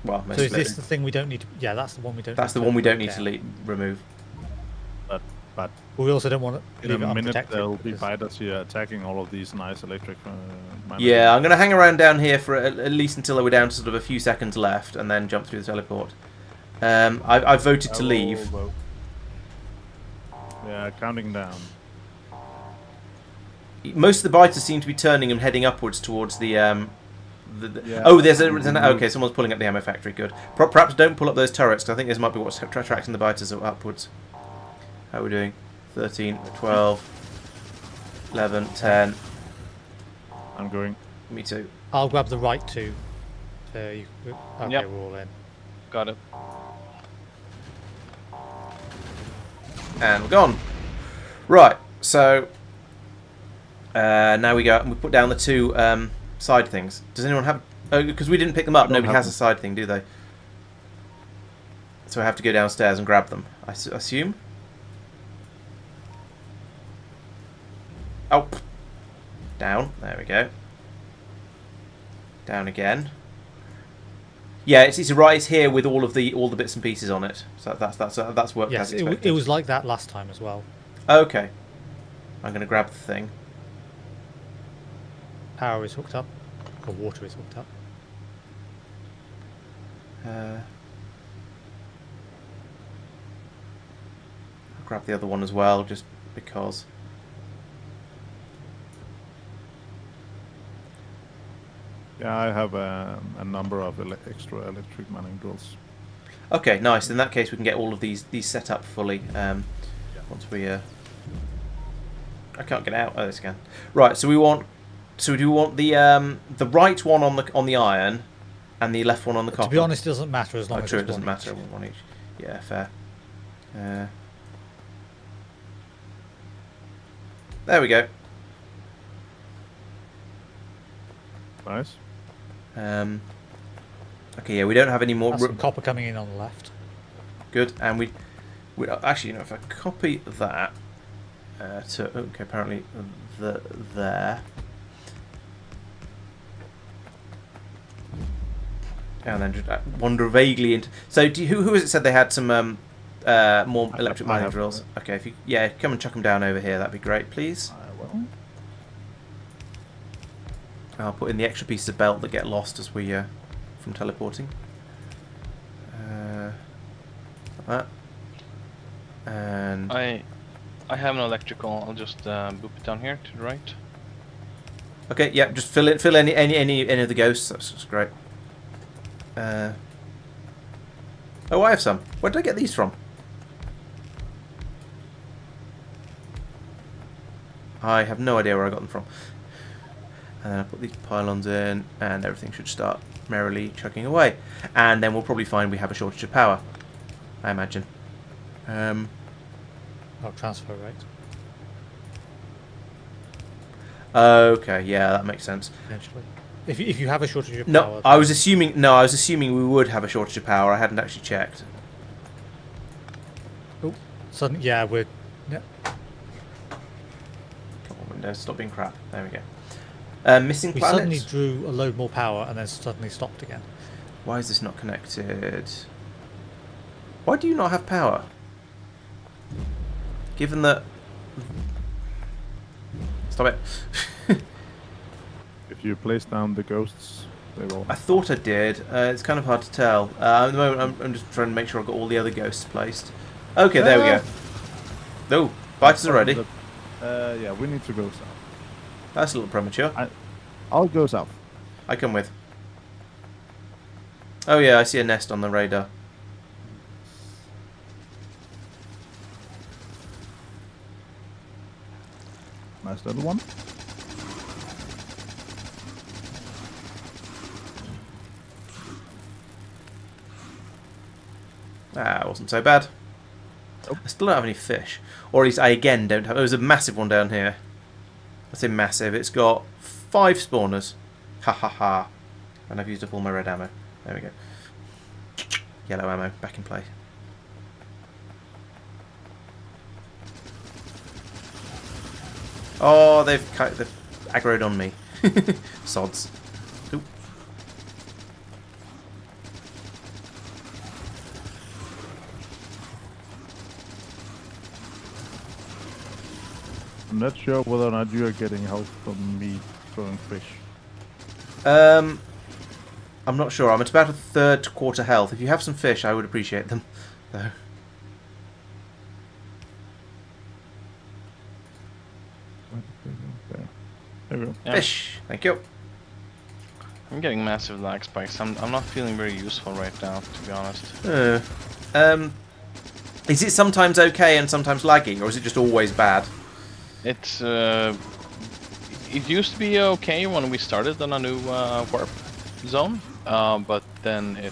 Well, So is this the thing we don't need to... Yeah, that's the one we don't That's need the to one we don't need down. to remove. But We also don't want to in leave it a minute unprotected. there'll be because- fighters here attacking all of these nice electric. Yeah, I'm going to hang around down here for at least until we're down to sort of a few seconds left, and then jump through the teleport. I've voted to leave. Yeah, counting down. Most of the biters seem to be turning and heading upwards towards the. Yeah. Oh, there's an okay. Someone's pulling up the ammo factory. Good. Perhaps don't pull up those turrets, because I think this might be what's attracting the biters upwards. How are we doing? 13, 12, 11, 10. I'm going. Me too. I'll grab the right two. Okay, Yep. we're all in. Got it. And we're gone. Right. So now we put down the two side things. Does anyone have? Oh, because we didn't pick them up. Nobody has a side thing, do they? So I have to go downstairs and grab them. I assume. Oh. Down. There we go. Down again. Yeah, it's right. It's here with all the bits and pieces on it. So that's worked Yes, as expected. it was like that last time as well. Okay. I'm going to grab the thing. Power is hooked up, or water is hooked up. I'll grab the other one as well, just because. Yeah, I have a number of extra electric mining drills. Okay, nice. In that case, we can get all of these set up fully. Once we. I can't get out. Oh, this can. Right. So we want. So do we want the right one on the iron, and the left one on the copper? To be honest, it doesn't matter as long as true. It it's doesn't one matter. each. One each. Yeah, fair. There we go. Nice. Okay, yeah, we don't have any more. That's some copper coming in on the left. Good, and we actually, if I copy that to okay, apparently there, and then just wander vaguely into. So, who has it said they had some more electric mining drills? Okay, if you come and chuck them down over here, that'd be great, please. I will. I'll put in the extra pieces of belt that get lost as we from teleporting. Like that. And I have an electrical. I'll just boop it down here to the right. okay, yeah, just fill any of the ghosts. That's great. Oh, I have some. Where did I get these from? I have no idea where I got them from. And then I put these pylons in, and everything should start merrily chugging away. And then we'll probably find we have a shortage of power, I imagine. Transfer rate. Okay, yeah, that makes sense. Eventually, if you have a shortage of No, power, I was assuming we would have a shortage of power. I hadn't actually checked. Oh, suddenly, yeah, we're. Yeah. Come on, Windows, stop being crap. There we go. Missing We planet. suddenly drew a load more power and then suddenly stopped again. Why is this not connected? Why do you not have power? Given that... Stop it. If you place down the ghosts, they will. I thought I did. It's kind of hard to tell. At the moment, I'm just trying to make sure I've got all the other ghosts placed. Okay, there we go. Oh, Biters are ready. Yeah, we need to go south. That's a little premature. I'll go south. I come with. Oh yeah, I see a nest on the radar. Nice little one. Ah, it wasn't so bad. Nope. I still don't have any fish. Or at least I again don't have... Oh, there's a massive one down here. I say massive. It's got 5 spawners. Ha ha ha. And I've used up all my red ammo. There we go. Yellow ammo. Back in play. Oh, they've aggroed on me. Sods. Oop. I'm not sure whether or not you are getting help from me throwing fish. I'm not sure. I'm at about a third quarter health. If you have some fish, I would appreciate them. Though. There we go. Yeah. Fish. Thank you. I'm getting massive lag spikes. I'm not feeling very useful right now, to be honest. Is it sometimes okay and sometimes laggy, or is it just always bad? It's it used to be okay when we started on a new warp zone, but then it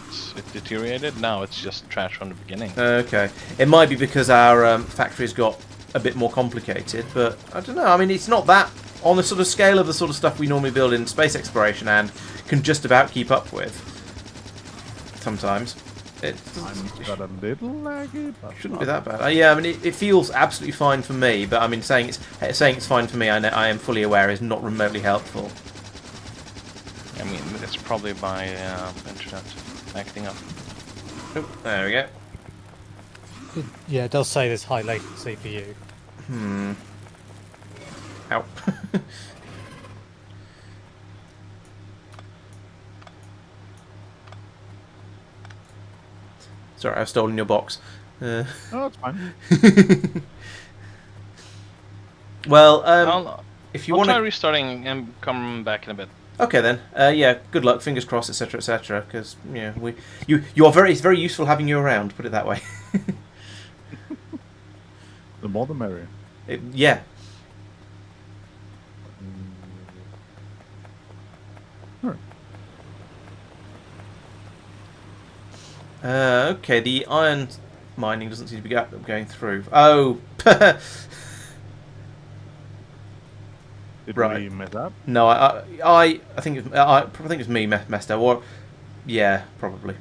deteriorated. Now it's just trash from the beginning. Okay. It might be because our factory's got a bit more complicated, but I don't know. I mean, it's not that on the sort of scale of the sort of stuff we normally build in space exploration and can just about keep up with. Sometimes. It got a little laggy, but shouldn't be that bad. Yeah, I mean, it feels absolutely fine for me, but I mean, saying it's fine for me, I am fully aware is not remotely helpful. I mean, it's probably my internet acting up. Oh, there we go. Yeah, it does say there's high latency for you. Ow. Sorry, I've stolen your box. oh, it's fine. Well, if you I'll want try to... restarting and come back in a bit. Okay then. Yeah, good luck. Fingers crossed, etc., etc. Because yeah, you are very. It's very useful having you around. Put it that way. The more the merrier. Yeah. Okay, the iron mining doesn't seem to be going through. Oh. Did Right. we mess up? No, I think it was me messed up. Or yeah, probably.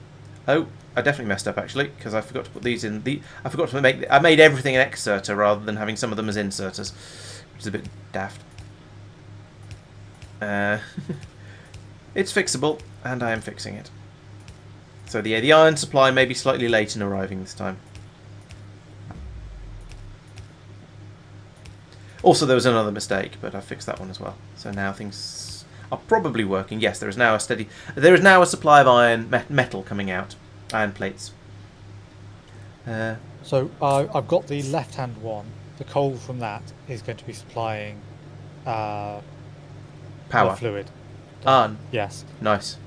Oh, I definitely messed up actually because I forgot to put these in. I forgot to make. I made everything an exerter rather than having some of them as inserters, which is a bit daft. It's fixable, and I am fixing it. So the iron supply may be slightly late in arriving this time. Also, there was another mistake, but I fixed that one as well. So now things are probably working. Yes, there is now a supply of iron metal coming out, iron plates. So I've got the left-hand one. The coal from that is going to be supplying Power. fluid. Yes. Nice.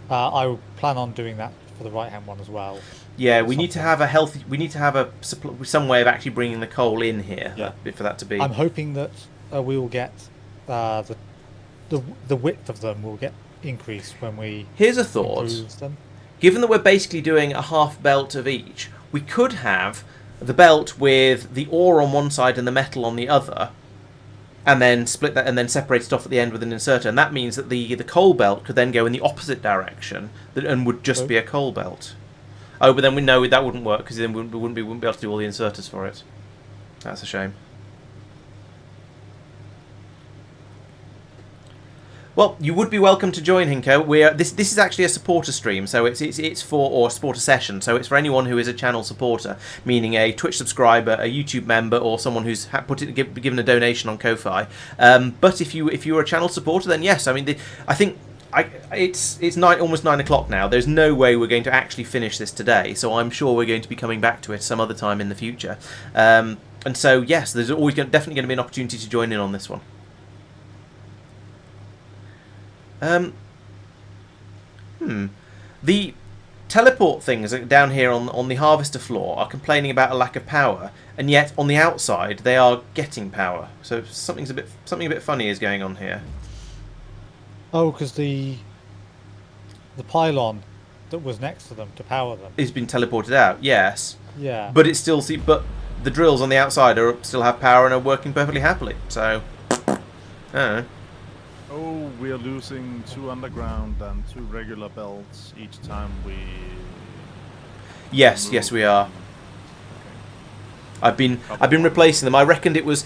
I will plan on doing that for the right-hand one as well. Yeah, we need to have a healthy. We need to have a some way of actually bringing the coal in here. Yeah. For that to be. I'm hoping that we will get the width of them will get increased when we. Here's a thought. improve them. Given that we're basically doing a half belt of each, we could have the belt with the ore on one side and the metal on the other, and then split that and then separate it off at the end with an inserter. And that means that the coal belt could then go in the opposite direction and would just be a coal belt. Oh, but then we know that wouldn't work because then we wouldn't be able to do all the inserters for it. That's a shame. Well, you would be welcome to join, Hinko. This is actually a supporter stream, so it's for or a supporter session. So it's for anyone who is a channel supporter, meaning a Twitch subscriber, a YouTube member, or someone who's given a donation on Ko-Fi. But if you're a channel supporter, then yes. I mean, I think. It's almost 9 o'clock now. There's no way we're going to actually finish this today, so I'm sure we're going to be coming back to it some other time in the future. And so, yes, there's always definitely going to be an opportunity to join in on this one. The teleport things down here on the harvester floor are complaining about a lack of power, and yet on the outside they are getting power. So something a bit funny is going on here. Oh, because the pylon that was next to them to power them It's been teleported out, yes. Yeah. But it's still but the drills on the outside still have power and are working perfectly happily. So I don't know. Oh, we are losing 2 underground and 2 regular belts each time we. Yes, we are. I've been replacing them. I reckoned it was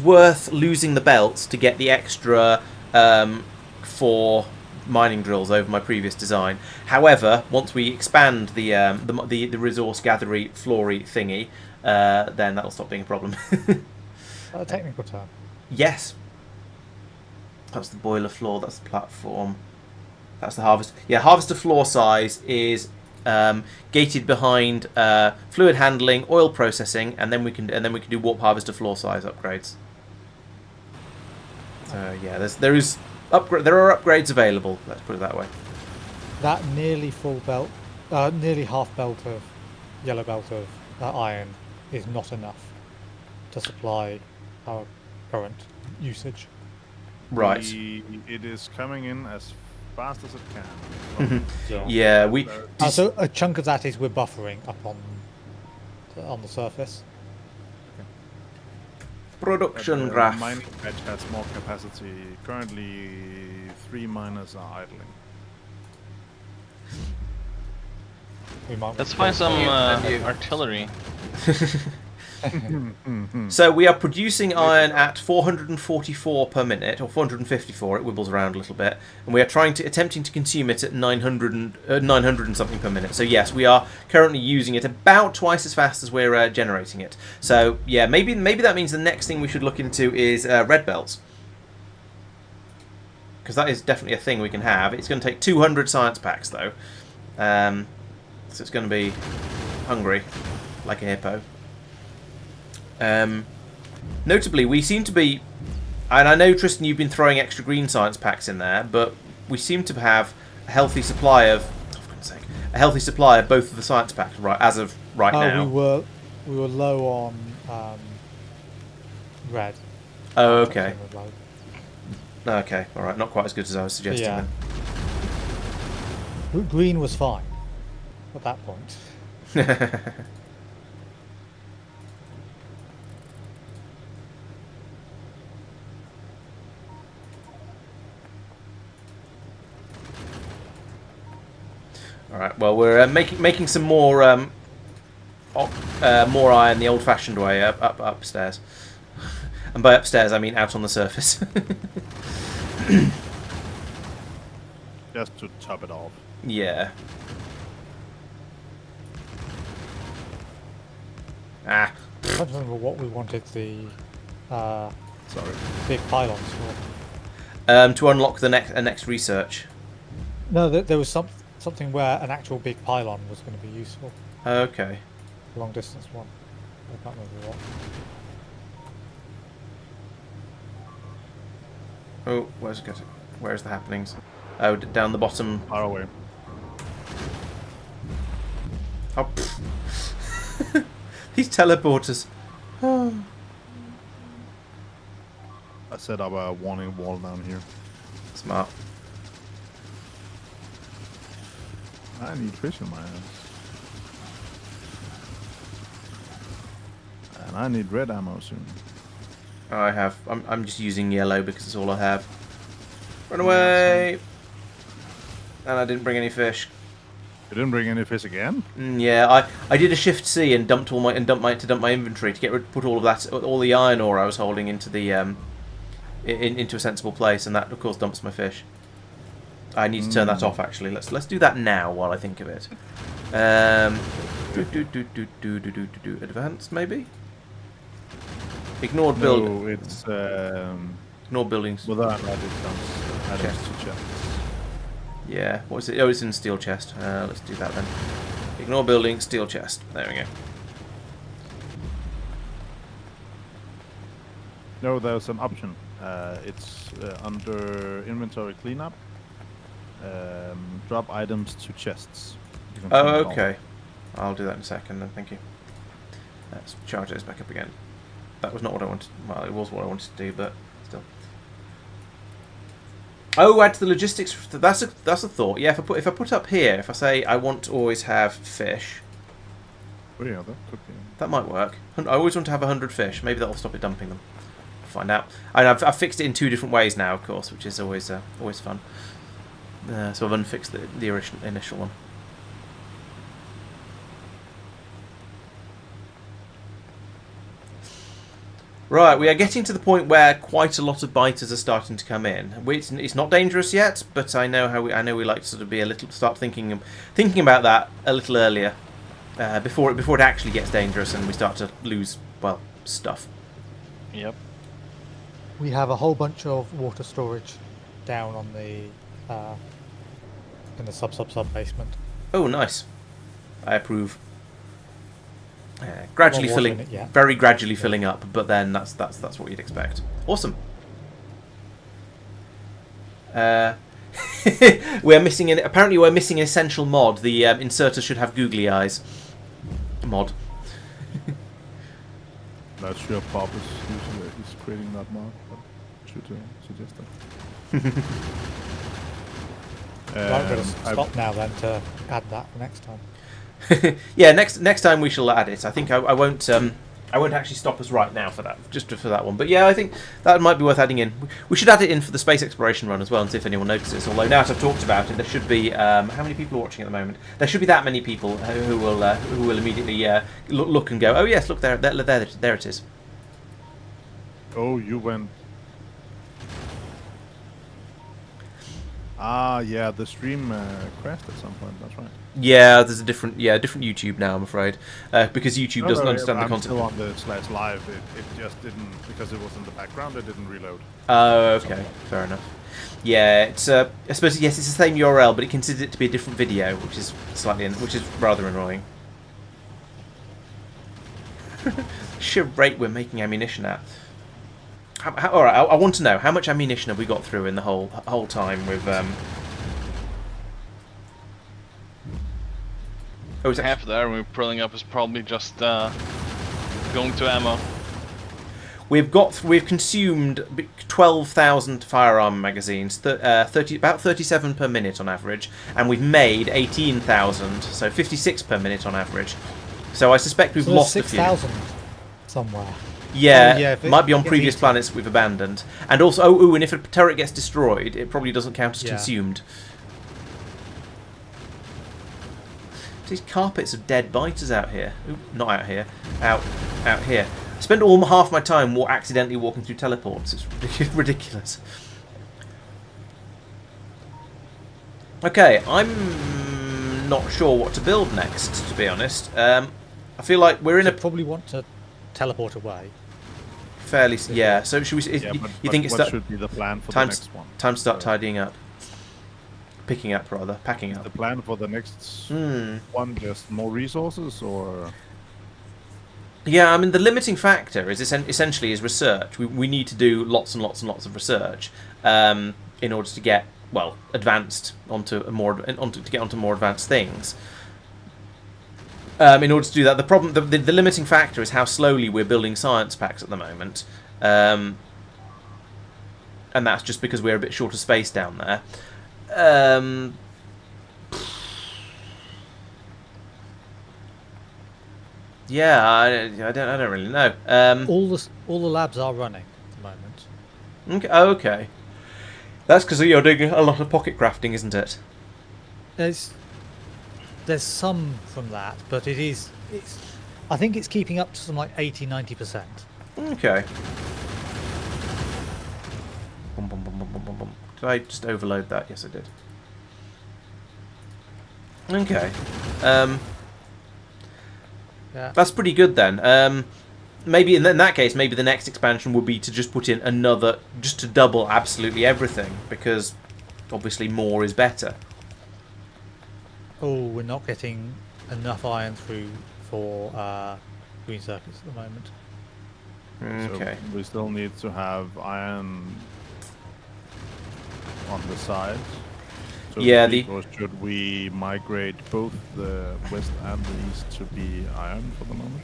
worth losing the belts to get the extra 4 mining drills over my previous design. However, once we expand the resource gathery floory thingy, then that'll stop being a problem. A technical term. Yes. That's the boiler floor. That's the platform. That's the harvest. Yeah, harvester floor size is gated behind fluid handling, oil processing, and then we can do warp harvester floor size upgrades. So yeah, there are upgrades available. Let's put it that way. That nearly full belt, nearly half belt of yellow belt of iron is not enough to supply our current usage. Right. It is coming in as fast as it can. Yeah, we. So a chunk of that is we're buffering up on the surface. Production graph. Mining patch has more capacity. Currently, 3 miners are idling. Let's find some artillery. So we are producing iron at 444 per minute, or 454. It wibbles around a little bit, and we are attempting to consume it at 900 and something per minute. So yes, we are currently using it about twice as fast as we're generating it. So yeah, maybe that means the next thing we should look into is red belts, because that is definitely a thing we can have. It's going to take 200 science packs though, so it's going to be hungry like a hippo. Notably, we seem to be, and I know Tristan, you've been throwing extra green science packs in there, but we seem to have a healthy supply of, for goodness sake, both of the science packs as of right now. We were low on red. Oh, okay. Okay, all right, not quite as good as I was suggesting. Yeah. Then. Green was fine at that point. All right. Well, we're making some more iron the old-fashioned way upstairs, and by upstairs I mean out on the surface. Just to top it off. I Yeah. can't remember what we wanted the big pylons for. To unlock the next research. No, there was something where an actual big pylon was going to be useful. Okay. Long distance one. I can't remember what. Oh, where's the happenings? Oh, down the bottom. Far away. Oh, these teleporters. I set up a warning wall down here. Smart. I need fish in my hands. And I need red ammo soon. I'm just using yellow because it's all I have. Run away! And I didn't bring any fish. You didn't bring any fish again? Yeah, I did a Shift C and dumped my inventory to put all the iron ore I was holding into the into a sensible place, and that of course dumps my fish. I need to turn that off actually. Let's do that now while I think of it. Advanced maybe. Ignored build. No, it's Ignored buildings. well, that it comes items to chests. Yeah. What is it? Oh, it's in steel chest. Let's do that then. Ignore building, steel chest. There we go. No, there's an option. It's under inventory cleanup. Drop items to chests. You can turn Oh, it on. okay. I'll do that in a second then, thank you. Let's charge those back up again. That was not what I wanted. Well, it was what I wanted to do, but still. Oh, add to the logistics. That's a thought. Yeah, if I put up here, if I say I want to always have fish, Oh yeah, that could be. that might work. I always want to have 100 fish. Maybe that'll stop it dumping them. Find out. And I've fixed it in 2 different ways now, of course, which is always fun. So I've unfixed the initial one. Right, we are getting to the point where quite a lot of biters are starting to come in. It's not dangerous yet, but I know we like to sort of be start thinking about that a little earlier, before it actually gets dangerous and we start to lose stuff. Yep. We have a whole bunch of water storage down on the in the sub basement. Oh, nice. I approve. Gradually Not water filling, in it yet. very gradually filling up, but then that's what you'd expect. Awesome. Apparently we're missing an essential mod. The inserter should have googly eyes. Mod. Not sure Bob is creating that mod, but should suggest that. Right, we're going to stop now then to add that for next time. Yeah, next time we shall add it. I think I won't actually stop us right now for that, just for that one. But yeah, I think that might be worth adding in. We should add it in for the space exploration run as well and see if anyone notices. Although now that I've talked about it, there should be how many people are watching at the moment? There should be that many people who will immediately look and go, oh yes, look there it is. Oh, you went. Ah, yeah, the stream crashed at some point. That's right. Yeah, there's a different YouTube now, I'm afraid, because YouTube doesn't understand the I'm concept. still on the /live. It just didn't, because it was in the background. It didn't reload. Oh, okay, fair enough. Yeah, it's I suppose yes, it's the same URL, but it considers it to be a different video, which is rather annoying. Sheer rate we're making ammunition at. All right, I want to know how much ammunition have we got through in the whole time with. Oh, is Half there, and we're pulling up is probably just going to ammo. We've consumed 12,000 firearm magazines, about 37 per minute on average, and we've made 18,000, so 56 per minute on average. So I suspect we've lost a few. 6,000 somewhere. Yeah, Oh, yeah, might be on previous planets we've abandoned. And also, and if a turret gets destroyed, it probably doesn't count as consumed. These carpets of dead biters out here. Ooh, not out here. Out here. I spend half my time accidentally walking through teleports. It's ridiculous. Okay, I'm not sure what to build next, to be honest. I feel like we're in a... probably want to teleport away. Fairly... Yeah, so should we... you think it's what should be the plan for the next one? Time to start tidying up. Picking up, rather. Packing up. The plan for the next one, just more resources, or... Yeah, I mean, the limiting factor is essentially research. We need to do lots and lots and lots of research in order to get, advanced onto more advanced things. In order to do that, the limiting factor is how slowly we're building science packs at the moment, and that's just because we're a bit short of space down there. Yeah, I don't really know. All the labs are running at the moment. Okay, okay. That's because you're doing a lot of pocket crafting, isn't it? There's some from that, but it's I think it's keeping up to some like 80-90%. Okay. Bum, bum, bum, bum, bum, bum, bum. Did I just overload that? Yes, I did. Okay. Yeah. That's pretty good then. Maybe in that case, maybe the next expansion would be to just put in another, just to double absolutely everything, because obviously more is better. Oh, we're not getting enough iron through for green circuits at the moment. Okay. So we still need to have iron on the sides. So Yeah, or should we migrate both the west and the east to be iron for the moment?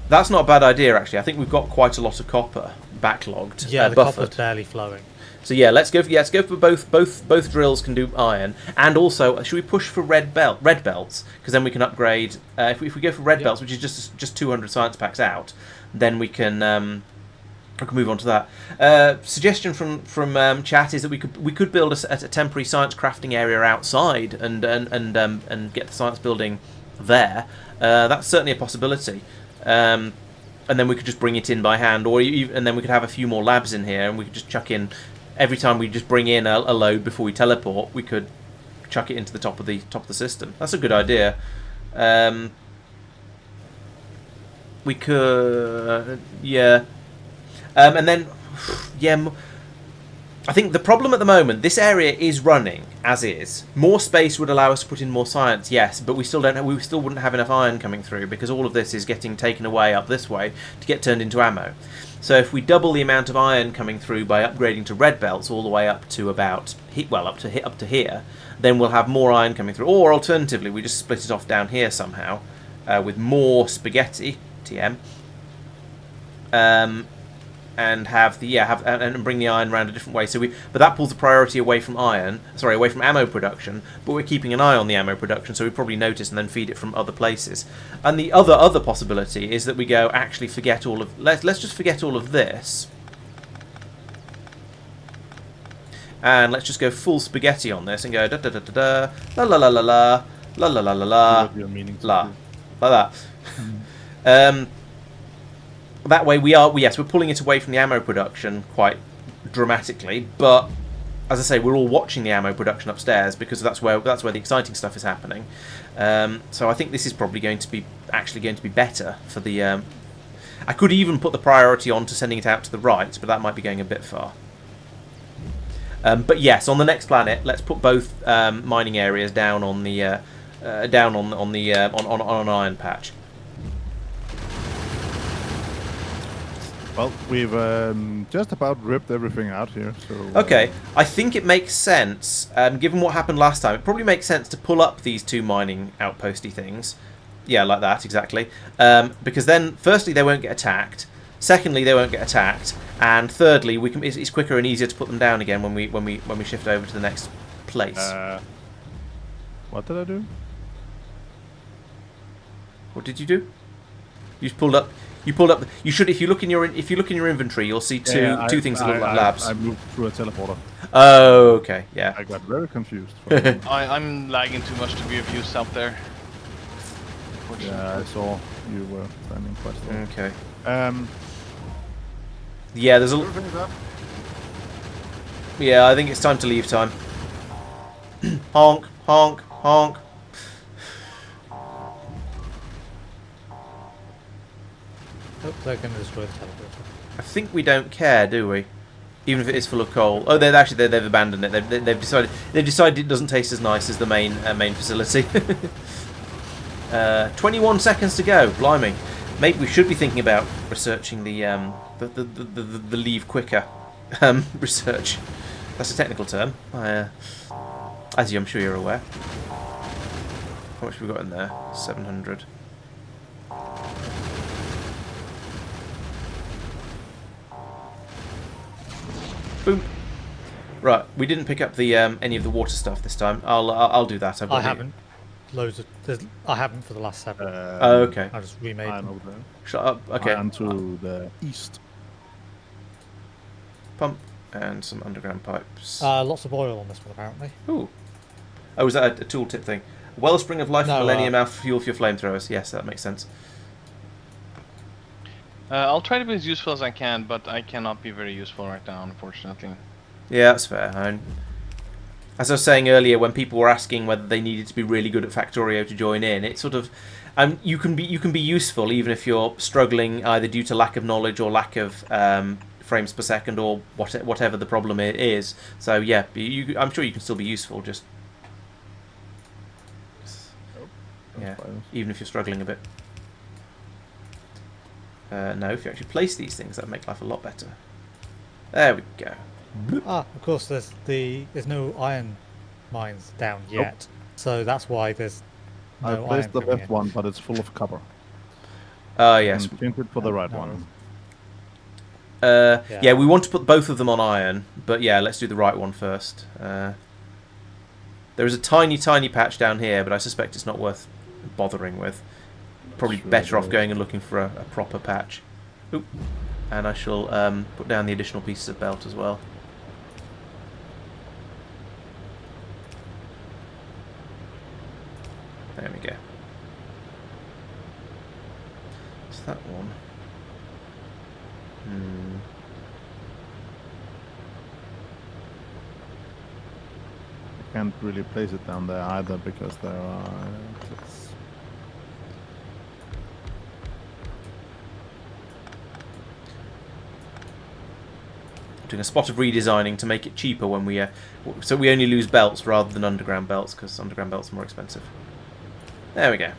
That's not a bad idea, actually. I think we've got quite a lot of copper backlogged, Yeah, the buffered. copper's barely flowing. So yeah, let's go for both drills can do iron, and also should we push for red belts, because then we can upgrade. If we go for red belts, which is just 200 science packs out, then we can move on to that. Suggestion from chat is that we could build a temporary science crafting area outside and get the science building there. That's certainly a possibility. And then we could just bring it in by hand, and then we could have a few more labs in here, and we could just chuck in. Every time we just bring in a load before we teleport, we could chuck it into the top of the system. That's a good idea. We could, yeah, and then, yeah. I think the problem at the moment, this area is running as is. More space would allow us to put in more science, yes, but we still wouldn't have enough iron coming through because all of this is getting taken away up this way to get turned into ammo. So if we double the amount of iron coming through by upgrading to red belts all the way up to about up to here, then we'll have more iron coming through. Or alternatively, we just split it off down here somehow with more spaghetti TM. And and bring the iron around a different way. But that pulls the priority away from away from ammo production. But we're keeping an eye on the ammo production, so we probably notice and then feed it from other places. And the other possibility is that we go actually forget all of. Let's just forget all of this, and let's just go full spaghetti on this and go da da da da da la la la la la la la la la la like that. That way we're pulling it away from the ammo production quite dramatically, but as I say, we're all watching the ammo production upstairs because that's where the exciting stuff is happening. So I think this is probably going to be better for the. I could even put the priority on to sending it out to the right, but that might be going a bit far. But yes, on the next planet, let's put both mining areas down on the on an iron patch. Well, we've just about ripped everything out here. So okay, I think it makes sense, given what happened last time. It probably makes sense to pull up these two mining outposty things. Yeah, like that, exactly. Because then, firstly, they won't get attacked. Secondly, they won't get attacked. And thirdly, it's quicker and easier to put them down again when we shift over to the next place. What did I do? What did you do? You just pulled up. You pulled up. You should. If you look in your inventory, you'll see two things that look like labs. I moved through a teleporter. Oh, okay, yeah. I got very confused. I'm lagging too much to be of use out there. Yeah, I saw you were standing quite still. Okay. Yeah, there's a. Yeah, I think it's time to leave time. Honk, honk, honk. Oh, they're going to destroy the teleporter. I think we don't care, do we? Even if it is full of coal. Oh, they've abandoned it. They've decided it doesn't taste as nice as the main facility. 21 seconds to go. Blimey. Maybe we should be thinking about researching the leave quicker research. That's a technical term. As I'm sure you're aware. How much have we got in there? 700. Boom. Right, we didn't pick up the any of the water stuff this time. I'll do that. I haven't. I haven't for the last 7. Oh, okay. I just remade them. over there. Shut up. Okay. And to the east. Pump and some underground pipes. Lots of oil on this one, apparently. Ooh. Oh, is that a tooltip thing? Wellspring of life, millennium fuel for your flamethrowers. Yes, that makes sense. I'll try to be as useful as I can, but I cannot be very useful right now, unfortunately. Yeah, that's fair. As I was saying earlier, when people were asking whether they needed to be really good at Factorio to join in, it's sort of you can be useful even if you're struggling either due to lack of knowledge or lack of frames per second or whatever the problem is. So yeah, I'm sure you can still be useful. Just yeah, even if you're struggling a bit. No, if you actually place these things, that would make life a lot better. There we go. Of course, there's no iron mines down yet, so that's why there's no I iron placed the coming left in. one, but it's full of copper. Yes. And change it for the right one. Yeah, we want to put both of them on iron, but yeah, let's do the right one first. There is a tiny, tiny patch down here, but I suspect it's not worth bothering with. Probably better off going and looking for a proper patch. Oop. And I shall put down the additional pieces of belt as well. There we go. It's that one. I can't really place it down there either because there are cliffs. Doing a spot of redesigning to make it cheaper when we so we only lose belts rather than underground belts, because underground belts are more expensive. There we go.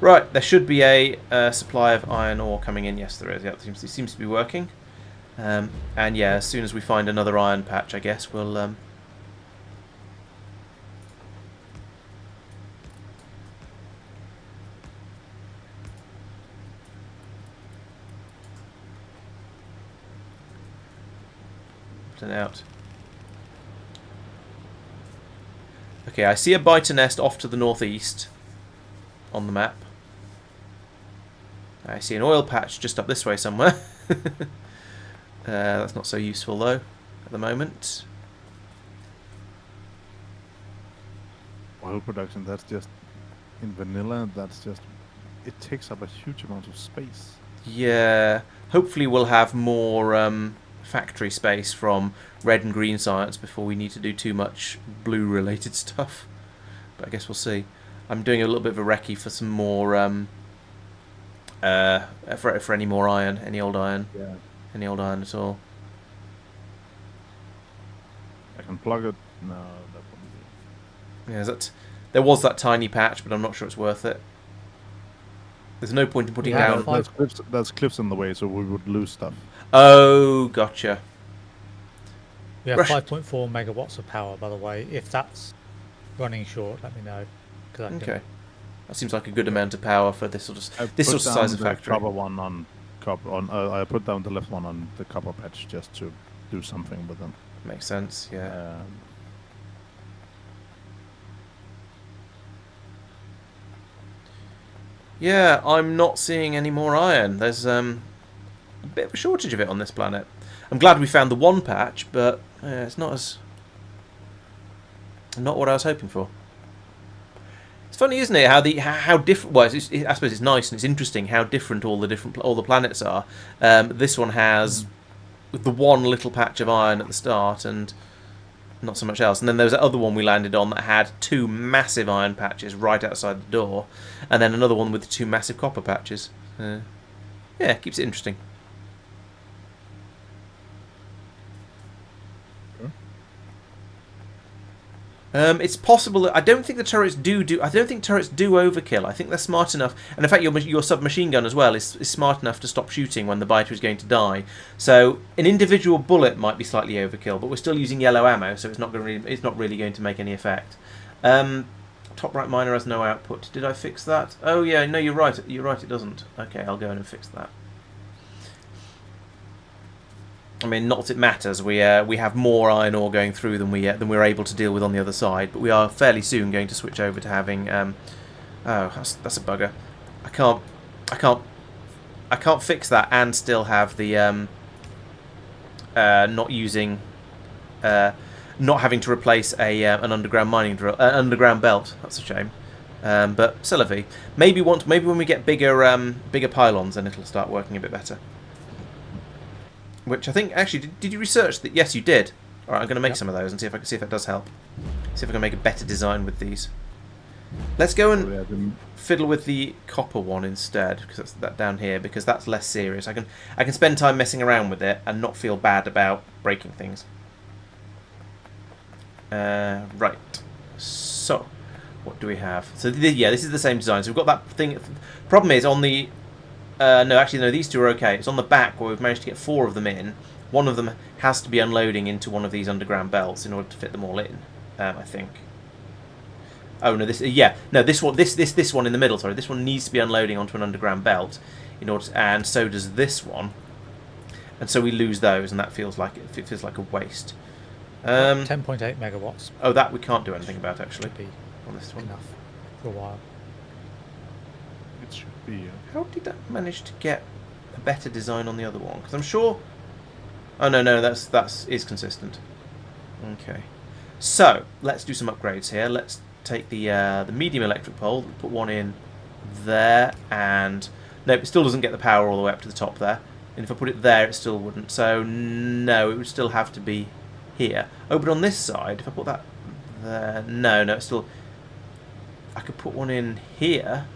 Right, there should be a supply of iron ore coming in. Yes, there is. Yeah, it seems to be working. And yeah, as soon as we find another iron patch, I guess we'll put it out. Okay, I see a biter nest off to the northeast on the map. I see an oil patch just up this way somewhere. That's not so useful though at the moment. Oil production, that's just in vanilla, that's just, it takes up a huge amount of space. Yeah, hopefully we'll have more factory space from red and green science before we need to do too much blue related stuff. But I guess we'll see. I'm doing a little bit of a recce for some more for any more iron, any old iron. Yeah. Any old iron at all. I can plug it. No, that wouldn't be. Yeah, there was that tiny patch, but I'm not sure it's worth it. There's no point in putting Yeah, down. There's cliffs in the way, so we would lose stuff. Oh, gotcha. We have Rush. 5.4 megawatts of power, by the way. If that's running short, let me know. 'Cause I can- Okay, that seems like a good amount of power for this sort I of put size of down the factory. copper one on copper. I put down the left one on the copper patch just to do something with them. Makes sense. Yeah. Yeah, I'm not seeing any more iron. There's a bit of a shortage of it on this planet. I'm glad we found the one patch, but it's not what I was hoping for. It's funny, isn't it? How different? Well, I suppose it's nice and it's interesting how different all the planets are. This one has the one little patch of iron at the start and not so much else. And then there was that other one we landed on that had two massive iron patches right outside the door, and then another one with two massive copper patches. Yeah, it keeps it interesting. It's possible that I don't think the turrets do. I don't think turrets do overkill. I think they're smart enough, and in fact, your submachine gun as well is smart enough to stop shooting when the biter is going to die. So an individual bullet might be slightly overkill, but we're still using yellow ammo, so it's not really going to make any effect. Top right miner has no output. Did I fix that? Oh yeah, no, you're right. You're right. It doesn't. Okay, I'll go in and fix that. I mean, not that it matters. We have more iron ore going through than we're able to deal with on the other side. But we are fairly soon going to switch over to having. Oh, that's a bugger. I can't fix that and still have the not having to replace an underground mining drill, underground belt. That's a shame. But c'est la vie. Maybe when we get bigger pylons, then it'll start working a bit better. Which I think, actually, did you research that? Yes, you did. Alright, I'm going to make some of those and see if that does help. See if I can make a better design with these. Let's go and fiddle with the copper one instead, because that's that down here, because that's less serious. I can spend time messing around with it and not feel bad about breaking things. Right. So, what do we have? So, yeah, this is the same design. So we've got that thing. Problem is, on the No, actually, no, these two are okay. It's on the back where we've managed to get 4 of them in. One of them has to be unloading into one of these underground belts in order to fit them all in, I think. Oh, no, this one in the middle, sorry. This one needs to be unloading onto an underground belt, in order to, and so does this one. And so we lose those, and that feels like a waste. 10.8 megawatts. Oh, that we can't do anything about, actually, Should be on this one. enough for a while. It should be. How did that manage to get a better design on the other one? Because I'm sure... Oh, no, that's consistent. Okay. So, let's do some upgrades here. Let's take the medium electric pole, put one in there, and... Nope, it still doesn't get the power all the way up to the top there. And if I put it there, it still wouldn't. So, no, it would still have to be here. Oh, but on this side, if I put that there... No, it's still... I could put one in here...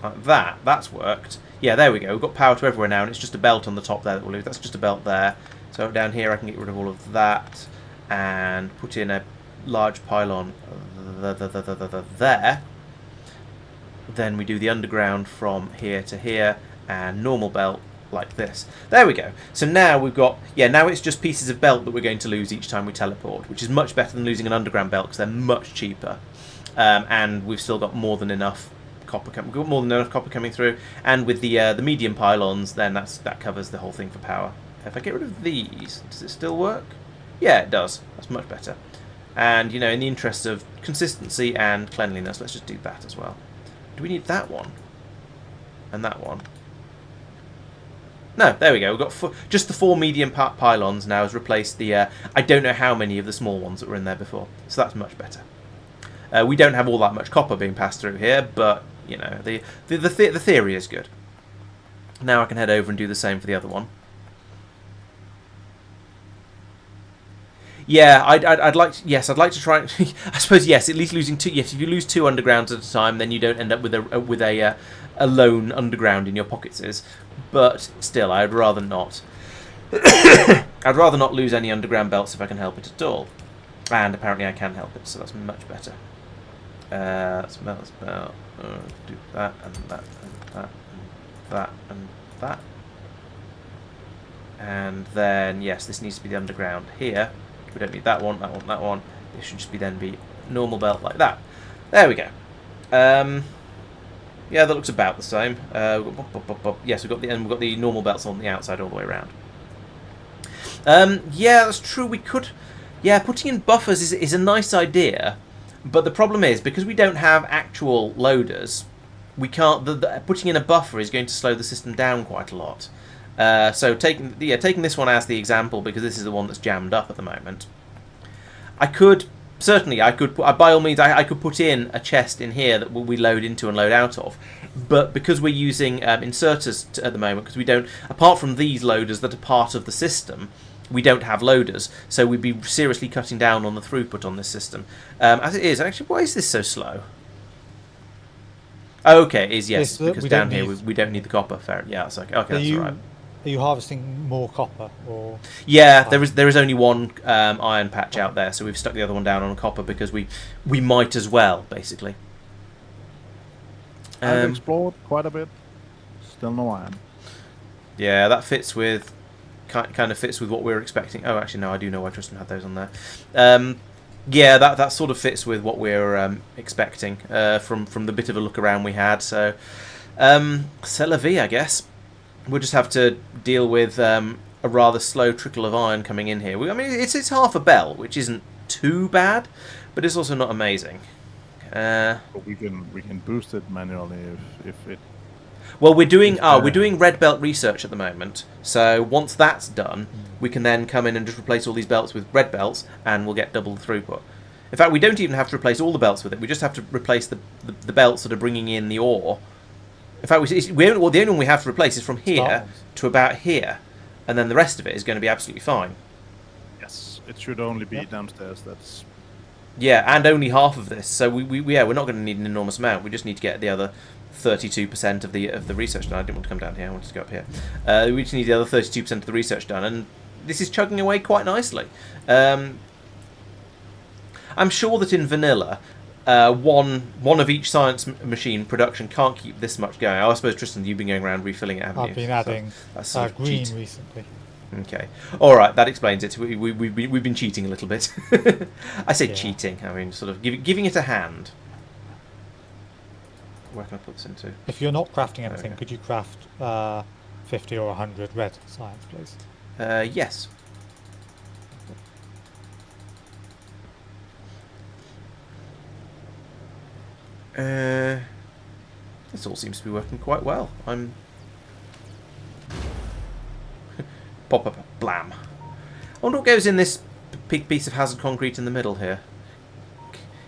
Like that. That's worked. Yeah, there we go. We've got power to everywhere now, and it's just a belt on the top there that we'll lose. That's just a belt there. So down here I can get rid of all of that and put in a large pylon there. Then we do the underground from here to here and normal belt like this. There we go. So now we've got... Yeah, now it's just pieces of belt that we're going to lose each time we teleport, which is much better than losing an underground belt because they're much cheaper. And we've still got more than enough copper coming through, and with the medium pylons, then that covers the whole thing for power. If I get rid of these, does it still work? Yeah, it does. That's much better. And in the interest of consistency and cleanliness, let's just do that as well. Do we need that one and that one? No, there we go. We've got just the 4 medium pylons now has replaced the I don't know how many of the small ones that were in there before, so that's much better. We don't have all that much copper being passed through here, but the theory is good. Now I can head over and do the same for the other one. Yeah, I'd like to, yes, I'd like to try. I suppose yes, at least losing 2. Yes, if you lose 2 undergrounds at a time, then you don't end up with a lone underground in your pockets. But still, I'd rather not. I'd rather not lose any underground belts if I can help it at all. And apparently I can help it, so that's much better. Let's do that and that and that and that and that. And then, yes, this needs to be the underground here. We don't need that one, that one, that one. This should just be normal belt like that. There we go. Yeah, that looks about the same. Yes, we've got the normal belts on the outside all the way around. Yeah, that's true. We could. Yeah, putting in buffers is a nice idea, but the problem is because we don't have actual loaders, we can't. Putting in a buffer is going to slow the system down quite a lot. So taking this one as the example, because this is the one that's jammed up at the moment, I could by all means I could put in a chest in here that we load into and load out of, but because we're using inserters at the moment, because we don't, apart from these loaders that are part of the system, we don't have loaders, so we'd be seriously cutting down on the throughput on this system. As it is, actually, why is this so slow? Oh, okay, it is, yes, because down here we don't need the copper. Fair, yeah, that's okay. Okay, that's all right. Are you harvesting more copper, or? Yeah, there is only one iron patch out there, so we've stuck the other one down on copper because we might as well, basically. I've explored quite a bit. Still no iron. Yeah, that fits with kind of fits with what we were expecting. Oh, actually, no, I do know why Tristan had those on there. Yeah, that sort of fits with what we're expecting from the bit of a look around we had. So, c'est la vie, I guess. We'll just have to deal with a rather slow trickle of iron coming in here. I mean, it's half a belt, which isn't too bad, but it's also not amazing. But we can boost it manually if it. Well, we're doing red belt research at the moment. So once that's done, we can then come in and just replace all these belts with red belts, and we'll get double the throughput. In fact, we don't even have to replace all the belts with it. We just have to replace the belts that are bringing in the ore. In fact, the only one we have to replace is from here to about here, and then the rest of it is going to be absolutely fine. Yes, it should only be downstairs. That's. Yeah, and only half of this. So we're not going to need an enormous amount. We just need to get the other 32% of the research done. I didn't want to come down here. I wanted to go up here. We just need the other 32% of the research done, and this is chugging away quite nicely. I'm sure that in vanilla, one of each science machine production can't keep this much going. I suppose, Tristan, you've been going around refilling it, haven't you? I've been adding that's sort of green cheat. recently. Okay. All right, that explains it. We've been cheating a little bit. I say cheating. I mean, sort of giving it a hand. Where can I put this into? If you're not crafting anything, could you craft 50 or 100 red science, please? Yes. This all seems to be working quite well. I'm... Pop up, blam. I wonder what goes in this piece of hazard concrete in the middle here.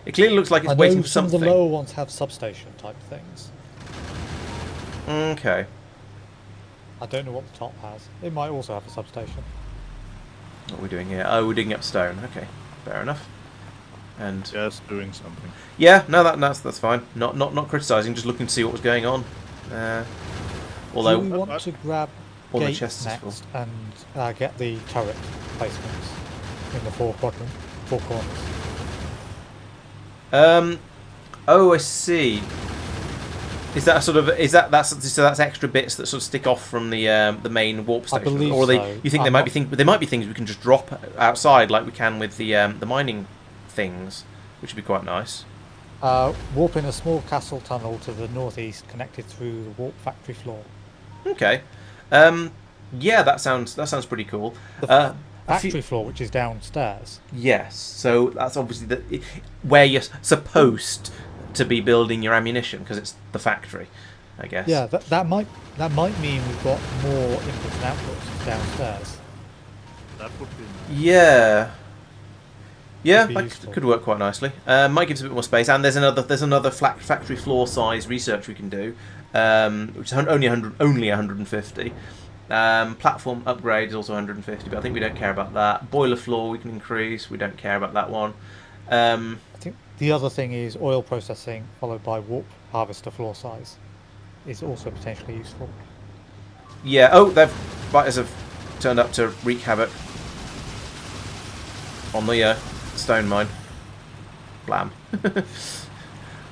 It clearly looks like it's waiting for something. Some of the lower ones have substation type things. Okay. I don't know what the top has. It might also have a substation. What are we doing here? Oh, we're digging up stone. Okay, fair enough. And just doing something. yeah, no, that's fine. Not criticising, just looking to see what was going on. Although do we want to grab all the gates chests is full. next and get the turret placements in the four corners? Oh, I see. Is that sort of that's extra bits that sort of stick off from the main warp station? I believe or so. You think there might be things we can just drop outside like we can with the mining things, which would be quite nice. Warp in a small castle tunnel to the northeast, connected through the warp factory floor. Okay. Yeah, that sounds pretty cool. The factory floor, which is downstairs. Yes, so that's obviously where you're supposed to be building your ammunition, because it's the factory, I guess. Yeah, that might mean we've got more inputs and outputs downstairs. That would be nice. Yeah, be that useful. could work quite nicely. Might give us a bit more space, and there's another factory floor size research we can do, which is only 150. Platform upgrade is also 150, but I think we don't care about that. Boiler floor we can increase. We don't care about that one. I think the other thing is oil processing, followed by warp harvester floor size, is also potentially useful. Yeah. Oh, biters have turned up to wreak havoc on the stone mine. Blam.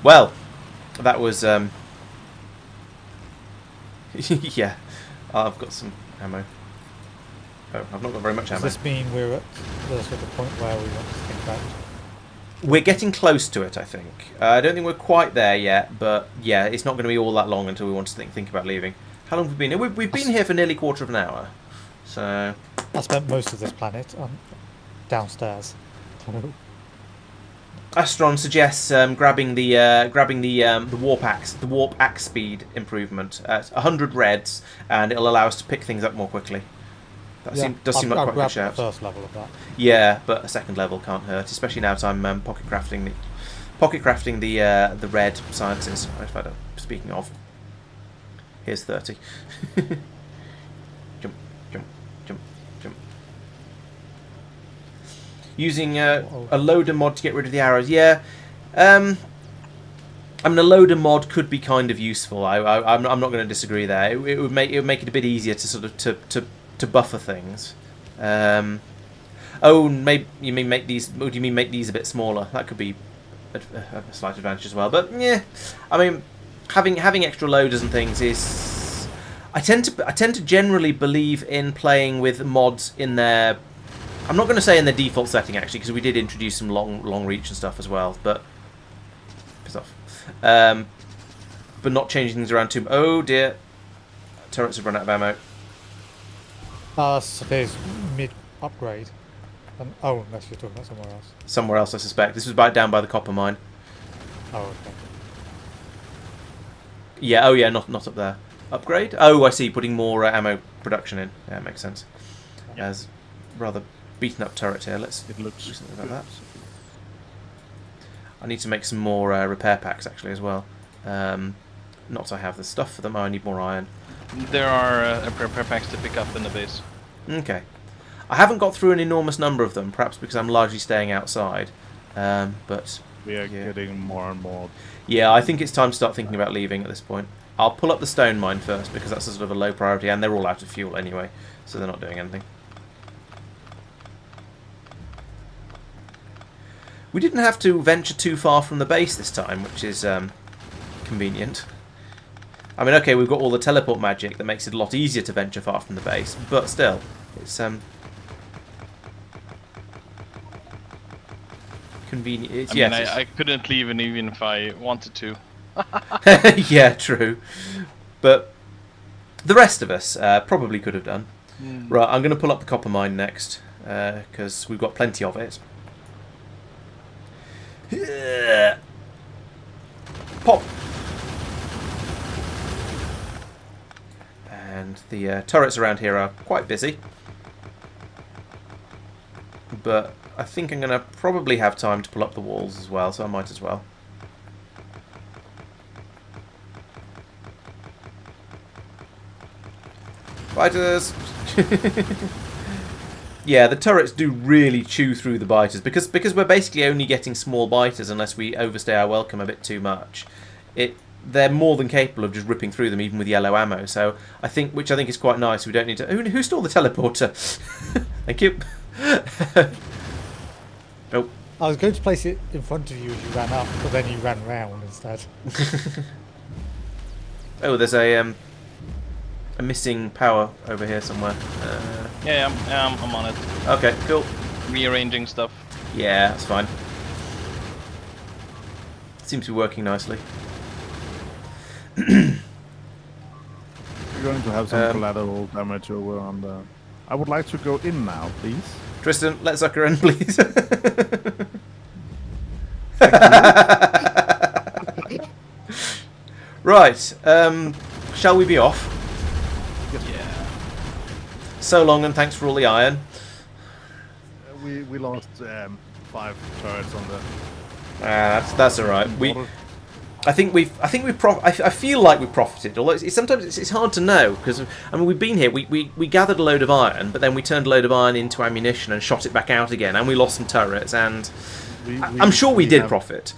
Well, that was yeah. I've got some ammo. Oh, I've not got very much ammo. Does this mean we're at the sort of point where we want to think about? We're getting close to it, I think. I don't think we're quite there yet, but yeah, it's not going to be all that long until we want to think about leaving. How long have we been here? We've been here for nearly a quarter of an hour. So I spent most of this planet downstairs. Astron suggests grabbing the warp axe speed improvement at 100 reds, and it'll allow us to pick things up more quickly. That does seem like quite a good shout. The first level of that. Yeah, but a second level can't hurt, especially now that I'm pocket crafting the red sciences. In fact, speaking of, here's 30. Jump, jump, jump, jump. Using a loader mod to get rid of the arrows. Yeah, I mean a loader mod could be kind of useful. I'm not going to disagree there. It would make it a bit easier to sort of to buffer things. Oh, maybe you mean make these? What do you mean make these a bit smaller? That could be a slight advantage as well. But yeah, I mean having extra loaders and things is. I tend to generally believe in playing with mods in their. I'm not going to say in the default setting actually, because we did introduce some long reach and stuff as well. But piss off. But not changing things around too. Oh dear, turrets have run out of ammo. Safir's mid-upgrade. Oh, unless you're talking about somewhere else. Somewhere else, I suspect. This was down by the copper mine. Oh, okay. Yeah, oh yeah, not up there. Upgrade? Oh, I see, putting more ammo production in. Yeah, makes sense. Yeah. As rather beaten up turret here. Let's It looks do something about good. that. I need to make some more repair packs, actually, as well. Not that I have the stuff for them, I need more iron. There are repair packs to pick up in the base. Okay. I haven't got through an enormous number of them, perhaps because I'm largely staying outside. But We are getting more and more. yeah, I think it's time to start thinking about leaving at this point. I'll pull up the stone mine first, because that's a sort of a low priority, and they're all out of fuel anyway, so they're not doing anything. We didn't have to venture too far from the base this time, which is convenient. I mean, okay, we've got all the teleport magic that makes it a lot easier to venture far from the base, but still, it's convenient. It's, I mean, I couldn't leave even if I wanted to. yeah, true. But the rest of us probably could have done. Right, I'm going to pull up the copper mine next, because we've got plenty of it. Pop! And the turrets around here are quite busy. But I think I'm going to probably have time to pull up the walls as well, so I might as well. Biters! Yeah, the turrets do really chew through the biters because we're basically only getting small biters unless we overstay our welcome a bit too much. They're more than capable of just ripping through them, even with yellow ammo. So which I think is quite nice. We don't need to. Who stole the teleporter? Thank you. Oh. I was going to place it in front of you as you ran up, but then you ran round instead. Oh, there's a missing power over here somewhere. Yeah, I'm on it. Okay, cool. Rearranging stuff. Yeah, that's fine. Seems to be working nicely. We're going to have some collateral damage over on the... I would like to go in now, please. Tristan, let Zucker in, please. Right, shall we be off? Yeah. So long, and thanks for all the iron. We lost 5 turrets on the... That's all right. I feel like we profited. Although sometimes it's hard to know because I mean we've been here. We gathered a load of iron, but then we turned a load of iron into ammunition and shot it back out again, and we lost some turrets. And I'm sure we did profit.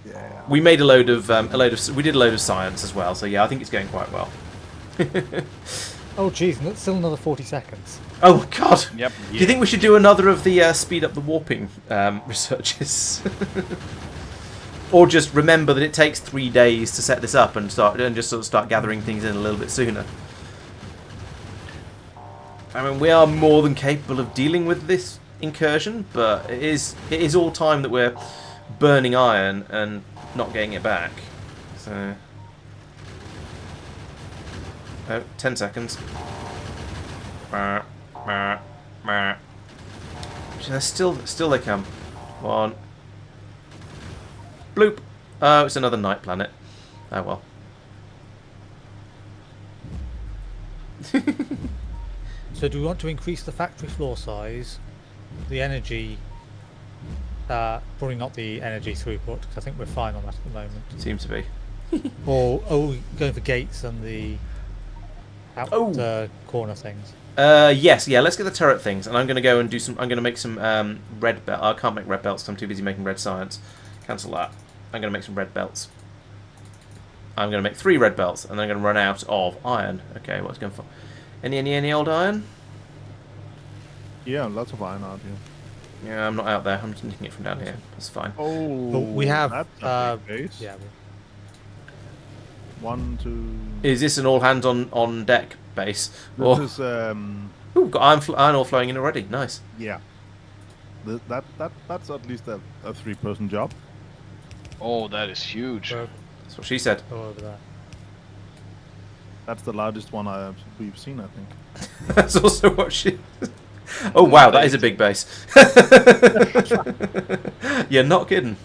Yeah. We made we did a load of science as well. So yeah, I think it's going quite well. Oh jeez, and it's still another 40 seconds. Oh god. Yep. Do you think we should do another of the speed up the warping researches? Or just remember that it takes 3 days to set this up and just sort of start gathering things in a little bit sooner. I mean, we are more than capable of dealing with this incursion, but it is all time that we're burning iron and not getting it back. So, 10 seconds. Still they come. 1. Bloop! Oh, it's another night planet. Oh well. So do we want to increase the factory floor size, the energy, probably not the energy throughput, because I think we're fine on that at the moment. Seems to be. Or are we going for gates and the corner things? Yes, yeah, let's get the turret things, and I'm going to go and do some, I'm going to make some red belt. I can't make red belts because I'm too busy making red science. Cancel that. I'm going to make some red belts. I'm going to make 3 red belts, and then I'm going to run out of iron. Okay, what's going for? Any old iron? Yeah, lots of iron out here. Yeah, I'm not out there. I'm just nicking it from down here. That's fine. Oh, but we have that's a big base. yeah. 1, 2. Is this an all hands on deck base? This is Ooh, got iron ore flowing in already. Nice. yeah. That's at least a 3-person job. Oh, that is huge. That's what she said. Go over there. That's the largest one we've seen, I think. That's also what she... Oh wow, that is a big base. You're not kidding.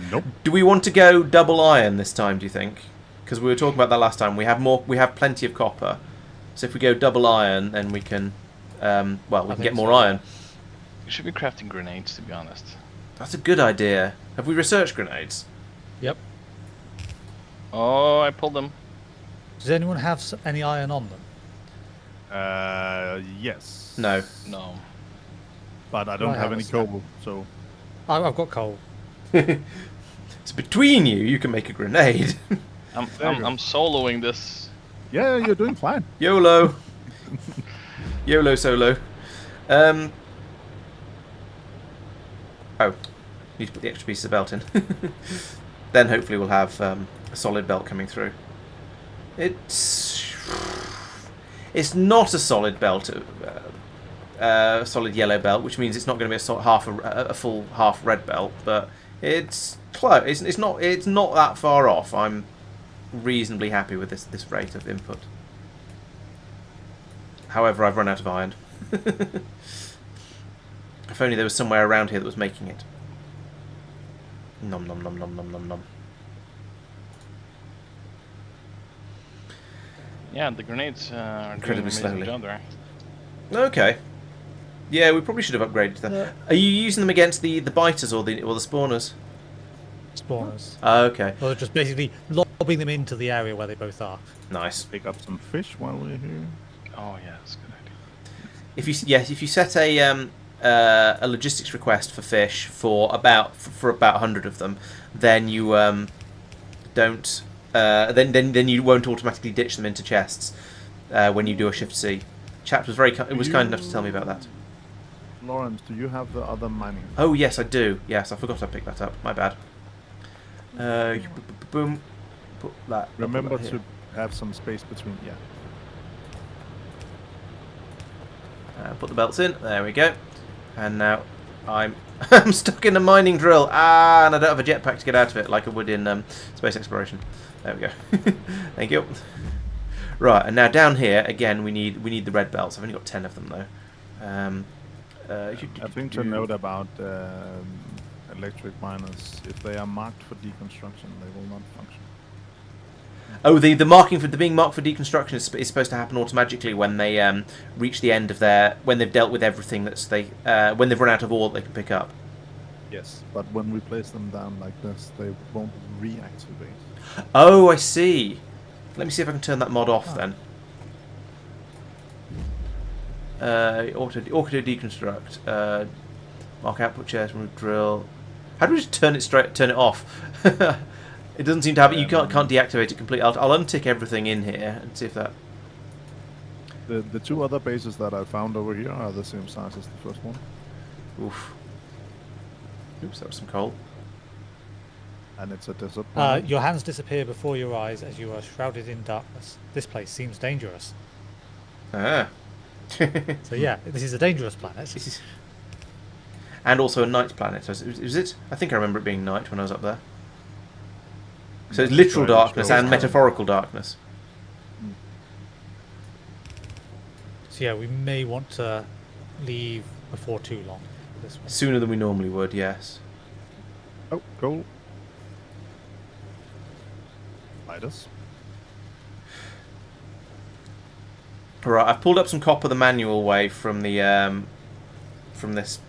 Nope. Do we want to go double iron this time, do you think? Because we were talking about that last time. We have plenty of copper. So if we go double iron, then we can we can get more iron. We should be crafting grenades, to be honest. That's a good idea. Have we researched grenades? Yep. Oh, I pulled them. Does anyone have any iron on them? Yes. No. No. But I don't have any coal, so... I've got coal. So between you, you can make a grenade. I'm soloing this. Yeah, you're doing fine. YOLO. YOLO solo. Oh, need to put the extra piece of belt in. Then hopefully we'll have a solid belt coming through. It's not a solid belt, solid yellow belt, which means it's not going to be a full half red belt, but it's close. It's not that far off. I'm reasonably happy with this rate of input. However, I've run out of iron. If only there was somewhere around here that was making it. Nom nom nom nom nom nom nom. Yeah, the grenades are Incredibly doing an amazing slowly. job there. Okay. Yeah, we probably should have upgraded them. Yeah. Are you using them against the biters or the spawners? Spawners. Okay. Or just basically lobbing them into the area where they both are. Nice. Pick up some fish while we're here. Oh yeah, that's a good idea. If you set a logistics request for fish for about 100 of them, then you don't then you won't automatically ditch them into chests when you do a shift C. Chap was kind enough to tell me about that. Laurence, do you have the other mining? Oh yes, I do. Yes, I forgot I picked that up. My bad. Boom. Put that. Remember put that to here. have some space between. Yeah. Put the belts in. There we go. And now I'm I'm stuck in a mining drill. And I don't have a jetpack to get out of it like I would in space exploration. There we go. Thank you. Right, and now down here again we need the red belts. I've only got 10 of them though. I think to note about electric miners, if they are marked for deconstruction, they will not function. Oh, the being marked for deconstruction is supposed to happen automatically when they reach the end of when they've dealt with everything when they've run out of ore that they can pick up. Yes. But when we place them down like this, they won't reactivate. Oh, I see. Let me see if I can turn that mod off then. Auto deconstruct. Mark output chairs, remove drill. How do we just turn it off? It doesn't seem to have it. You can't deactivate it completely. I'll untick everything in here and see if that. The two other bases that I found over here are the same size as the first one. Oof. Oops, that was some coal. And it's a desert. Your hands disappear before your eyes as you are shrouded in darkness. This place seems dangerous. Ah. So yeah, this is a dangerous planet. And also a night planet. Is it? I think I remember it being night when I was up there. So it's literal darkness and metaphorical darkness. So yeah, we may want to leave before too long. This one. Sooner than we normally would, yes. Oh, cool. Midas. Right, I've pulled up some copper the manual way from the from this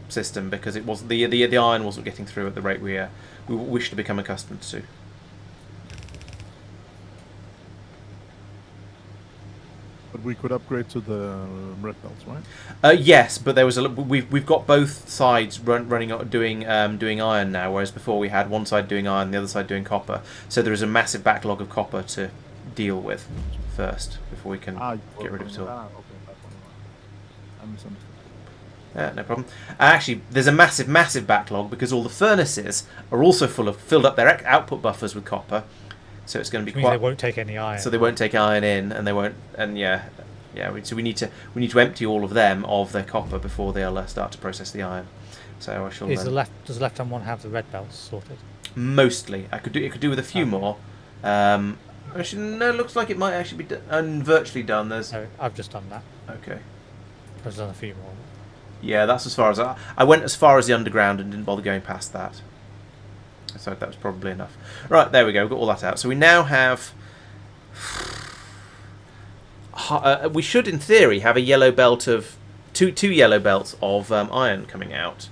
system because it was the iron wasn't getting through at the rate we wish to become accustomed to. But we could upgrade to the red belts, right? Yes, but there was we've got both sides running doing iron now, whereas before we had one side doing iron, the other side doing copper. So there is a massive backlog of copper to deal with first before we can get rid of it all. Okay, that one. I misunderstood. No problem. Actually, there's a massive backlog because all the furnaces are also filled up their output buffers with copper. So it's going to be They won't take any iron. So they won't take iron in, and they won't. And so we need to empty all of them of their copper before they'll start to process the iron. So I shall. Does the left-hand one have the red belts sorted? Mostly, it could do with a few more. Actually, no, looks like it might actually be virtually done. There's. No, I've just done that. Okay. I've done a few more. Yeah, that's as far as I went as far as the underground and didn't bother going past that. So that was probably enough. Right, there we go. We've got all that out. So we now have. We should, in theory, have a yellow belt of two yellow belts of iron coming out.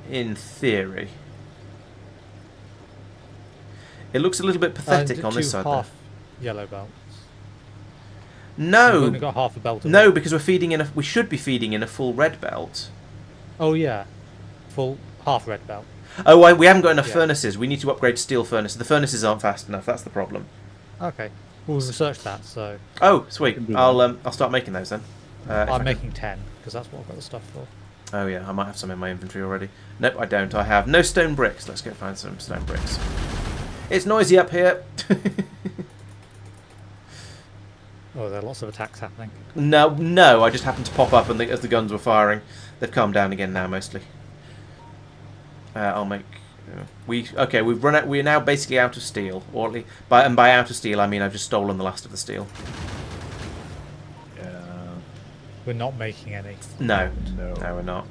In theory, it looks a little bit pathetic on this side. Half yellow belts. No, We've only got half a belt. No, because we're feeding in we should be feeding in a full red belt. Oh yeah, full half red belt. Oh, we haven't got enough furnaces. We need to upgrade to steel furnaces. The furnaces aren't fast enough. That's the problem. Okay, we'll research that. So. Oh, sweet. I'll start making those then. I'm making 10 because that's what I've got the stuff for. Oh yeah, I might have some in my inventory already. Nope, I don't. I have no stone bricks. Let's go find some stone bricks. It's noisy up here. Oh, there are lots of attacks happening. No, I just happened to pop up and as the guns were firing. They've calmed down again now, mostly. I'll make... we've run out. We're now basically out of steel. By out of steel, I mean I've just stolen the last of the steel. Yeah. We're not making any. No, we're not.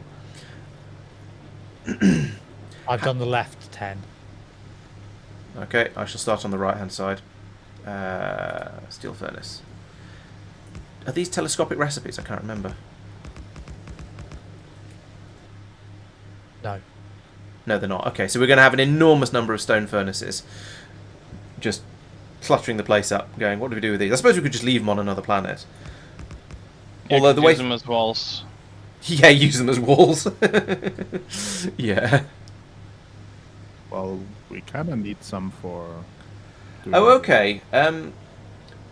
I've done the left 10. Okay, I shall start on the right-hand side. Steel furnace. Are these telescopic recipes? I can't remember. No. No, they're not. Okay, so we're going to have an enormous number of stone furnaces. Just cluttering the place up, going, what do we do with these? I suppose we could just leave them on another planet. Yeah, Although the way... use them as walls. Yeah, use them as walls. Yeah. Well, we kind of need some for... Oh, okay.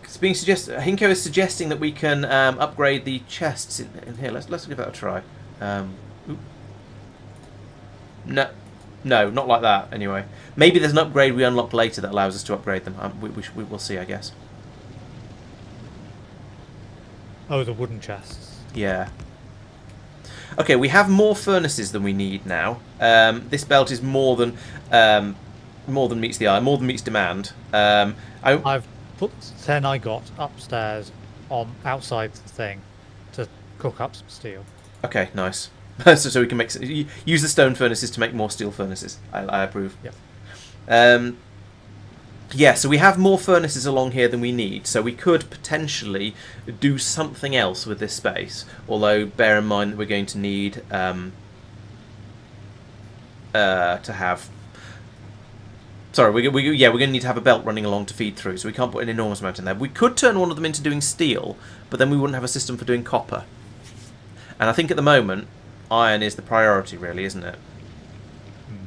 It's being Hinko is suggesting that we can upgrade the chests in here. Let's give that a try. No, not like that. Anyway, maybe there's an upgrade we unlock later that allows us to upgrade them. We will see, I guess. Oh, the wooden chests. Yeah. Okay, we have more furnaces than we need now. This belt is more than meets the eye, more than meets demand. I've put 10 I got upstairs on outside the thing to cook up some steel. Okay, nice. so we can use the stone furnaces to make more steel furnaces. I approve. Yep. Yeah, so we have more furnaces along here than we need, so we could potentially do something else with this space. Although, bear in mind that we're going to need to have... Sorry, we're going to need to have a belt running along to feed through, so we can't put an enormous amount in there. We could turn one of them into doing steel, but then we wouldn't have a system for doing copper. And I think at the moment, iron is the priority, really, isn't it?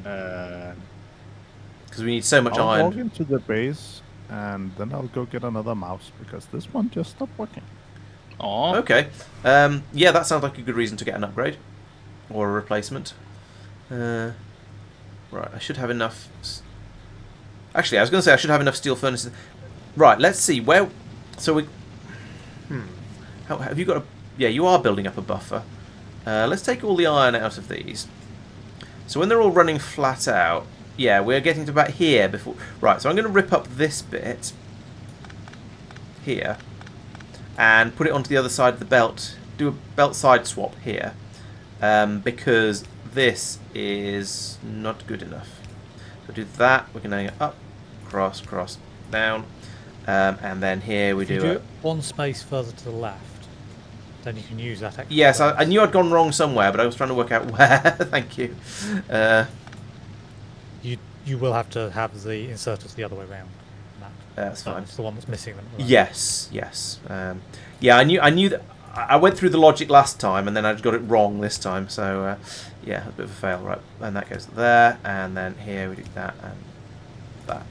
Because we need so much I'll iron. log into the base, and then I'll go get another mouse, because this one just stopped working. Oh. Okay. Yeah, that sounds like a good reason to get an upgrade. Or a replacement. Right, I should have enough... Actually, I was going to say I should have enough steel furnaces. Right, let's see. Where... So we... How, have you got a... Yeah, you are building up a buffer. Let's take all the iron out of these. So when they're all running flat out... Yeah, we're getting to about here before... Right, so I'm going to rip up this bit. Here. And put it onto the other side of the belt. Do a belt side swap here. Because this is not good enough. So do that. We're going to go up, cross, down. And then here we If you do it one space further to the left, then you can use that extra Yes, space. I knew I'd gone wrong somewhere, but I was trying to work out where. Thank you. You will have to have the inserters the other way around. That's fine. It's the one that's missing them. Right? Yes. Yeah, I knew that. I went through the logic last time, and then I just got it wrong this time. So, yeah, a bit of a fail, right? And that goes there, and then here we do that and that.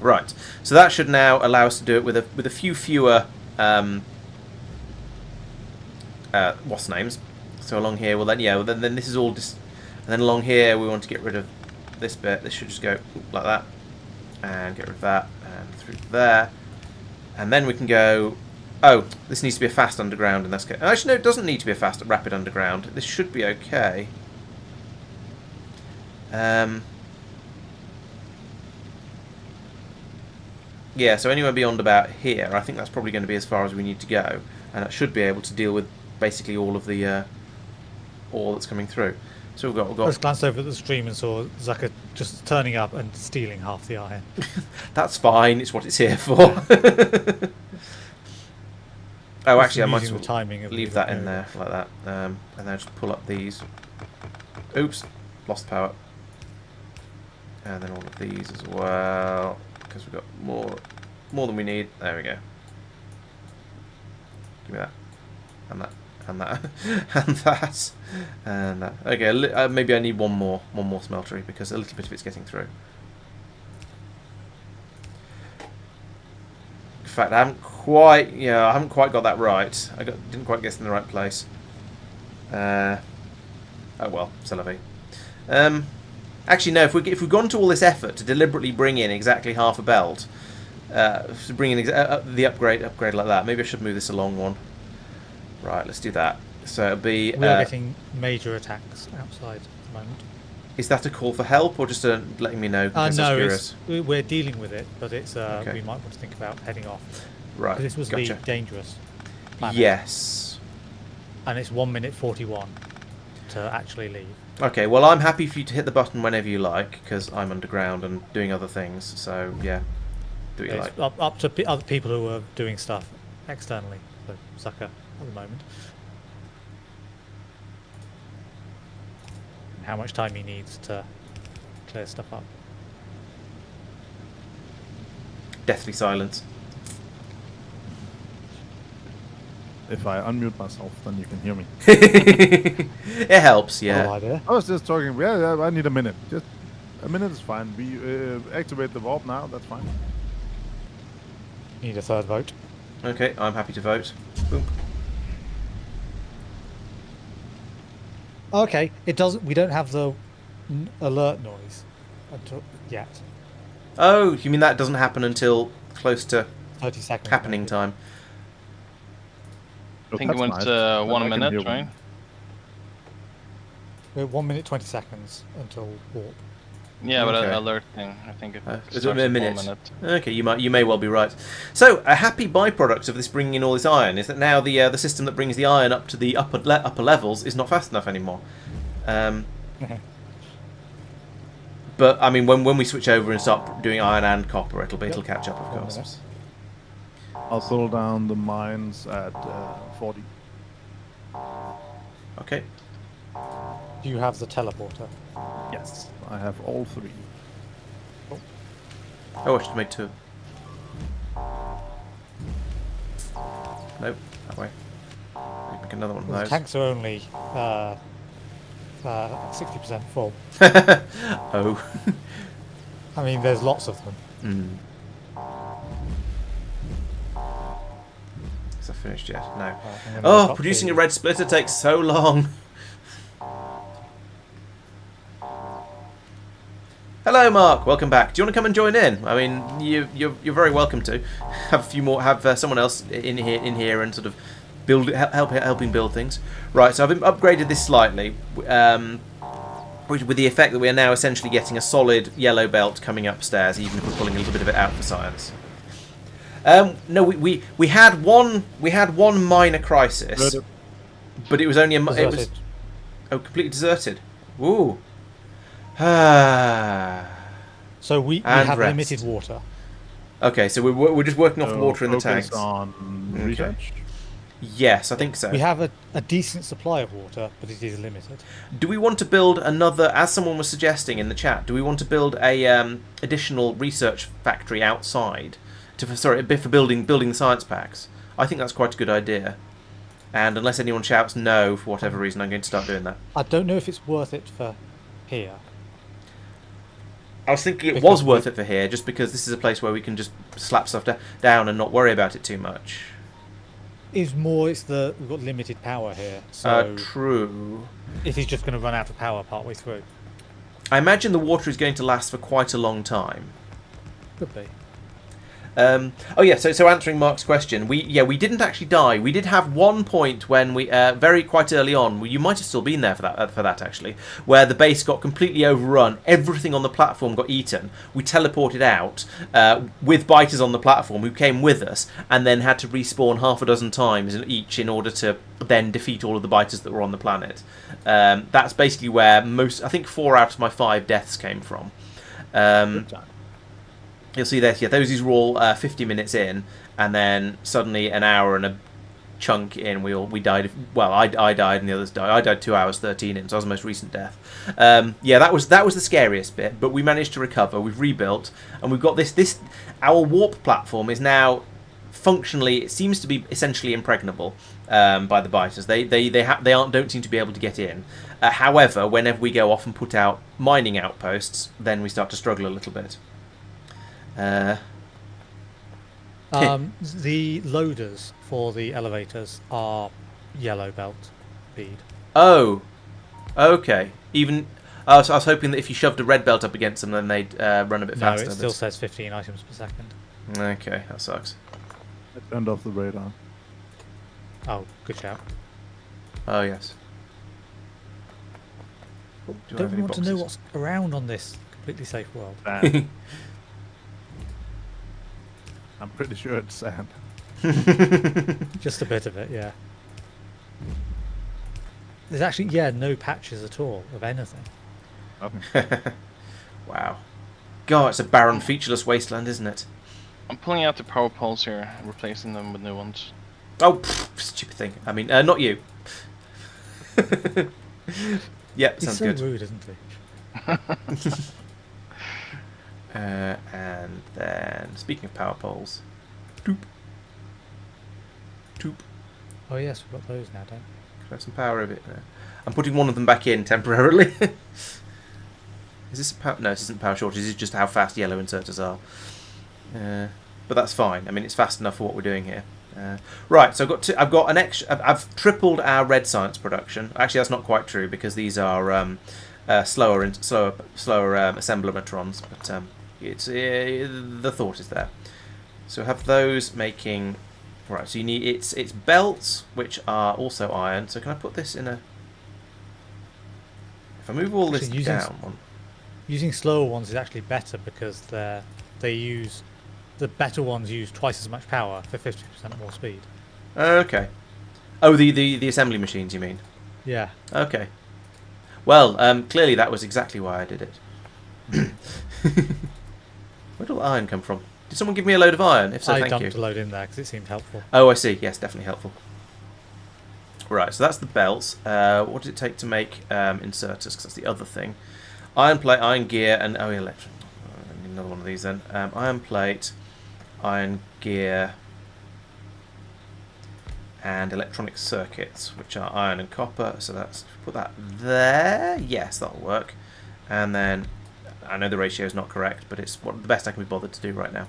Right. So that should now allow us to do it with a few fewer what's names. So along here, well then this is all just, and then along here we want to get rid of this bit. This should just go like that, and get rid of that, and through there, and then we can go. Oh, this needs to be a fast underground, and that's good. Actually, no, it doesn't need to be a fast rapid underground. This should be okay. Yeah, so anywhere beyond about here, I think that's probably going to be as far as we need to go, and that should be able to deal with basically all of the ore that's coming through. So we've got. I just glanced over at the stream and saw Zucker just turning up and stealing half the iron. That's fine. It's what it's here for. Oh, actually, I might as well leave that in there like that, and then just pull up these. Oops, lost power. And then all of these as well, because we've got more than we need. There we go. Give me that, and that, and that, and that, and that. Okay, maybe I need one more smeltery because a little bit of it's getting through. In fact, I haven't quite got that right. Didn't quite get in the right place. Oh well, c'est la vie. Actually, no. If we've gone to all this effort to deliberately bring in exactly half a belt, to bring in the upgrade like that, maybe I should move this along one. Right, let's do that. So it'll be. We are getting major attacks outside at the moment. Is that a call for help or just letting me know? No, we're dealing with it, but it's okay. We might want to think about heading off. Right, this was the dangerous planet. Yes. And it's 1 minute 41 to actually leave. Okay, well I'm happy for you to hit the button whenever you like, because I'm underground and doing other things, so yeah, do what you like. Up to other people who are doing stuff externally, so Sucker at the moment. How much time he needs to clear stuff up. Deathly silence. If I unmute myself, then you can hear me. It helps, yeah. I was just talking. Yeah, I need a minute. Just a minute is fine. We activate the vault now. That's fine. Need a third vote. Okay, I'm happy to vote. Boom. Okay, it doesn't. We don't have the alert noise until yet. Oh, you mean that doesn't happen until close to 30 seconds happening maybe. time? I think it went 1 minute, right? We're 1 minute 20 seconds until warp. Yeah, but Okay. alert thing. I think it Is starts it a at minute? 1 minute. Okay, you may well be right. So a happy byproduct of this bringing in all this iron is that now the system that brings the iron up to the upper levels is not fast enough anymore. But I mean, when we switch over and start doing iron and copper, it'll catch up, of course. I'll pull down the mines at 40. Okay. Do you have the teleporter? Yes, I have all 3. Oh, I should have made 2. Nope, that way. Make another one of The those. tanks are only 60% full. Oh. I mean, there's lots of them. Is that finished yet? No. I'm gonna Oh, look up producing the- a red splitter takes so long. Hello, Mark. Welcome back. Do you want to come and join in? I mean, you're very welcome to. Have a few more. Have someone else in here, and sort of helping build things. Right. So I've upgraded this slightly, with the effect that we are now essentially getting a solid yellow belt coming upstairs, even if we're pulling a little bit of it out for science. No, we had one minor crisis, but it was only it was completely deserted. Ooh. So we have limited water. Okay, so we're just working off the water in the focus tanks. On research. Yes, I think so. We have a decent supply of water, but it is limited. Do we want to build another, as someone was suggesting in the chat, do we want to build a additional research factory outside for building the science packs? I think that's quite a good idea. And unless anyone shouts no for whatever reason, I'm going to start doing that. I don't know if it's worth it for here. I was thinking it was worth it for here, just because this is a place where we can just slap stuff down and not worry about it too much. We've got limited power here, so true. it is just going to run out of power partway through. I imagine the water is going to last for quite a long time. Could be. Oh yeah, so answering Mark's question, we didn't actually die. We did have one point when we quite early on. You might have still been there for that actually, where the base got completely overrun. Everything on the platform got eaten. We teleported out with biters on the platform who came with us, and then had to respawn half a dozen times each in order to then defeat all of the biters that were on the planet. That's basically where I think 4 out of my 5 deaths came from. You'll see there, yeah, those were all 50 minutes in, and then suddenly an hour and a chunk in, we died. Well, I died and the others died. I died 2 hours 13 in, so that was the most recent death. Yeah, that was the scariest bit, but we managed to recover. We've rebuilt, and we've got this. Our warp platform is now functionally, it seems to be essentially impregnable by the biters. They don't seem to be able to get in. However, whenever we go off and put out mining outposts, then we start to struggle a little bit. The loaders for the elevators are yellow belt feed. Oh, Okay. Even. Oh, so I was hoping that if you shoved a red belt up against them, then they'd run a bit No, faster. it still says 15 items per second. Okay, that sucks. I turned off the radar. Oh, good shout. Oh yes. Do I have Don't any want to know boxes? what's around on this completely safe world. Sand. I'm pretty sure it's sand. Just a bit of it, yeah. There's actually, no patches at all of anything. Nothing. Wow. God, it's a barren, featureless wasteland, isn't it? I'm pulling out the power poles here, replacing them with new ones. Oh, stupid thing. I mean, not you. Yep, He's sounds so good. rude, isn't he? And then, speaking of power poles, doop, doop. Oh yes, we've got those now, don't we? Could have some power of it. I'm putting one of them back in temporarily. Is this a power? No, this isn't power shortage. This is just how fast yellow inserters are. But that's fine. I mean, it's fast enough for what we're doing here. Right, so I've got an extra. I've tripled our red science production. Actually, that's not quite true because these are slower assemblometrons. But it's the thought is there. So have those making. Right, so you need it's belts which are also iron. So can I put this in a? If I move all this Actually, down, using slower ones is actually better because the better ones use twice as much power for 50% more speed. okay. Oh, the assembly machines, you mean? Yeah. Okay. Well, clearly that was exactly why I did it. Where did all the iron come from? Did someone give me a load of iron? If so, I thank dumped you. a load in there because it seemed helpful. Oh, I see. Yes, definitely helpful. Right, so that's the belts. What does it take to make inserters? Because that's the other thing. Iron plate, iron gear, and oh, electron. I need another one of these then. Iron plate, iron gear, and electronic circuits, which are iron and copper. So that's put that there. Yes, that'll work. And then I know the ratio is not correct, but it's the best I can be bothered to do right now.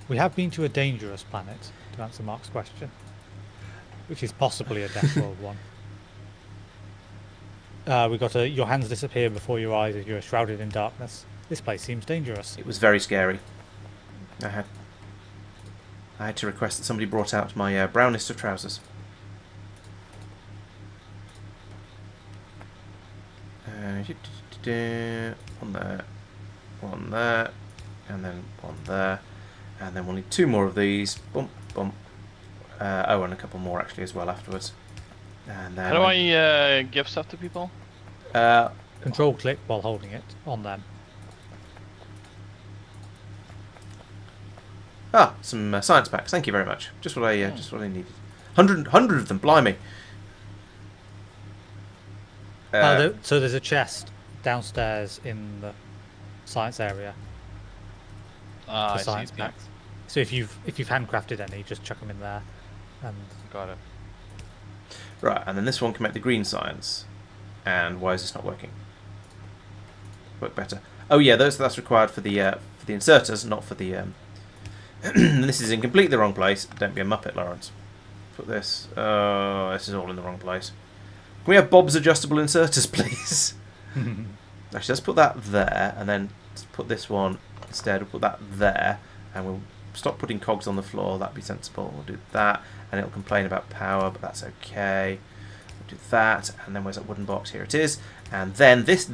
We have been to a dangerous planet, to answer Mark's question, which is possibly a Death World one. We got your hands disappear before your eyes as you are shrouded in darkness. This place seems dangerous. It was very scary. I had to request that somebody brought out my brownest of trousers. One there, one there, and then one there, and then we'll need two more of these. Bump, bump. Oh, and a couple more actually as well afterwards. And then How do I give stuff to people? Control click while holding it on them. Some science packs. Thank you very much. Just what I needed. 100 of them. Blimey. So there's a chest downstairs in the science area I for science see. packs. So if you've handcrafted any, just chuck them in there. And Got it. Right, and then this one can make the green science. And why is this not working? Work better. Oh yeah, that's required for the inserters, not for the. This is in completely the wrong place. Don't be a muppet, Laurence. Put this. Oh, this is all in the wrong place. Can we have Bob's adjustable inserters, please? Actually, let's put that there, and then let's put this one instead. We'll put that there, and we'll stop putting cogs on the floor. That'd be sensible. We'll do that, and it'll complain about power, but that's okay. We'll do that, and then where's that wooden box? Here it is. And then this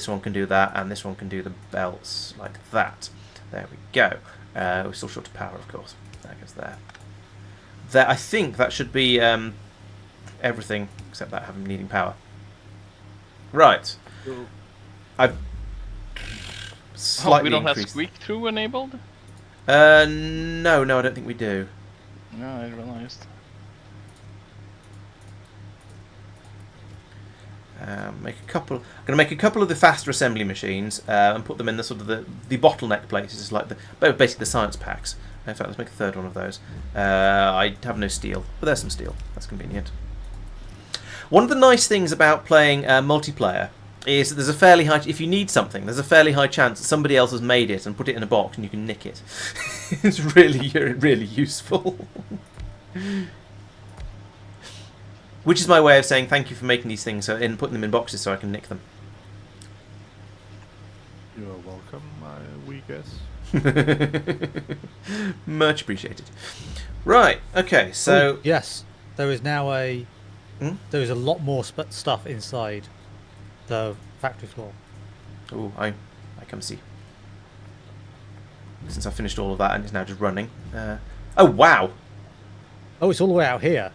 one can do that, and this one can do the belts like that. There we go. We're still short of power, of course. That goes there. There, I think that should be everything except that needing power. Right. I've slightly we don't have increased. squeak through enabled? No, I don't think we do. No, I realized. I'm going to make a couple of the faster assembly machines and put them in the sort of the bottleneck places, like basically the science packs. In fact, let's make a third one of those. I have no steel, but there's some steel. That's convenient. One of the nice things about playing multiplayer is that there's a fairly high. If you need something, there's a fairly high chance that somebody else has made it and put it in a box, and you can nick it. It's really useful. Which is my way of saying thank you for making these things and putting them in boxes so I can nick them. You're welcome, we guess. Much appreciated. Right. Okay. So yes, there is now a Hmm? there is a lot more stuff inside the factory floor. oh, I come see. Since I finished all of that and it's now just running. Oh wow! Oh, it's all the way out here.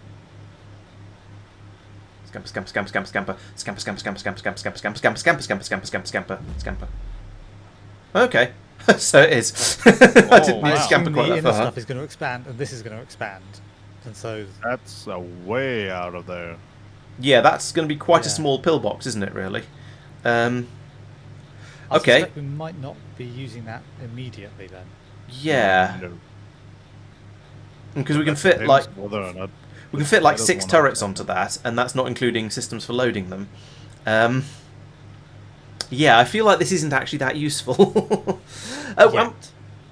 Scamper, scamper, scamper, scamper, scamper, scamper, scamper, scamper, scamper, scamper, scamper, scamper, scamper, scamper, scamper, scamper, scamper, scamper. Okay, so it is. I didn't need to scamper quite the that inner far. stuff is going to expand, and this is going to expand, and so That's way out of there. Yeah, that's going to be quite a Yeah. small pillbox, isn't it? Really. I Okay. suspect we might not be using that immediately then. Yeah, No. because we can That fit depends like whether or not we can fit like the 6 one turrets up. onto that, and that's not including systems for loading them. Yeah, I feel like this isn't actually that useful. Yet.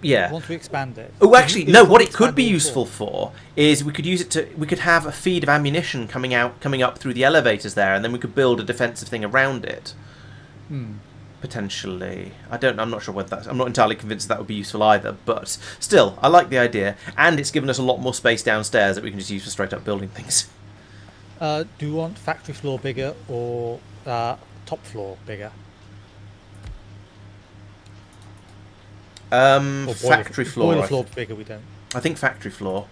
Yeah. Once we expand it. Oh, actually, If no. we What it expand could be all useful for is we could use it to. We could have a feed of ammunition coming up through the elevators there, and then we could build a defensive thing around it. Potentially, I'm not sure whether that's. I'm not entirely convinced that would be useful either. But still, I like the idea, and it's given us a lot more space downstairs that we can just use for straight up building things. Do you want factory floor bigger or top floor bigger? Or Factory floor. Boiler floor bigger. We don't. I think factory floor.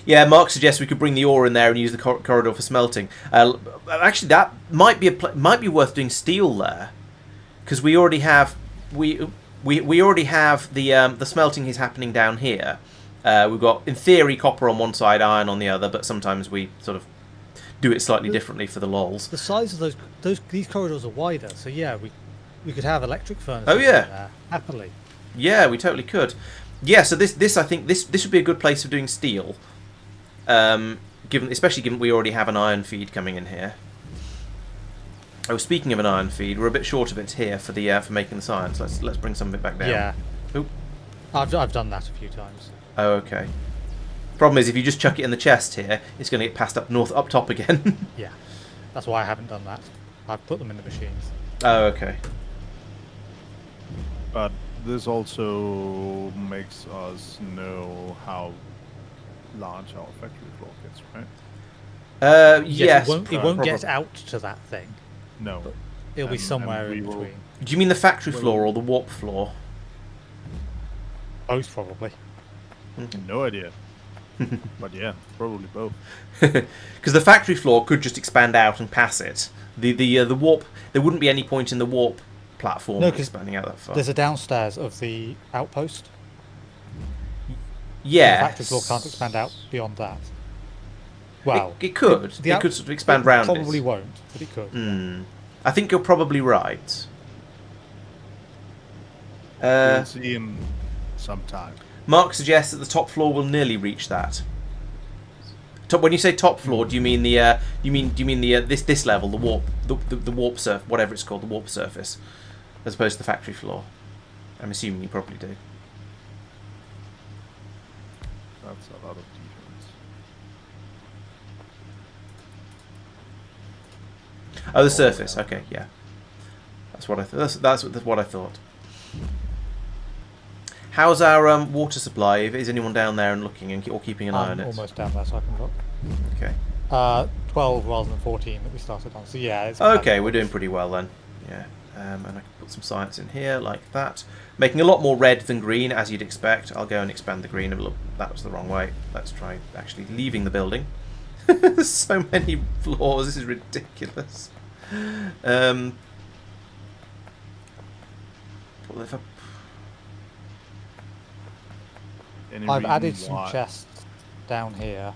Yeah, Mark suggests we could bring the ore in there and use the corridor for smelting. Actually, that might be worth doing steel there, because we already have we already have the smelting is happening down here. We've got, in theory, copper on one side, iron on the other, but sometimes we sort of do it slightly differently for the lols. The size of these corridors are wider, so yeah, we could have electric furnaces. Oh, yeah. in there, happily. Yeah, we totally could. Yeah, so this I think this would be a good place for doing steel. Especially given we already have an iron feed coming in here. Oh, speaking of an iron feed, we're a bit short of it here for the for making the science. Let's bring some of it back down. Yeah. Oop. I've done that a few times. Oh, okay. Problem is, if you just chuck it in the chest here, it's going to get passed up top again. Yeah. That's why I haven't done that. I've put them in the machines. Oh, okay. But this also makes us know how large our factory floor gets, right? Yes. It won't get out to that thing. No. It'll be And somewhere we in will- between. Do you mean the factory floor or the warp floor? Both probably. No idea. But yeah, probably both. Because the factory floor could just expand out and pass it. The warp, there wouldn't be any point in the warp platform No, 'cause expanding out that far. There's a downstairs of the outpost. Yeah. The factory floor can't expand out beyond that. Well, it could. It could sort of expand round Probably it. won't, but it could. Hmm. I think you're probably right. We'll see in some time. Mark suggests that the top floor will nearly reach that. When you say top floor, do you mean the this level, the warp, the warp surf, whatever it's called, the warp surface, as opposed to the factory floor? I'm assuming you probably do. That's a lot of defense. Oh, the surface. Okay, yeah. That's what I that's what I thought. How's our water supply? Is anyone down there and looking or keeping an eye on I'm it? almost down there, so I can look. Okay. 12 rather than 14 that we started on. So yeah, it's Okay, we're doing pretty well then. Yeah. And I can put some science in here like that, making a lot more red than green, as you'd expect. I'll go and expand the green a little. That was the wrong way. Let's try actually leaving the building. There's so many floors. This is ridiculous. Well, if I Any I've reason added some why- chests down here,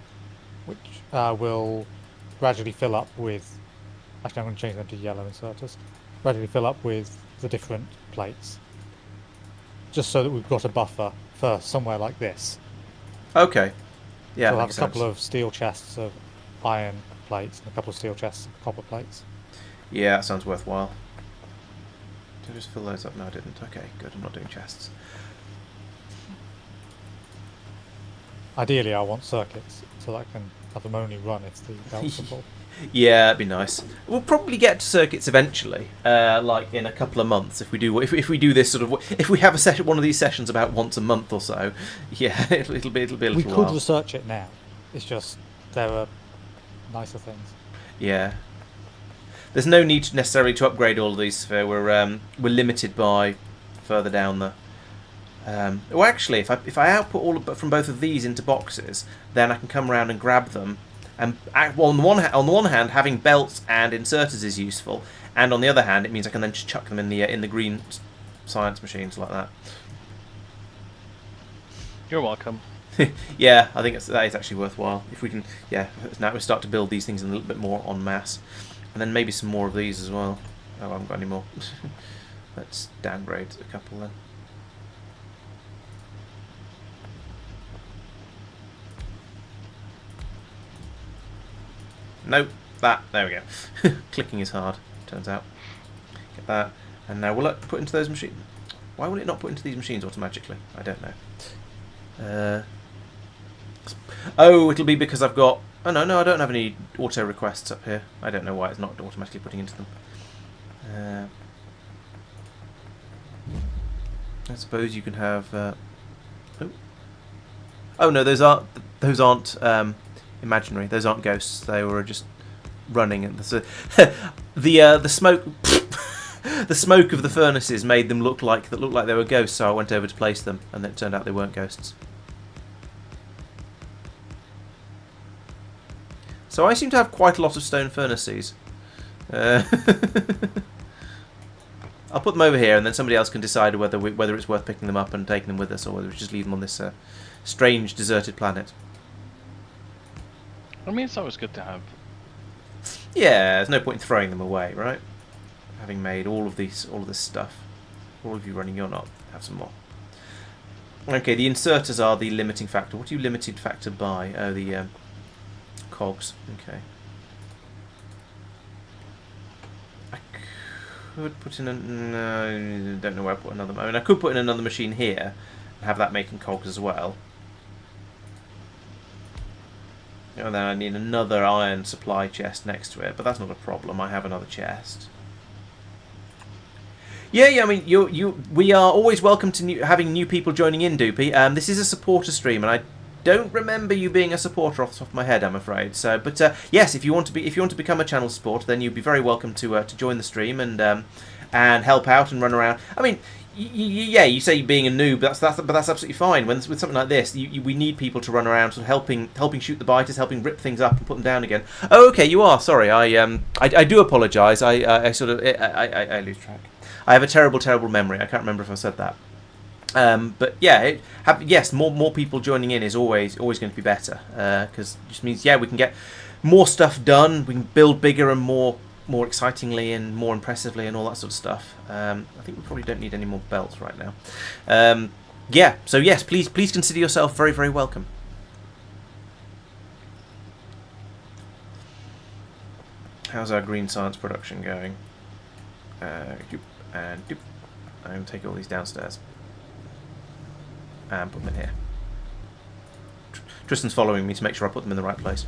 which will gradually fill up with. Actually, I'm going to change them to yellow inserters. Gradually fill up with the different plates, just so that we've got a buffer for somewhere like this. Okay. Yeah, so we'll have a makes couple sense. of steel chests of iron plates and a couple of steel chests of copper plates. Yeah, that sounds worthwhile. Did I just fill those up? No, I didn't. Okay, good. I'm not doing chests. Ideally, I want circuits so that I can have them only run if the belts are full. Yeah, that'd be nice. We'll probably get to circuits eventually, like in a couple of months. If we do this sort of, if we have a session, one of these sessions about once a month or so, yeah, it'll be a little We while. could research it now. It's just there are nicer things. Yeah. There's no need necessarily to upgrade all of these, Safir. We're limited by further down the. Well, actually, if I output all from both of these into boxes, then I can come around and grab them. And well, on the one hand, having belts and inserters is useful, and on the other hand, it means I can then just chuck them in the green science machines like that. You're welcome. Yeah, I think that is actually worthwhile. If we can, yeah, now we start to build these things in a little bit more en masse, and then maybe some more of these as well. Oh, I haven't got any more. Let's downgrade a couple then. Nope, there we go. Clicking is hard, turns out. Get that, and now will it put into those machines? Why will it not put into these machines automatically? I don't know. Oh, it'll be because I've got... Oh, no, I don't have any auto requests up here. I don't know why it's not automatically putting into them. I suppose you can have... Oh, no, those aren't imaginary. Those aren't ghosts. They were just running. And the smoke... The smoke of the furnaces made them look like they were ghosts, so I went over to place them, and then it turned out they weren't ghosts. So I seem to have quite a lot of stone furnaces. I'll put them over here, and then somebody else can decide whether it's worth picking them up and taking them with us, or whether we just leave them on this strange, deserted planet. I mean, it's always good to have. Yeah, there's no point in throwing them away, right? Having made all of this stuff, all of you running your not, have some more. Okay, the inserters are the limiting factor. What are you limited factor by? Oh, the cogs. Okay. I could put in no, don't know where I put another. I mean, I could put in another machine here and have that making cogs as well. And then I need another iron supply chest next to it, but that's not a problem. I have another chest. Yeah. I mean, we are always welcome to having new people joining in, Doopy. This is a supporter stream, and I don't remember you being a supporter off the top of my head, I'm afraid. So, but yes, if you want to become a channel supporter, then you'd be very welcome to join the stream and help out and run around. I mean, yeah, you say being a noob, but that's absolutely fine. With something like this, we need people to run around, sort of helping shoot the biters, helping rip things up and put them down again. Oh, okay, you are. Sorry, I do apologise. I lose track. I have a terrible memory. I can't remember if I said that. But yeah, yes, more people joining in is always going to be better, because it just means we can get more stuff done. We can build bigger and more excitingly and more impressively and all that sort of stuff. I think we probably don't need any more belts right now. Yeah, so yes, please consider yourself very, very welcome. How's our green science production going? And I'm going to take all these downstairs and put them in here. Tristan's following me to make sure I put them in the right place.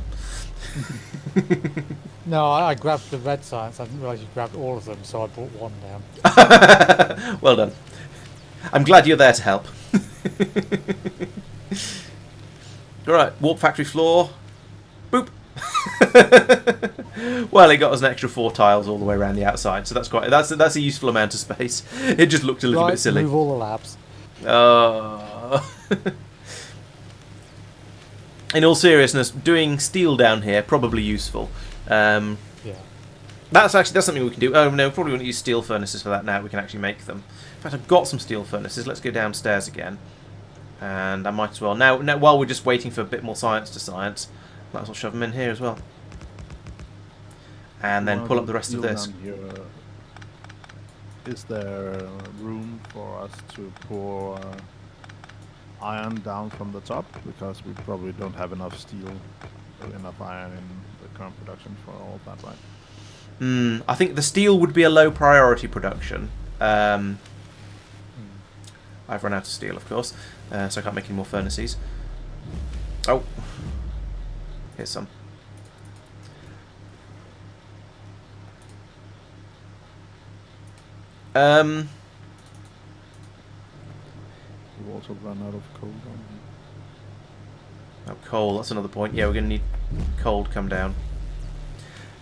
No, I grabbed the red science. I didn't realise you grabbed all of them, so I brought one down. Well done. I'm glad you're there to help. Alright, warp factory floor. Boop. Well, it got us an extra 4 tiles all the way around the outside, so that's a useful amount of space. It just looked a little bit silly. Move all the labs. In all seriousness, doing steel down here probably useful. Yeah. That's something we can do. Oh no, probably won't use steel furnaces for that now. We can actually make them. In fact, I've got some steel furnaces. Let's go downstairs again, and I might as well now while we're just waiting for a bit more science to science, might as well shove them in here as well, and then pull up the rest of this. Is there room for us to pour iron down from the top? Because we probably don't have enough steel or enough iron in the current production for all of that, right? I think the steel would be a low priority production. I've run out of steel, of course, so I can't make any more furnaces. Oh. Here's some. You also run out of coal. Oh, coal, that's another point. Yeah, we're going to need coal to come down.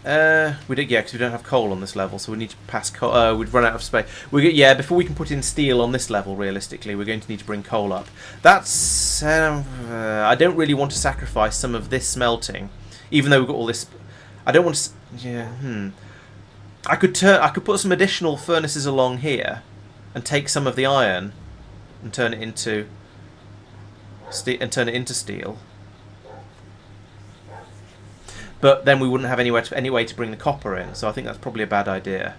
We did, yeah, because we don't have coal on this level, so we need to pass coal. We'd run out of space. Yeah, before we can put in steel on this level, realistically, we're going to need to bring coal up. That's I don't really want to sacrifice some of this smelting, even though we've got all this. I don't want to. Yeah, I could put some additional furnaces along here, and take some of the iron, and turn it into steel. But then we wouldn't have any way to bring the copper in, so I think that's probably a bad idea.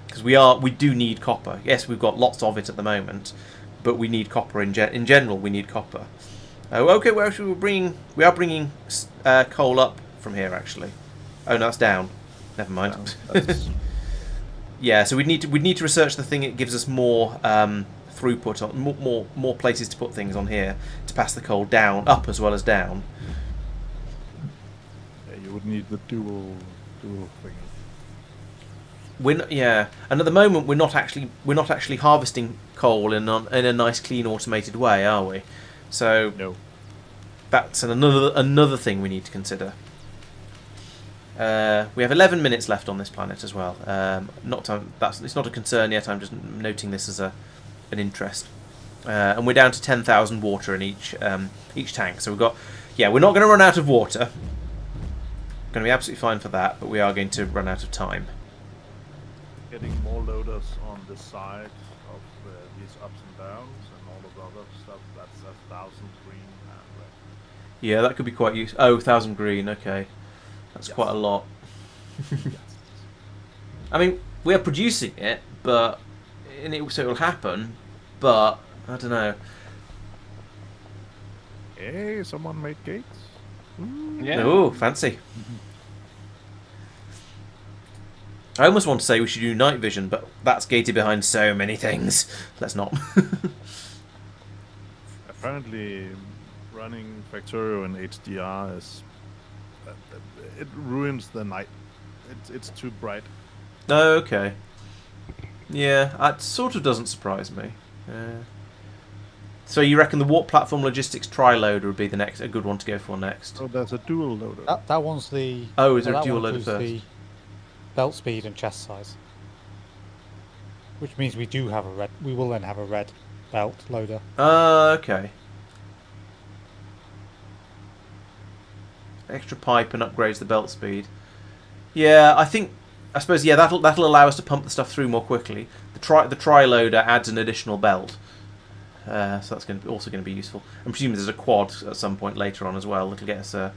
Because we do need copper. Yes, we've got lots of it at the moment, but we need copper in general. We need copper. Oh, okay. Well, actually, we are bringing coal up from here actually. Oh no, that's down. Never mind. No, yeah, so we'd need to research the thing that gives us more throughput on more places to put things on here to pass the coal down, up as well as down. You would need the dual thing. Yeah, and at the moment we're not actually harvesting coal in a nice, clean, automated way, are we? So no. That's another thing we need to consider. We have 11 minutes left on this planet as well. It's not a concern yet. I'm just noting this as an interest. And we're down to 10,000 water in each tank. So we're not going to run out of water. Going to be absolutely fine for that, but we are going to run out of time. Getting more loaders on the side of these ups and downs and all of the other stuff. That's 1,000 green and red. Yeah, that could be quite useful. Oh, 1,000 green. Okay, that's quite a lot. Yes. I mean, we are producing it, so it will happen. But I don't know. Hey, someone made gates. Yeah. Oh, fancy. I almost want to say we should do night vision, but that's gated behind so many things. Let's not. Apparently, running Factorio in HDR is it ruins the night. It's too bright. Oh, okay. Yeah, that sort of doesn't surprise me. So you reckon the warp platform logistics tri-loader would be a good one to go for next? Oh, there's a dual loader. That one's the. Oh, is there a that dual one loader includes first? the belt speed and chest size, which means we will then have a red belt loader. Okay. Extra pipe and upgrades the belt speed. Yeah, I suppose that'll allow us to pump the stuff through more quickly. The tri-loader adds an additional belt. So that's also going to be useful. I'm presuming there's a quad at some point later on as well that'll get us a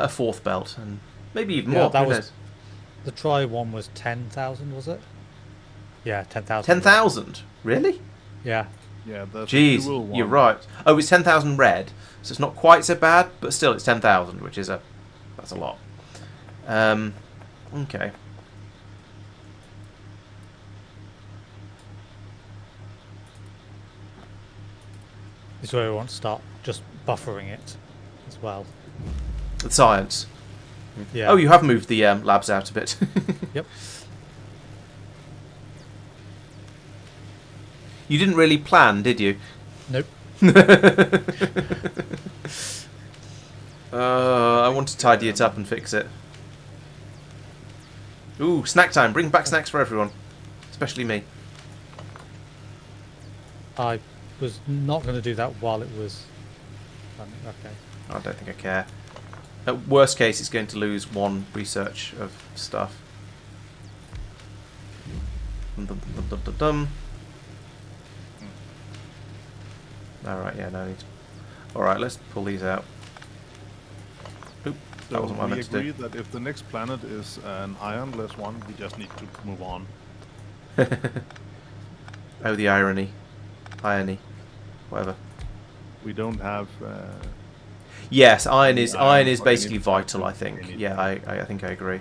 fourth belt and maybe even more. That was the tri one was 10,000, was it? Yeah, 10,000. 10,000? Really? Yeah. Yeah, there's Jeez, a dual one. you're right. Oh, it's 10,000 red, so it's not quite so bad, but still it's 10,000, which is that's a lot. Okay. This is where we want to start just buffering it as well. The science. Yeah. Oh, you have moved the labs out a bit. Yep. You didn't really plan, did you? Nope. I want to tidy it up and fix it. Ooh, snack time. Bring back snacks for everyone. Especially me. I was not going to do that while it was. Okay. I don't think I care. At worst case, it's going to lose one research of stuff. Alright, yeah, no need to... Alright, let's pull these out. Oop, that So wasn't what I we meant to agree do. that if the next planet is an ironless one, we just need to move on. Oh, the irony. Irony. Whatever. We don't have. Yes, iron is Iron for basically any vital, I function, think. anything. Yeah, I think I agree.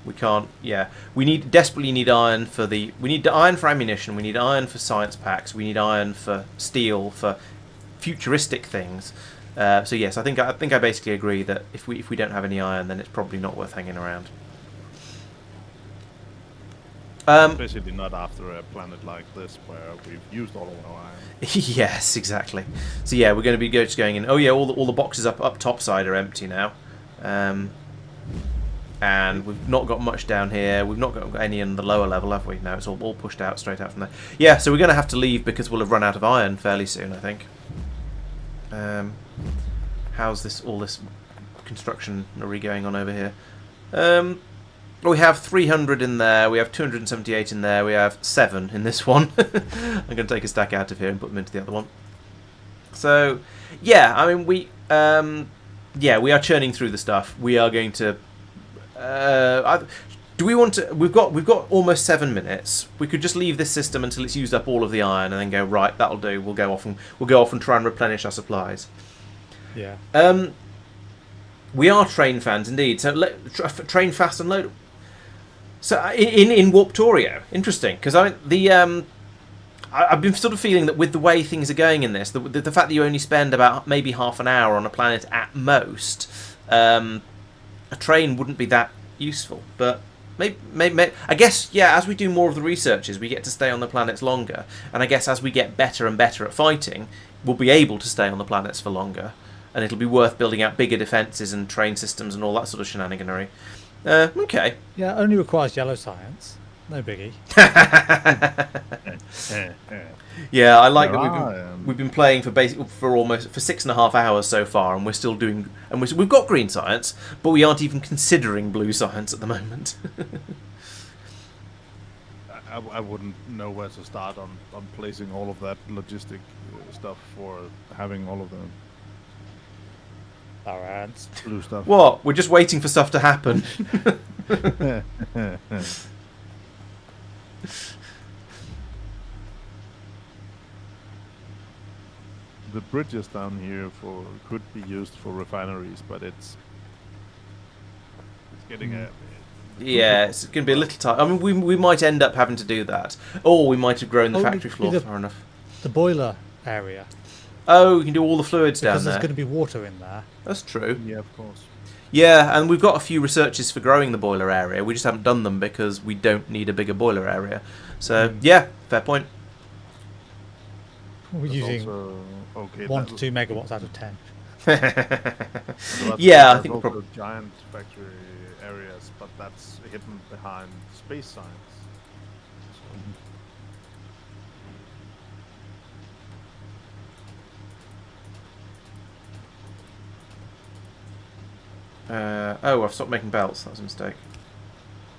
We can't. Yeah, we desperately need iron for the. We need iron for ammunition. We need iron for science packs. We need iron for steel for futuristic things. So yes, I think I basically agree that if we don't have any iron, then it's probably not worth hanging around. Especially not after a planet like this where we've used all of our iron. Yes, exactly. So yeah, we're going to be just going in. Oh yeah, all the boxes up top side are empty now. And we've not got much down here. We've not got any in the lower level, have we? No, it's all pushed out, straight out from there. Yeah, so we're going to have to leave because we'll have run out of iron fairly soon, I think. How's all this construction going on over here? We have 300 in there. We have 278 in there. We have 7 in this one. I'm going to take a stack out of here and put them into the other one. So, yeah, I mean, we are churning through the stuff. We are going to. Do we want to? We've got almost 7 minutes. We could just leave this system until it's used up all of the iron, and then go right. That'll do. We'll go off and try and replenish our supplies. Yeah. We are train fans indeed. So train fast and load. So in Warptorio, interesting because I've been sort of feeling that with the way things are going in this, the fact that you only spend about maybe half an hour on a planet at most, a train wouldn't be that useful. But maybe I guess as we do more of the researches, we get to stay on the planets longer, and I guess as we get better and better at fighting, we'll be able to stay on the planets for longer, and it'll be worth building out bigger defences and train systems and all that sort of shenaniganery. Okay. Yeah, only requires yellow science. No biggie. Yeah, I like that we've been playing for 6.5 hours so far, and we're still doing. And we've got green science, but we aren't even considering blue science at the moment. I wouldn't know where to start on placing all of that logistic stuff for having all of them. Laurence. Blue stuff. What? We're just waiting for stuff to happen. The bridges down here could be used for refineries, but it's getting a. Yeah, it's going to be a little tight. I mean, we might end up having to do that, or we might have grown the factory floor far enough. The boiler area. Oh, we can do all the fluids down there. Because there's going to be water in there. That's true. Yeah, of course. Yeah, and we've got a few researches for growing the boiler area. We just haven't done them because we don't need a bigger boiler area. So, yeah, fair point. We're using okay, 1 to 2 megawatts out of 10. Yeah, I think we're probably giant factory areas, but that's hidden behind space science. I've stopped making belts. That was a mistake.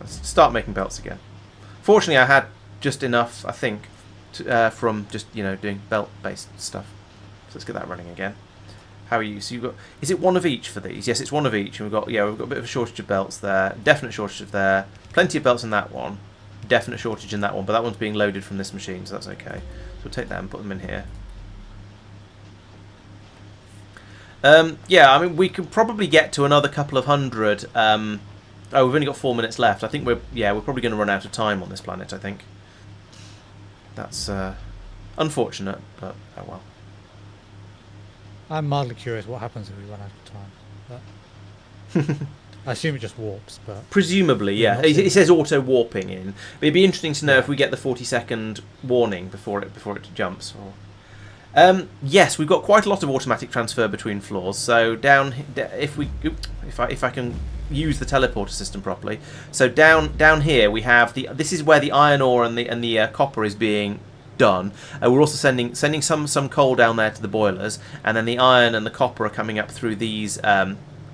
Let's start making belts again. Fortunately, I had just enough, I think, from just doing belt-based stuff. So let's get that running again. How are you? So you've got. Is it one of each for these? Yes, it's one of each, and we've got a bit of a shortage of belts there. Definite shortage of there. Plenty of belts in that one. Definite shortage in that one, but that one's being loaded from this machine, so that's okay. So we'll take that and put them in here. Yeah, I mean, we could probably get to another couple of hundred. We've only got 4 minutes left. I think we're probably going to run out of time on this planet, I think. That's unfortunate, but oh well. I'm mildly curious what happens if we run out of time. But I assume it just warps, but... Presumably, yeah. It says auto-warping in. But it'd be interesting to know if we get the 40-second warning before it jumps. Or... yes, we've got quite a lot of automatic transfer between floors. So if I can use the teleporter system properly. So down here we have this is where the iron ore and the copper is being done. We're also sending some coal down there to the boilers, and then the iron and the copper are coming up through these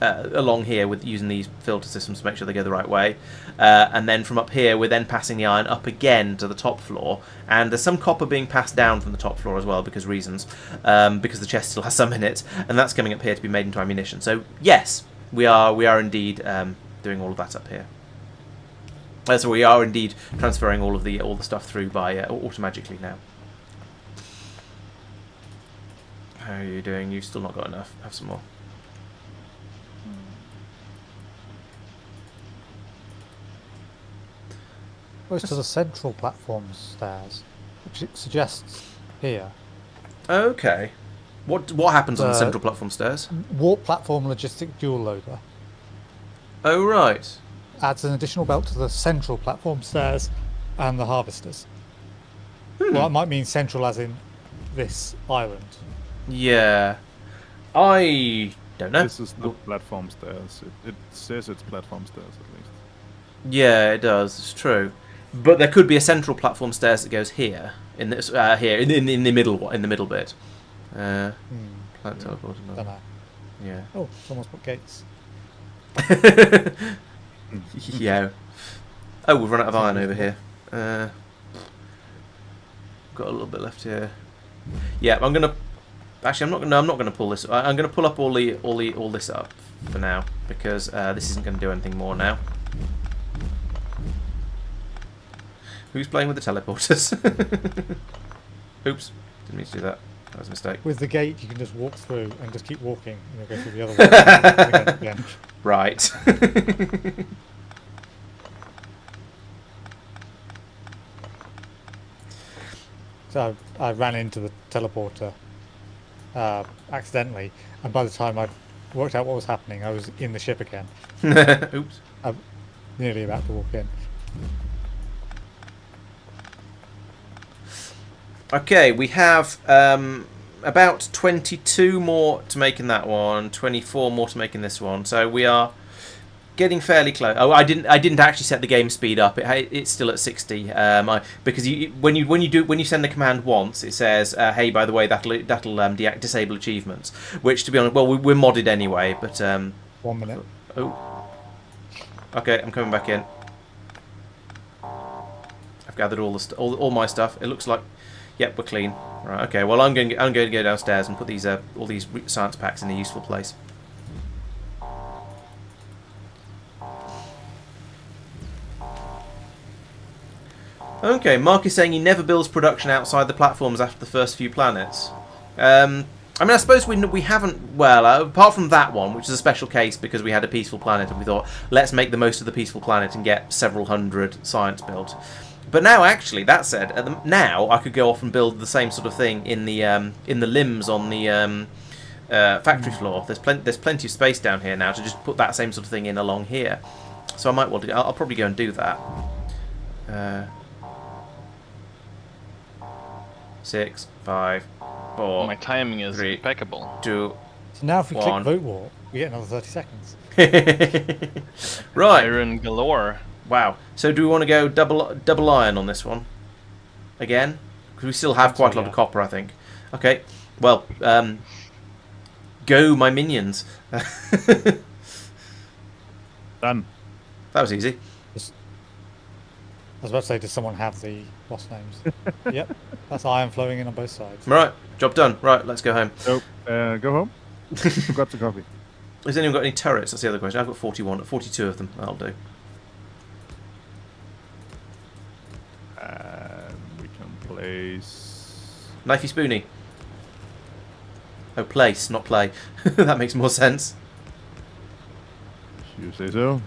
along here with using these filter systems to make sure they go the right way. And then from up here we're then passing the iron up again to the top floor, and there's some copper being passed down from the top floor as well because the chest still has some in it, and that's coming up here to be made into ammunition. So yes, we are indeed doing all of that up here. So we are indeed transferring all the stuff through by automatically now. How are you doing? You've still not got enough. Have some more. goes to the central platform stairs, which it suggests here. Okay. What happens on the central platform stairs? Warp platform logistic dual loader. Oh, right. Adds an additional belt to the central platform stairs and the harvesters. Well, that might mean central as in this island. Yeah. I don't know. This is not platform stairs. It says it's platform stairs at least. Yeah, it does. It's true. But there could be a central platform stairs that goes here in this here in the middle bit. Plant teleport. Don't know. Yeah. Oh, someone's put gates. Yeah. Oh, we've run out of iron over here. Got a little bit left here. Yeah, I'm gonna. Actually, I'm not gonna pull this. I'm gonna pull up all this up for now because this isn't gonna do anything more now. Who's playing with the teleporters? Oops, didn't mean to do that. That was a mistake. With the gate, you can just walk through and just keep walking, and you'll go through the other way. At the end. Right. So I ran into the teleporter accidentally, and by the time I worked out what was happening, I was in the ship again. Oops. I'm nearly about to walk in. Okay, we have about 22 more to make in that one, 24 more to make in this one. So we are getting fairly close. Oh, I didn't actually set the game speed up. It's still at 60. Because when you send the command once, it says, "Hey, by the way, that'll disable achievements." Which, to be honest, well, we're modded anyway. But 1 minute. Oh. Okay, I'm coming back in. I've gathered all my stuff. It looks like. Yep, we're clean. Right. Okay. Well, I'm going to go downstairs and put these all these science packs in a useful place. Okay, Mark is saying he never builds production outside the platforms after the first few planets. I mean, I suppose we haven't. Well, apart from that one, which is a special case because we had a peaceful planet and we thought let's make the most of the peaceful planet and get several hundred science built. But now, actually, that said, now I could go off and build the same sort of thing in the limbs on the factory floor. There's plenty of space down here now to just put that same sort of thing in along here. So I might well do. I'll probably go and do that. 6, 5, 4. My timing is 3, impeccable. 2. So now if we 1. click vote war, we get another 30 seconds. Right. Iron galore. Wow. So do we want to go double iron on this one? Again? Because we still have quite a lot of copper, I think. Okay. Well, go my minions. Done. That was easy. I was about to say, does someone have the boss names? Yep. That's iron flowing in on both sides. Right. Job done. Right. Let's go home. So, go home. Forgot the coffee. Has anyone got any turrets? That's the other question. I've got 42 of them. That'll do. We can place. Knifey spoony. Oh, place, not play. That makes more sense. You say so.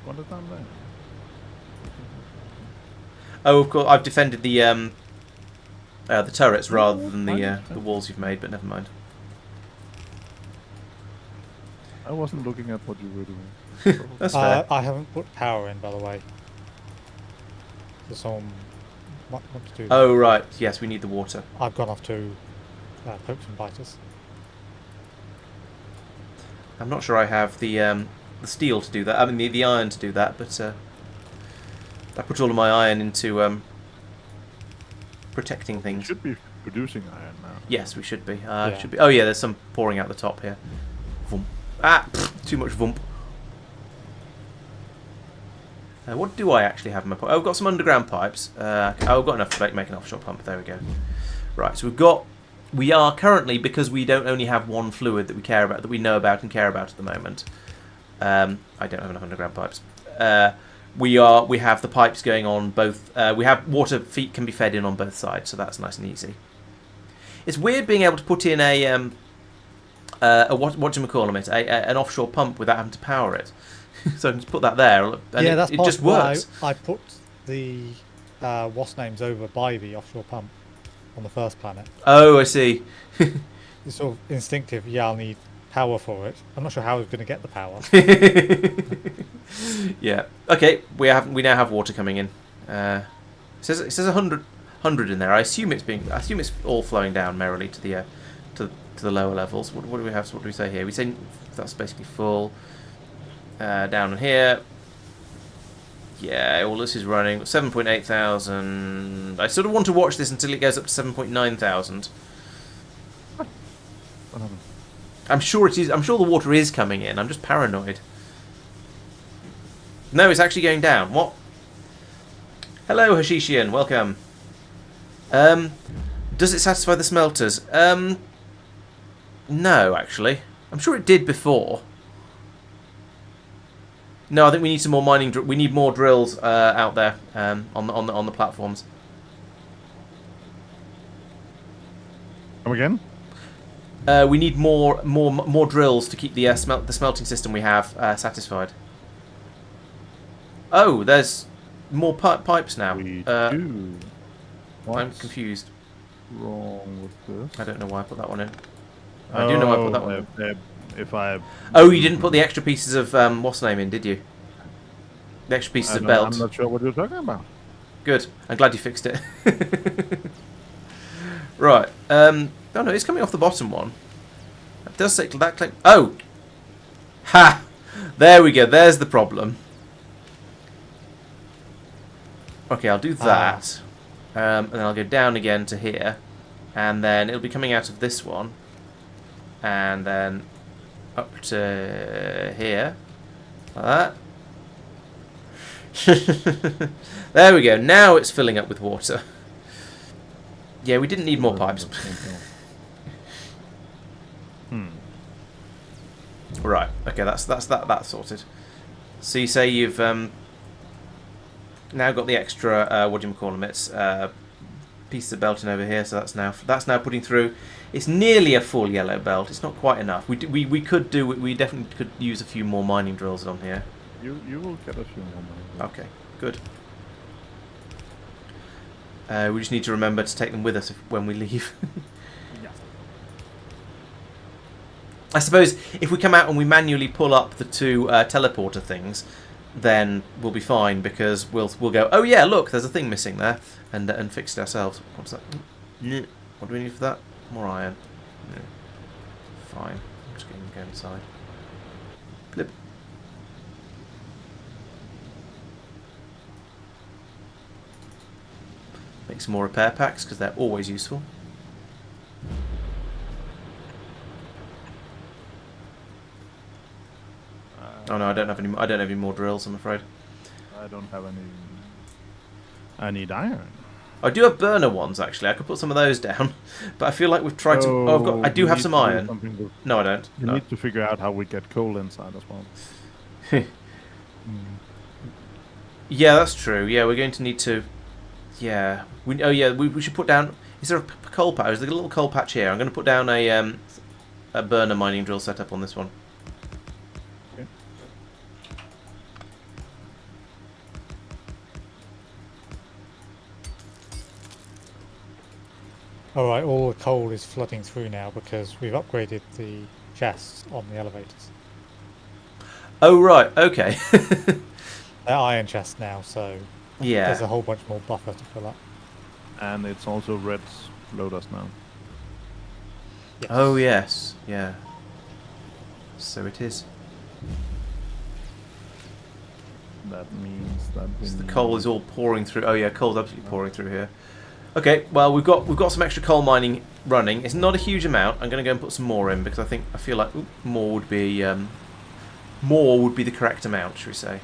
What is down there? Oh, of course, I've defended the turrets rather than the walls you've made, but never mind. I wasn't looking at what you were doing. That's fair. I haven't put power in, by the way. So someone might want to do that. Oh, right. Yes, we need the water. I've gone off to pokes and biters. I'm not sure I have the steel to do that. I mean, the iron to do that, but I put all of my iron into protecting We things. should be producing iron now. Yes, we should be. Yeah. Should be. Oh, yeah, there's some pouring out the top here. Vump. Ah, too much vump. What do I actually have in my pipe? Oh, I've got some underground pipes. I've got enough to make an offshore pump. There we go. Right, so we are currently, because we don't only have one fluid that we care about, that we know about and care about at the moment. I don't have enough underground pipes. We have the pipes going on both. We have water feet can be fed in on both sides, so that's nice and easy. It's weird being able to put in a an offshore pump without having to power it. So I can just put that there, and that's it just works. I put the what's names over by the offshore pump on the first planet. Oh, I see. It's sort of instinctive. Yeah, I'll need power for it. I'm not sure how I was going to get the power. Yeah. Okay. We now have water coming in. It says 100 in there. I assume it's all flowing down merrily to the lower levels. What do we have? What do we say here? We say that's basically full. Down here. Yeah, all this is running 7.8 thousand. I sort of want to watch this until it goes up to 7.9 thousand. I'm sure it is. I'm sure the water is coming in. I'm just paranoid. No, it's actually going down. What? Hello, Hashishian. Welcome. Does it satisfy the smelters? No, actually. I'm sure it did before. No, I think we need some more mining. We need more drills out there on the platforms. Come again? We need more drills to keep the smelting system we have satisfied. Oh, there's more pipes now. We do. I'm confused. Wrong with this? I don't know why I put that one in. I do know why I put that one in. If I... Oh, you didn't put the extra pieces of what's the name in, did you? The extra pieces of belt. I'm not sure what you're talking about. Good. I'm glad you fixed it. Right. Oh no, it's coming off the bottom one. That does say that claim. Oh! Ha! There we go. There's the problem. Okay, I'll do that. And then I'll go down again to here. And then it'll be coming out of this one. And then up to here. Like that. There we go. Now it's filling up with water. Yeah, we didn't need more pipes. Right. Okay, that's sorted. So you say you've now got the extra pieces of belting over here. So that's now putting through. It's nearly a full yellow belt. It's not quite enough. We definitely could use a few more mining drills on here. You will get a few more mining drills. Okay, good. We just need to remember to take them with us when we leave. Yes. I suppose if we come out and we manually pull up the two teleporter things, then we'll be fine because we'll go, oh yeah, look, there's a thing missing there, and fix it ourselves. What's that? What do we need for that? More iron. Fine. I'm just going to go inside. Blip. Make some more repair packs because they're always useful. Oh no, I don't have any more drills, I'm afraid. I don't have any. I need iron. I do have burner ones actually. I could put some of those down, but I feel like we've tried to. Oh, I do have some iron. No, I don't. We need to figure out how we get coal inside as well. Yeah, that's true. Yeah, we're going to need to. Yeah. We should put down. Is there a coal patch? Is there a little coal patch here? I'm going to put down a burner mining drill setup on this one. Okay. Alright, all the coal is flooding through now because we've upgraded the chests on the elevators. Oh, right. Okay. They're iron chests now, so yeah, there's a whole bunch more buffer to fill up. And it's also red loaders now. Yes. Oh, yes. Yeah. So it is. That means that The coal is all pouring through. Oh yeah, coal's absolutely pouring through here. Okay, well we've got some extra coal mining running. It's not a huge amount. I'm going to go and put some more in because I feel like more would be the correct amount, should we say?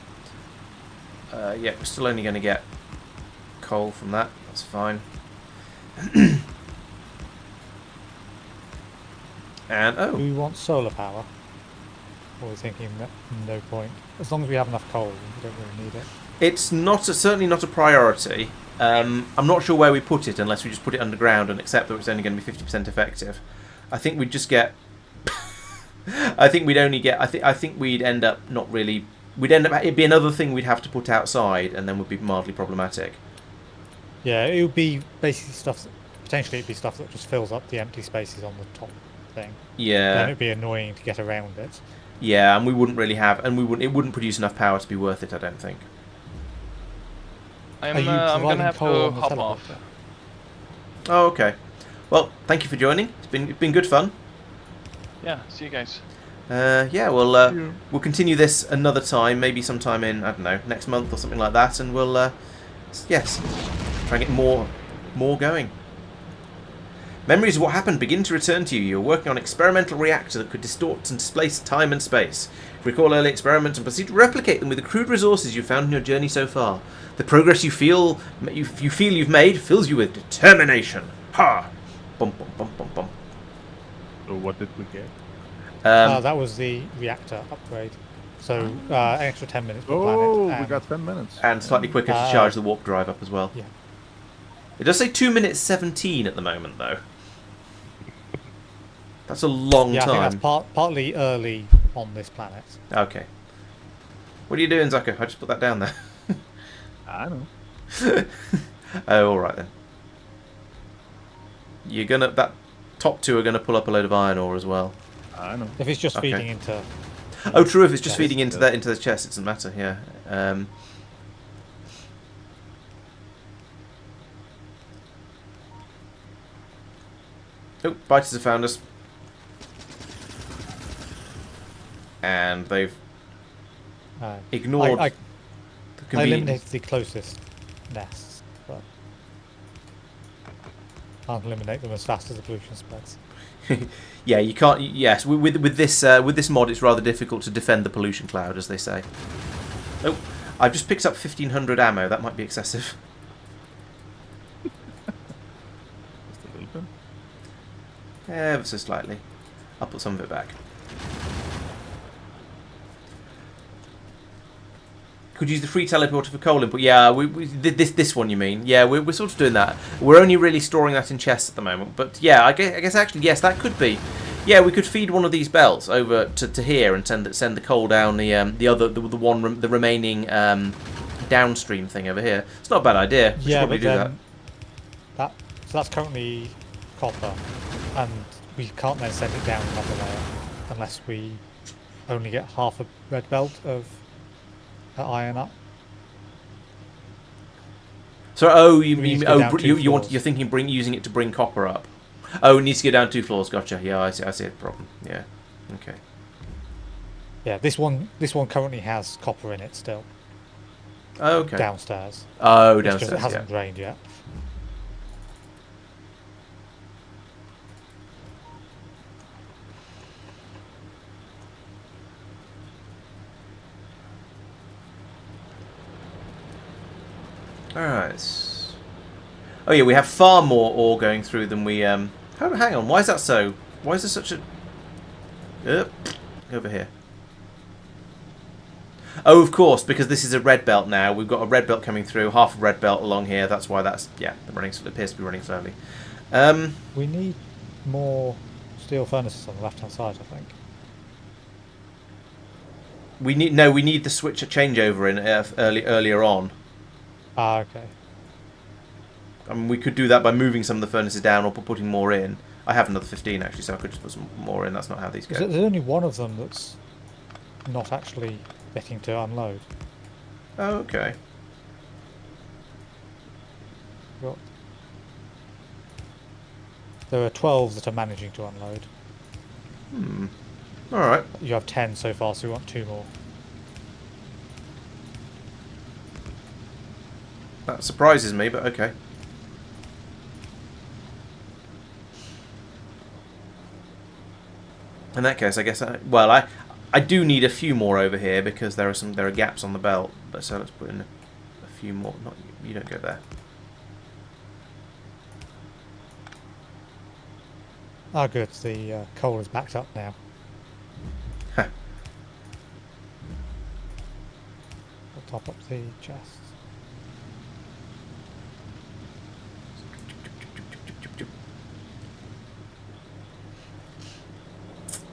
Yeah, we're still only going to get coal from that. That's fine. And Do we want solar power? Or are we thinking that no point? As long as we have enough coal, we don't really need it. it's certainly not a priority. I'm not sure where we put it unless we just put it underground and accept that it's only going to be 50% effective. I think we'd just get I think we'd only get. I think we'd end up not really. We'd end up. It'd be another thing we'd have to put outside, and then would be mildly problematic. Yeah, it would be basically stuff. Potentially, it'd be stuff that just fills up the empty spaces on the top thing. Yeah. Then it'd be annoying to get around it. Yeah, and we wouldn't really have, and we wouldn't. It wouldn't produce enough power to be worth it. I don't think. Are you I'm gonna providing have coal to on the hop teleporter? off. Oh, okay. Well, thank you for joining. It's been good fun. Yeah, see you guys. Yeah, we'll continue this another time, maybe sometime in, I don't know, next month or something like that, and we'll yes, try and get more going. Memories of what happened begin to return to you. You're working on an experimental reactor that could distort and displace time and space. Recall early experiments and proceed to replicate them with the crude resources you found in your journey so far. The progress you feel you've made fills you with determination. Ha! Bum bum bum bum bum. So what did we get? That was the reactor upgrade. So an extra 10 minutes per planet. Oh, we got 10 minutes. And slightly quicker to charge the warp drive up as well. Yeah. It does say 2 minutes 17 at the moment, though. That's a long Yeah, I time. think that's partly early on this planet. Okay. What are you doing, Zucker? I just put that down there. I know. Oh, all right then. You're gonna. That top two are gonna pull up a load of iron ore as well. I know. If it's just Okay. feeding into... Oh, true. If it's just Yeah, feeding into the chest, it doesn't matter. Yeah. Oh, biters have found us, and they've ignored I the eliminated convenience. the closest nests, but can't eliminate them as fast as the pollution spreads. Yeah, you can't. Yes, with this mod, it's rather difficult to defend the pollution cloud, as they say. Oh, I've just picked up 1,500 ammo. That might be excessive. Just a little bit. Ever so slightly. I'll put some of it back. Could use the free teleporter for coal input. Yeah, we did this one. You mean? Yeah, we're sort of doing that. We're only really storing that in chests at the moment. But yeah, I guess actually yes, that could be. Yeah, we could feed one of these belts over to here and send the coal down the remaining downstream thing over here. It's not a bad idea. We should Yeah, probably but do then so that's currently copper, and we can't then send it down another layer unless we only get half a red belt of iron up. So We need mean to go down 2 you're floors. thinking using it to bring copper up. Oh, it needs to go down 2 floors. Gotcha. Yeah, I see the problem. Yeah. Okay. Yeah, this one currently has copper in it still. Okay. Downstairs. Oh, It's just downstairs. it hasn't Yeah. drained yet. Alright. Oh yeah, we have far more ore going through than we hang on, why is that so? Why is there such a over here? Oh, of course, because this is a red belt now. We've got a red belt coming through, half a red belt along here. That's why that's it appears to be running slowly. We need more steel furnaces on the left-hand side, I think. We need the switch changeover in earlier on. Ah, okay. I mean, we could do that by moving some of the furnaces down or putting more in. I have another 15 actually, so I could just put some more in. That's not how these go. There's only one of them that's not actually getting to unload. Oh, okay. Got- There are 12 that are managing to unload. Alright. You have 10 so far, so we want 2 more. That surprises me, but okay. In that case, I guess I do need a few more over here because there are gaps on the belt. But so let's put in a few more. Not you don't go there. Ah, good. The coal is backed up now. Huh. I'll top up the chests.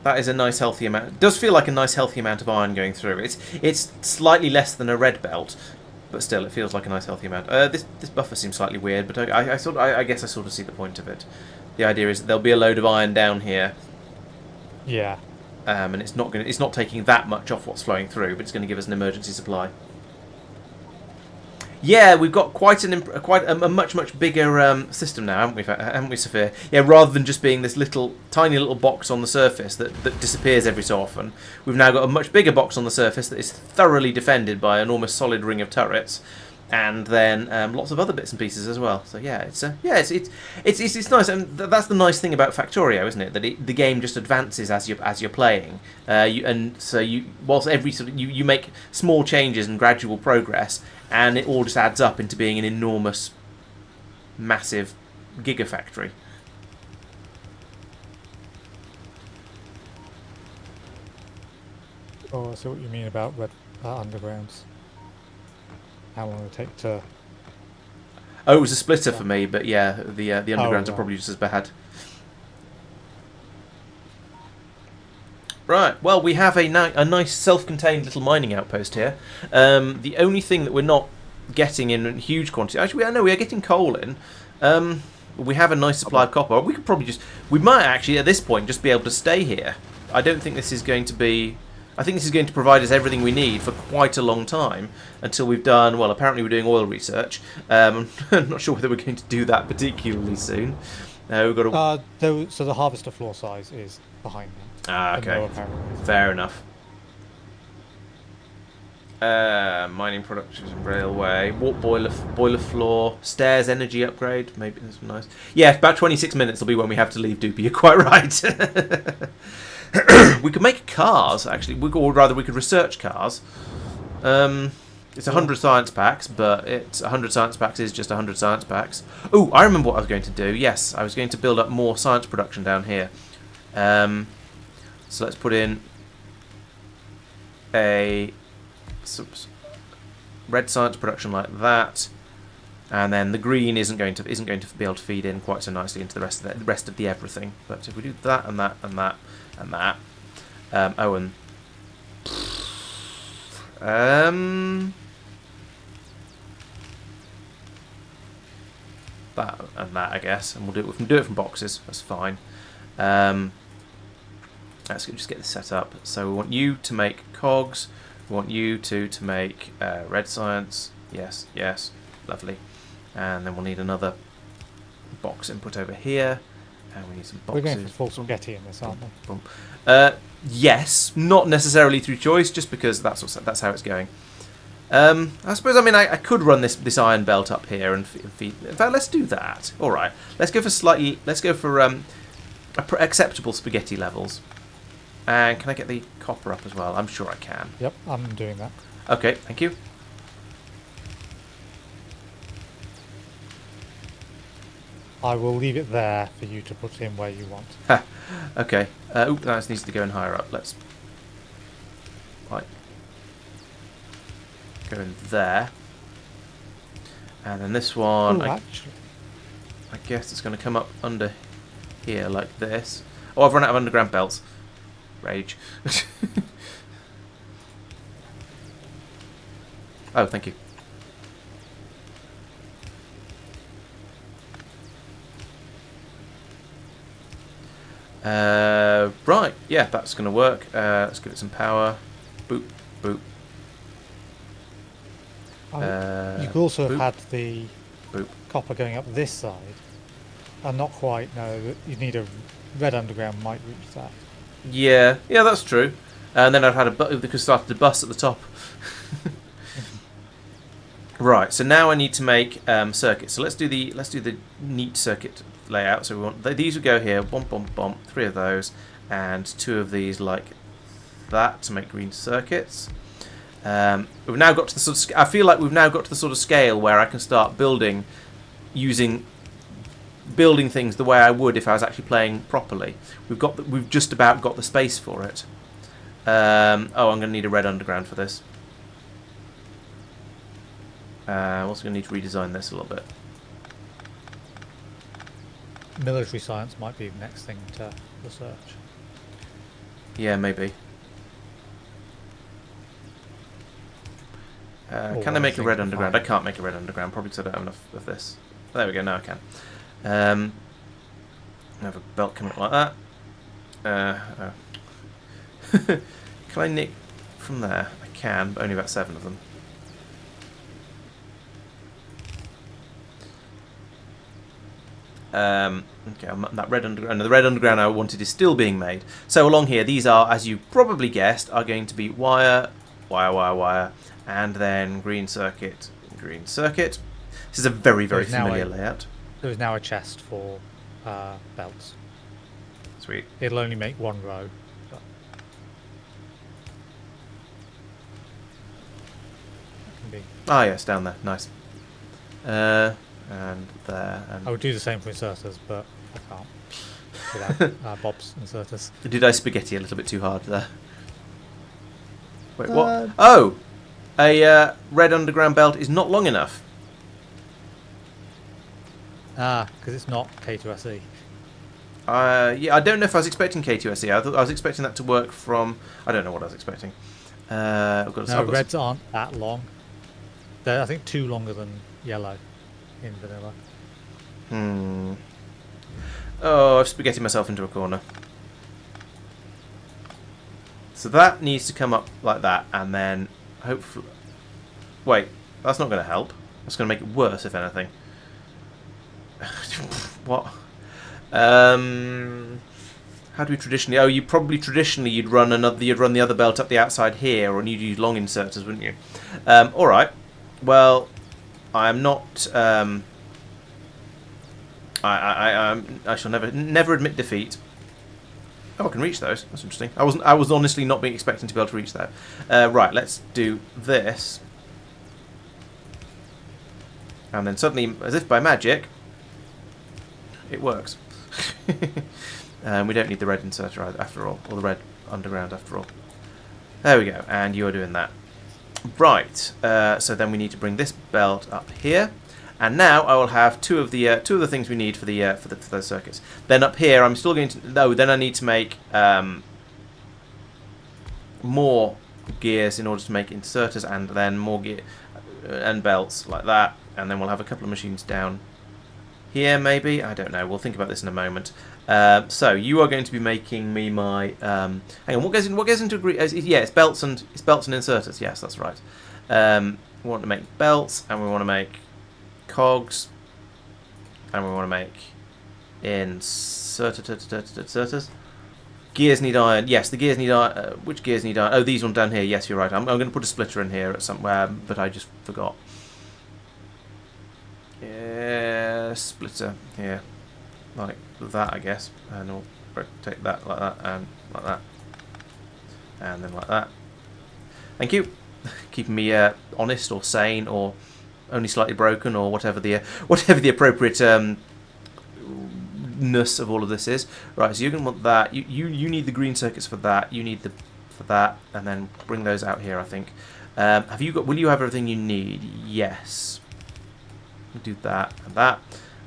That is a nice healthy amount. It does feel like a nice healthy amount of iron going through. It's slightly less than a red belt, but still it feels like a nice healthy amount. This buffer seems slightly weird, but I guess I sort of see the point of it. The idea is that there'll be a load of iron down here. Yeah. And it's not taking that much off what's flowing through, but it's going to give us an emergency supply. Yeah, we've got quite a much bigger system now, haven't we, Safir? Yeah, rather than just being this tiny little box on the surface that disappears every so often, we've now got a much bigger box on the surface that is thoroughly defended by an almost solid ring of turrets, and then lots of other bits and pieces as well. So yeah, it's nice, and that's the nice thing about Factorio, isn't it? That the game just advances as you're playing, whilst you make small changes and gradual progress. And it all just adds up into being an enormous, massive gigafactory. Oh, I see what you mean about red undergrounds. How long it take to... Oh, it was a splitter for me, but yeah, the undergrounds are probably just as bad. Right, well, we have a nice self-contained little mining outpost here. The only thing that we're not getting in huge quantity... Actually, we are getting coal in. We have a nice supply of copper. We could probably we might actually, at this point, just be able to stay here. I don't think this is going to be... I think this is going to provide us everything we need for quite a long time until we've done... Well, apparently we're doing oil research. I'm not sure whether we're going to do that particularly soon. We've got to... so the harvester floor size is behind them. Ah, okay. Fair enough. Mining production and railway, warp boiler floor, stairs energy upgrade. Maybe that's nice. Yeah, about 26 minutes will be when we have to leave Doopy. You're quite right. We could make cars, actually. Or rather, we could research cars. It's 100 science packs, but 100 science packs is just 100 science packs. Oh, I remember what I was going to do. Yes, I was going to build up more science production down here. So let's put in a red science production like that, and then the green isn't going to be able to feed in quite so nicely into the rest of the everything. But if we do that and that and that and that, that and that, I guess, and we can do it from boxes. That's fine. Let's just get this set up. So we want you to make cogs. We want you to make red science. Yes, yes, lovely. And then we'll need another box input over here. And we need some boxes. We're going for full spaghetti in this, aren't we? Yes, not necessarily through choice, just because that's how it's going. I suppose. I mean, I could run this iron belt up here and feed. In fact, let's do that. All right. Let's go for acceptable spaghetti levels. And can I get the copper up as well? I'm sure I can. Yep, I'm doing that. Okay, thank you. I will leave it there for you to put in where you want. Okay. That needs to go in higher up. Let's go in there. And then this one, I guess it's going to come up under here like this. Oh, I've run out of underground belts. Rage. Oh, thank you. Right, yeah, that's going to work. Let's give it some power. Boop, boop. You could also boop, have had the boop. Copper going up this side, and not quite. No, you need a red underground might reach that. Yeah, that's true. And then I've had because started the bus at the top. Right, so now I need to make circuits. So let's do the neat circuit layout. So we want these would go here, bump, bump, bump, 3 of those, and 2 of these like that to make green circuits. We've now got to the sort of. I feel like we've now got to the sort of scale where I can start building things the way I would if I was actually playing properly. We've just about got the space for it. I'm going to need a red underground for this. I'm also going to need to redesign this a little bit. Military science might be the next thing to research. Yeah, maybe. Can I make a red underground? I can't make a red underground, probably because I don't have enough of this. There we go, now I can. I have a belt coming up like that. Can I nick from there? I can, but only about 7 of them. Okay, that red underground. The red underground I wanted is still being made. So along here, these are, as you probably guessed, are going to be wire, wire, wire, wire, and then green circuit, green circuit. This is a very, very familiar layout. There is now a chest for belts. Sweet. It'll only make 1 row. But that can be. Ah, yes, down there. Nice. And there. And I would do the same for inserters, but I can't without Bob's inserters. Did I spaghetti a little bit too hard there? Wait, what? Oh! A red underground belt is not long enough. Ah, because it's not K2SE. Yeah, I don't know if I was expecting K2SE. I thought I was expecting that to work from... I don't know what I was expecting. I've got no, reds aren't that long. They're, I think, 2 longer than yellow in vanilla. Oh, I've spaghettied myself into a corner. So that needs to come up like that, and then hopefully... Wait, that's not going to help. That's going to make it worse, if anything. What? How do we traditionally... Oh, you probably traditionally you'd run the other belt up the outside here, or you'd use long inserters, wouldn't you? All right. Well, I'm not. I shall never admit defeat. Oh, I can reach those. That's interesting. I was honestly not expecting to be able to reach that. Right. Let's do this, and then suddenly, as if by magic, it works. We don't need the red inserter after all, or the red underground after all. There we go, and you are doing that. Right, so then we need to bring this belt up here, and now I will have two of the things we need for those circuits. Then up here, I'm still going to then I need to make more gears in order to make inserters, and then more gear and belts like that, and then we'll have a couple of machines down here, maybe. I don't know. We'll think about this in a moment. So you are going to be making me my. Hang on. What goes into yeah, it's belts and inserters. Yes, that's right. We want to make belts, and we want to make cogs, and we want to make inserters. Gears need iron. Yes, the gears need iron. Which gears need iron? Oh, these ones down here. Yes, you're right. I'm going to put a splitter in here at somewhere, but I just forgot. Yeah, splitter here, like that, I guess, and we'll rotate that like that, and like that, and then like that. Thank you, keeping me honest or sane or only slightly broken or whatever the appropriate ness of all of this is. Right, so you're gonna want that. You need the green circuits for that. You need for that, and then bring those out here. I think. Have you got? Will you have everything you need? Yes. Do that and that,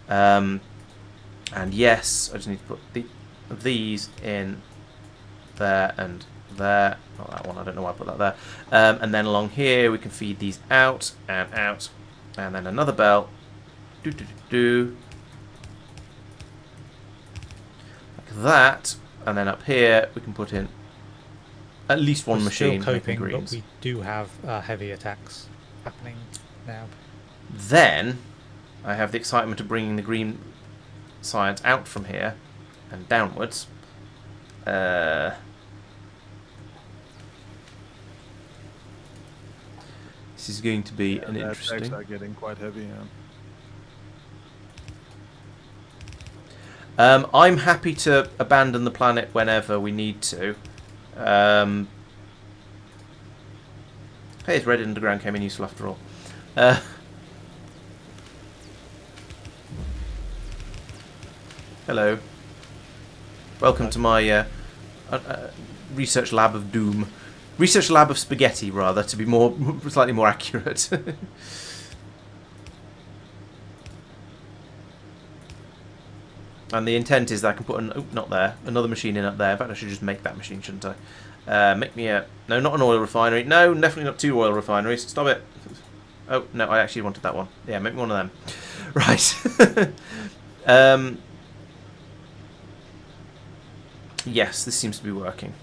and yes, I just need to put these in there and there. Not that one. I don't know why I put that there. And then along here we can feed these out and out, and then another belt. Like that, and then up here we can put in at least one machine. Still coping, but we do have heavy attacks happening now. Then I have the excitement of bringing the green science out from here and downwards. This is going to be an interesting. Attacks are getting quite heavy. Yeah. I'm happy to abandon the planet whenever we need to. Hey, it's red underground came in useful after all. Hello. Welcome to my research lab of doom. Research lab of spaghetti, rather, to be slightly more accurate. And the intent is that I can put not there, another machine in up there. In fact, I should just make that machine, shouldn't I? Make me a... No, not an oil refinery. No, definitely not 2 oil refineries. Stop it. Oh, no, I actually wanted that one. Yeah, make me one of them. Right. Yes, this seems to be working.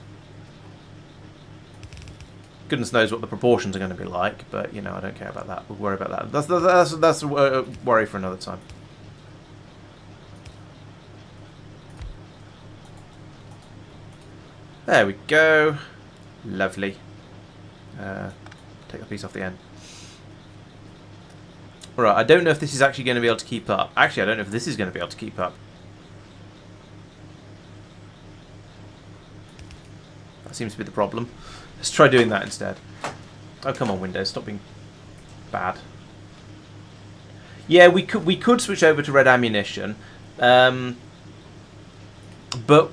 Goodness knows what the proportions are going to be like, but, you know, I don't care about that. We'll worry about that. That's a worry for another time. There we go. Lovely. Take the piece off the end. Alright, I don't know if this is actually going to be able to keep up. Actually, I don't know if this is going to be able to keep up. That seems to be the problem. Let's try doing that instead. Oh, come on, Windows. Stop being bad. Yeah, we could switch over to red ammunition. But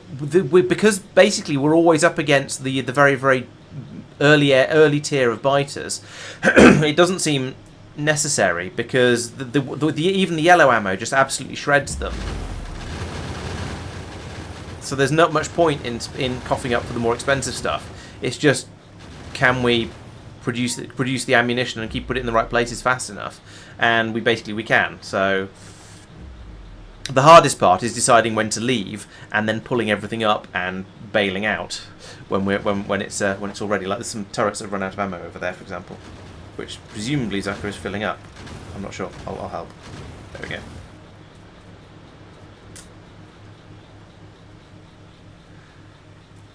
because basically we're always up against the very, very early tier of biters, it doesn't seem necessary because even the yellow ammo just absolutely shreds them. So there's not much point in coughing up for the more expensive stuff. It's just, can we produce the ammunition and put it in the right places fast enough? And we can. So the hardest part is deciding when to leave and then pulling everything up and bailing out when it's already, like, there's some turrets that have run out of ammo over there, for example, which presumably Zucker is filling up. I'm not sure. I'll help. There we go.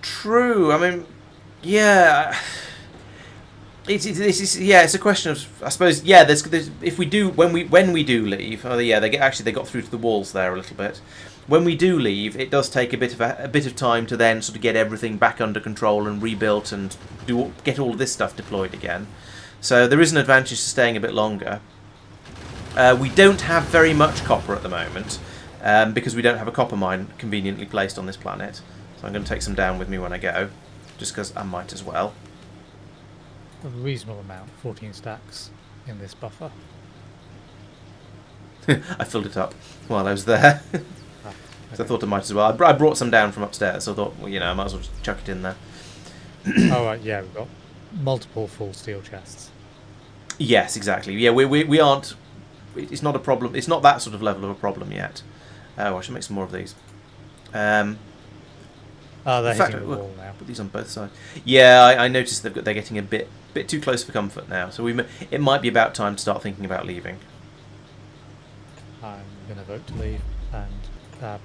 True. I mean, yeah. It's a question of, I suppose. Yeah, there's if we do when we do leave. Oh yeah, they got through to the walls there a little bit. When we do leave, it does take a bit of time to then sort of get everything back under control and rebuilt and get all of this stuff deployed again. So there is an advantage to staying a bit longer. We don't have very much copper at the moment because we don't have a copper mine conveniently placed on this planet. So I'm going to take some down with me when I go, just because I might as well. A reasonable amount, 14 stacks in this buffer. I filled it up while I was there. Okay. So I thought I might as well. I brought some down from upstairs, so I thought, well, you know, I might as well just chuck it in there. Oh, right, yeah, we've got multiple full steel chests. Yes, exactly. Yeah, we aren't... It's not a problem. It's not that sort of level of a problem yet. Oh, I should make some more of these. They're hitting the wall now. Put these on both sides. Yeah, I noticed they're getting a bit too close for comfort now. So it might be about time to start thinking about leaving. I'm going to vote to leave, and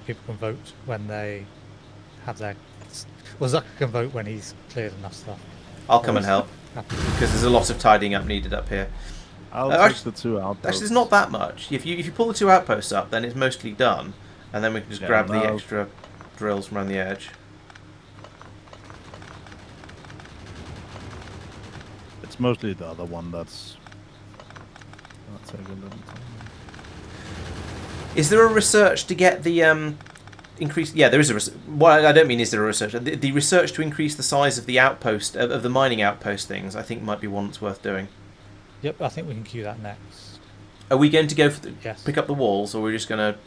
people can vote when they have their... Well, Zucker can vote when he's cleared enough stuff. I'll come and help, because there's a lot of tidying up needed up here. I'll take the 2 outposts. Actually, there's not that much. If you pull the 2 outposts up, then it's mostly done, and then we can just grab the extra drills from around the edge. It's mostly the other one that's take a little time. Is there a research to get the increase? Yeah, there is a research. Well, I don't mean is there a research. The research to increase the size of the outpost of the mining outpost things, I think might be one that's worth doing. Yep, I think we can queue that next. Are we going to go for Yes. pick up the walls, or are we just going to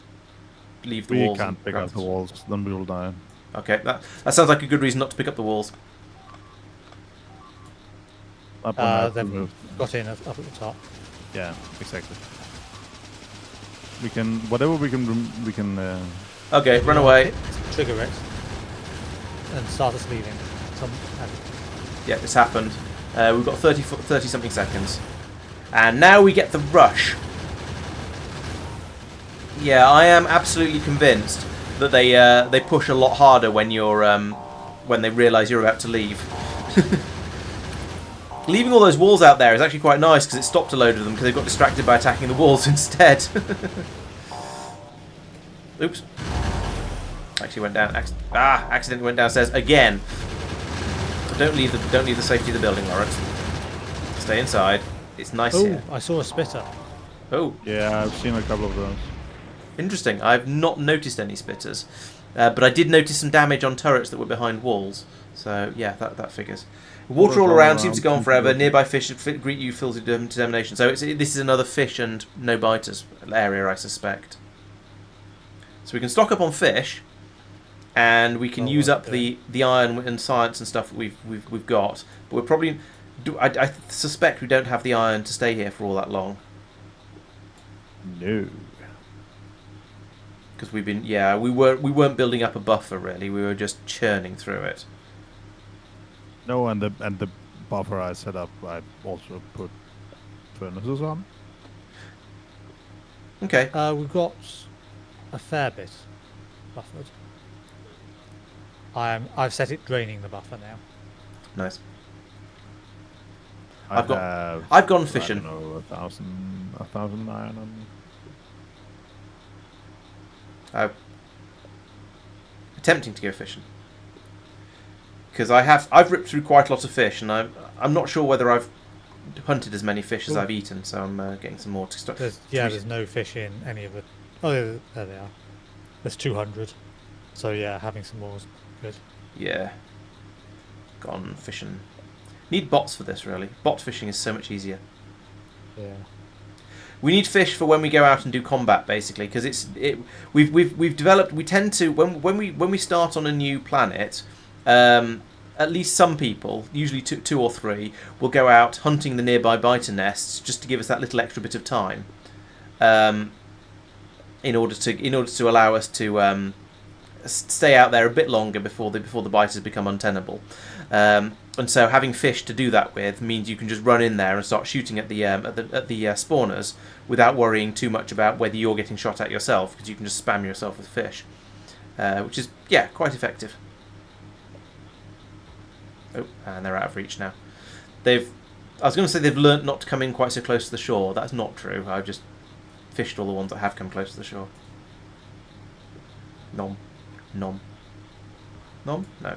leave the walls? We can't pick up the walls, then we will die. Okay, that sounds like a good reason not to pick up the walls. They've got in up at the top. Yeah, exactly. We can whatever we can. Okay, run away. Trigger it and start us leaving. Yeah, it's happened. We've got 30 something seconds, and now we get the rush. Yeah, I am absolutely convinced that they push a lot harder when when they realise you're about to leave. Leaving all those walls out there is actually quite nice because it stopped a load of them because they got distracted by attacking the walls instead. Oops. Actually went down. Accidentally went downstairs again. Don't leave the safety of the building, Laurence. Stay inside. It's nice here. I saw a spitter. Oh. Yeah, I've seen a couple of those. Interesting. I've not noticed any spitters, but I did notice some damage on turrets that were behind walls. So yeah, that figures. Water all around seems to go on forever. Nearby fish greet you, filled with determination. So this is another fish and no biters area, I suspect. So we can stock up on fish, and we can use up the iron and science and stuff that we've got. But we're probably, I suspect we don't have the iron to stay here for all that long. No. Because we've been, we weren't building up a buffer really. We were just churning through it. No, and the buffer I set up, I also put furnaces on. Okay. We've got a fair bit buffered. I've set it draining the buffer now. Nice. I've gone fishing. I don't know, 1,000 iron on. I'm attempting to go fishing because I've ripped through quite a lot of fish, and I'm not sure whether I've hunted as many fish as I've eaten, so I'm getting some more to start. There's no fish in any of the. Oh, there they are. There's 200. So yeah, having some more is good. Yeah. Gone fishing. Need bots for this really. Bot fishing is so much easier. Yeah. We need fish for when we go out and do combat, basically, because we've developed. We tend to when we start on a new planet, at least some people, usually two or three, will go out hunting the nearby biter nests just to give us that little extra bit of time, in order to allow us to stay out there a bit longer before the biters become untenable. And so having fish to do that with means you can just run in there and start shooting at the spawners without worrying too much about whether you're getting shot at yourself, because you can just spam yourself with fish, which is quite effective. Oh, and they're out of reach now. I was going to say they've learnt not to come in quite so close to the shore. That's not true. I've just fished all the ones that have come close to the shore. Nom, nom, nom. No.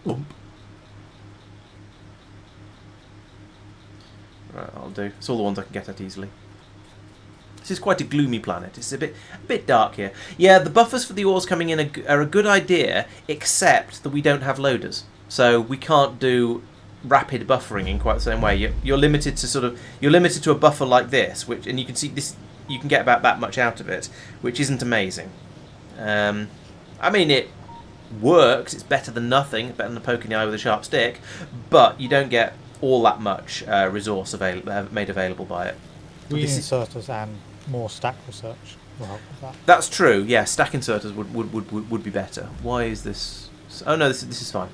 Right, I'll do. It's all the ones I can get at easily. This is quite a gloomy planet. It's a bit dark here. Yeah, the buffers for the ores coming in are a good idea, except that we don't have loaders, so we can't do rapid buffering in quite the same way. You're limited to a buffer like this, and you can see this. You can get about that much out of it, which isn't amazing. I mean, it works. It's better than nothing. Better than a poke in the eye with a sharp stick, but you don't get all that much resource made available by it. Green inserters and more stack research will help with that. That's true. Yeah, stack inserters would be better. Why is this? Oh no, this is fine.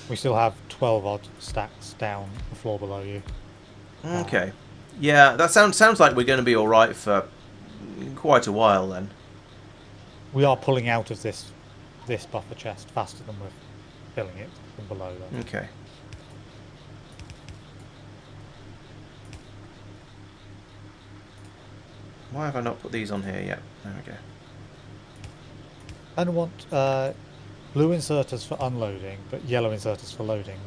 We still have 12 odd stacks down the floor below you. Okay. Yeah, that sounds like we're going to be all right for quite a while then. We are pulling out of this buffer chest faster than we're filling it from below though. Okay. Why have I not put these on here yet? There we go. I don't want blue inserters for unloading, but yellow inserters for loading.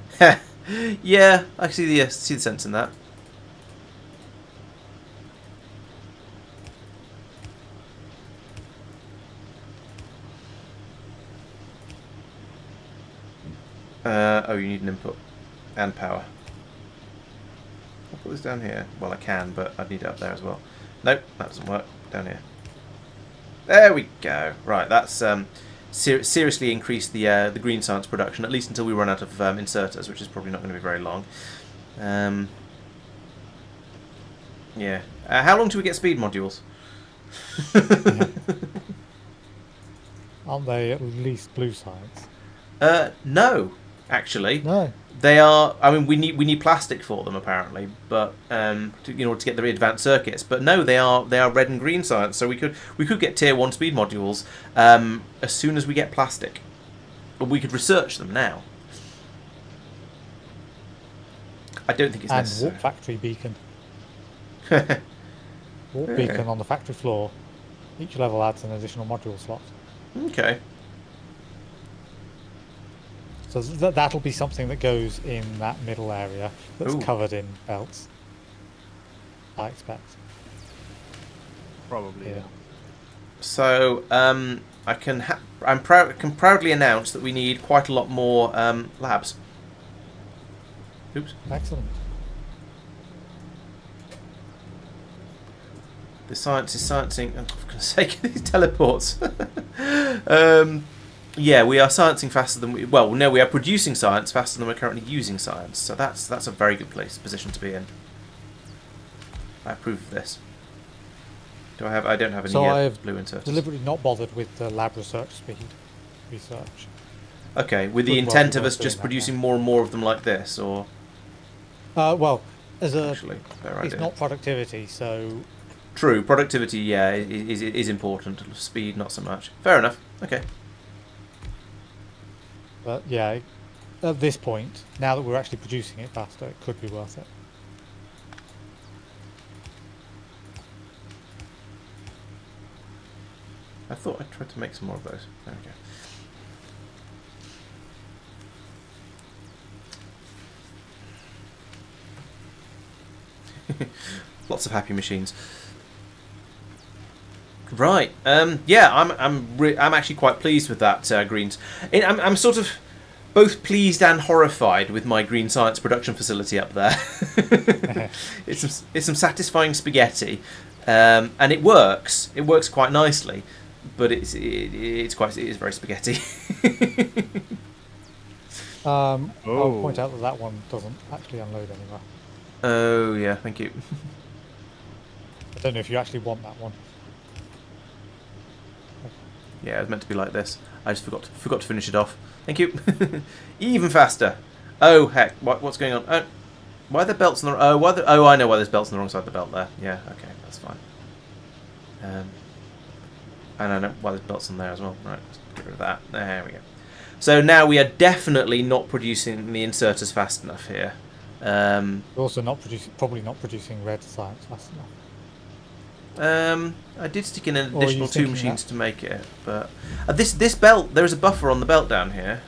Yeah, I see the sense in that. Oh, you need an input and power. I'll put this down here. Well, I can, but I'd need it up there as well. Nope, that doesn't work. Down here. There we go. Right, that's seriously increased the green science production, at least until we run out of inserters, which is probably not going to be very long. Yeah. How long do we get speed modules? Aren't they at least blue science? No, actually. No. They are. I mean, we need plastic for them apparently, but in order to get the advanced circuits. But no, they are red and green science. So we could get tier 1 speed modules as soon as we get plastic. But we could research them now. I don't think it's necessary. And warp factory beacon. Warp beacon on the factory floor. Each level adds an additional module slot. Okay. So that'll be something that goes in that middle area that's covered in belts. I expect. Probably. Yeah. So I can proudly announce that we need quite a lot more labs. Oops. Excellent. The science is sciencing. Oh, for goodness sake, these teleports. Yeah, we are sciencing faster than we. Well, no, we are producing science faster than we're currently using science. So that's a very good position to be in. I approve of this. Do I have? I don't have any I've blue inserters. deliberately not bothered with the lab research speed. Research. Okay, with the intent of us just producing more and more of them like this, or well, as a actually, fair it's idea. not productivity, so True, productivity, yeah, is important. Speed, not so much. Fair enough. Okay. but yeah, at this point, now that we're actually producing it faster, it could be worth it. I thought I tried to make some more of those. There we go. Lots of happy machines. Right. Yeah, I'm actually quite pleased with that greens. I'm sort of both pleased and horrified with my green science production facility up there. It's some satisfying spaghetti, and it works. It works quite nicely, but it is very spaghetti. I'll point out that one doesn't actually unload anywhere. Oh yeah, thank you. I don't know if you actually want that one. Yeah, it was meant to be like this. I just forgot to finish it off. Thank you. Even faster. Oh heck, what's going on? Oh, why are there belts on the? Oh, I know why there's belts on the wrong side of the belt there. Yeah, okay, that's fine. And I know why there's belts on there as well. Right, let's get rid of that. There we go. So now we are definitely not producing the inserters fast enough here. We're also probably not producing red science fast enough. I did stick in an additional 2 machines to make it, but this belt, there is a buffer on the belt down here.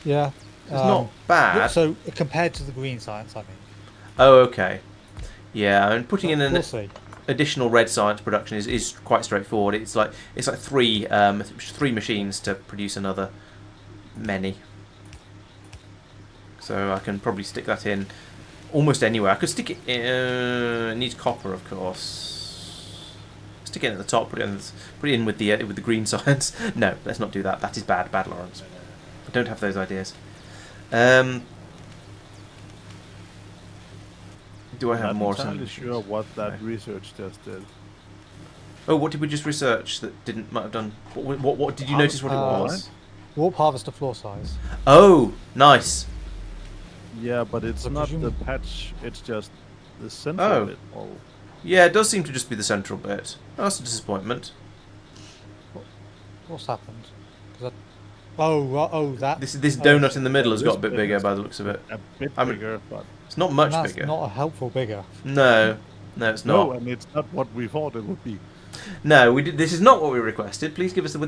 Yeah, it's not bad. So compared to the green science, I mean. Oh, okay. Yeah, and putting in an We'll see. additional red science production is quite straightforward. It's like 3 machines to produce another many. So I can probably stick that in almost anywhere. I could stick it in, it needs copper, of course. Stick it in at the top, put it in with the green science. No, let's not do that. That is bad, Lawrence. I don't have those ideas. Do I have more? I'm not entirely sure what that research just did. Oh, what did we just research that might have done? What did you notice what it was? Warp harvester floor size. Oh, nice. Yeah, but it's not the patch, it's just the central bit. Oh. Yeah, it does seem to just be the central bit. Oh, that's a disappointment. What's happened? That. This donut in the middle has got a bit bigger by the looks of it. A bit bigger, but it's not much that's bigger. Not a helpful bigger. No, it's not. No, and it's not what we thought it would be. No, we did. This is not what we requested. Please give us the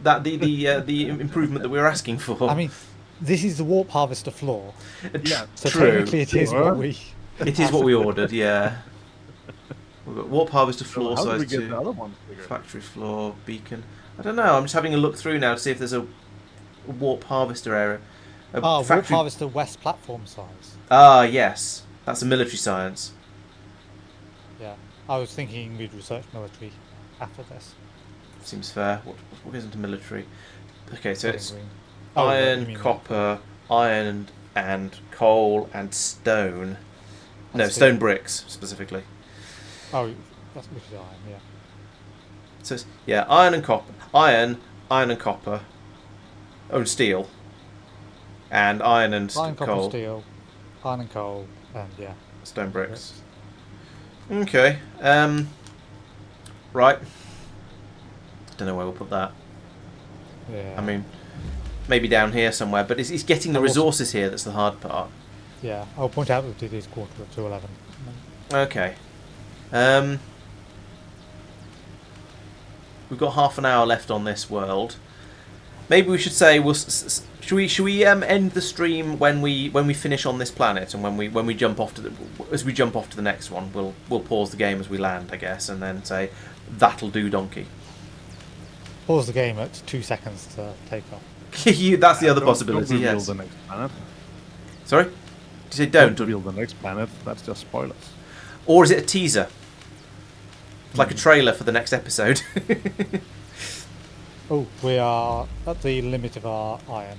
improvement that we were asking for. I mean, this is the warp harvester floor. Yeah, so true. technically it is what we. It is what we ordered. Yeah. We've got warp harvester floor so how size did we get 2. The other ones bigger? Factory floor beacon. I don't know. I'm just having a look through now to see if there's a warp harvester area. Warp harvester west platform size. Ah, yes. That's a military science. Yeah, I was thinking we'd research military after this. Seems fair. What goes into military? Okay, so it's Oh, iron, copper, iron and coal and stone. No, stone bricks specifically. Oh, that's which is iron, yeah. So it's, yeah, iron and copper. Iron and copper. Oh, and steel. And iron and Iron, copper, coal. steel, iron and coal, and yeah. Stone bricks. Okay. Right. Don't know where we'll put that. Yeah. I mean, maybe down here somewhere, but it's getting the resources here that's the hard part. Yeah, I'll point out that it is quarter to 11. Okay. We've got half an hour left on this world. Maybe we should say should we end the stream when we finish on this planet, and when we jump off to the next one, we'll pause the game as we land, I guess, and then say that'll do, donkey. Pause the game at 2 seconds to take off. That's the other possibility. Don't reveal Yes. the next planet. Sorry? Did you say don't? Reveal the next planet. That's just spoilers. Or is it a teaser? Like a trailer for the next episode. Oh, we are at the limit of our iron.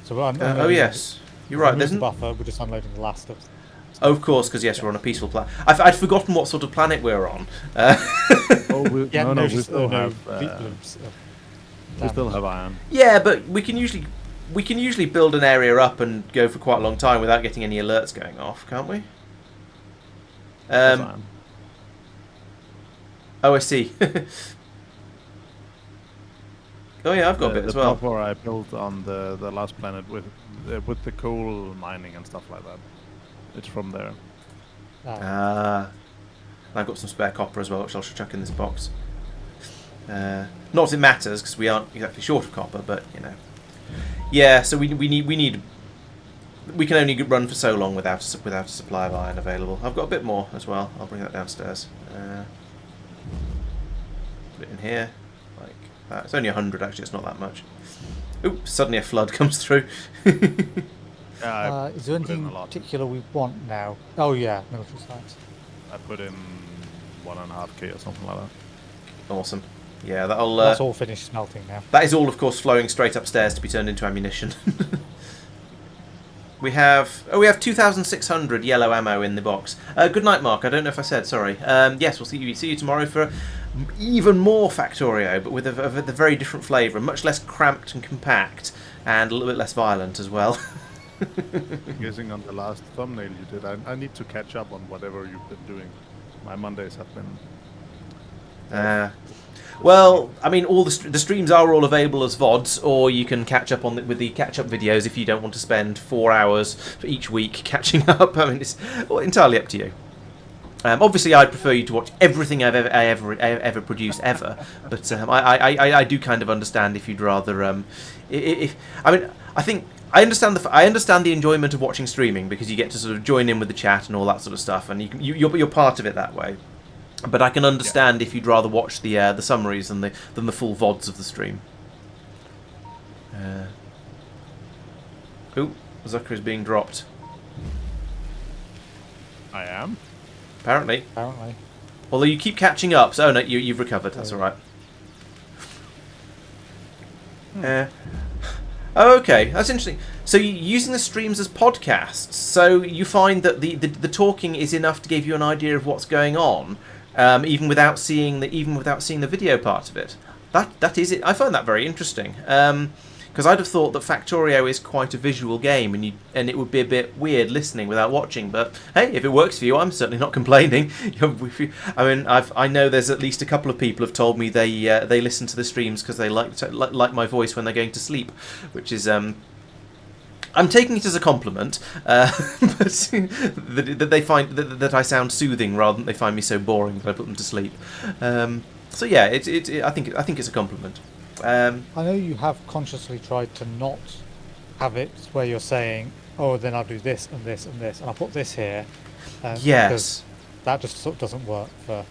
So we're oh yes, you're right. There's the buffer. We're just unloading the last of. Oh, of course, because yes, we're on a peaceful planet. I'd forgotten what sort of planet we're on. We still have iron. Yeah, but we can usually build an area up and go for quite a long time without getting any alerts going off, can't we? Oh, I see. Oh yeah, I've got a bit as well. The buffer I built on the last planet with the coal mining and stuff like that. It's from there. I've got some spare copper as well, which I'll chuck in this box. Not that it matters because we aren't exactly short of copper, but you know. Yeah, so we need. We can only run for so long without a supply of iron available. I've got a bit more as well. I'll bring that downstairs. Put it in here. It's only 100 actually, it's not that much. Oops, suddenly a flood comes through. Is there anything particular we want now? Oh yeah, military science. I put in 1.5k or something like that. Awesome. Yeah, that's all finished smelting now. That is all, of course, flowing straight upstairs to be turned into ammunition. We have 2,600 yellow ammo in the box. Good night, Mark. I don't know if I said, sorry. Yes, we'll see you tomorrow for even more Factorio, but with a very different flavour, much less cramped and compact, and a little bit less violent as well. Guessing on the last thumbnail you did, I need to catch up on whatever you've been doing. My Mondays have been... Well, I mean, all the streams are all available as VODs, or you can catch up with the catch-up videos if you don't want to spend 4 hours for each week catching up. I mean, it's entirely up to you. Obviously, I'd prefer you to watch everything I ever produce ever, but I do kind of understand if you'd rather. I understand the enjoyment of watching streaming because you get to sort of join in with the chat and all that sort of stuff, and you're part of it that way. But I can understand if you'd rather watch the summaries than the full VODs of the stream. Zucker is being dropped. I am? Apparently. Apparently. Although you keep catching up, so no, you've recovered. That's all right. Okay, that's interesting. So you're using the streams as podcasts, so you find that the talking is enough to give you an idea of what's going on, even without seeing the video part of it. That is it. I find that very interesting. Because I'd have thought that Factorio is quite a visual game, and it would be a bit weird listening without watching. But hey, if it works for you, I'm certainly not complaining. I mean, I know there's at least a couple of people have told me they listen to the streams because they like my voice when they're going to sleep, which is I'm taking it as a compliment, but that they find that I sound soothing rather than they find me so boring that I put them to sleep. So yeah, I think it's a compliment. I know you have consciously tried to not have it where you're saying, oh, then I'll do this and this and this, and I'll put this here. Yes. That just sort of doesn't work for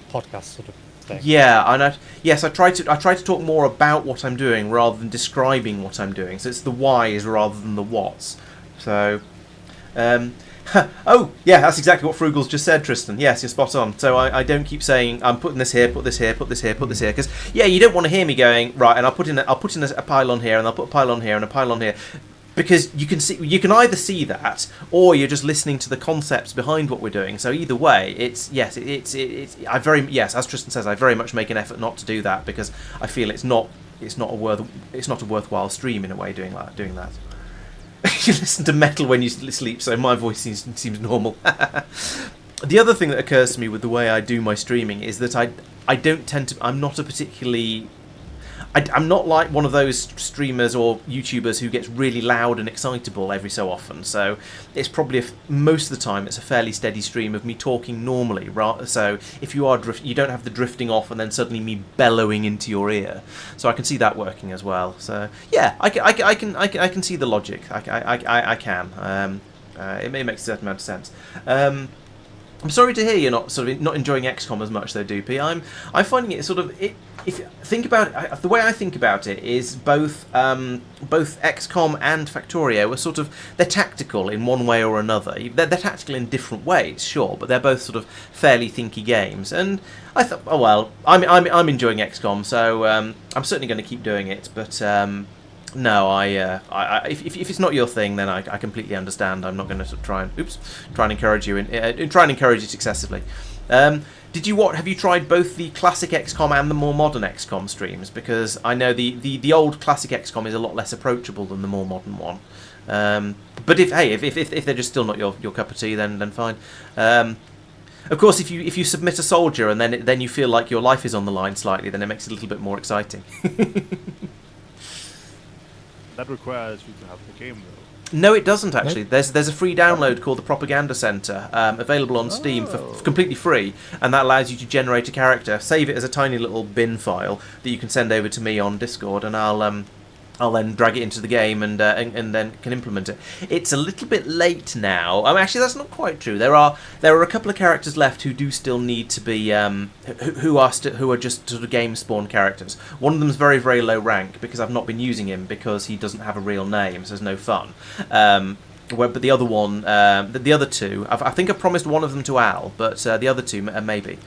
podcast sort of thing. Yeah, and I try to talk more about what I'm doing rather than describing what I'm doing. So it's the whys rather than the whats. So, oh, yeah, that's exactly what Frugal's just said, Tristan. Yes, you're spot on. So I don't keep saying I'm putting this here, put this here, put this here, put this here, because yeah, you don't want to hear me going right, and I'll put in a pylon here, and I'll put a pylon here and a pylon here, because you can either see that, or you're just listening to the concepts behind what we're doing. So either way, as Tristan says, I very much make an effort not to do that because I feel it's not a worthwhile stream in a way doing that. You listen to metal when you sleep, so my voice seems normal. The other thing that occurs to me with the way I do my streaming is that I'm not like one of those streamers or YouTubers who gets really loud and excitable every so often. So it's probably most of the time it's a fairly steady stream of me talking normally. So if you don't have the drifting off and then suddenly me bellowing into your ear. So I can see that working as well. So yeah, I can see the logic. I can. It makes a certain amount of sense. I'm sorry to hear you're not enjoying XCOM as much, though, Doopy. I'm finding it sort of if you think about it, the way I think about it is both XCOM and Factorio are sort of, they're tactical in one way or another. They're tactical in different ways, sure, but they're both sort of fairly thinky games. And I thought, oh well, I'm enjoying XCOM, so I'm certainly going to keep doing it. But no, if it's not your thing, then I completely understand. I'm not going to sort of try and encourage you try and encourage it excessively. Have you tried both the classic XCOM and the more modern XCOM streams? Because I know the old classic XCOM is a lot less approachable than the more modern one. But if they're just still not your cup of tea, then fine. Of course, if you submit a soldier and then you feel like your life is on the line slightly, then it makes it a little bit more exciting. That requires you to have the game, though. No, it doesn't actually. There's a free download called the Propaganda Center, available on Steam for completely free, and that allows you to generate a character, save it as a tiny little bin file that you can send over to me on Discord, and I'll then drag it into the game and then can implement it. It's a little bit late now. Actually, that's not quite true. There are a couple of characters left who do still need to be who are just sort of game spawn characters. One of them's very, very low rank because I've not been using him because he doesn't have a real name, so there's no fun. But the other one, the other two, I think I promised one of them to Al, but the other two maybe.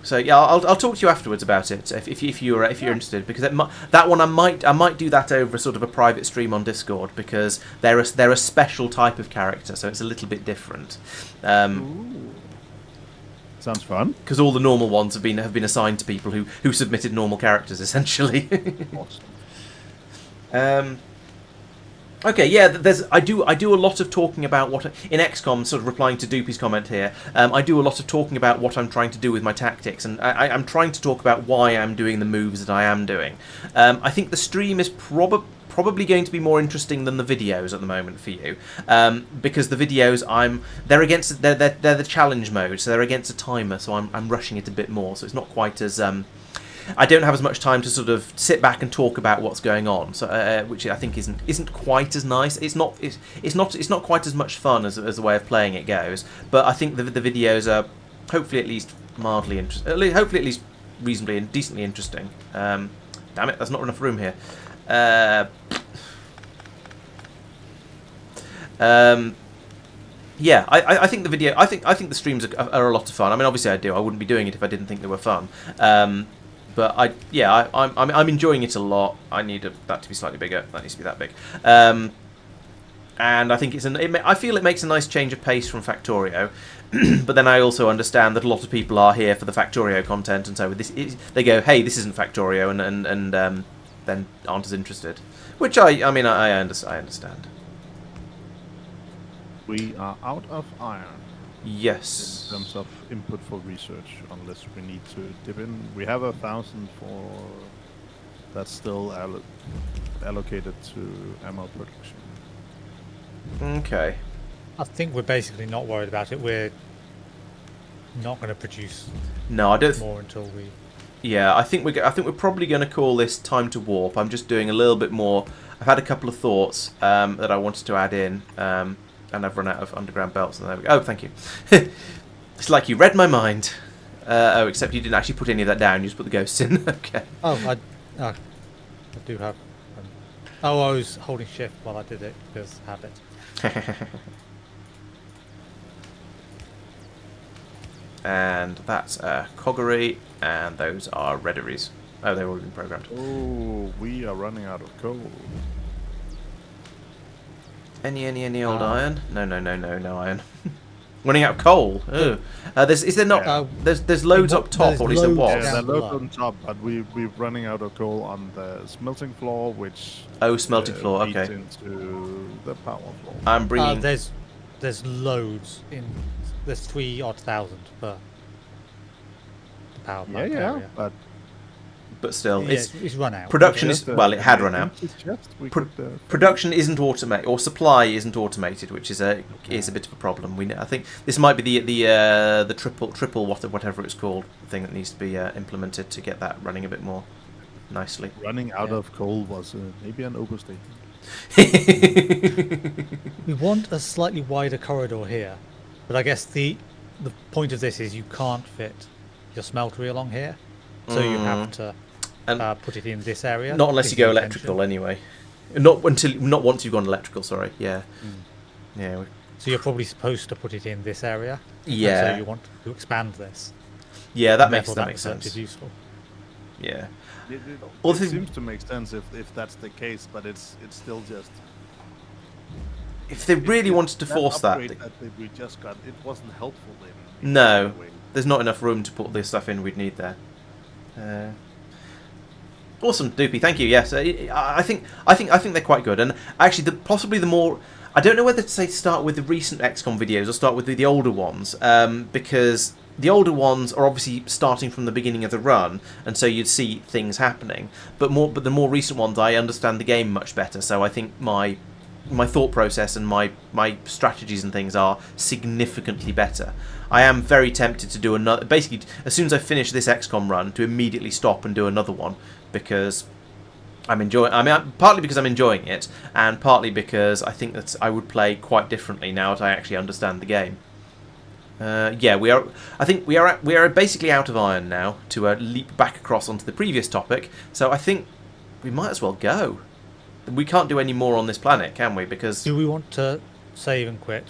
So yeah, I'll talk to you afterwards about it if you're interested, because that one I might do that over sort of a private stream on Discord, because they're a special type of character, so it's a little bit different. Sounds fun. Because all the normal ones have been assigned to people who submitted normal characters essentially. Awesome. Okay, yeah, I do a lot of talking about what in XCOM, sort of replying to Doopy's comment here. I do a lot of talking about what I'm trying to do with my tactics, and I'm trying to talk about why I'm doing the moves that I am doing. I think the stream is probably going to be more interesting than the videos at the moment for you, because the videos they're the challenge mode, so they're against a timer, so I'm rushing it a bit more, so it's not quite as I don't have as much time to sort of sit back and talk about what's going on, so which I think isn't quite as nice. It's not quite as much fun as the way of playing it goes. But I think the videos are hopefully at least mildly interesting. Hopefully at least reasonably and decently interesting. Damn it, there's not enough room here. Yeah, I think the video. I think the streams are a lot of fun. I mean, obviously I do. I wouldn't be doing it if I didn't think they were fun. But I'm enjoying it a lot. I need that to be slightly bigger. That needs to be that big. And I think I feel it makes a nice change of pace from Factorio. But then I also understand that a lot of people are here for the Factorio content, and so they go, hey, this isn't Factorio, and then aren't as interested. Which I understand. We are out of iron. Yes. In terms of input for research, unless we need to dip in. We have 1,000 for that's still allocated to ammo production. Okay. I think we're basically not worried about it. We're not going to produce more until we. Yeah, I think we're probably going to call this time to warp. I'm just doing a little bit more. I've had a couple of thoughts that I wanted to add in. And I've run out of underground belts. And there we go. Oh, thank you. It's like you read my mind. Except you didn't actually put any of that down. You just put the ghosts in. Okay. Oh, I do have. I was holding shift while I did it because habit. And that's Coggery, and those are Rediries. Oh, they've already been programmed. Oh, we are running out of coal. Any old iron? No iron. Running out of coal. There's loads up top, or at least there was. Yeah, there's loads on top, but we're running out of coal on the smelting floor, which smelting floor. Okay. Into the power floor. I'm bringing. There's loads in. There's 3,000 per the power plant area. But still, it's run out. Production is it had run out. Production isn't automated, or supply isn't automated, which is a bit of a problem. I think this might be the triple whatever it's called thing that needs to be implemented to get that running a bit more nicely. Running out of coal was maybe an overstatement. We want a slightly wider corridor here, but I guess the the point of this is you can't fit your smeltery along here, so you have to put it in this area. Not unless you go electrical, anyway. Not once you've gone electrical. Sorry. Yeah. Yeah. So you're probably supposed to put it in this area. Yeah. And so you want to expand this. Yeah, that makes research sense. is useful. Yeah. It seems to make sense if that's the case, but it's still just. If they really wanted to force that, we just got, it wasn't helpful. No, there's not enough room to put this stuff in we'd need there. Awesome, Doopy. Thank you. Yes, I think they're quite good, and actually, possibly the more. I don't know whether to say start with the recent XCOM videos or start with the older ones, because the older ones are obviously starting from the beginning of the run, and so you'd see things happening. But the more recent ones, I understand the game much better, so I think my thought process and my strategies and things are significantly better. I am very tempted to do another. Basically, as soon as I finish this XCOM run, to immediately stop and do another one, because I'm enjoying. Partly because I'm enjoying it, and partly because I think that I would play quite differently now that I actually understand the game. Yeah, we are. I think we are basically out of iron now to leap back across onto the previous topic. So I think we might as well go. We can't do any more on this planet, can we? Because do we want to save and quit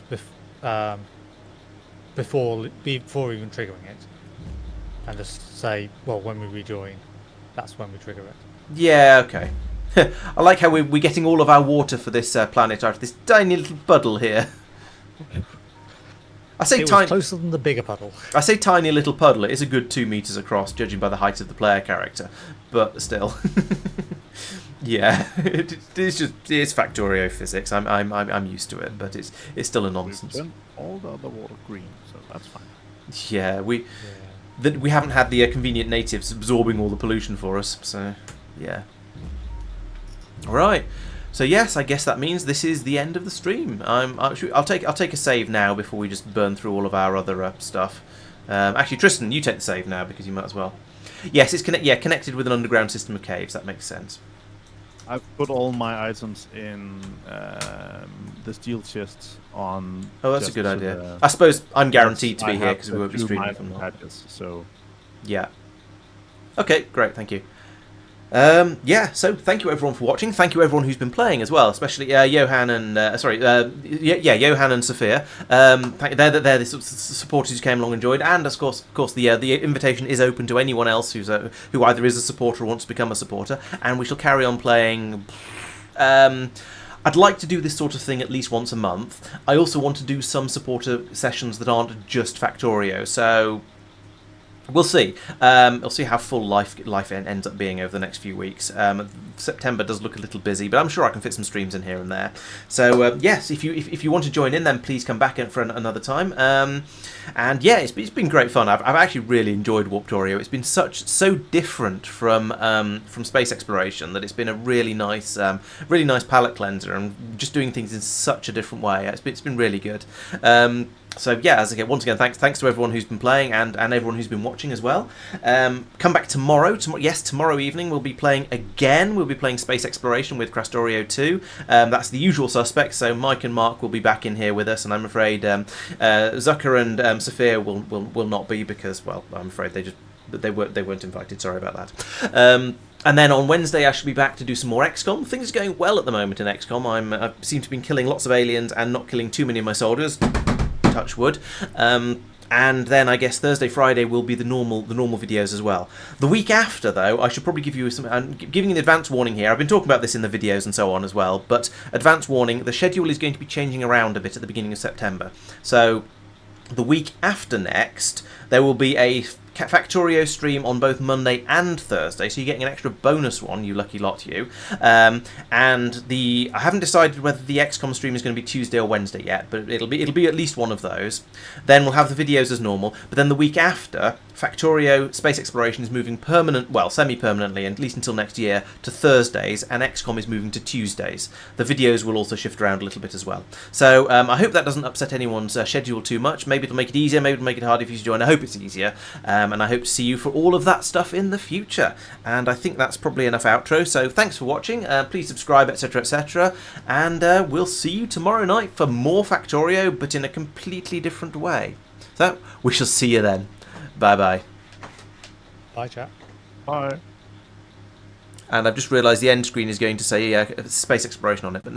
before even triggering it, and just say, well, when we rejoin, that's when we trigger it. Yeah, okay. I like how we're getting all of our water for this planet out of this tiny little puddle here. I say it was closer than the bigger puddle. I say tiny little puddle. It is a good 2 meters across, judging by the height of the player character, but still. Yeah, it's Factorio physics. I'm used to it, but it's still a nonsense. We've done all the other water green, so that's fine. Yeah, we haven't had the convenient natives absorbing all the pollution for us, so yeah. All right. So yes, I guess that means this is the end of the stream. I'll take a save now before we just burn through all of our other stuff. Actually, Tristan, you take the save now because you might as well. Yes, it's connected with an underground system of caves. That makes sense. I've put all my items in the steel chests on. Oh, that's a good idea. I suppose I'm guaranteed to be here because we won't be streaming from that. So. Yeah. Okay, great. Thank you. Yeah, so thank you everyone for watching. Thank you everyone who's been playing as well, especially Johan and Johan and Safir. They're the supporters who came along and joined, and of course the invitation is open to anyone else who either is a supporter or wants to become a supporter. And we shall carry on playing. I'd like to do this sort of thing at least once a month. I also want to do some supporter sessions that aren't just Factorio, so. We'll see. We'll see how full life ends up being over the next few weeks. September does look a little busy, but I'm sure I can fit some streams in here and there. So yes, if you want to join in, then please come back in for another time. And yeah, it's been great fun. I've actually really enjoyed Warptorio. It's been so different from space exploration that it's been a really nice palate cleanser, and just doing things in such a different way. It's been really good. So yeah, once again, thanks to everyone who's been playing and everyone who's been watching as well. Come back tomorrow. Tomorrow evening we'll be playing again. We'll be playing Space Exploration with Krastorio 2. That's the usual suspects. So Mike and Mark will be back in here with us, and I'm afraid Zucker and Safir will not be because, well, I'm afraid they weren't invited. Sorry about that. And then on Wednesday I shall be back to do some more XCOM. Things are going well at the moment in XCOM. I seem to have been killing lots of aliens and not killing too many of my soldiers. Touch wood. And then I guess Thursday, Friday will be the normal videos as well. The week after, though, I should probably give you some. I'm giving an advance warning here. I've been talking about this in the videos and so on as well. But advance warning: the schedule is going to be changing around a bit at the beginning of September. So the week after next, there will be a Factorio stream on both Monday and Thursday, so you're getting an extra bonus one, you lucky lot, you. And I haven't decided whether the XCOM stream is going to be Tuesday or Wednesday yet, but it'll be at least one of those. Then we'll have the videos as normal. But then the week after, Factorio Space Exploration is moving semi-permanently, at least until next year, to Thursdays, and XCOM is moving to Tuesdays. The videos will also shift around a little bit as well. So I hope that doesn't upset anyone's schedule too much. Maybe it'll make it easier, maybe it'll make it harder if you join. I hope it's easier. And I hope to see you for all of that stuff in the future. And I think that's probably enough outro. So thanks for watching. Please subscribe, etc., etc. And we'll see you tomorrow night for more Factorio, but in a completely different way. So we shall see you then. Bye bye. Bye, chat. Bye. And I've just realised the end screen is going to say space exploration on it, but